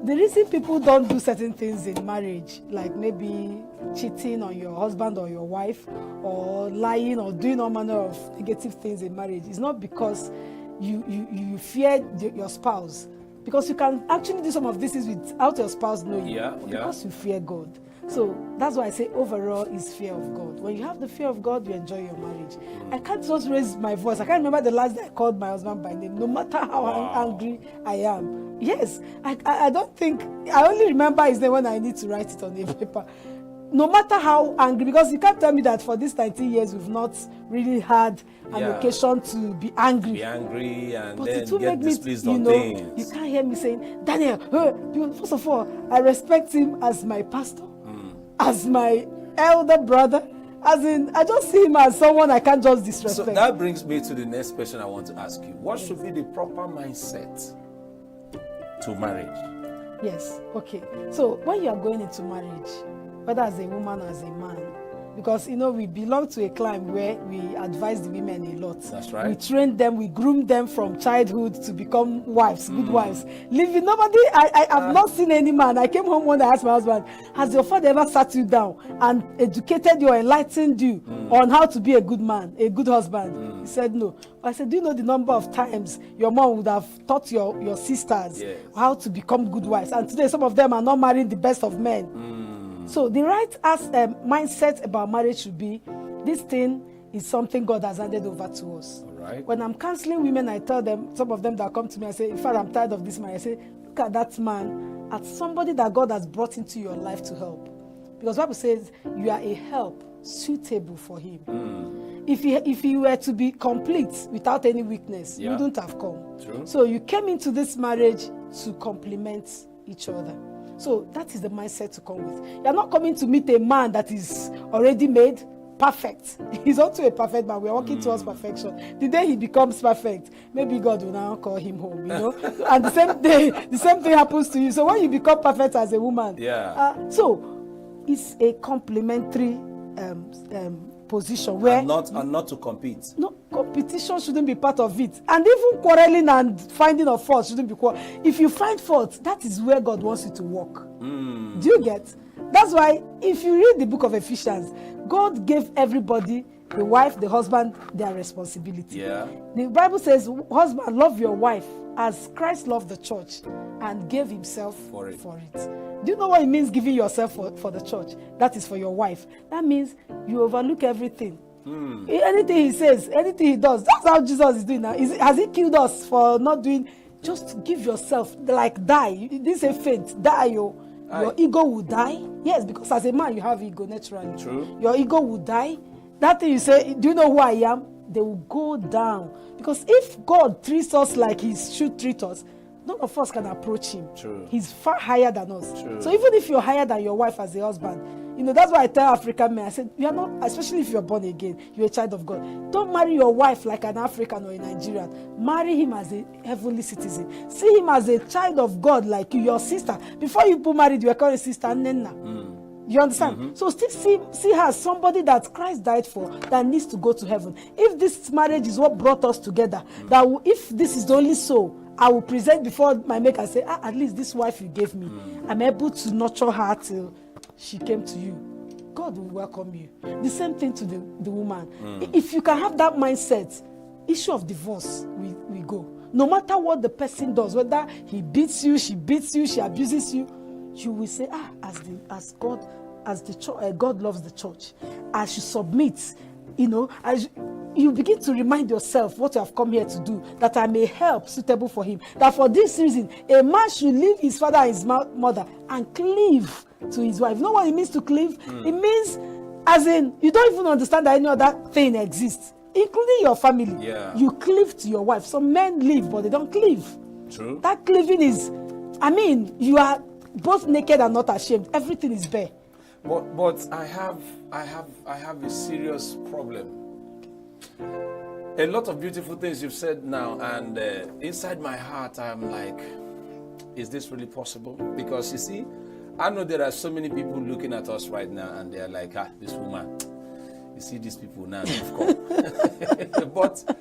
the reason people don't do certain things in marriage, like maybe cheating on your husband or your wife, or lying or doing all manner of negative things in marriage, is not because you fear your spouse. Because you can actually do some of these things without your spouse knowing. Because you fear God. So that's why I say overall is fear of God. When you have the fear of God, you enjoy your marriage. I can't just raise my voice. I can't remember the last day I called my husband by name, no matter how angry I am. Yes, I don't think, I only remember his name when I need to write it on a paper. No matter how angry, because you can't tell me that for these 19 years we've not really had an occasion to be angry. Be angry and but then it will get make me, displeased on things. You can't hear me saying, Daniel, first of all, I respect him as my pastor, as my elder brother. As in, I just see him as someone I can't just disrespect. So that brings me to the next question I want to ask you. What should be the proper mindset to marriage? Yes, okay. So when you are going into marriage, whether as a woman or as a man, because we belong to a clan where we advise the women a lot. That's right. We train them, we groom them from childhood to become wives, good wives. Living, nobody, I have not seen any man. I came home one day, I asked my husband, has your father ever sat you down and educated you or enlightened you on how to be a good man, a good husband? He said no. But I said, do you know the number of times your mom would have taught your sisters how to become good wives? And today some of them are not marrying the best of men. So the right mindset about marriage should be, this thing is something God has handed over to us. Right. When I'm counseling women, I tell them, some of them that come to me, I say, in fact, I'm tired of this man. I say, look at that man as somebody that God has brought into your life to help. Because the Bible says you are a help suitable for him. If he were to be complete without any weakness, you wouldn't have come. True. So you came into this marriage to complement each other. So that is the mindset to come with. You're not coming to meet a man that is already made perfect. He's also a perfect man. We're working towards perfection. The day he becomes perfect, maybe God will now call him home, And the same day, the same thing happens to you. So when you become perfect as a woman, so it's a complementary position where and not to compete. No, competition shouldn't be part of it. And even quarreling and finding of fault shouldn't be If you find fault, that is where God wants you to walk. Do you get? That's why if you read the book of Ephesians, God gave everybody, the wife, the husband, their responsibility. The Bible says, husband, love your wife as Christ loved the church and gave himself for it. Do you know what it means giving yourself for the church? That is for your wife. That means you overlook everything. Anything he says, anything he does, that's how Jesus is doing now. Has he killed us for not doing? Just give yourself, like die. This is a faint, die. Your ego will die. Yes, because as a man, you have ego naturally. True. Your ego will die. That thing you say, do you know who I am? They will go down. Because if God treats us like he should treat us, none of us can approach him. True. He's far higher than us. True. So even if you're higher than your wife as a husband, that's why I tell African men, I said, you are not, especially if you're born again, you're a child of God. Don't marry your wife like an African or a Nigerian. Marry him as a heavenly citizen. See him as a child of God like you, your sister. Before you get married, you were called sister Nena. You understand? So still see her as somebody that Christ died for, that needs to go to heaven. If this marriage is what brought us together, if this is the only soul, I will present before my maker and say, at least this wife you gave me, I'm able to nurture her till she came to you. God will welcome you. The same thing to the woman. If you can have that mindset, issue of divorce, we go. No matter what the person does, whether he beats you, she abuses you, you will say, as God as the church, God loves the church, as you submit, as you begin to remind yourself what you have come here to do, that I may help suitable for him. That for this reason, a man should leave his father and his mother and cleave to his wife. You know what it means to cleave? It means, as in, you don't even understand that any other thing exists, including your family. Yeah. You cleave to your wife. Some men leave, but they don't cleave. True. That cleaving is, you are both naked and not ashamed. Everything is bare. But I have a serious problem. A lot of beautiful things you've said now, and inside my heart, I'm like, is this really possible? Because you see, I know there are so many people looking at us right now, and they're like, this woman. You see these people now, of course. But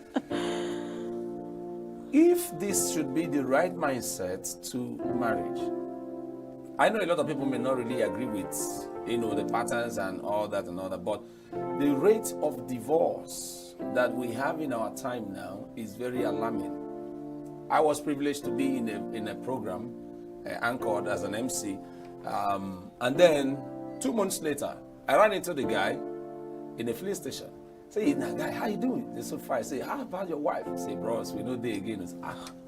if this should be the right mindset to marriage, I know a lot of people may not really agree with, the patterns and all that, but the rate of divorce that we have in our time now is very alarming. I was privileged to be in a program anchored as an MC, and then 2 months later, I ran into the guy in a filling station. Say, "Now, guy, how you doing?" They're so fine. I say, "How about your wife?" I say, "Bros, we know they again." It's,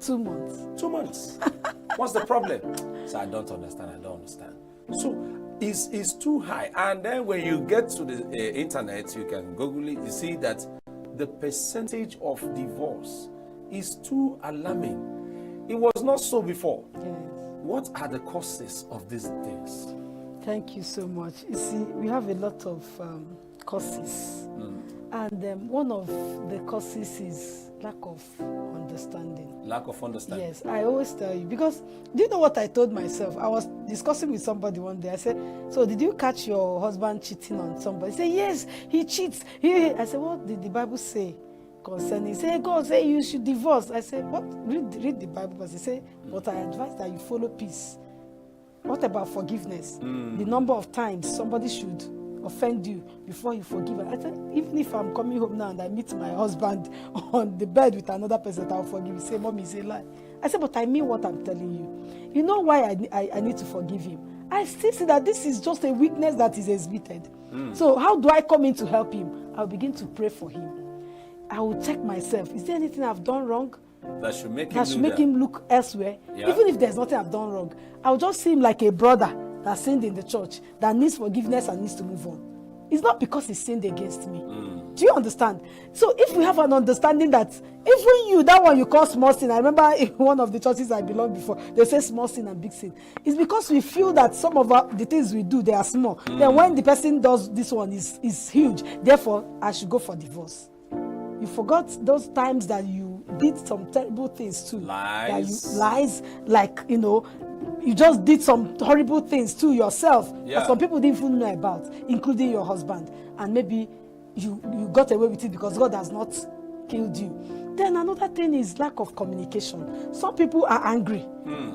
2 months. 2 months. What's the problem? So I don't understand. So it's too high. And then when you get to the internet, you can Google it. You see that the percentage of divorce is too alarming. It was not so before. Yes. What are the causes of these things? Thank you so much. You see, we have a lot of causes. And one of the causes is lack of understanding. Lack of understanding. Yes, I always tell you, because do you know what I told myself? I was discussing with somebody one day. I said, "So did you catch your husband cheating on somebody?" He said, "Yes, he cheats." I said, "What did the Bible say concerning?" He said, "God said you should divorce." I said, "What? Read the Bible." But he said, "But I advise that you follow peace." What about forgiveness? The number of times somebody should offend you before you forgive. I said, even if I'm coming home now and I meet my husband on the bed with another person, I'll forgive you. Say, "Mommy, say lie." I said, "But I mean what I'm telling you. You know why I need to forgive him? I still see that this is just a weakness that is exhibited. So how do I come in to help him? I'll begin to pray for him. I will check myself. Is there anything I've done wrong that should make him look elsewhere? Yeah. Even if there's nothing I've done wrong, I'll just see him like a brother that sinned in the church, that needs forgiveness and needs to move on. It's not because he sinned against me. Do you understand? So if we have an understanding that even you, that one you call small sin, I remember in one of the churches I belonged before, they say small sin and big sin. It's because we feel that some of the things we do, they are small. Then when the person does this one is huge, therefore I should go for divorce. You forgot those times that you did some terrible things too. Lies, like, you just did some horrible things to yourself that some people didn't even know about, including your husband. And maybe you got away with it because God has not killed you. Then another thing is lack of communication. Some people are angry.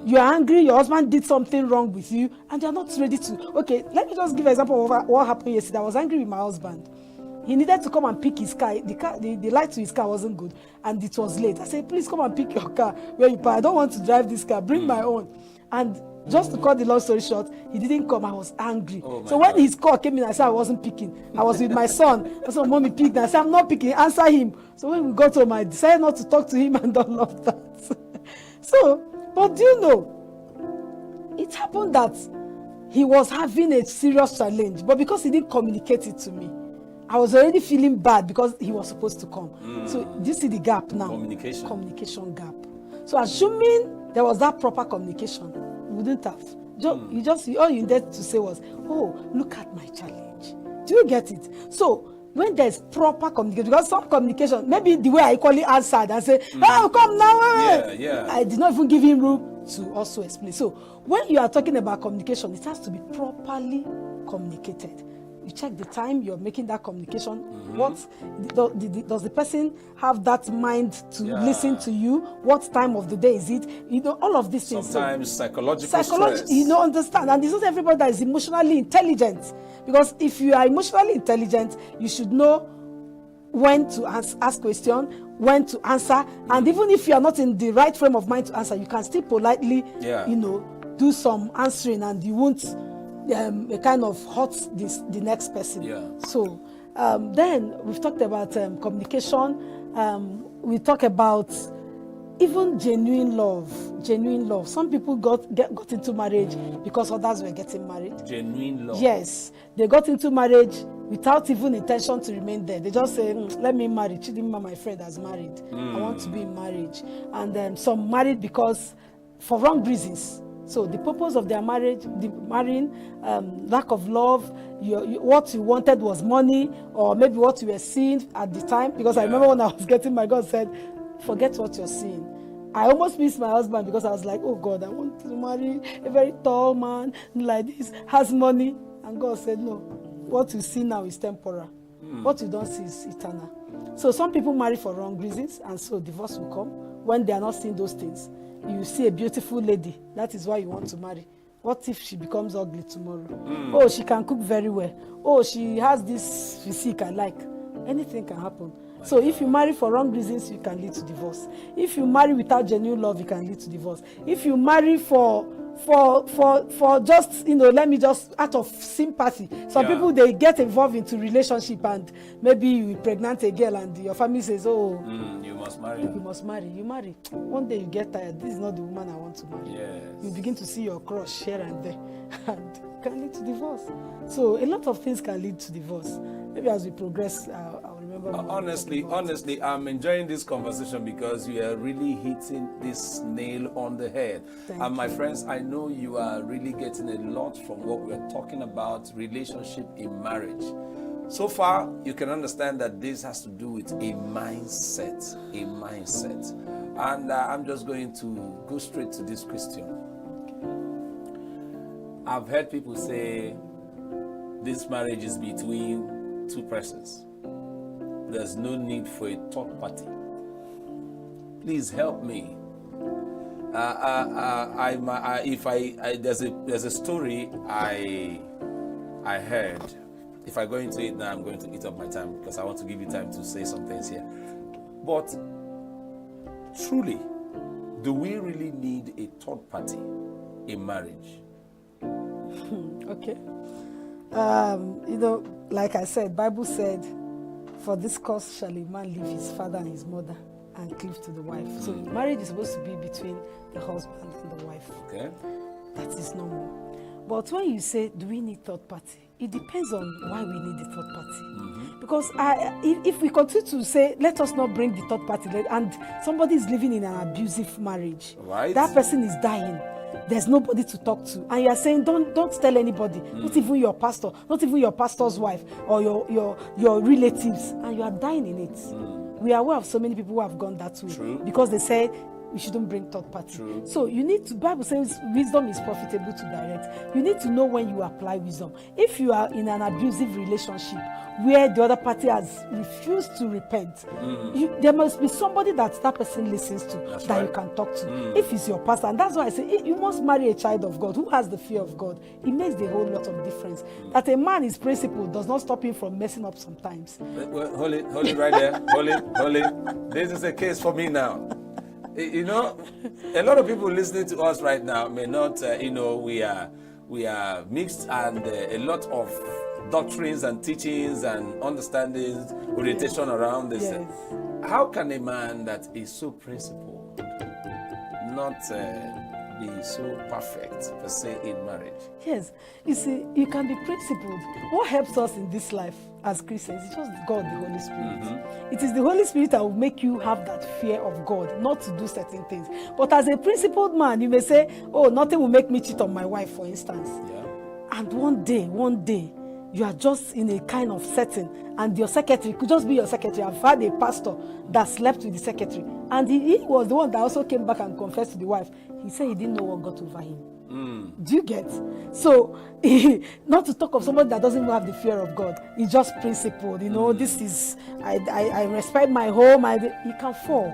You are angry, your husband did something wrong with you, and you're not ready to. Okay, let me just give an example of what happened yesterday. I was angry with my husband. He needed to come and pick his car. The light to his car wasn't good, and it was late. I said, "Please come and pick your car where you park. I don't want to drive this car. Bring my own." And just to cut the long story short, he didn't come. I was angry. So when his call came in, I said I wasn't picking. I was with my son. I said, "Mommy, pick." I said, "I'm not picking. Answer him." So when we got home, I decided not to talk to him and all of that. So, but do you know, it happened that he was having a serious challenge, but because he didn't communicate it to me, I was already feeling bad because he was supposed to come. So do you see the gap now? Communication gap. So assuming there was that proper communication, you wouldn't have. All you needed to say was, "Oh, look at my challenge." Do you get it? So when there's proper communication, because some communication, maybe the way I equally answered and say, "Oh, come now." I did not even give him room to also explain. So when you are talking about communication, it has to be properly communicated. You check the time you're making that communication. What does the person have that mind to listen to you? What time of the day is it? All of these things. Sometimes psychological stress. Understand. And it's not everybody that is emotionally intelligent. Because if you are emotionally intelligent, you should know when to ask question, when to answer. And even if you are not in the right frame of mind to answer, you can still politely, do some answering, and you won't a kind of hurts the next person. Yeah. So then we've talked about communication. We talk about even genuine love. Some people got into marriage because others were getting married. Genuine love. Yes, they got into marriage without even intention to remain there. They just say, let me marry. Chidinma, my friend, has married. I want to be in marriage. And some married because for wrong reasons. So the purpose of their marriage, the marrying, lack of love, what you wanted was money, or maybe what you were seeing at the time. Because I remember when I was getting married, God said, forget what you're seeing. I almost missed my husband because I was like, oh God, I want to marry a very tall man like this, has money. And God said, no, what you see now is temporal. What you don't see is eternal. So some people marry for wrong reasons, and so divorce will come when they are not seeing those things. You see a beautiful lady, that is why you want to marry. What if she becomes ugly tomorrow? Oh, she can cook very well. Oh, she has this physique I like. Anything can happen. So if you marry for wrong reasons, you can lead to divorce. If you marry without genuine love, you can lead to divorce. If you marry for just, let me just, out of sympathy. Some people, they get involved into relationship, and maybe you pregnant a girl and your family says, oh, you must marry. You must marry. You marry. One day you get tired. This is not the woman I want to marry. Yes. You begin to see your crush here and there, and it can lead to divorce. So a lot of things can lead to divorce. Maybe as we progress, I'll remember. Honestly, I'm enjoying this conversation because you are really hitting this nail on the head. And my friends, I know you are really getting a lot from what we're talking about, relationship in marriage. So far, you can understand that this has to do with a mindset. And I'm just going to go straight to this question. I've heard people say this marriage is between two persons. There's no need for a third party. Please help me. There's a story I heard. If I go into it now, I'm going to eat up my time because I want to give you time to say some things here. But truly, do we really need a third party in marriage? Okay. Like I said, Bible said, for this cause shall a man leave his father and his mother and cleave to the wife. So marriage is supposed to be between the husband and the wife. Okay. That is normal. But when you say, do we need third party? It depends on why we need the third party. Because if we continue to say, let us not bring the third party, and somebody is living in an abusive marriage, that person is dying. There's nobody to talk to, and you are saying, don't tell anybody, not even your pastor, not even your pastor's wife or your relatives, and you are dying in it. We are aware of so many people who have gone that way because they say we shouldn't bring third party. So you need to, Bible says wisdom is profitable to direct. You need to know when you apply wisdom. If you are in an abusive relationship where the other party has refused to repent, there must be somebody that person listens to, you can talk to. If it's your pastor, and that's why I say you must marry a child of God who has the fear of God. It makes a whole lot of difference. That a man is principled does not stop him from messing up sometimes. Hold it right there. Hold it. This is a case for me now. A lot of people listening to us right now may not, we are mixed, and a lot of doctrines and teachings and understandings, orientation around this. Yes. How can a man that is so principled not be so perfect per se in marriage? Yes, you see, you can be principled. What helps us in this life as Christians is just God, the Holy Spirit. It is the Holy Spirit that will make you have that fear of God, not to do certain things. But as a principled man, you may say, oh, nothing will make me cheat on my wife, for instance. Yeah. And one day, you are just in a kind of setting, and your secretary could just be your secretary. I've had a pastor that slept with the secretary, and he was the one that also came back and confessed to the wife. He said he didn't know what got over him. Do you get? So, not to talk of somebody that doesn't even have the fear of God. He's just principled. This is, I respect my home. He can fall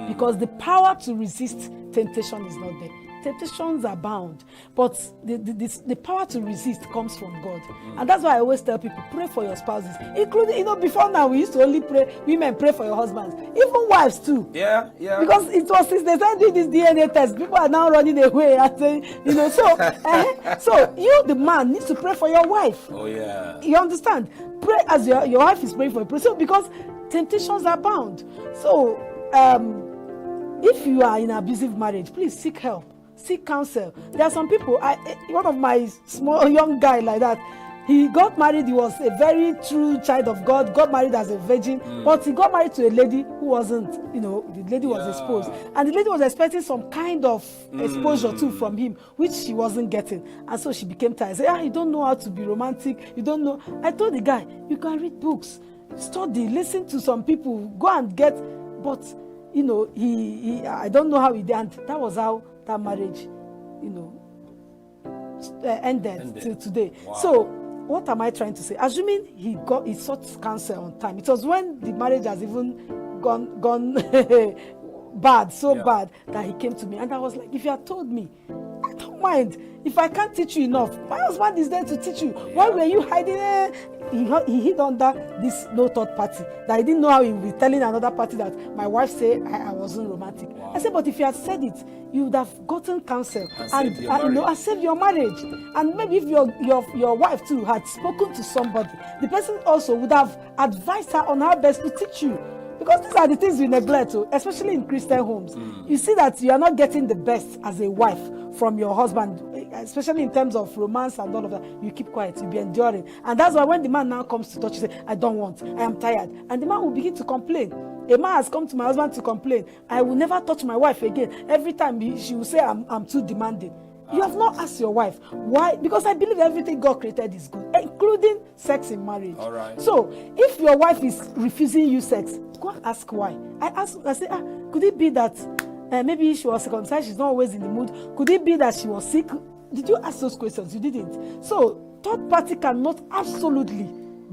because the power to resist temptation is not there. temptations abound, but the power to resist comes from God. And that's why I always tell people, pray for your spouses, including, before now we used to only pray, women pray for your husbands, even wives too. Yeah. Because it was since they started doing this DNA test, people are now running away and saying, so you, the man, needs to pray for your wife. Oh yeah. You understand? Pray as your wife is praying for you. So because temptations abound. So if you are in an abusive marriage, please seek help, seek counsel. There are some people. One of my small young guy like that, he got married. He was a very true child of God. Got married as a virgin, but he got married to a lady who wasn't. The lady was exposed, and the lady was expecting some kind of exposure too from him, which she wasn't getting, and so she became tired. Say, you don't know how to be romantic. You don't know. I told the guy, you can read books, study, listen to some people, go and get, but. He I don't know how he did, and that was how that marriage, ended till today. Wow. So what am I trying to say? Assuming he sought counsel on time, it was when the marriage has even gone bad, bad that he came to me, and I was like, if you had told me, I don't mind. If I can't teach you enough, my husband is there to teach you. Why were you hiding? He hid under this no third party, that he didn't know how he would be telling another party that my wife said I wasn't romantic. Wow. I said, but if you had said it, you would have gotten counsel and saved your marriage. And maybe if your wife too had spoken to somebody, the person also would have advised her on how best to teach you. Because these are the things we neglect, especially in Christian homes. You see that you are not getting the best as a wife from your husband, especially in terms of romance and all of that. You keep quiet, you be enduring. And that's why when the man now comes to touch, you say, I don't want, I am tired. And the man will begin to complain. A man has come to my husband to complain, I will never touch my wife again. Every time she will say, I'm too demanding. You have not asked your wife why, because I believe everything God created is good, including sex in marriage. All right. So if your wife is refusing you sex, go and ask why. I say, could it be that maybe she was circumcised, she's not always in the mood? Could it be that she was sick? Did you ask those questions? You didn't. So third party cannot absolutely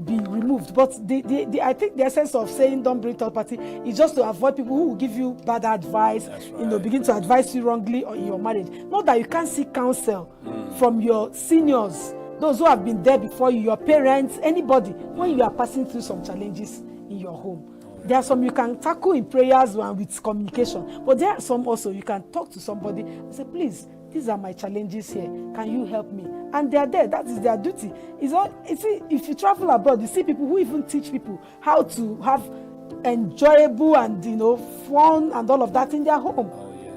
be removed, but I think the essence of saying don't bring third party is just to avoid people who will give you bad advice. Right. Begin to advise you wrongly in your marriage. Not that you can't seek counsel from your seniors, those who have been there before you, your parents, anybody, when you are passing through some challenges in your home. There are some you can tackle in prayers and with communication, but there are some also you can talk to somebody and say, please, these are my challenges here. Can you help me? And they are there. That is their duty. If you travel abroad, you see people who even teach people how to have enjoyable and fun and all of that in their home. Oh, yeah.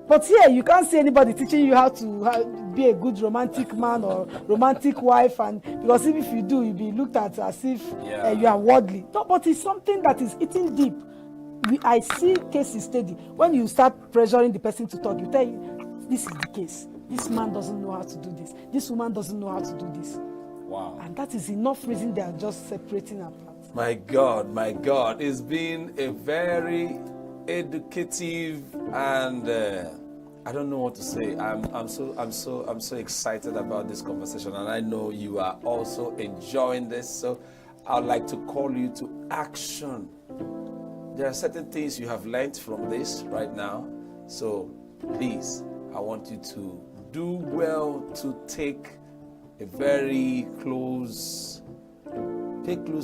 But here you can't see anybody teaching you how to be a good romantic man or romantic wife, and because if you do, you'll be looked at as if you are worldly. No, but it's something that is eating deep. I see cases steady. When you start pressuring the person to talk, you tell you, this is the case. This man doesn't know how to do this. This woman doesn't know how to do this. Wow. And that is enough reason they are just separating apart. My God, it's been a very educative and I don't know what to say. I'm so excited about this conversation, and I know you are also enjoying this. So I'd like to call you to action. There are certain things you have learned from this right now. So please, I want you to do well to pay close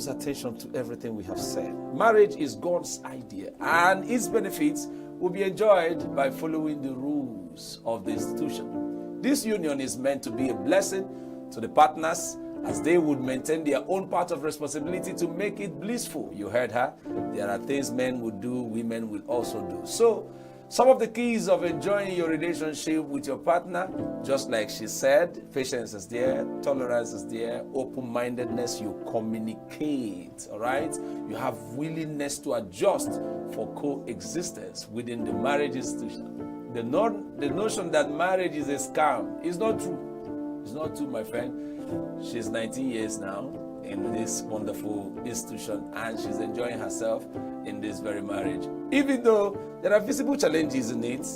attention to everything we have said. Marriage is God's idea, and its benefits will be enjoyed by following the rules of the institution. This union is meant to be a blessing to the partners as they would maintain their own part of responsibility to make it blissful. You heard her. There are things men would do, women will also do. So, some of the keys of enjoying your relationship with your partner, just like she said, patience is there, tolerance is there, open-mindedness, you communicate, all right? You have willingness to adjust for coexistence within the marriage institution. The notion that marriage is a scam is not true. It's not true, my friend. She's 19 years now in this wonderful institution, and she's enjoying herself in this very marriage. Even though there are visible challenges in it,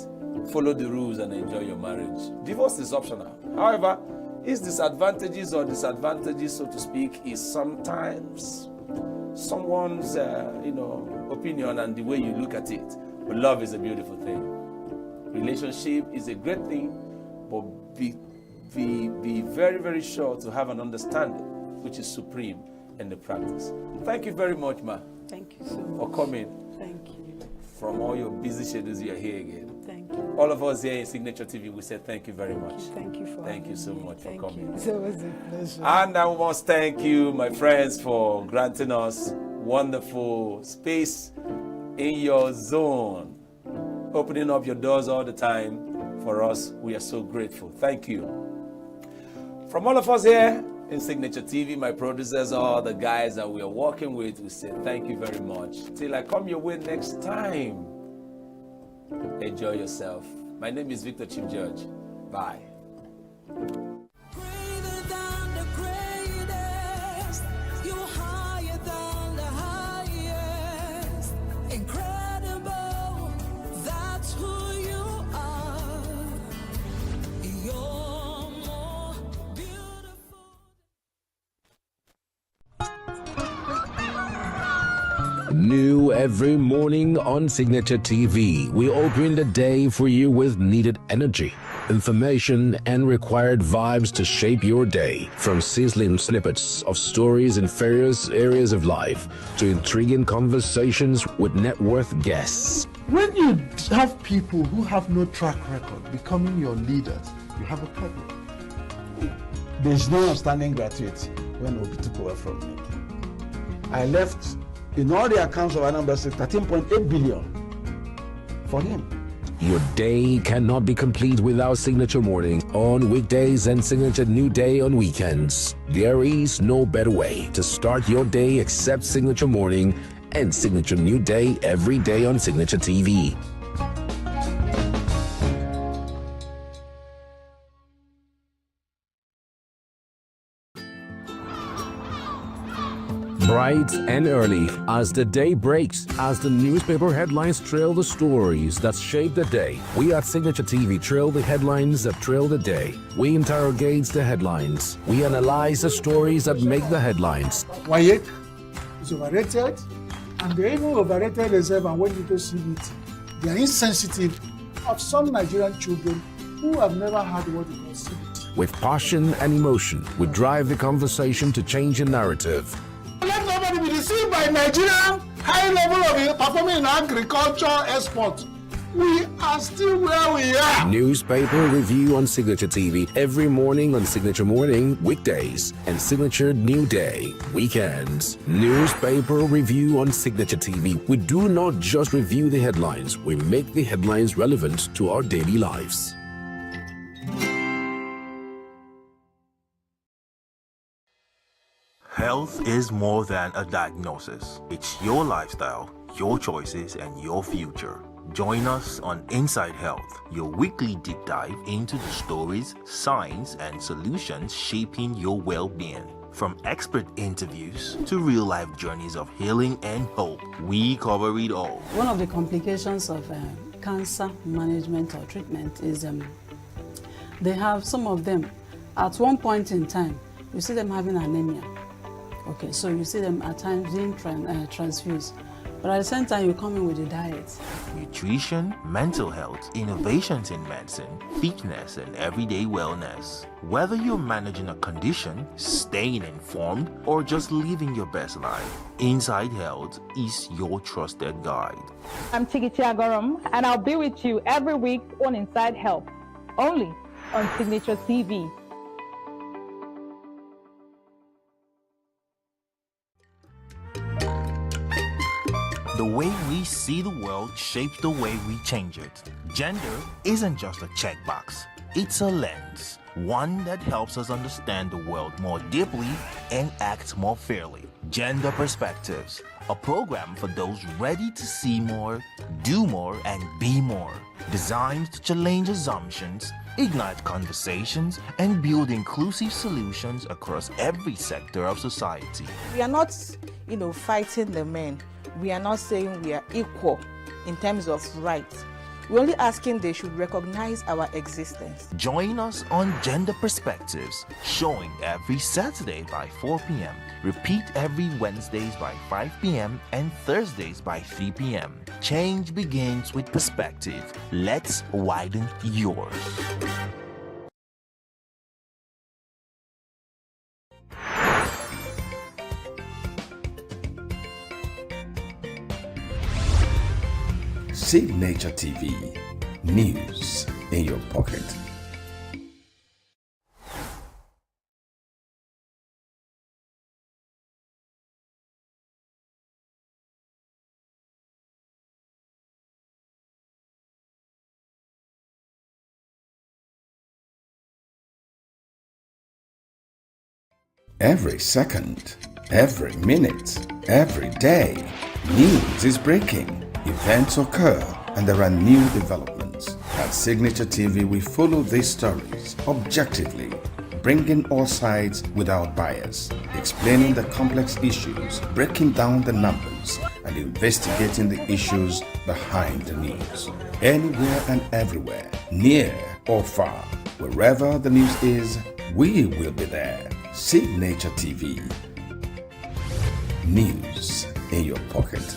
follow the rules and enjoy your marriage. Divorce is optional. However, its disadvantages, so to speak, is sometimes someone's opinion and the way you look at it. But love is a beautiful thing. Relationship is a great thing. but be very, very sure to have an understanding, which is supreme in the practice. Thank you very much, ma. Thank you so much. For coming. Thank you. From all your busy schedules, you are here again. Thank you. All of us here in Signature TV, we say thank you very much. Thank you for Thank you so much for coming. It was a pleasure. And I must thank you, my friends, for granting us wonderful space in your zone, opening up your doors all the time for us. We are so grateful. Thank you. From all of us here in Signature TV, my producers, all the guys that we are working with, we say thank you very much. Till I come your way next time, enjoy yourself. My name is Victor Chief Judge. Bye. New every morning on Signature TV, we open the day for you with needed energy, information, and required vibes to shape your day. From sizzling snippets of stories in various areas of life to intriguing conversations with net worth guests. When you have people who have no track record becoming your leaders, you have a problem. There's no outstanding gratuity when Obi took over from me. I left in all the accounts of Anambra State 13.8 billion for him. Your day cannot be complete without Signature Morning on weekdays and Signature New Day on weekends. There is no better way to start your day except Signature Morning and Signature New Day every day on Signature TV. Bright and early as the day breaks, as the newspaper headlines trail the stories that shape the day. We at Signature TV trail the headlines that trail the day. We interrogate the headlines. We analyze the stories that make the headlines. Wyatt is overrated, and they even overrated themselves and went into CBT. They are insensitive of some Nigerian children who have never had what they call CBT. With passion and emotion, we drive the conversation to change a narrative. Let nobody be deceived by Nigerian high level of performing in agriculture export. We are still where we are. Newspaper review on Signature TV every morning on Signature Morning weekdays and Signature New Day weekends. Newspaper review on Signature TV. We do not just review the headlines, we make the headlines relevant to our daily lives. Health is more than a diagnosis. It's your lifestyle, your choices, and your future. Join us on Inside Health, your weekly deep dive into the stories, science, and solutions shaping your well-being. From expert interviews to real-life journeys of healing and hope, we cover it all. One of the complications of cancer management or treatment is they have some of them, at one point in time, you see them having anemia. Okay, so you see them at times being transfused. But at the same time, you come in with a diet. Nutrition, mental health, innovations in medicine, fitness, and everyday wellness. Whether you're managing a condition, staying informed, or just living your best life, Inside Health is your trusted guide. I'm Tigiti Agorum, and I'll be with you every week on Inside Health, only on Signature TV. The way we see the world shapes the way we change it. Gender isn't just a checkbox, it's a lens, one that helps us understand the world more deeply and act more fairly. Gender Perspectives, a program for those ready to see more, do more, and be more. Designed to challenge assumptions, ignite conversations, and build inclusive solutions across every sector of society. We are not, fighting the men. We are not saying we are equal in terms of rights. We're only asking they should recognize our existence. Join us on Gender Perspectives, showing every Saturday by 4 p.m. Repeat every Wednesdays by 5 p.m. and Thursdays by 3 p.m. Change begins with perspective. Let's widen yours. Signature TV. News in your pocket. Every second, every minute, every day, news is breaking. Events occur and there are new developments. At Signature TV, we follow these stories objectively, bringing all sides without bias, explaining the complex issues, breaking down the numbers, and investigating the issues behind the news. Anywhere and everywhere, near or far, wherever the news is, we will be there. Signature TV. News in your pocket.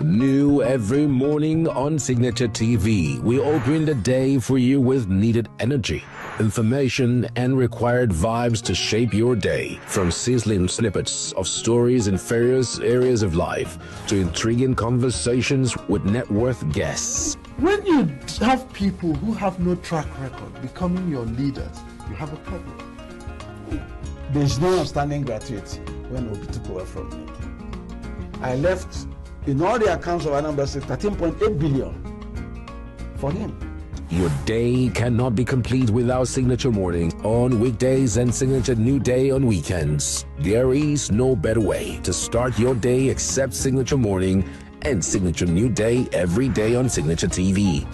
New every morning on Signature TV, we open the day for you with needed energy, information, and required vibes to shape your day. From sizzling snippets of stories in various areas of life to intriguing conversations with net worth guests. When you have people who have no track record becoming your leaders, you have a problem. There is no outstanding gratuity when Obi took over from me. I left in all the accounts of Anambra State 13.8 billion for him. Your day cannot be complete without Signature Morning on weekdays and Signature New Day on weekends. There is no better way to start your day except Signature Morning and Signature New Day every day on Signature TV.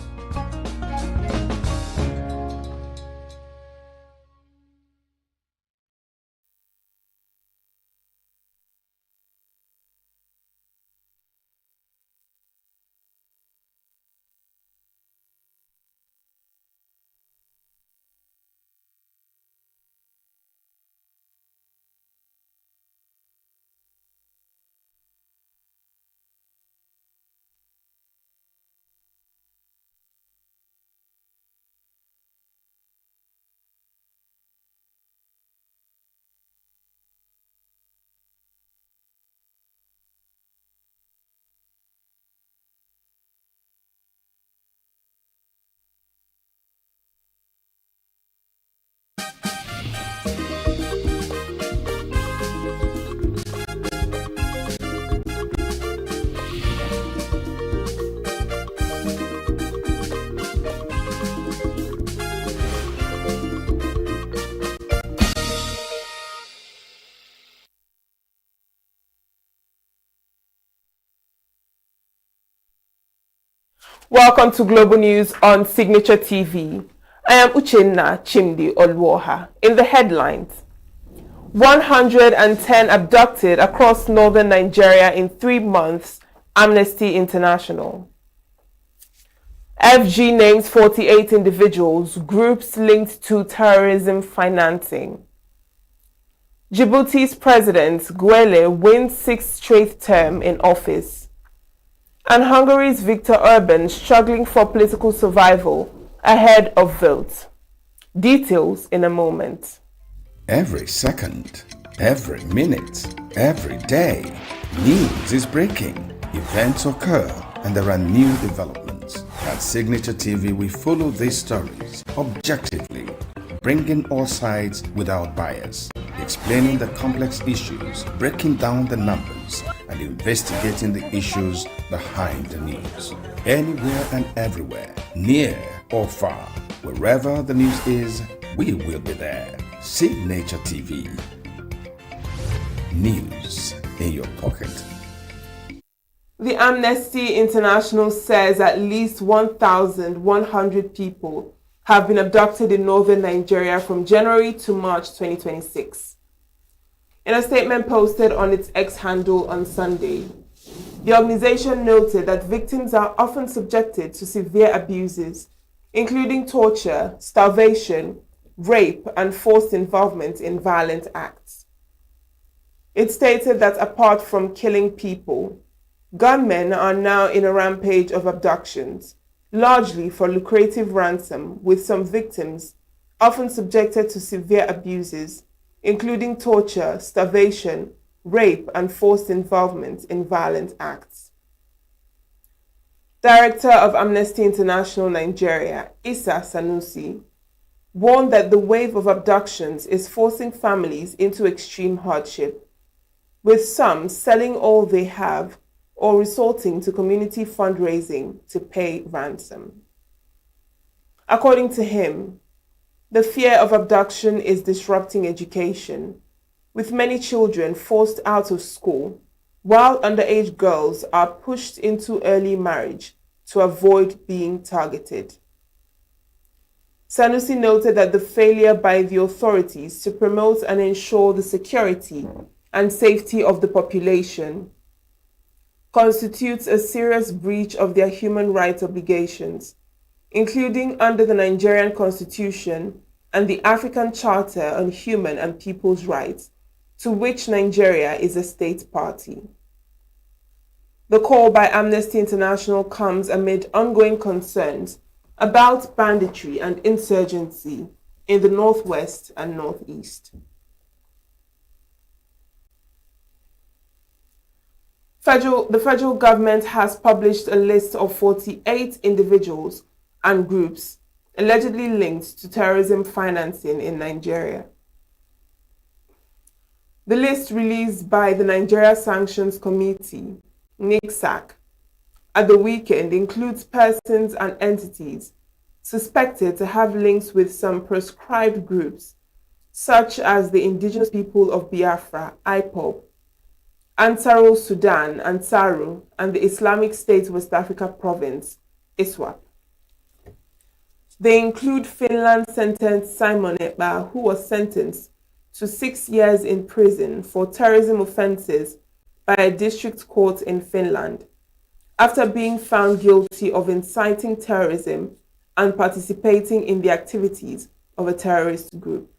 Welcome to Global News on Signature TV. I am Uchenna Chimdi Olwoha. In the headlines, 110 abducted across northern Nigeria in 3 months, Amnesty International. FG names 48 individuals, groups linked to terrorism financing. Djibouti's President Guelleh wins 6th straight term in office. And Hungary's Viktor Orban struggling for political survival ahead of vote. Details in a moment. Every second, every minute, every day, news is breaking. Events occur and there are new developments. At Signature TV, we follow these stories objectively, bringing all sides without bias, explaining the complex issues, breaking down the numbers, and investigating the issues behind the news. Anywhere and everywhere, near or far, wherever the news is, we will be there. Signature TV. News in your pocket. The Amnesty International says at least 1,100 people have been abducted in northern Nigeria from January to March 2026. In a statement posted on its X handle on Sunday, the organization noted that victims are often subjected to severe abuses, including torture, starvation, rape, and forced involvement in violent acts. It stated that apart from killing people, gunmen are now in a rampage of abductions, largely for lucrative ransom, with some victims often subjected to severe abuses, including torture, starvation, rape, and forced involvement in violent acts. Director of Amnesty International Nigeria, Issa Sanusi, warned that the wave of abductions is forcing families into extreme hardship, with some selling all they have or resorting to community fundraising to pay ransom. According to him, the fear of abduction is disrupting education, with many children forced out of school, while underage girls are pushed into early marriage to avoid being targeted. Sanusi noted that the failure by the authorities to promote and ensure the security and safety of the population constitutes a serious breach of their human rights obligations, including under the Nigerian Constitution and the African Charter on Human and People's Rights, to which Nigeria is a state party. The call by Amnesty International comes amid ongoing concerns about banditry and insurgency in the Northwest and Northeast. The federal government has published a list of 48 individuals and groups allegedly linked to terrorism financing in Nigeria. The list released by the Nigeria Sanctions Committee, NICSAC, at the weekend includes persons and entities suspected to have links with some proscribed groups, such as the Indigenous People of Biafra, IPOB, Ansarul Sudan, Ansaru, and the Islamic State West Africa Province, ISWAP. They include Finland-sentenced Simon Ekpa, who was sentenced to 6 years in prison for terrorism offences by a district court in Finland, after being found guilty of inciting terrorism and participating in the activities of a terrorist group.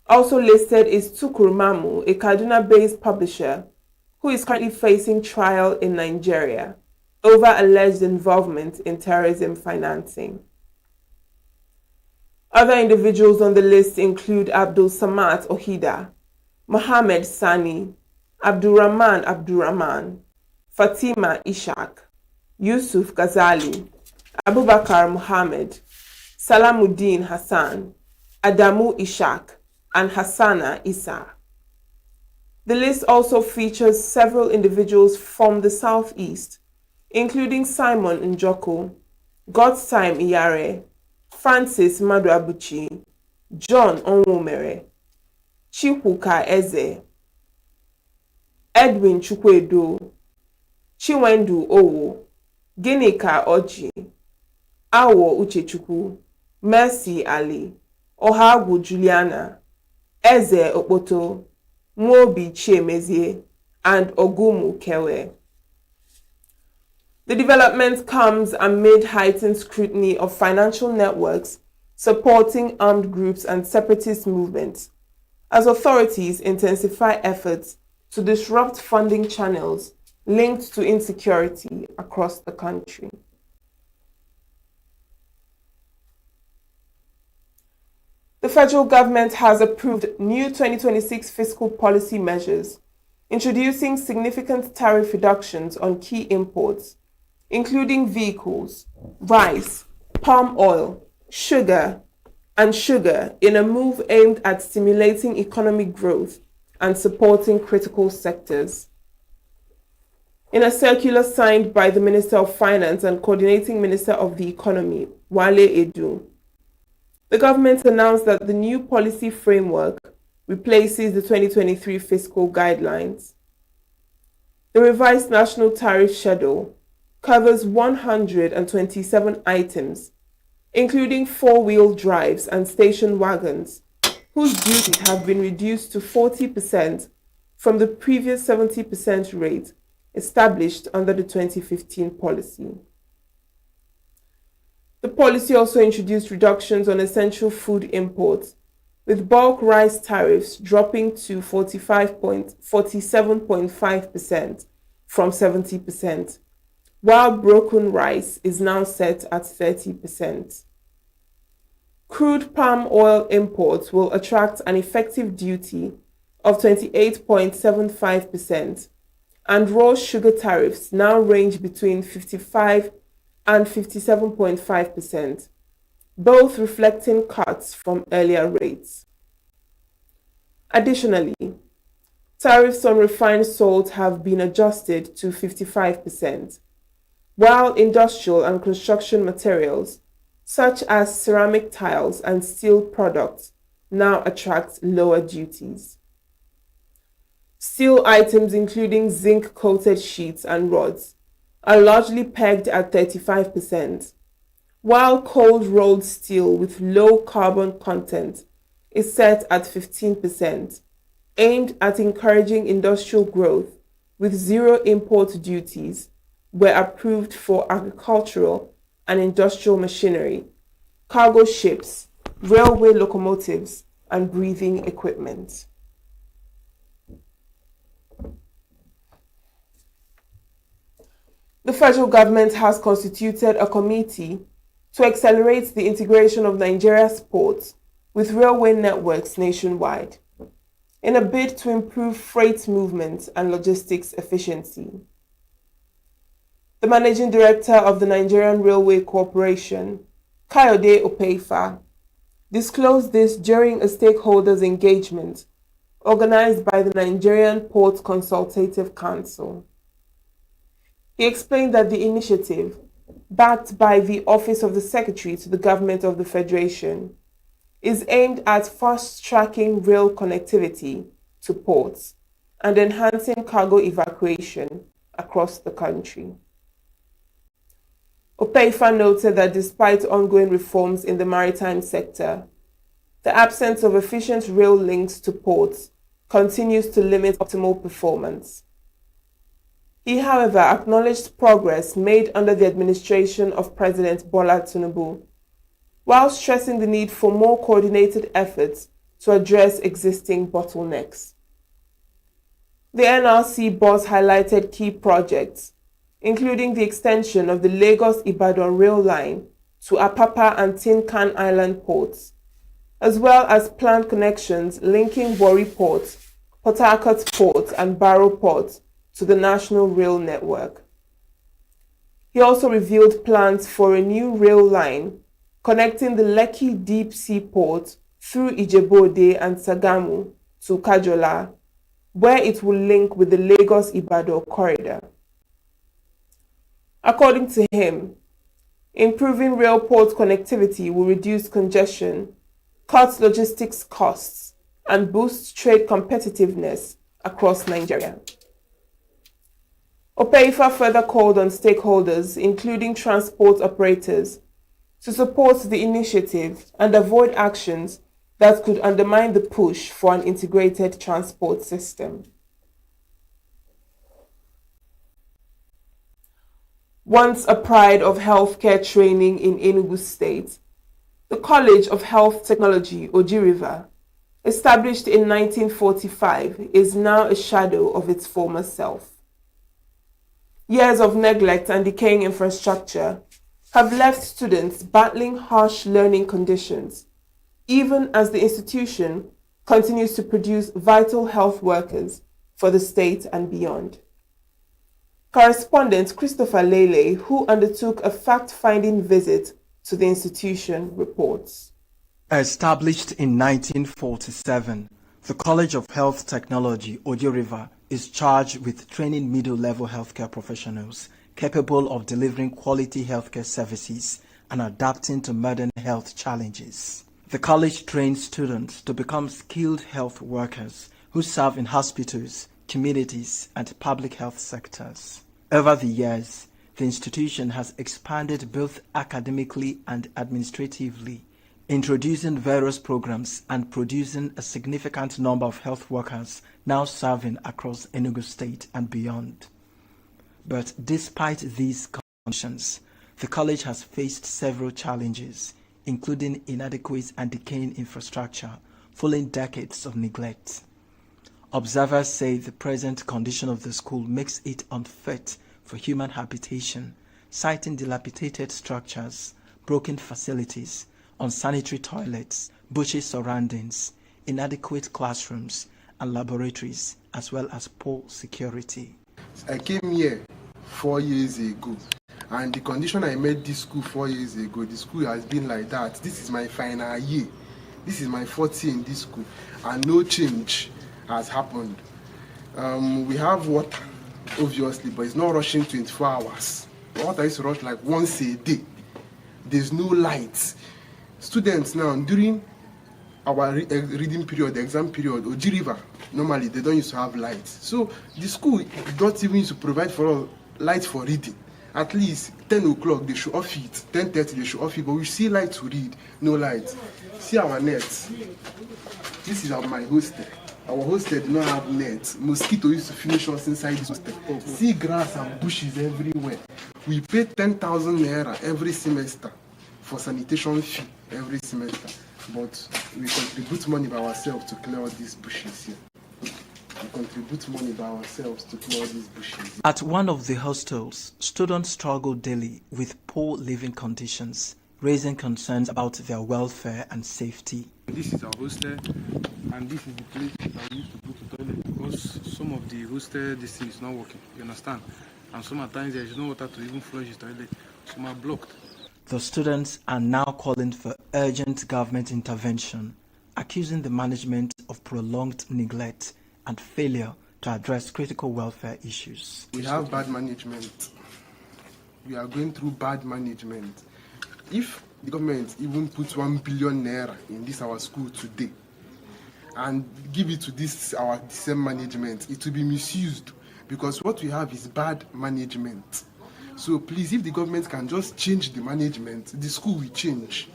Also listed is Tukur Mamu, a Kaduna-based publisher who is currently facing trial in Nigeria over alleged involvement in terrorism financing. Other individuals on the list include Abdul Samad Ohida, Mohammed Sani, Abdurrahman Abdurrahman, Fatima Ishaq, Yusuf Ghazali, Abubakar Muhammad, Salamuddin Hassan, Adamu Ishaq, and Hassana Isa. The list also features several individuals from the southeast, including Simon Njoko, Godtime Iyare, Francis Maduabuchi, John Onwumere, Chikwuka Eze, Edwin Chukwedo, Chiwendu Owo, Ginika Oji, Awo Uchechukwu, Mercy Ali, Ohagwu Juliana, Eze Okpoto, Mobi Chiemezie, and Ogumu Kewe. The development comes amid heightened scrutiny of financial networks supporting armed groups and separatist movements, as authorities intensify efforts to disrupt funding channels linked to insecurity across the country. The federal government has approved new 2026 fiscal policy measures, introducing significant tariff reductions on key imports, including vehicles, rice, palm oil, sugar, in a move aimed at stimulating economic growth and supporting critical sectors. In a circular signed by the Minister of Finance and Coordinating Minister of the Economy, Wale Edu, the government announced that the new policy framework replaces the 2023 fiscal guidelines. The revised national tariff schedule covers 127 items, including four-wheel drives and station wagons, whose duties have been reduced to 40% from the previous 70% rate established under the 2015 policy. The policy also introduced reductions on essential food imports, with bulk rice tariffs dropping to 47.5% from 70%, while broken rice is now set at 30%. Crude palm oil imports will attract an effective duty of 28.75%, and raw sugar tariffs now range between 55 and 57.5%, both reflecting cuts from earlier rates. Additionally, tariffs on refined salt have been adjusted to 55%, while industrial and construction materials, such as ceramic tiles and steel products, now attract lower duties. Steel items including zinc-coated sheets and rods are largely pegged at 35%, while cold-rolled steel with low carbon content is set at 15%, aimed at encouraging industrial growth with zero import duties were approved for agricultural and industrial machinery, cargo ships, railway locomotives, and breathing equipment. The federal government has constituted a committee to accelerate the integration of Nigeria's ports with railway networks nationwide, in a bid to improve freight movement and logistics efficiency. The managing director of the Nigerian Railway Corporation, Kayode Opeifa, disclosed this during a stakeholders engagement organized by the Nigerian Port Consultative Council. He explained that the initiative, backed by the Office of the Secretary to the Government of the Federation, is aimed at fast-tracking rail connectivity to ports and enhancing cargo evacuation across the country. Opeifa noted that despite ongoing reforms in the maritime sector, the absence of efficient rail links to ports continues to limit optimal performance. He, however, acknowledged progress made under the administration of President Bola Tinubu, while stressing the need for more coordinated efforts to address existing bottlenecks. The NRC boss highlighted key projects, including the extension of the Lagos-Ibadan rail line to Apapa and Tin Can Island ports, as well as planned connections linking Warri Port, Port Harcourt Port, and Barrow Port to the national rail network. He also revealed plans for a new rail line connecting the Lekki Deep Sea Port through Ijebu-Ode and Sagamu to Kajola, where it will link with the Lagos-Ibadan corridor. According to him, improving rail port connectivity will reduce congestion, cut logistics costs, and boost trade competitiveness across Nigeria. Opeifa further called on stakeholders, including transport operators, to support the initiative and avoid actions that could undermine the push for an integrated transport system. Once a pride of healthcare training in ENUGU State, the College of Health Technology, Oji River, established in 1945, is now a shadow of its former self. Years of neglect and decaying infrastructure have left students battling harsh learning conditions, even as the institution continues to produce vital health workers for the state and beyond. Correspondent Christopher Lele, who undertook a fact-finding visit to the institution, reports. Established in 1947, the College of Health Technology, Oji River, is charged with training middle-level healthcare professionals capable of delivering quality healthcare services and adapting to modern health challenges. The college trains students to become skilled health workers who serve in hospitals, communities, and public health sectors. Over the years, the institution has expanded both academically and administratively, introducing various programs and producing a significant number of health workers now serving across Enugu State and beyond. But despite these conditions, the college has faced several challenges, including inadequate and decaying infrastructure following decades of neglect. Observers say the present condition of the school makes it unfit for human habitation, citing dilapidated structures, broken facilities, unsanitary toilets, bushy surroundings, inadequate classrooms, and laboratories, as well as poor security. I came here 4 years ago, and the condition I met this school 4 years ago, the school has been like that. This is my final year. This is my 4th year in this school, and no change has happened. We have water, obviously, but it's not rushing 24 hours. Water is rushed like once a day. There's no lights. Students now, during our reading period, the exam period, Oji River, normally they don't used to have lights. So the school don't even used to provide for us lights for reading. At least 10 o'clock they should off it, 10:30 they should off it, but we see light to read, no light. See our nets. This is my hostel. Our hostel did not have nets. Mosquito used to finish us inside this hostel. See grass and bushes everywhere. We pay 10,000 naira every semester for sanitation fee every semester. But we contribute money by ourselves to clear all these bushes here. We contribute money by ourselves to clear all these bushes. At one of the hostels, students struggle daily with poor living conditions, raising concerns about their welfare and safety. This is our hostel, and this is the place that we used to go to toilet because some of the hostel, this thing is not working, you understand? And sometimes there is no water to even flush the toilet, some are blocked. The students are now calling for urgent government intervention, accusing the management of prolonged neglect and failure to address critical welfare issues. We have bad management. We are going through bad management. If the government even puts 1 billion naira in this our school today and give it to this our same management, it will be misused because what we have is bad management. So please, if the government can just change the management, the school will change.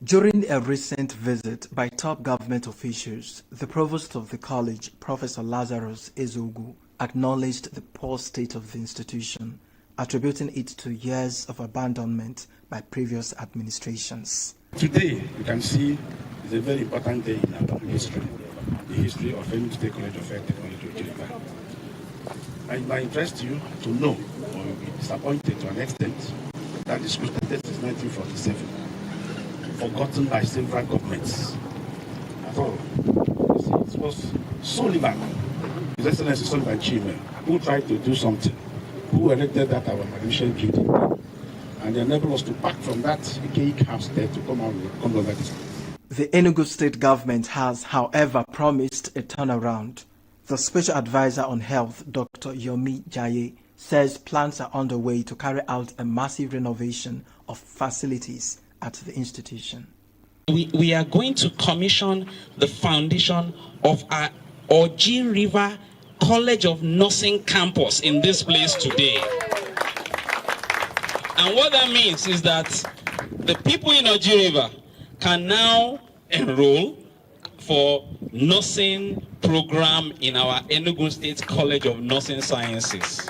During a recent visit by top government officials, the provost of the college, Professor Lazarus ENUGU, acknowledged the poor state of the institution, attributing it to years of abandonment by previous administrations. Today, you can see it's a very important day in our history, the history of ENUGU State College of Health Technology, Ojiriba. I might interest you to know, or you'll be disappointed to an extent, that this school started since 1947, forgotten by several governments. At all. It was Sullivan, His Excellency Sullivan Chime, who tried to do something, who erected that our magnificent building, and they enabled us to pack from that archaic house there to come out with conglomerates. The ENUGU state government has, however, promised a turnaround. The Special Advisor on Health, Dr. Yomi Jaye, says plans are underway to carry out a massive renovation of facilities at the institution. We are going to commission the foundation of our Oji River College of Nursing campus in this place today. And what that means is that the people in Oji River can now enroll for nursing program in our Enugu State College of Nursing Sciences.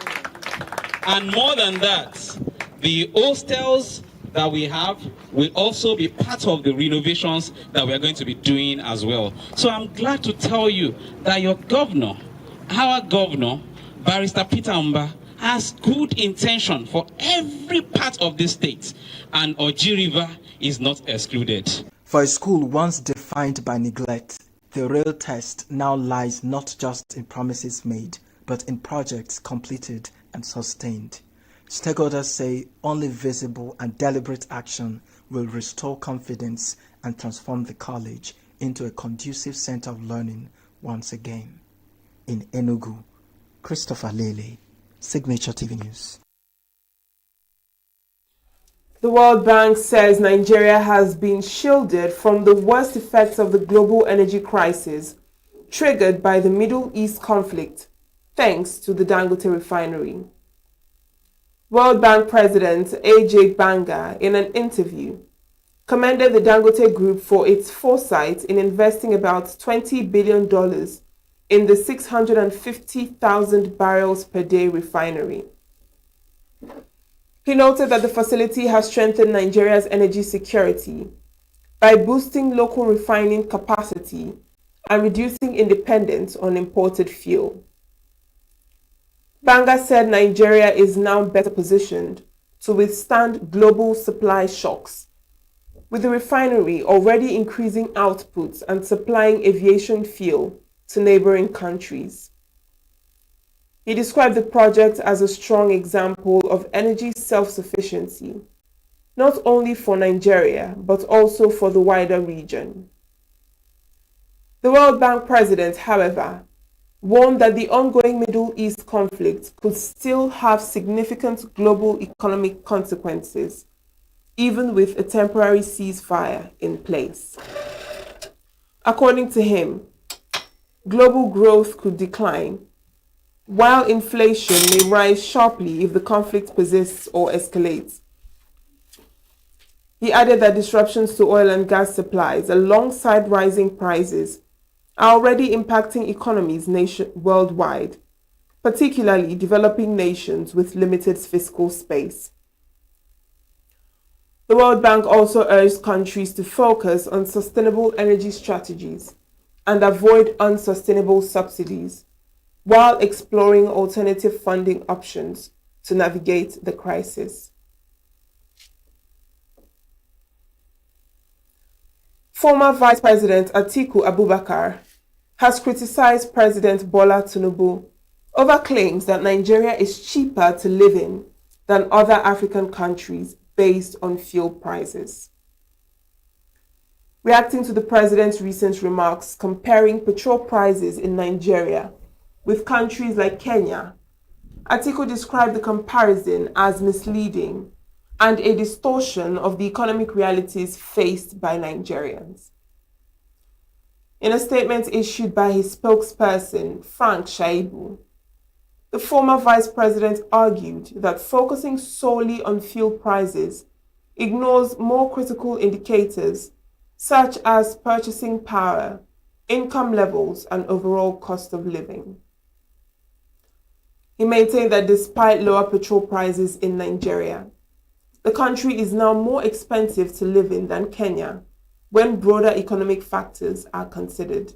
And more than that, the hostels that we have will also be part of the renovations that we are going to be doing as well. So I'm glad to tell you that your governor, our governor, Barrister Peter Mba, has good intention for every part of the state, and Oji River is not excluded. For a school once defined by neglect, the real test now lies not just in promises made, but in projects completed and sustained. Stakeholders say only visible and deliberate action will restore confidence and transform the college into a conducive center of learning once again. In Enugu, Christopher Lele, Signature TV News. The World Bank says Nigeria has been shielded from the worst effects of the global energy crisis triggered by the Middle East conflict, thanks to the Dangote refinery. World Bank President A.J. Banga, in an interview, commended the Dangote Group for its foresight in investing about $20 billion in the 650,000 barrels per day refinery. He noted that the facility has strengthened Nigeria's energy security by boosting local refining capacity and reducing dependence on imported fuel. Banga said Nigeria is now better positioned to withstand global supply shocks, with the refinery already increasing outputs and supplying aviation fuel to neighboring countries. He described the project as a strong example of energy self-sufficiency, not only for Nigeria, but also for the wider region. The World Bank president, however, warned that the ongoing Middle East conflict could still have significant global economic consequences, even with a temporary ceasefire in place. According to him, global growth could decline, while inflation may rise sharply if the conflict persists or escalates. He added that disruptions to oil and gas supplies, alongside rising prices, are already impacting economies worldwide, particularly developing nations with limited fiscal space. The World Bank also urged countries to focus on sustainable energy strategies and avoid unsustainable subsidies, while exploring alternative funding options to navigate the crisis. Former Vice President Atiku Abubakar has criticized President Bola Tinubu over claims that Nigeria is cheaper to live in than other African countries based on fuel prices. Reacting to the president's recent remarks comparing petrol prices in Nigeria with countries like Kenya, Atiku described the comparison as misleading and a distortion of the economic realities faced by Nigerians. In a statement issued by his spokesperson, Frank Shaibu, the former vice president argued that focusing solely on fuel prices ignores more critical indicators such as purchasing power, income levels, and overall cost of living. He maintained that despite lower petrol prices in Nigeria, the country is now more expensive to live in than Kenya when broader economic factors are considered.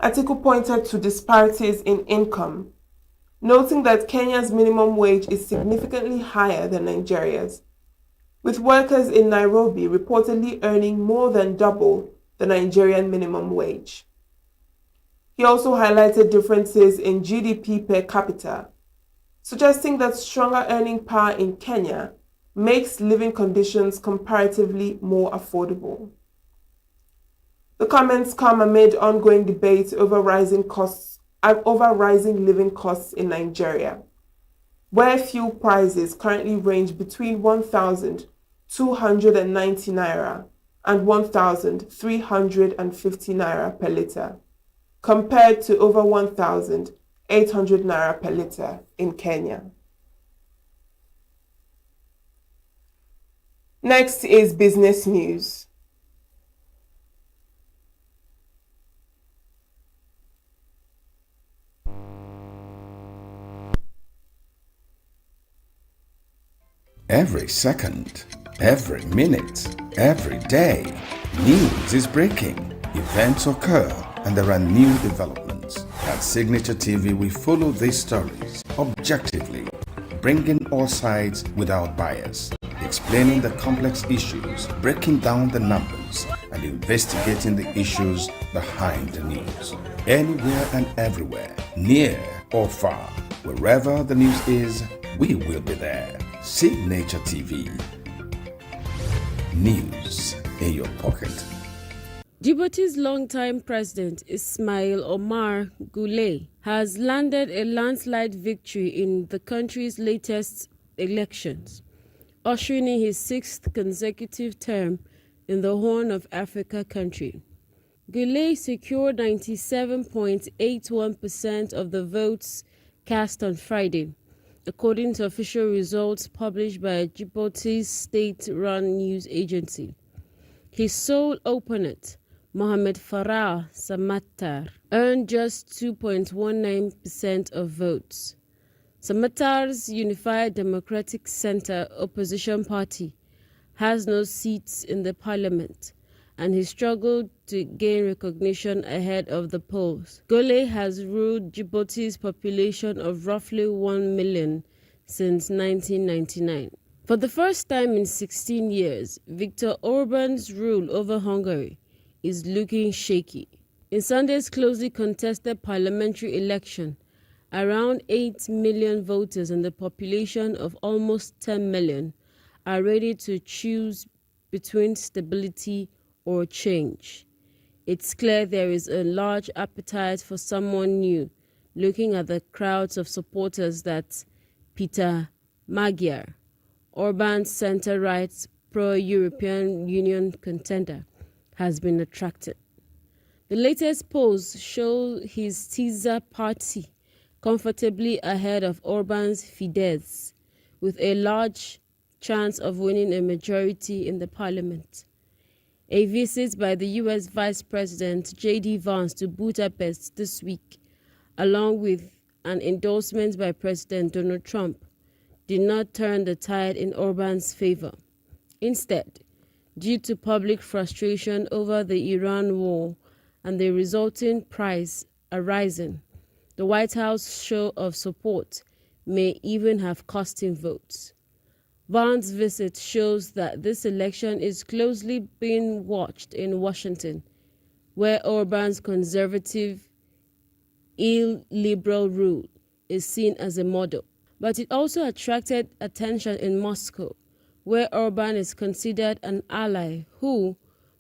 Atiku pointed to disparities in income, noting that Kenya's minimum wage is significantly higher than Nigeria's, with workers in Nairobi reportedly earning more than double the Nigerian minimum wage. He also highlighted differences in GDP per capita, suggesting that stronger earning power in Kenya makes living conditions comparatively more affordable. The comments come amid ongoing debate over rising living costs in Nigeria, where fuel prices currently range between 1,290 naira and 1,350 naira per litre, compared to over 1,800 naira per litre in Kenya. Next is business news. Every second, every minute, every day, news is breaking, events occur, and there are new developments. At Signature TV, we follow these stories objectively, bringing all sides without bias, explaining the complex issues, breaking down the numbers, and investigating the issues behind the news. Anywhere and everywhere, near or far, wherever the news is, we will be there. Signature TV. News in your pocket. Djibouti's longtime president Ismail Omar Guelleh has landed a landslide victory in the country's latest elections, ushering in his sixth consecutive term in the Horn of Africa country. Guelleh secured 97.81% of the votes cast on Friday, according to official results published by Djibouti's state-run news agency. His sole opponent, Mohamed Farah Samatar, earned just 2.19% of votes. Samatar's Unified Democratic Center opposition party has no seats in the parliament, and he struggled to gain recognition ahead of the polls. Guelleh has ruled Djibouti's population of roughly 1 million since 1999. For the first time in 16 years, Viktor Orban's rule over Hungary is looking shaky. In Sunday's closely contested parliamentary election, around 8 million voters in the population of almost 10 million are ready to choose between stability or change. It's clear there is a large appetite for someone new, looking at the crowds of supporters that Peter Magyar, Orban's center-right pro-European Union contender, has been attracted. The latest polls show his teaser party comfortably ahead of Orban's Fidesz, with a large chance of winning a majority in the parliament. A visit by the U.S. Vice President J.D. Vance to Budapest this week, along with an endorsement by President Donald Trump, did not turn the tide in Orban's favor. Instead, due to public frustration over the Iran war and the resulting price arising, the White House show of support may even have cost him votes. Vance's visit shows that this election is closely being watched in Washington, where Orban's conservative, illiberal rule is seen as a model. But it also attracted attention in Moscow, where Orban is considered an ally who,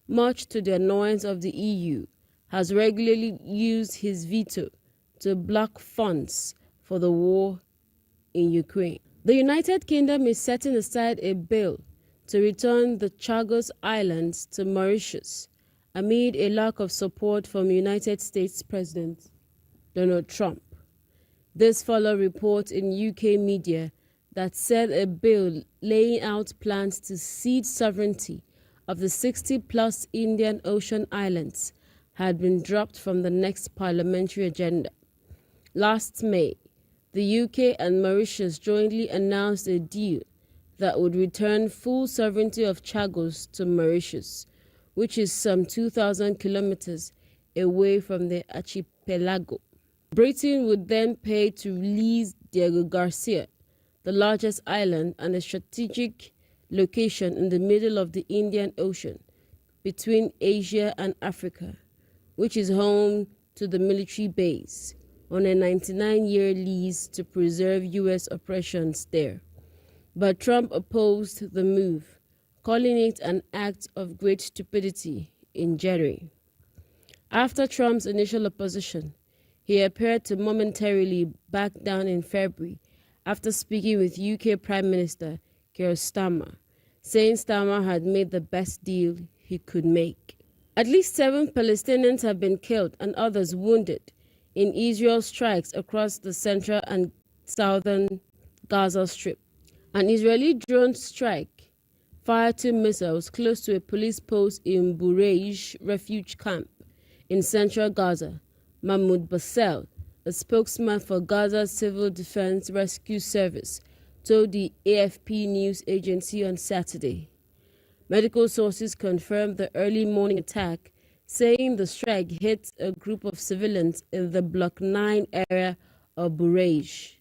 much to the annoyance of the EU, has regularly used his veto to block funds for the war in Ukraine. The United Kingdom is setting aside a bill to return the Chagos Islands to Mauritius amid a lack of support from United States President Donald Trump. This followed reports in UK media that said a bill laying out plans to cede sovereignty of the 60-plus Indian Ocean islands had been dropped from the next parliamentary agenda. Last May, the UK and Mauritius jointly announced a deal that would return full sovereignty of Chagos to Mauritius, which is some 2,000 kilometers away from the archipelago. Britain would then pay to release Diego Garcia, the largest island and a strategic location in the middle of the Indian Ocean between Asia and Africa, which is home to the military base, on a 99-year lease to preserve U.S. operations there. But Trump opposed the move, calling it an act of great stupidity in January. After Trump's initial opposition, he appeared to momentarily back down in February after speaking with UK Prime Minister Keir Starmer, saying Starmer had made the best deal he could make. At least 7 Palestinians have been killed and others wounded in Israel's strikes across the central and southern Gaza Strip. An Israeli drone strike fired 2 missiles close to a police post in Bureij refugee camp in central Gaza. Mahmoud Bassel, a spokesman for Gaza's Civil Defense Rescue Service, told the AFP news agency on Saturday. Medical sources confirmed the early morning attack, saying the strike hit a group of civilians in the Block 9 area of Bureij.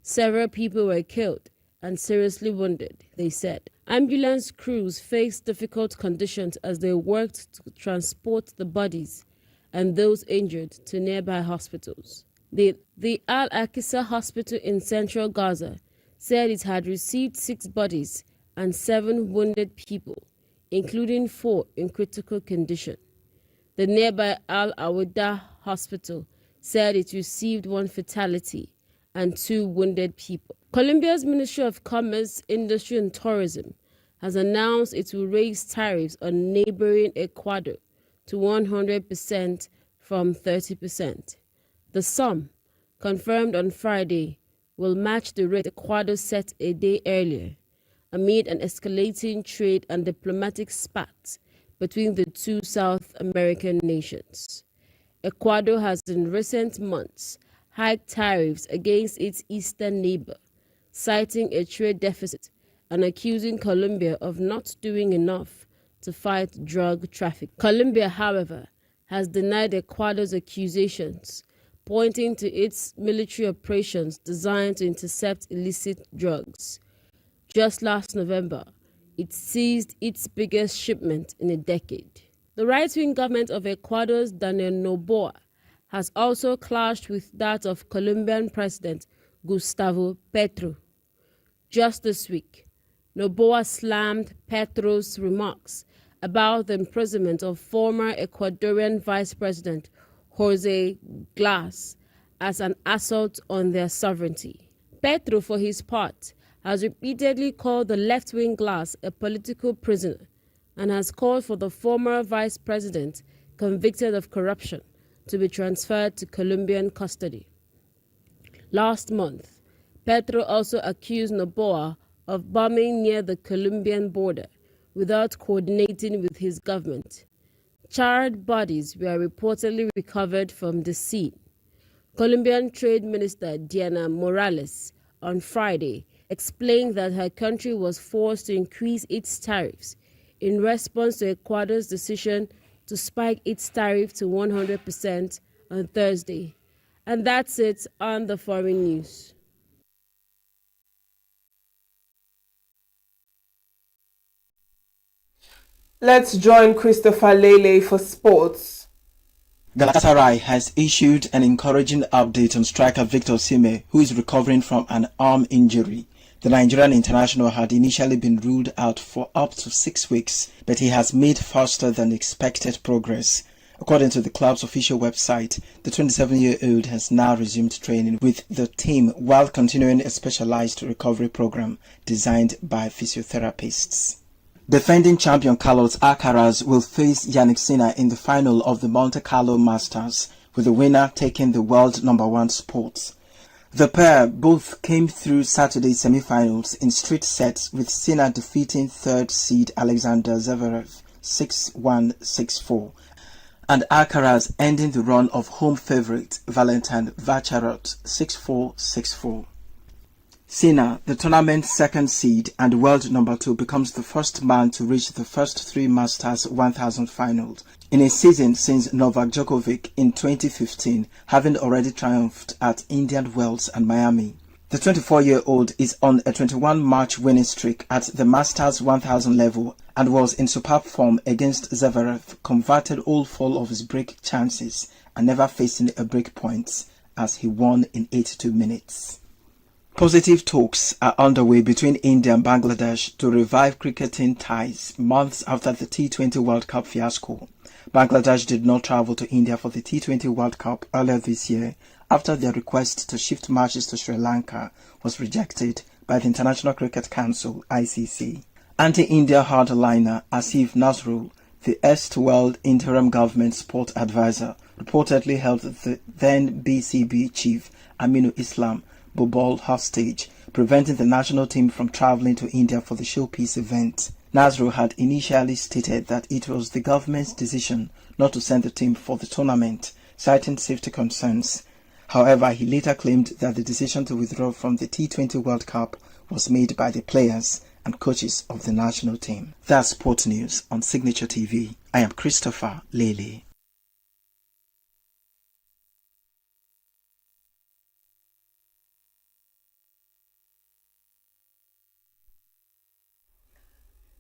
Several people were killed and seriously wounded, they said. Ambulance crews faced difficult conditions as they worked to transport the bodies and those injured to nearby hospitals. The Al-Aqsa hospital in central Gaza said it had received 6 bodies and 7 wounded people, including 4 in critical condition. The nearby Al-Awada hospital said it received 1 fatality and 2 wounded people. Colombia's Ministry of Commerce, Industry and Tourism has announced it will raise tariffs on neighboring Ecuador to 100% from 30%. The sum, confirmed on Friday, will match the rate Ecuador set a day earlier, amid an escalating trade and diplomatic spat between the 2 South American nations. Ecuador has in recent months hiked tariffs against its eastern neighbor, citing a trade deficit and accusing Colombia of not doing enough to fight drug trafficking. Colombia, however, has denied Ecuador's accusations, pointing to its military operations designed to intercept illicit drugs. Just last November, it seized its biggest shipment in a decade. The right-wing government of Ecuador's Daniel Noboa has also clashed with that of Colombian President Gustavo Petro. Just this week, Noboa slammed Petro's remarks about the imprisonment of former Ecuadorian Vice President Jose Glass as an assault on their sovereignty. Petro, for his part, has repeatedly called the left-wing Glass a political prisoner and has called for the former vice president convicted of corruption to be transferred to Colombian custody. Last month, Petro also accused Noboa of bombing near the Colombian border without coordinating with his government. Charred bodies were reportedly recovered from the scene. Colombian Trade Minister Diana Morales on Friday explained that her country was forced to increase its tariffs in response to Ecuador's decision to spike its tariff to 100% on Thursday. And that's it on the foreign news. Let's join Christopher Lele for sports. Galatasaray has issued an encouraging update on striker Victor Osimhen, who is recovering from an arm injury. The Nigerian international had initially been ruled out for up to 6 weeks, but he has made faster than expected progress. According to the club's official website, the 27-year-old has now resumed training with the team while continuing a specialized recovery program designed by physiotherapists. Defending champion Carlos Alcaraz will face Yannick Sinner in the final of the Monte Carlo Masters, with the winner taking the world #1 spot. The pair both came through Saturday's semi-finals in straight sets, with Sinner defeating third seed Alexander Zverev 6-1, 6-4, and Alcaraz ending the run of home favourite Valentin Vacharot 6-4, 6-4. Sinner, the tournament's second seed and world #2, becomes the first man to reach the first 3 Masters 1000 finals in a season since Novak Djokovic in 2015, having already triumphed at Indian Wells and Miami. The 24-year-old is on a 21-match winning streak at the Masters 1000 level and was in superb form against Zverev, converted all 4 of his break chances and never facing a break point as he won in 82 minutes. Positive talks are underway between India and Bangladesh to revive cricketing ties months after the T20 World Cup fiasco. Bangladesh did not travel to India for the T20 World Cup earlier this year after their request to shift matches to Sri Lanka was rejected by the International Cricket Council (ICC). Anti-India hardliner Asif Nazrul, the erstwhile interim government sport advisor, reportedly held the then BCB chief Aminu Islam Bobal hostage, preventing the national team from travelling to India for the showpiece event. Nazrul had initially stated that it was the government's decision not to send the team for the tournament, citing safety concerns. However, he later claimed that the decision to withdraw from the T20 World Cup was made by the players and coaches of the national team. That's Sport News on Signature TV. I am Christopher Lele.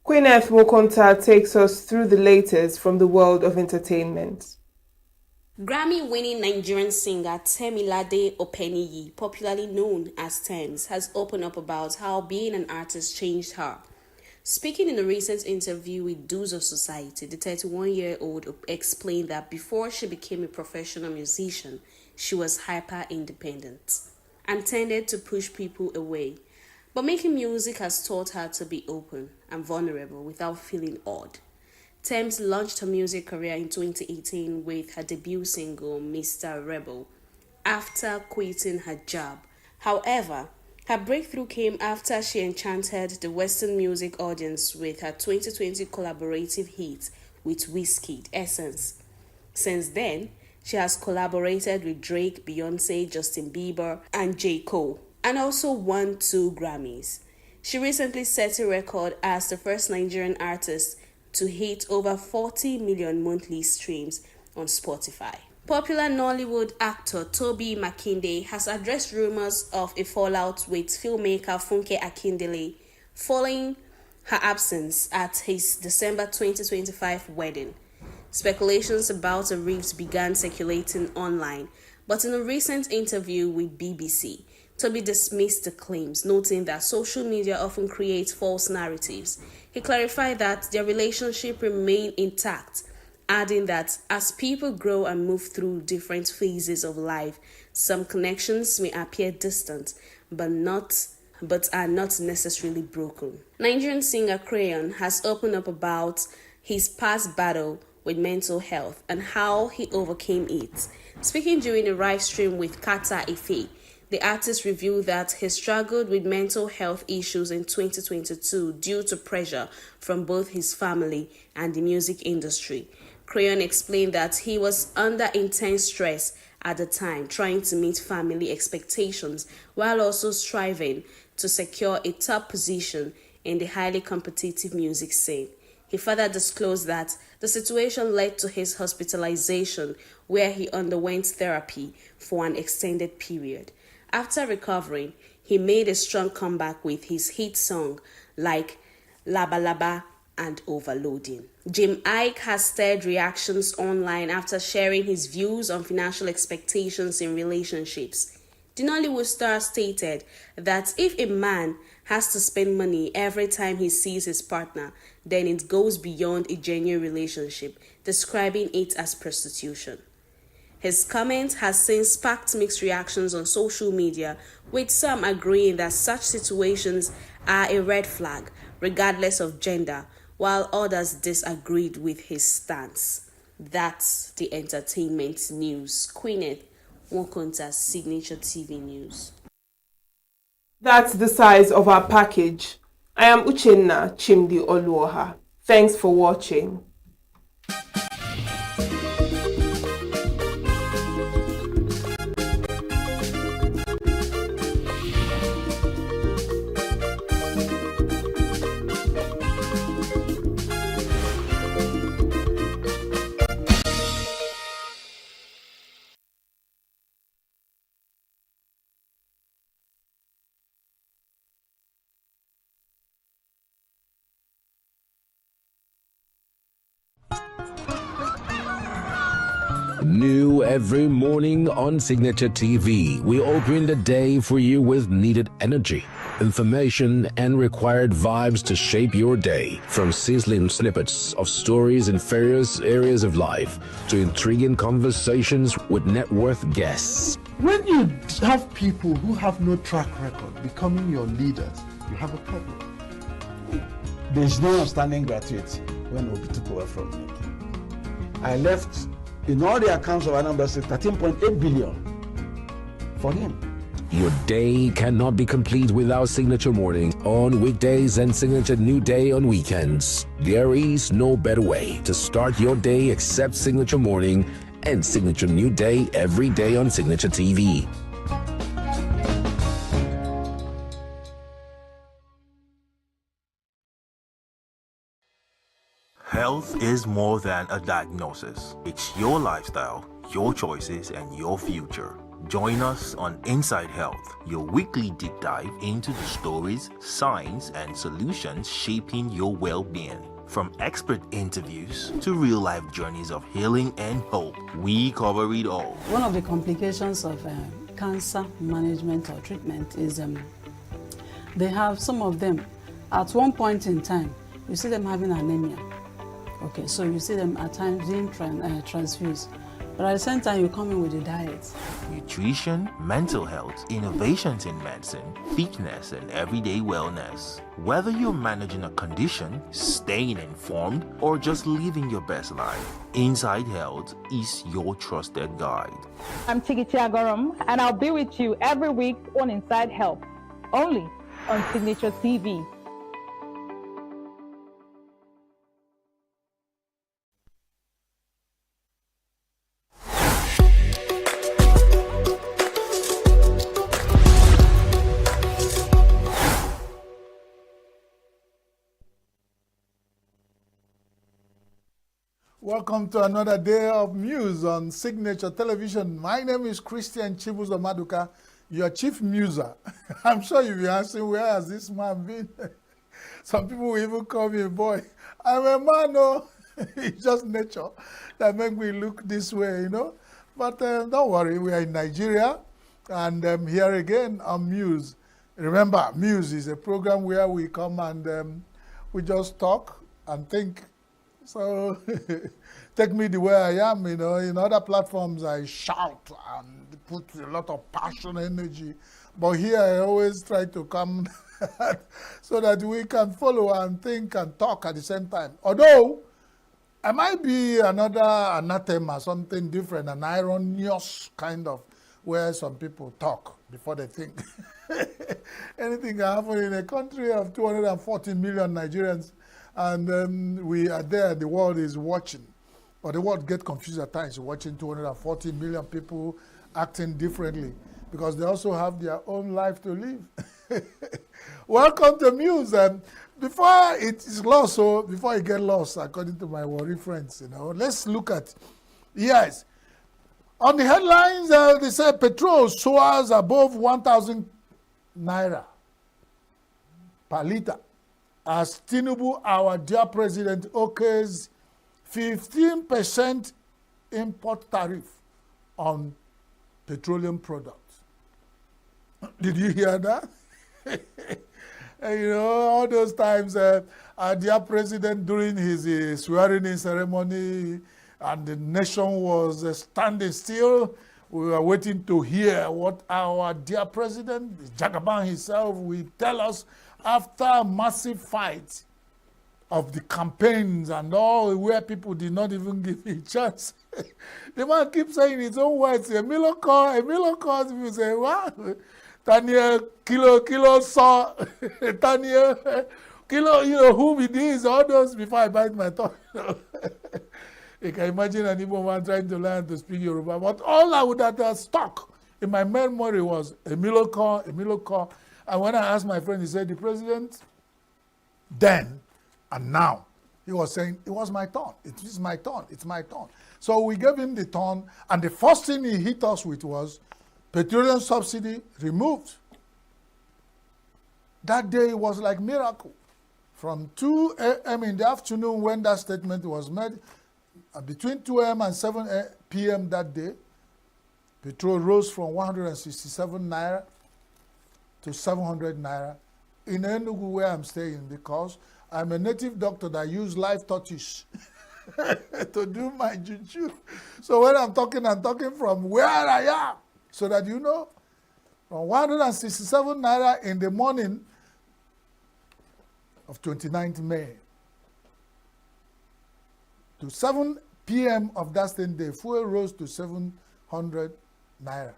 Queen F. Mokonta takes us through the latest from the world of entertainment. Grammy-winning Nigerian singer Temilade Openiyi, popularly known as Tems, has opened up about how being an artist changed her. Speaking in a recent interview with Dues of Society, the 31-year-old explained that before she became a professional musician, she was hyper-independent and tended to push people away. But making music has taught her to be open and vulnerable without feeling odd. Tems launched her music career in 2018 with her debut single, Mr. Rebel, after quitting her job. However, her breakthrough came after she enchanted the Western music audience with her 2020 collaborative hit with Wizkid, Essence. Since then, she has collaborated with Drake, Beyonce, Justin Bieber, and J. Cole, and also won 2 Grammys. She recently set a record as the first Nigerian artist to hit over 40 million monthly streams on Spotify. Popular Nollywood actor Toby Makinde has addressed rumors of a fallout with filmmaker Funke Akindele following her absence at his December 2025 wedding. Speculations about a rift began circulating online, but in a recent interview with BBC, Toby dismissed the claims, noting that social media often creates false narratives. He clarified that their relationship remained intact, adding that as people grow and move through different phases of life, some connections may appear distant, but are not necessarily broken. Nigerian singer Crayon has opened up about his past battle with mental health and how he overcame it. Speaking during a live stream with Kata Ife, the artist revealed that he struggled with mental health issues in 2022 due to pressure from both his family and the music industry. Crayon explained that he was under intense stress at the time, trying to meet family expectations while also striving to secure a top position in the highly competitive music scene. He further disclosed that the situation led to his hospitalization, where he underwent therapy for an extended period. After recovering, he made a strong comeback with his hit song like Laba Laba and Overloading. Jim Ike has stirred reactions online after sharing his views on financial expectations in relationships. The Nollywood star stated that if a man has to spend money every time he sees his partner, then it goes beyond a genuine relationship, describing it as prostitution. His comment has since sparked mixed reactions on social media, with some agreeing that such situations are a red flag, regardless of gender, while others disagreed with his stance. That's the entertainment news. Queeneth Wokonta's Signature TV News. That's the size of our package. I am Uchenna Chimdi Oluoha. Thanks for watching. New every morning on Signature TV, we open the day for you with needed energy, information, and required vibes to shape your day. From sizzling snippets of stories in various areas of life to intriguing conversations with net worth guests. When you have people who have no track record becoming your leaders, you have a problem. There's no outstanding gratuity when Obi took over from me. I left, in all the accounts of Anambra State, 13.8 billion for him. Your day cannot be complete without Signature Morning on weekdays and Signature New Day on weekends. There is no better way to start your day except Signature Morning and Signature New Day every day on Signature TV. Health is more than a diagnosis. It's your lifestyle, your choices, and your future. Join us on Inside Health, your weekly deep dive into the stories, science, and solutions shaping your well-being. From expert interviews to real-life journeys of healing and hope, we cover it all. One of the complications of cancer management or treatment is they have some of them, at one point in time, you see them having anemia. Okay, so you see them at times being transfused. But at the same time, you come in with a diet. Nutrition, mental health, innovations in medicine, fitness, and everyday wellness. Whether you're managing a condition, staying informed, or just living your best life, Inside Health is your trusted guide. I'm Tigiti Agorum, and I'll be with you every week on Inside Health, only on Signature TV. Welcome to another day of news on Signature Television. My name is Christian Chibuzo Maduka, your chief muser. I'm sure you'll be asking, where has this man been? Some people will even call me a boy. I'm a man, oh. It's just nature that make me look this way, you know. But don't worry, we are in Nigeria, and here again on Muse. Remember, Muse is a program where we come and we just talk and think. So take me the way I am, you know. In other platforms, I shout and put a lot of passion, energy. But here, I always try to come so that we can follow and think and talk at the same time. Although, I might be another anathema, something different, an ironious kind of, where some people talk before they think. Anything can happen in a country of 240 million Nigerians, and we are there, the world is watching. Or the world get confused at times, watching 240 million people acting differently, because they also have their own life to live. Welcome to Muse. Before it is lost, so before it get lost, according to my worry friends, you know, let's look at, yes, on the headlines, they say petrol soars above 1,000 naira per litre as Tinubu, our dear president, okays 15% import tariff on petroleum products. Did you hear that? You know, all those times, our dear president, during his swearing-in ceremony, and the nation was standing still, we were waiting to hear what our dear president, Jagaban himself, will tell us after a massive fight of the campaigns and all, where people did not even give him a chance. The man keeps saying his own words, a milocor, people say, what? Tanya, kilo, saw, Tanya, kilo, you know, who it is, all those, before I bite my tongue. You can imagine an Igbo man trying to learn to speak Yoruba. But all I would have stuck in my memory was a milocor. And when I asked my friend, he said, the president then and now, he was saying, it was my turn. It is my turn. It's my turn. So we gave him the turn, and the first thing he hit us with was petroleum subsidy removed. That day was like miracle. From 2 a.m. in the afternoon when that statement was made, between 2 a.m. and 7 p.m. that day, petrol rose from 167 naira to 700 naira in ENUGU, where I'm staying, because I'm a native doctor that use live tortoise to do my juju. So when I'm talking from where I am, so that you know, from 167 naira in the morning of 29th May to 7 p.m. of that same day, fuel rose to 700 naira.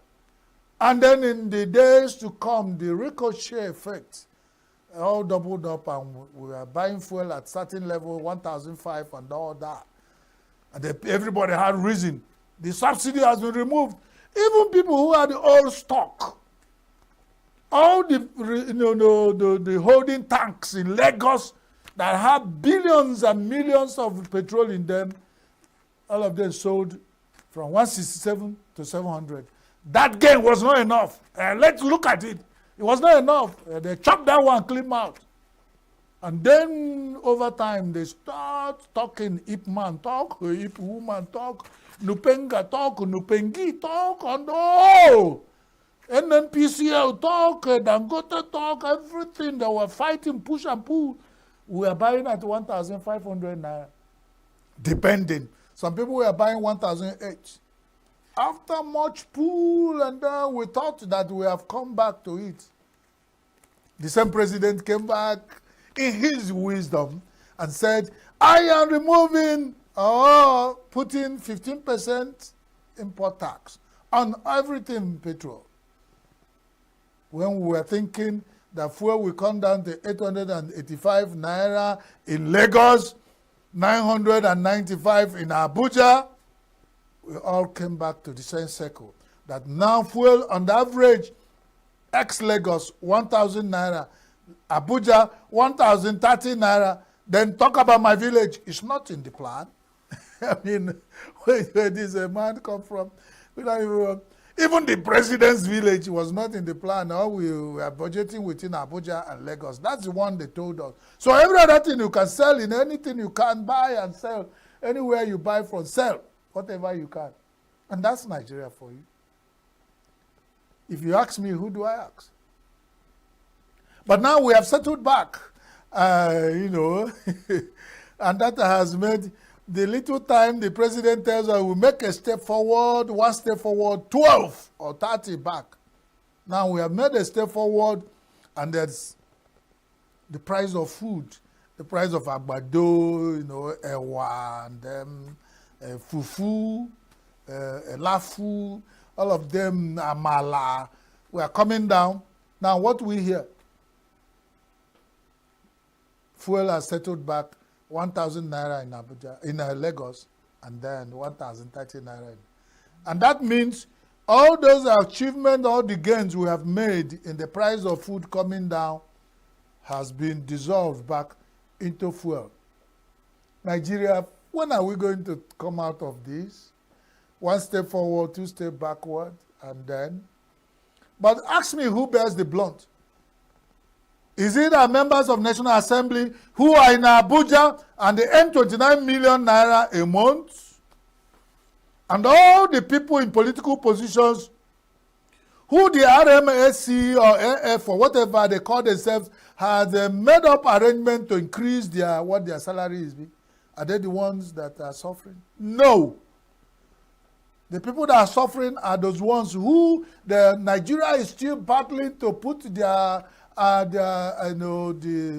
And then in the days to come, the ricochet effect all doubled up, and we were buying fuel at certain level, 1,005 and all that. And everybody had reason. The subsidy has been removed. Even people who had the old stock, all the holding tanks in Lagos that have billions and millions of petrol in them, all of them sold from 167 to 700. That gain was not enough. Let's look at it. It was not enough. They chopped that one clean out. And then over time, they start talking, Ip man talk, Ip woman talk, Nupenga talk, Nupengi talk, and oh! NNPCL talk, Dangote talk, everything. They were fighting, push and pull. We are buying at 1,500 naira, depending. Some people were buying 1,008. After much pull, and then we thought that we have come back to it. The same president came back in his wisdom and said, I am removing or putting 15% import tax on everything petrol. When we were thinking that fuel will come down to 885 naira in Lagos, 995 in Abuja, we all came back to the same circle. That now fuel on the average, ex-Lagos, 1,000 naira, Abuja, 1,030 naira. Then talk about my village. It's not in the plan. I mean, where does a man come from? Even the president's village was not in the plan. No, we were budgeting within Abuja and Lagos. That's the one they told us. So every other thing you can sell in anything you can buy and sell. Anywhere you buy from, sell whatever you can. And that's Nigeria for you. If you ask me, who do I ask? But now we have settled back, you know, and that has made the little time the president tells us we make a step forward, one step forward, 12 or 30 back. Now we have made a step forward, and there's the price of food, the price of agbado, you know, ewa, and fufu, lafu, all of them, amala, we are coming down. Now what we hear? Fuel has settled back 1,000 naira in Abuja, in Lagos, and then 1,030 naira. And that means all those achievements, all the gains we have made in the price of food coming down has been dissolved back into fuel. Nigeria, when are we going to come out of this? One step forward, two steps backward, and then. But ask me who bears the blunt. Is it our members of National Assembly who are in Abuja and they earn 29 million naira a month? And all the people in political positions who the RMSC or AF or whatever they call themselves has made up arrangement to increase what their salary is. Are they the ones that are suffering? No. The people that are suffering are those ones who Nigeria is still battling to put the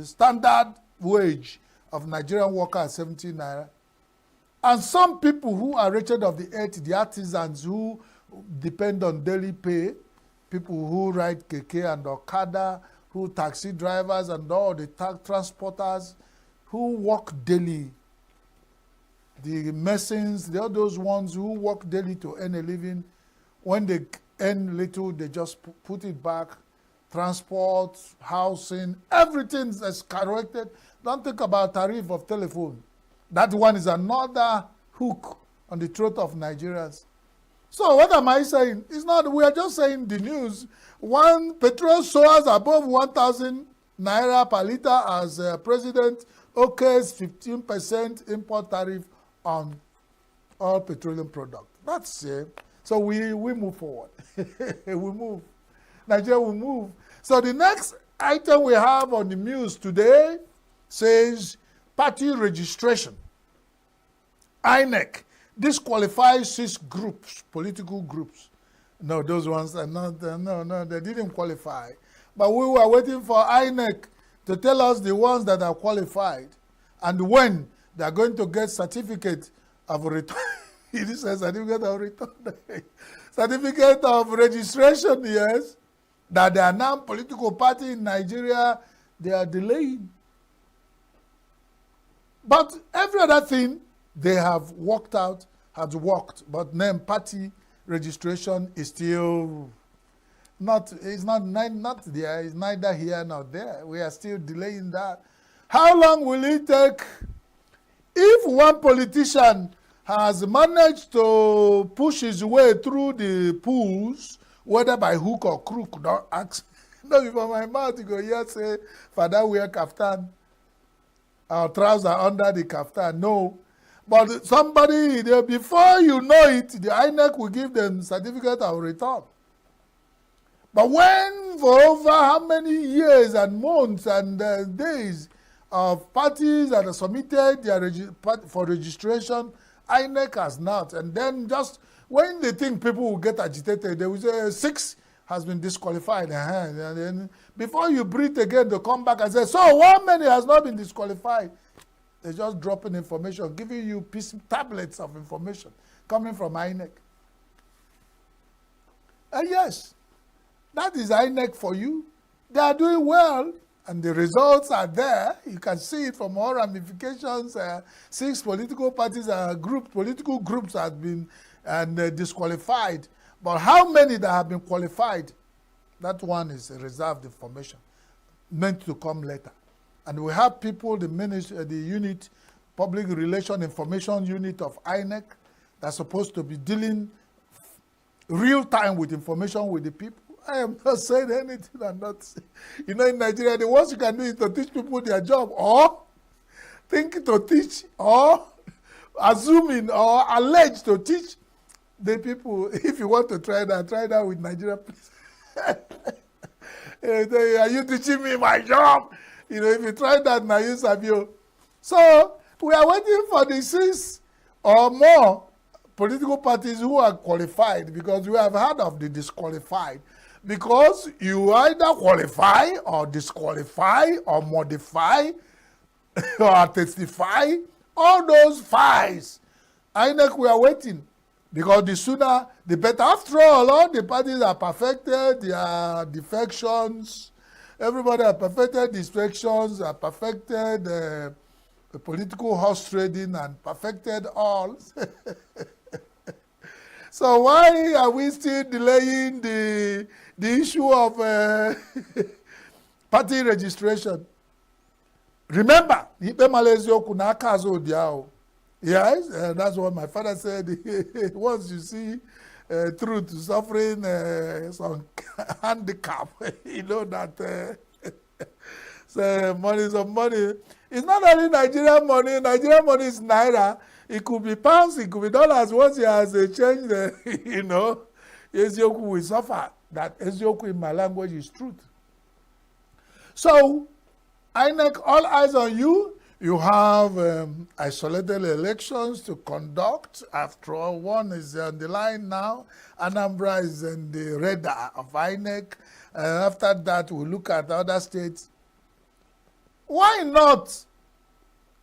standard wage of Nigerian workers 17 naira. And some people who are wretched of the earth, the artisans who depend on daily pay, people who ride keke and Okada, who taxi drivers and all the transporters who work daily. The masons, all those ones who work daily to earn a living, when they earn little, they just put it back. Transport, housing, everything is corrected. Don't think about tariff of telephone. That one is another hook on the throat of Nigerians. So what am I saying? It's not, we are just saying the news. One petrol soars above 1,000 naira per liter as president okays 15% import tariff on all petroleum products. That's it. So we move forward. We move. Nigeria will move. So the next item we have on the news today says party registration. INEC disqualifies 6 groups, political groups. No, those ones are not, no, they didn't qualify. But we were waiting for INEC to tell us the ones that are qualified and when they are going to get certificate of return. It is a certificate of return. Certificate of registration, yes. That they are now political party in Nigeria, they are delaying. But every other thing they have worked out, has worked, but name party registration is still not there, it's neither here nor there. We are still delaying that. How long will it take? If one politician has managed to push his way through the pools, whether by hook or crook, don't ask. No, before my mouth, you go here say, Father, wear kaftan. Our trousers under the kaftan. No. But somebody, before you know it, the INEC will give them certificate of return. But when for over how many years and months and days of parties that are submitted for registration, INEC has not. And then just when they think people will get agitated, they will say 6 has been disqualified. And then before you breathe again, they come back and say, so how many has not been disqualified? They're just dropping information, giving you tablets of information coming from INEC. And yes, that is INEC for you. They are doing well, and the results are there. You can see it from all ramifications. 6 political parties, political groups have been disqualified. But how many that have been qualified? That one is reserved information, meant to come later. And we have people, the unit, public relation information unit of INEC, that's supposed to be dealing real time with information with the people. I am not saying anything I'm not saying. You know, in Nigeria, the worst you can do is to teach people their job or think to teach or assuming or alleged to teach the people. If you want to try that with Nigeria, please. Are you teaching me my job? You know, if you try that now, you Sabio. So we are waiting for the 6 or more political parties who are qualified, because we have heard of the disqualified. Because you either qualify or disqualify or modify or testify, all those files. INEC, we are waiting. Because the sooner, the better. After all the parties are perfected, their defections. Everybody are perfected defections, are perfected the political horse trading, and perfected all. So why are we still delaying the issue of party registration? Remember, yes, that's what my father said. Once you see truth suffering some handicap, you know that so money is some money. It's not only Nigerian money. Nigerian money is naira. It could be pounds, it could be dollars. Once he has a change, you know, Ezioku will suffer. That Ezioku in my language is truth. So, INEC, all eyes on you. You have isolated elections to conduct. After all, one is on the line now. Anambra is in the radar of INEC. After that, we'll look at other states. Why not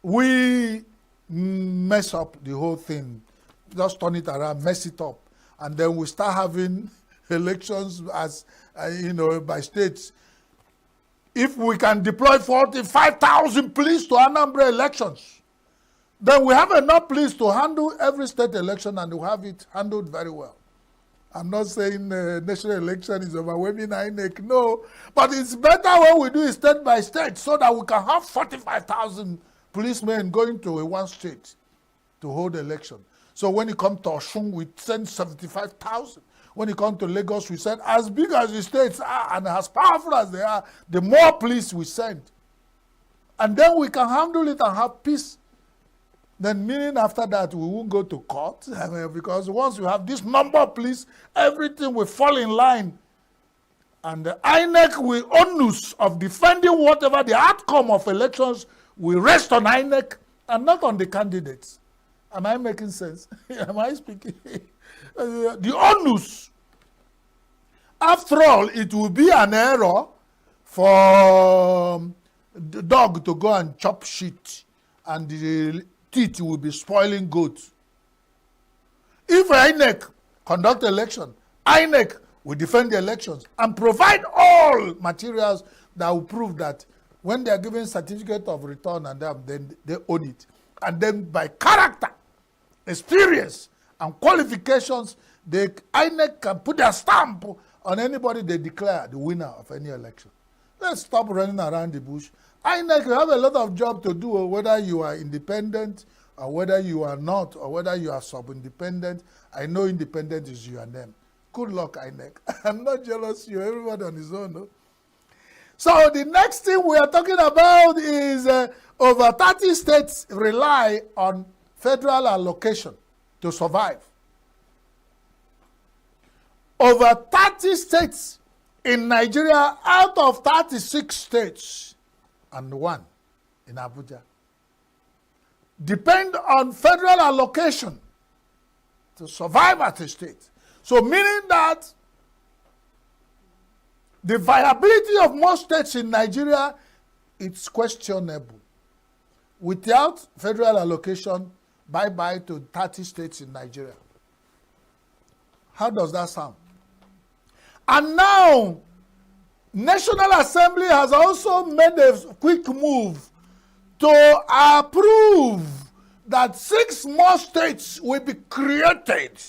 we mess up the whole thing? Just turn it around, mess it up. And then we start having elections as, you know, by states. If we can deploy 45,000 police to Anambra elections, then we have enough police to handle every state election, and we have it handled very well. I'm not saying the national election is overwhelming INEC, no. But it's better when we do it state by state, so that we can have 45,000 policemen going to one state to hold election. So when it comes to Osun, we send 75,000. When it comes to Lagos, we send as big as the states are and as powerful as they are, the more police we send. And then we can handle it and have peace. Then meaning after that, we won't go to court. I mean, because once you have this number of police, everything will fall in line. And the INEC will onus of defending whatever the outcome of elections will rest on INEC and not on the candidates. Am I making sense? Am I speaking? The onus. After all, it will be an error for the dog to go and chop shit, and the teeth will be spoiling goats. If INEC conduct election, INEC will defend the elections and provide all materials that will prove that when they are given certificate of return and then they own it. And then by character, experience, and qualifications, the INEC can put their stamp on anybody they declare the winner of any election. Let's stop running around the bush. INEC, you have a lot of job to do, whether you are independent or whether you are not, or whether you are sub-independent. I know independent is your name. Good luck, INEC. I'm not jealous. You're everybody on his own. No? So the next thing we are talking about is over 30 states rely on federal allocation to survive. Over 30 states in Nigeria out of 36 states and one in Abuja depend on federal allocation to survive as a state. So meaning that the viability of most states in Nigeria, it's questionable. Without federal allocation, bye-bye to 30 states in Nigeria. How does that sound? And now, National Assembly has also made a quick move to approve that 6 more states will be created.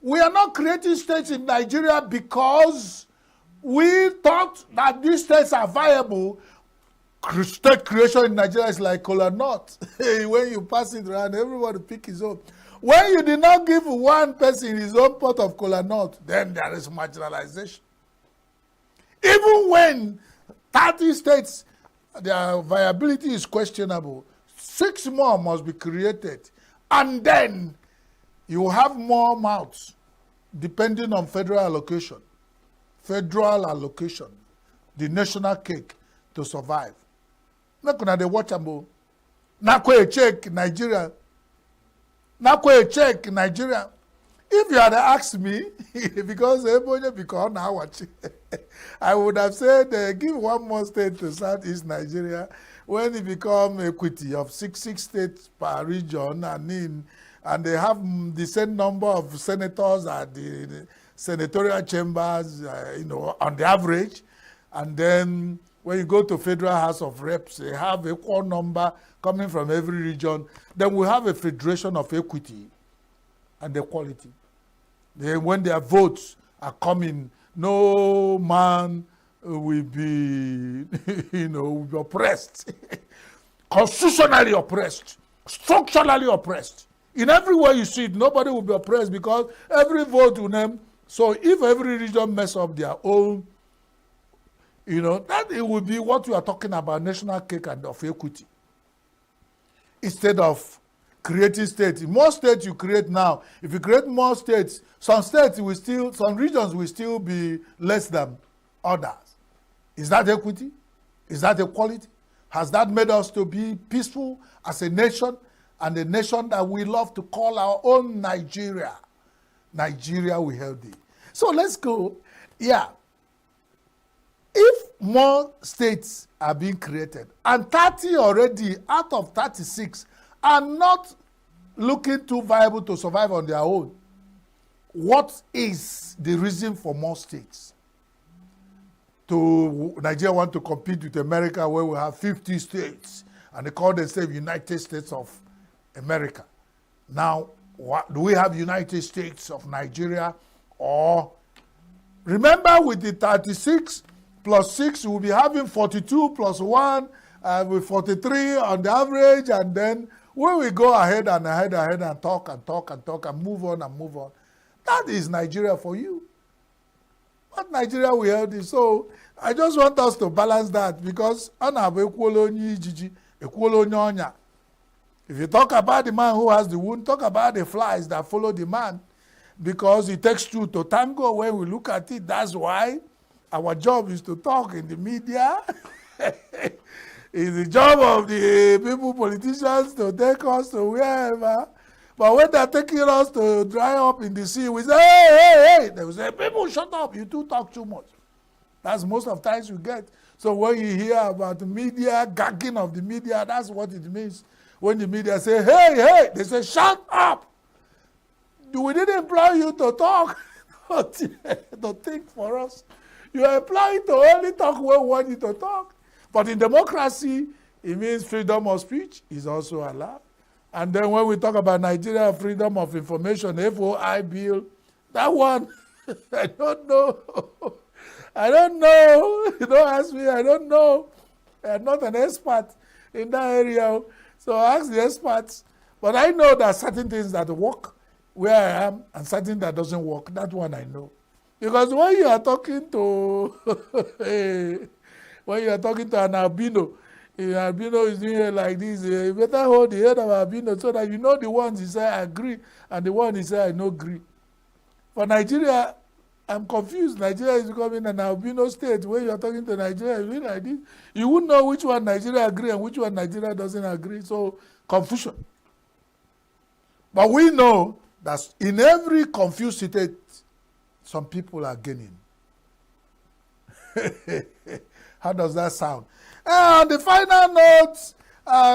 We are not creating states in Nigeria because we thought that these states are viable. State creation in Nigeria is like cola nut. When you pass it around, everybody pick his own. When you did not give one person his own pot of cola nut, then there is marginalization. Even when 30 states, their viability is questionable, 6 more must be created. And then you have more mouths depending on federal allocation. Federal allocation, the national cake to survive. Not gonna they watch them. Nakwe check Nigeria. Nakwe check Nigeria. If you had asked me, because everybody become now watching, I would have said give 1 more state to Southeast Nigeria when it become equity of 6 states per region, and they have the same number of senators at the senatorial chambers, on the average, and then when you go to Federal House of Reps, they have a equal number coming from every region. Then we have a federation of equity and equality. Then when their votes are coming, no man will be, will be oppressed, constitutionally oppressed, structurally oppressed. In every way you see it, nobody will be oppressed because every vote will them. So if every region mess up their own, that it will be what we are talking about, national cake and of equity. Instead of creating states. In more states you create now, if you create more states, some regions will still be less than others. Is that equity? Is that equality? Has that made us to be peaceful as a nation, and a nation that we love to call our own Nigeria? Nigeria we healthy. So let's go. Yeah. If more states are being created, and 30 already out of 36 are not looking too viable to survive on their own, what is the reason for more states? Nigeria want to compete with America, where we have 50 states, and they call themselves United States of America. Now, do we have United States of Nigeria? Or remember, with the 36 plus 6, we'll be having 42 plus 1, with 43 on the average, and then when we go ahead and talk and move on, that is Nigeria for you. What Nigeria we have is. So I just want us to balance that, because if you talk about the man who has the wound, talk about the flies that follow the man, because it takes two to tango. When we look at it, that's why our job is to talk in the media. It's the job of the people, politicians, to take us to wherever. But when they're taking us to dry up in the sea, we say, hey. They will say, people, shut up. You two talk too much. That's most of the times you get. So when you hear about the media, gagging of the media, that's what it means. When the media say, hey, they say, shut up. We didn't employ you to talk, to think for us. You are employed to only talk when we want you to talk. But in democracy, it means freedom of speech is also allowed. And then when we talk about Nigeria, freedom of information, FOI bill, that one, I don't know. You don't ask me, I don't know. I'm not an expert in that area. So ask the experts. But I know there are certain things that work where I am and certain that doesn't work. That one I know. Because when you are talking to an albino is doing it like this, you better hold the head of albino so that you know the ones he say I agree and the one he say I no agree. For Nigeria, I'm confused. Nigeria is becoming an albino state. When you are talking to Nigeria, you mean like this, you wouldn't know which one Nigeria agree and which one Nigeria doesn't agree. So confusion. But we know that in every confused state, some people are gaining. How does that sound? And the final note,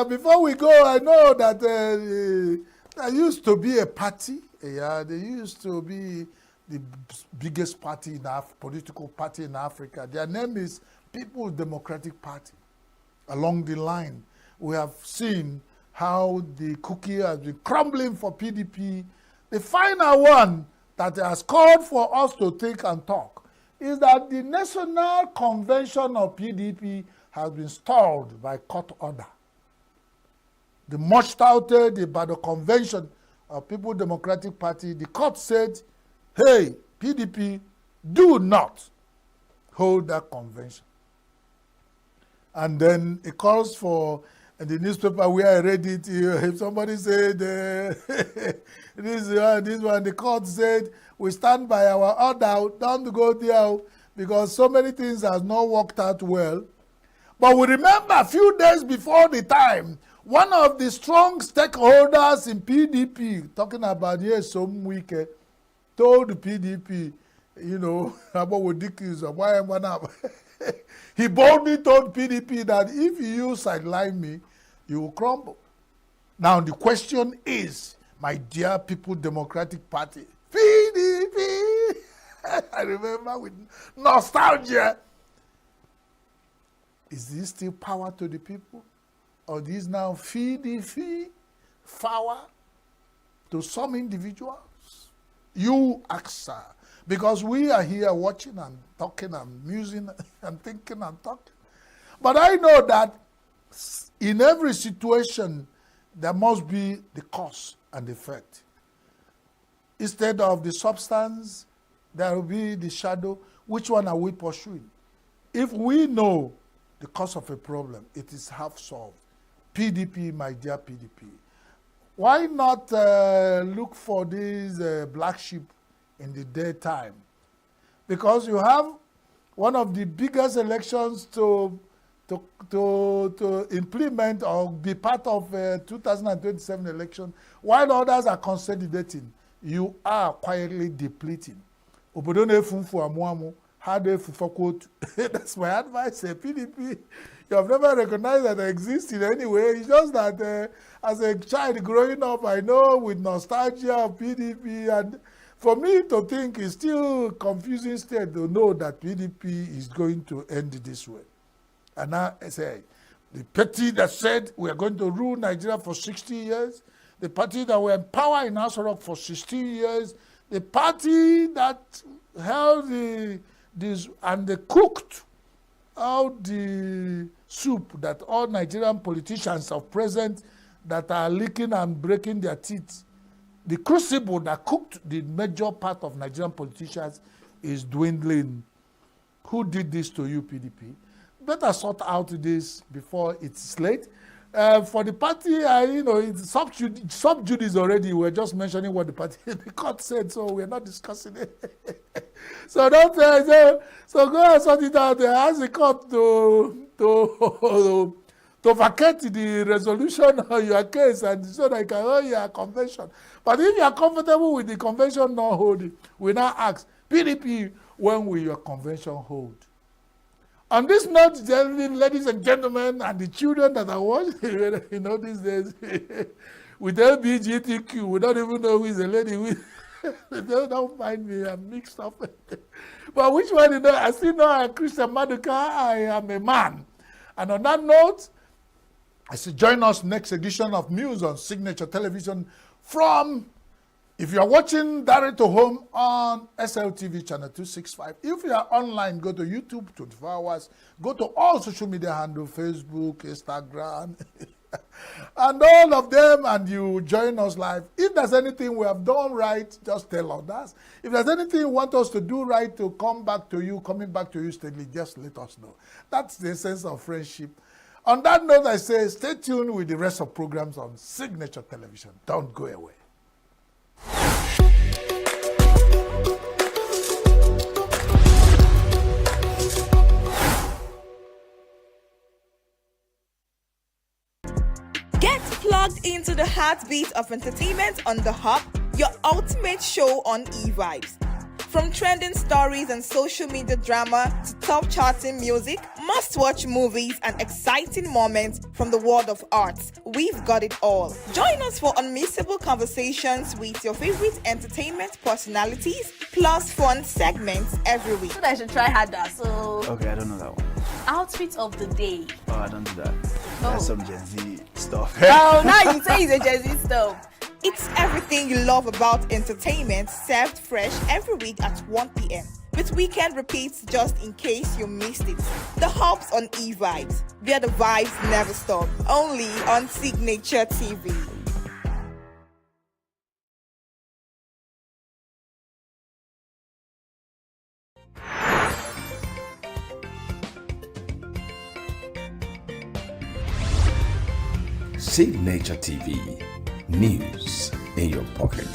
before we go, I know that there used to be a party. Yeah, they used to be the biggest party political party in Africa. Their name is People's Democratic Party. Along the line, we have seen how the cookie has been crumbling for PDP. The final one that has called for us to think and talk is that the National Convention of PDP has been stalled by court order. The much touted by the convention of People's Democratic Party, the court said, hey, PDP, do not hold that convention. And then it calls for And the newspaper where I read it, if somebody said, this one, the court said, we stand by our order, don't go there, because so many things has not worked out well. But we remember a few days before the time, one of the strong stakeholders in PDP, talking about some week, told the PDP, about what Dick is, why I'm gonna. He boldly told PDP that if you sideline me, you will crumble. Now the question is, my dear People Democratic Party, PDP, I remember with nostalgia, is this still power to the people? Or this now fee power to some individuals? You answer. Because we are here watching and talking and musing and thinking and talking. But I know that in every situation, there must be the cause and effect. Instead of the substance, there will be the shadow. Which one are we pursuing? If we know the cause of a problem, it is half solved. PDP, my dear PDP, why not look for these black sheep in the daytime? Because you have one of the biggest elections to implement or be part of 2027 election, while others are consolidating, you are quietly depleting. That's my advice, PDP. You have never recognized that I exist in any way. It's just that as a child growing up, I know with nostalgia of PDP, and for me to think it's still confusing state to know that PDP is going to end this way. And now I say, the party that said we are going to rule Nigeria for 60 years, the party that were in power in Asarok for 16 years, the party that held this and they cooked out the soup that all Nigerian politicians of present that are leaking and breaking their teeth. The crucible that cooked the major part of Nigerian politicians is dwindling. Who did this to you, PDP? Better sort out this before it's late. For the party, it's sub judice already. We're just mentioning what the party, the court said, so we're not discussing it. So don't so go and sort it out. Ask the court to vacate the resolution of your case and so that you can hold your convention. But if you are comfortable with the convention not holding, we now ask, PDP, when will your convention hold? On this note, ladies and gentlemen, and the children that are watching, these days, with LGBTQ, we don't even know who is a lady. Don't mind me, I'm mixed up. But which one, I still know I'm Christian Maduka, I am a man. And on that note, I say join us next edition of News on Signature Television from, if you are watching direct to home on SLTV channel 265. If you are online, go to YouTube 24 hours. Go to all social media handles, Facebook, Instagram, and all of them, and you join us live. If there's anything we have done right, just tell us. If there's anything you want us to do right to coming back to you steadily, just let us know. That's the essence of friendship. On that note, I say stay tuned with the rest of programs on Signature Television. Don't go away. Get plugged into the heartbeat of entertainment on The Hub, your ultimate show on eVibes. From trending stories and social media drama to top charting music, must-watch movies and exciting moments from the world of arts, we've got it all. Join us for unmissable conversations with your favorite entertainment personalities, plus fun segments every week. So I should try harder, so... Okay, I don't know that one. Outfit of the day. Oh, I don't do that. That's some Gen Z stuff. Oh, now you say it's a Gen Z stuff. It's everything you love about entertainment, served fresh every week at 1 p.m. with weekend repeats just in case you missed it. The Hub's on eVibes, where the vibes never stop. Only on Signature TV. Signature TV. News in your pocket.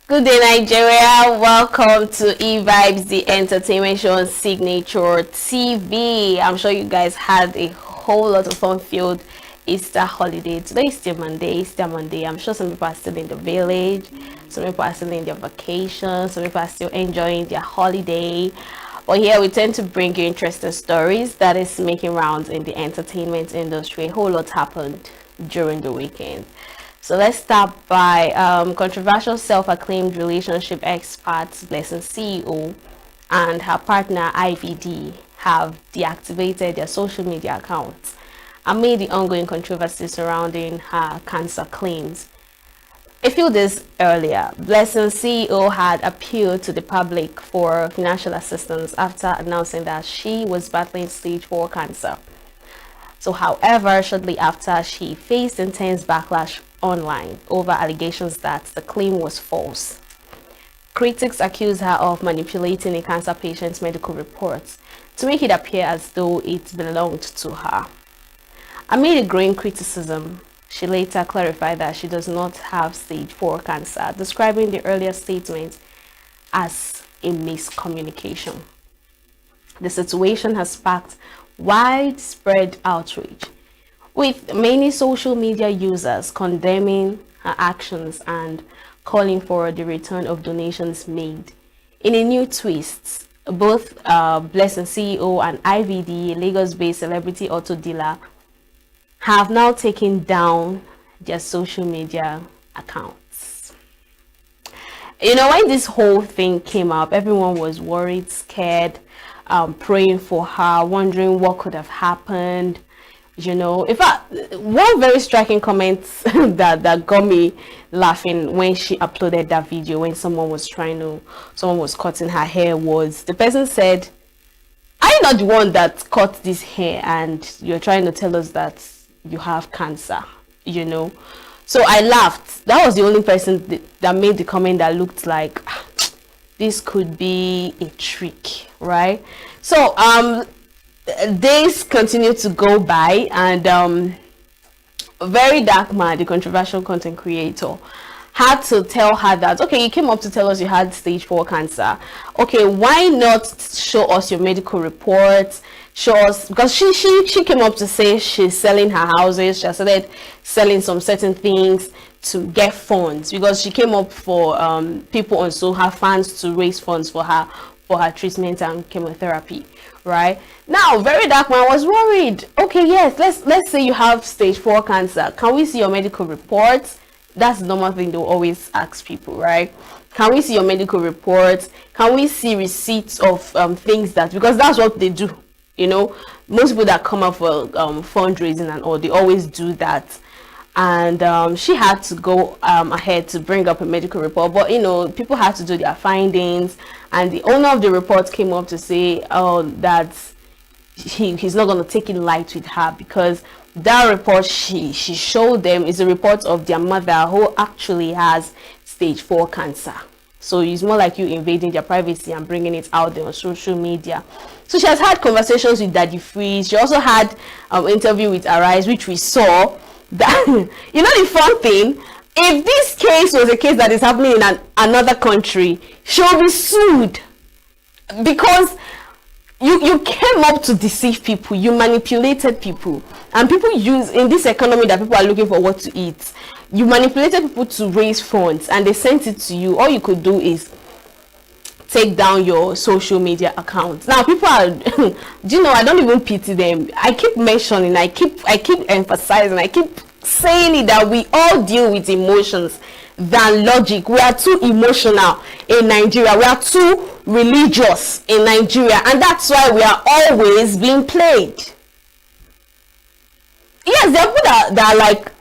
Good day, Nigeria. Welcome to E-Vibes, the entertainment show on Signature TV. I'm sure you guys had a whole lot of fun-filled Easter holiday. Today is still Monday, Easter Monday. I'm sure some people are still in the village, some people are still in their vacation, some people are still enjoying their holiday. But here we tend to bring you interesting stories that is making rounds in the entertainment industry. A whole lot happened during the weekend. So let's start by controversial self-acclaimed relationship experts Blessing CEO and her partner IVD have deactivated their social media accounts amid the ongoing controversy surrounding her cancer claims. A few days earlier, Blessing CEO had appealed to the public for financial assistance after announcing that she was battling stage 4 cancer. So, however, shortly after, she faced intense backlash online over allegations that the claim was false. Critics accused her of manipulating a cancer patient's medical reports to make it appear as though it belonged to her. Amid a growing criticism, she later clarified that she does not have stage 4 cancer, describing the earlier statement as a miscommunication. The situation has sparked widespread outrage, with many social media users condemning her actions and calling for the return of donations made. In a new twist, both Blessing CEO and IVD, a Lagos-based celebrity auto dealer, have now taken down their social media accounts. You know, when this whole thing came up, everyone was worried, scared, praying for her, wondering what could have happened. You know, in fact, one very striking comment that got me laughing when she uploaded that video, when someone was cutting her hair, was the person said, "Are you not the one that cut this hair and you're trying to tell us that you have cancer?" You know, so I laughed. That was the only person that made the comment that looked like this could be a trick, right? So days continue to go by, and Very Dark Man, the controversial content creator, had to tell her that, okay, you came up to tell us you had stage 4 cancer. Okay, why not show us your medical report? Show us, because she came up to say she's selling her houses. She started selling some certain things to get funds, because she came up for people also, her fans, to raise funds for her treatment and chemotherapy. Right now, Very Dark Man was worried. Okay, yes, let's say you have stage 4 cancer. Can we see your medical reports? That's the normal thing they'll always ask people, right? Can we see your medical reports? Can we see receipts of things that, because that's what they do, you know, most people that come up for fundraising and all, they always do that. And she had to go ahead to bring up a medical report, but you know, people had to do their findings, and the owner of the report came up to say, oh, that he's not going to take it light with her, because that report she showed them is a report of their mother, who actually has stage 4 cancer. So it's more like you invading their privacy and bringing it out there on social media. So she has had conversations with Daddy Freeze. She also had an interview with Arise, which we saw. That, you know, the fun thing, if this case was a case that is happening in another country, she'll be sued, because you came up to deceive people, you manipulated people, and people use in this economy that people are looking for what to eat. You manipulated people to raise funds and they sent it to you. All you could do is take down your social media accounts. Now people are do you know, I don't even pity them. I keep mentioning, I keep emphasizing, I keep saying it, that we all deal with emotions than logic. We are too emotional in Nigeria. We are too religious in Nigeria, and that's why we are always being played. Yes, there are people that are like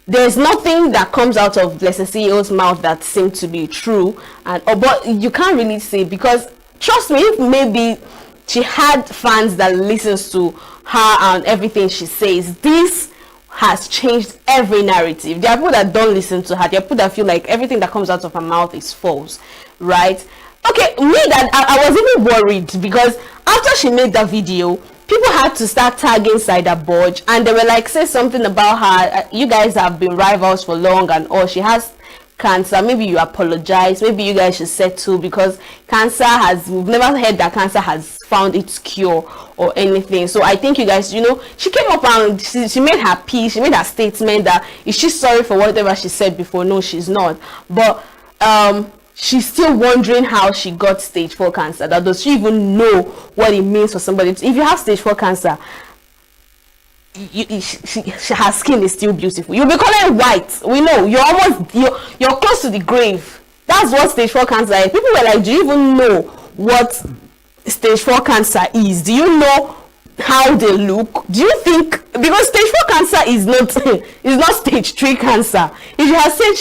there's nothing that comes out of Blessing CEO's mouth that seems to be true, and but you can't really say, because trust me, if maybe she had fans that listens to her and everything she says, this has changed every narrative. There are people that don't listen to her. There are people that feel like everything that comes out of her mouth is false, right? Okay, me, that I was even worried, because after she made that video, people had to start tagging Saida Borge, and they were like, say something about her, you guys have been rivals for long and all, she has cancer, maybe you apologize, maybe you guys should settle, because we've never heard that cancer has found its cure or anything. So I think you guys, you know, she came up and she made her peace, she made her statement that, is she sorry for whatever she said before? No, she's not. But she's still wondering how she got stage 4 cancer. That does she even know what it means for somebody if you have stage 4 cancer? Her skin is still beautiful. You'll be calling it white. We know you're close to the grave. That's what stage 4 cancer is. People were like, do you even know what stage 4 cancer is? Do you know how they look? Do you think, because stage 4 cancer is not stage 3 cancer. If you had said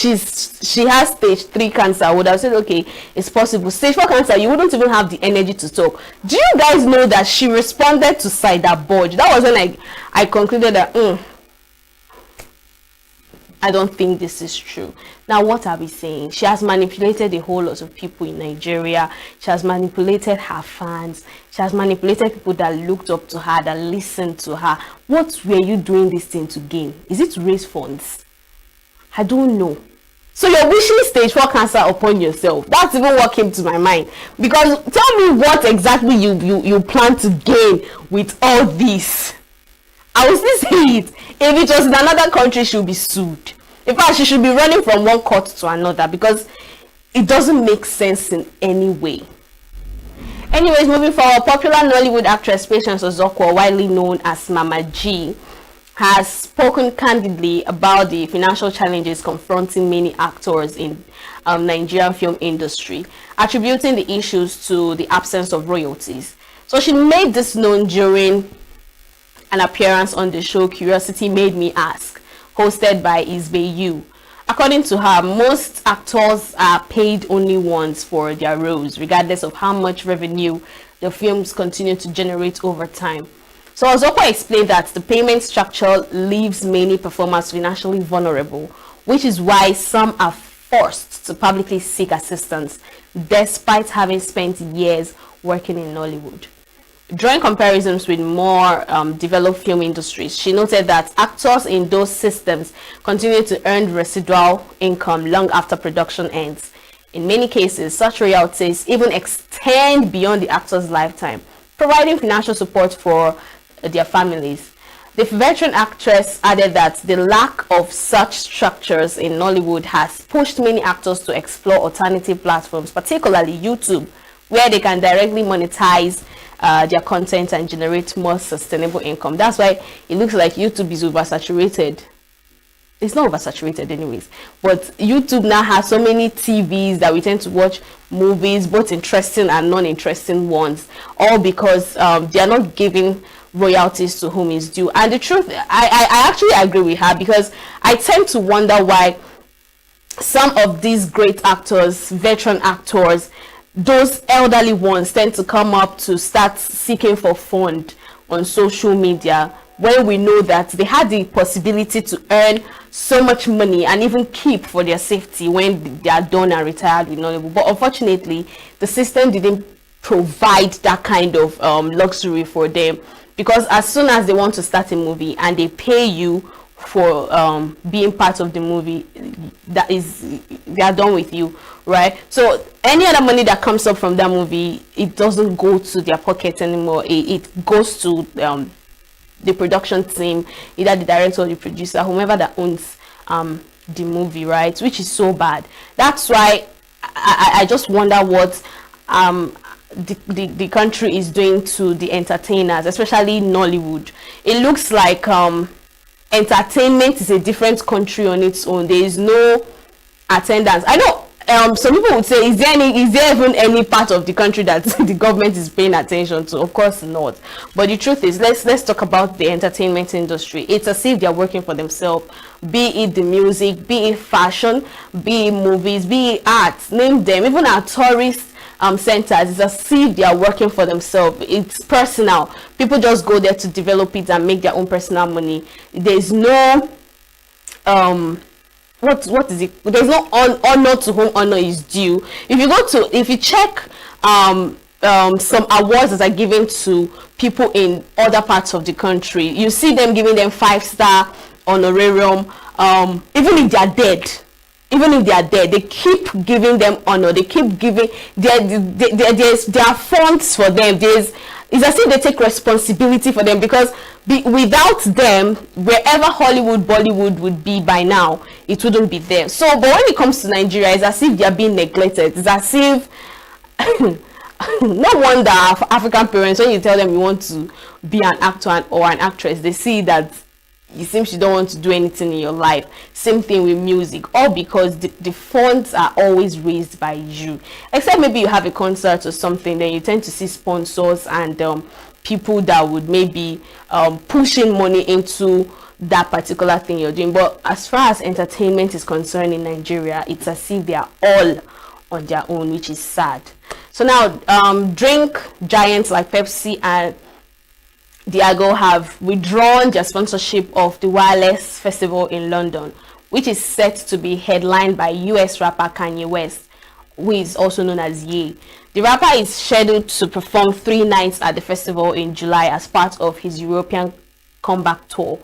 she has stage 3 cancer, I would have said, okay, it's possible. Stage 4 cancer, you wouldn't even have the energy to talk. Do you guys know that she responded to Saida Borge? That was when I concluded that I don't think this is true. Now, what are we saying? She has manipulated a whole lot of people in Nigeria. She has manipulated her fans. She has manipulated people that looked up to her, that listened to her. What were you doing this thing to gain? Is it to raise funds? I don't know. So you're wishing stage 4 cancer upon yourself. That's even what came to my mind. Because tell me what exactly you plan to gain with all this. I will still say it. If it was in another country, she would be sued. In fact, she should be running from one court to another, because it doesn't make sense in any way. Anyways, moving forward, popular Nollywood actress Patience Ozokwo, widely known as Mama G, has spoken candidly about the financial challenges confronting many actors in Nigerian film industry, attributing the issues to the absence of royalties. So she made this known during an appearance on the show Curiosity Made Me Ask, hosted by Isbe. According to her, most actors are paid only once for their roles, regardless of how much revenue the films continue to generate over time. So Ozokwo explained that the payment structure leaves many performers financially vulnerable, which is why some are forced to publicly seek assistance, despite having spent years working in Nollywood. Drawing comparisons with more developed film industries, she noted that actors in those systems continue to earn residual income long after production ends. In many cases, such royalties even extend beyond the actor's lifetime, providing financial support for their families. The veteran actress added that the lack of such structures in Nollywood has pushed many actors to explore alternative platforms, particularly YouTube, where they can directly monetize their content and generate more sustainable income. That's why it looks like YouTube is oversaturated. It's not oversaturated anyways, but YouTube now has so many TVs that we tend to watch movies, both interesting and non-interesting ones, all because they are not giving royalties to whom is due. And the truth, I actually agree with her, because I tend to wonder why some of these great actors, veteran actors, those elderly ones tend to come up to start seeking for fund on social media, when we know that they had the possibility to earn so much money and even keep for their safety when they are done and retired with Nollywood. But unfortunately, the system didn't provide that kind of luxury for them, because as soon as they want to start a movie and they pay you for being part of the movie, that is, they are done with you, right? So any other money that comes up from that movie, it doesn't go to their pocket anymore. It goes to the production team, either the director or the producer, whomever that owns the movie, right? Which is so bad. That's why I just wonder what the country is doing to the entertainers, especially Nollywood. It looks like entertainment is a different country on its own. There is no attendance. I know some people would say, is there even any part of the country that the government is paying attention to? Of course not. But the truth is, let's talk about the entertainment industry. It's as if they're working for themselves, be it the music, be it fashion, be it movies, be it art, name them. Even our tourist centers, it's as if they are working for themselves. It's personal. People just go there to develop it and make their own personal money. There's no what is it? There's no honor to whom honor is due. If you check some awards that are given to people in other parts of the country, you see them giving them 5-star honorarium. Even if they are dead, they keep giving them honor. They keep giving. There are funds for them. It's as if they take responsibility for them, because without them, wherever Hollywood, Bollywood would be by now, it wouldn't be there. So, but when it comes to Nigeria, it's as if they are being neglected. It's as if no wonder African parents, when you tell them you want to be an actor or an actress, they see that it seems you don't want to do anything in your life. Same thing with music, all because the funds are always raised by you. Except maybe you have a concert or something, then you tend to see sponsors and people that would maybe pushing money into that particular thing you're doing. But as far as entertainment is concerned in Nigeria, it's as if they are all on their own, which is sad. So now drink giants like Pepsi and Diageo have withdrawn their sponsorship of the Wireless Festival in London, which is set to be headlined by US rapper Kanye West, who is also known as Ye. The rapper is scheduled to perform 3 nights at the festival in July as part of his European comeback tour.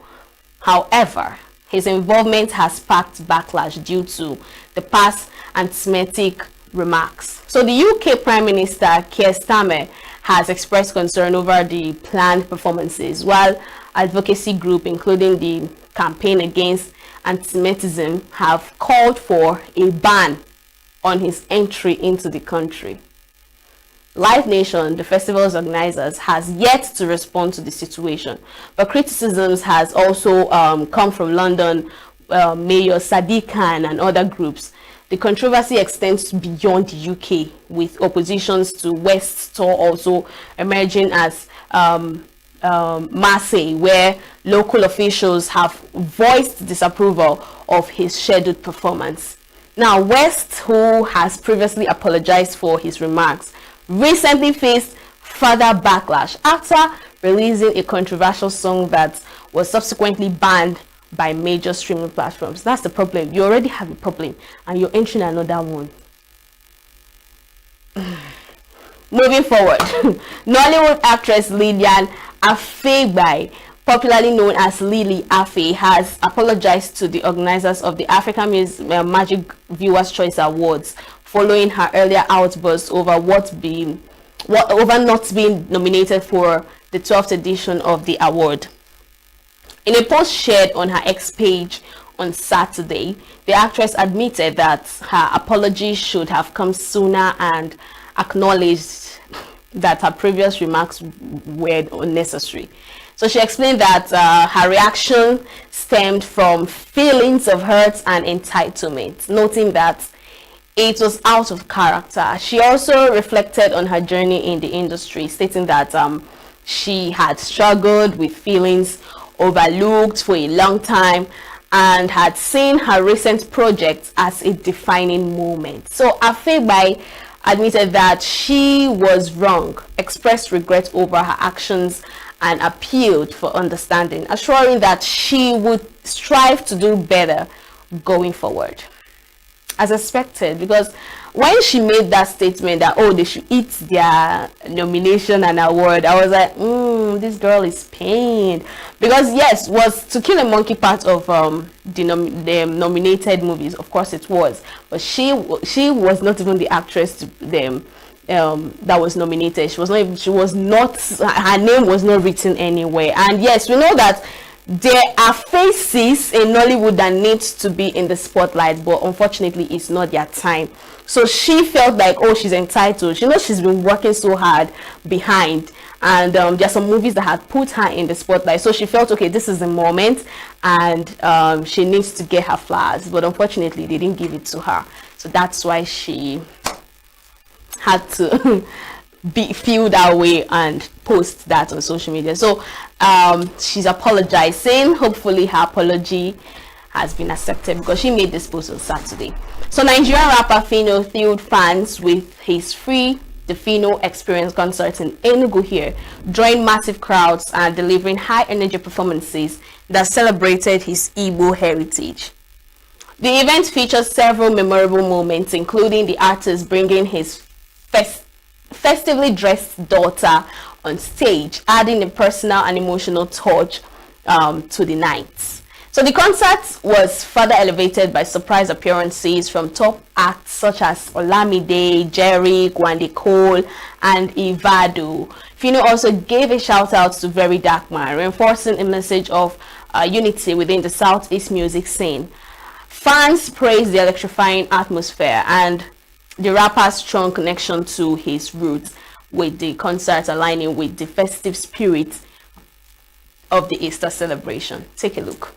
However, his involvement has sparked backlash due to the past anti-Semitic remarks. So the UK Prime Minister Keir Starmer has expressed concern over the planned performances, while advocacy groups, including the Campaign Against Anti-Semitism, have called for a ban on his entry into the country. Live Nation, the festival's organizers, has yet to respond to the situation, but criticisms has also come from London Mayor Sadiq Khan and other groups. The controversy extends beyond the UK, with oppositions to West's tour also emerging as Marseille, where local officials have voiced disapproval of his scheduled performance. Now, West, who has previously apologized for his remarks, recently faced further backlash after releasing a controversial song that was subsequently banned by major streaming platforms. That's the problem. You already have a problem and you're entering another one. Moving forward, Nollywood actress Lillian Afeagbai, popularly known as Lily Afe, has apologized to the organizers of the African Magic Viewers' Choice Awards following her earlier outburst over not being nominated for the 12th edition of the award. In a post shared on her X page on Saturday, the actress admitted that her apology should have come sooner and acknowledged that her previous remarks were unnecessary. So she explained that her reaction stemmed from feelings of hurt and entitlement, noting that it was out of character. She also reflected on her journey in the industry, stating that she had struggled with feelings overlooked for a long time and had seen her recent project as a defining moment. So Afeagbai admitted that she was wrong, expressed regret over her actions, and appealed for understanding, assuring that she would strive to do better going forward. as expected, because when she made that statement that, oh, they should eat their nomination and award, I was like, this girl is pained. Because yes, was To Kill a Monkey part of the nominated movies? Of course it was, but she was not even the actress to them that was nominated. Her name was not written anywhere. And yes, we know that there are faces in Nollywood that needs to be in the spotlight, but unfortunately it's not their time. So she felt like, oh, she's entitled. She knows she's been working so hard behind, and there are some movies that had put her in the spotlight. So she felt, okay, this is the moment, and she needs to get her flowers. But unfortunately, they didn't give it to her. So that's why she had to feel that way and post that on social media. So she's apologizing. Hopefully her apology has been accepted, because she made this post on Saturday. So Nigerian rapper Phyno thrilled fans with his free The Phyno Experience concert in ENUGU here, drawing massive crowds and delivering high energy performances that celebrated his Igbo heritage. The event featured several memorable moments, including the artist bringing his festively dressed daughter on stage, adding a personal and emotional touch to the night. So the concert was further elevated by surprise appearances from top acts such as Olamide, Jerry, Gwande Cole, and Ivado. Phyno also gave a shout out to Very Dark Man, reinforcing a message of unity within the Southeast music scene. Fans praised the electrifying atmosphere and the rapper's strong connection to his roots, with the concert aligning with the festive spirit of the Easter celebration. Take a look.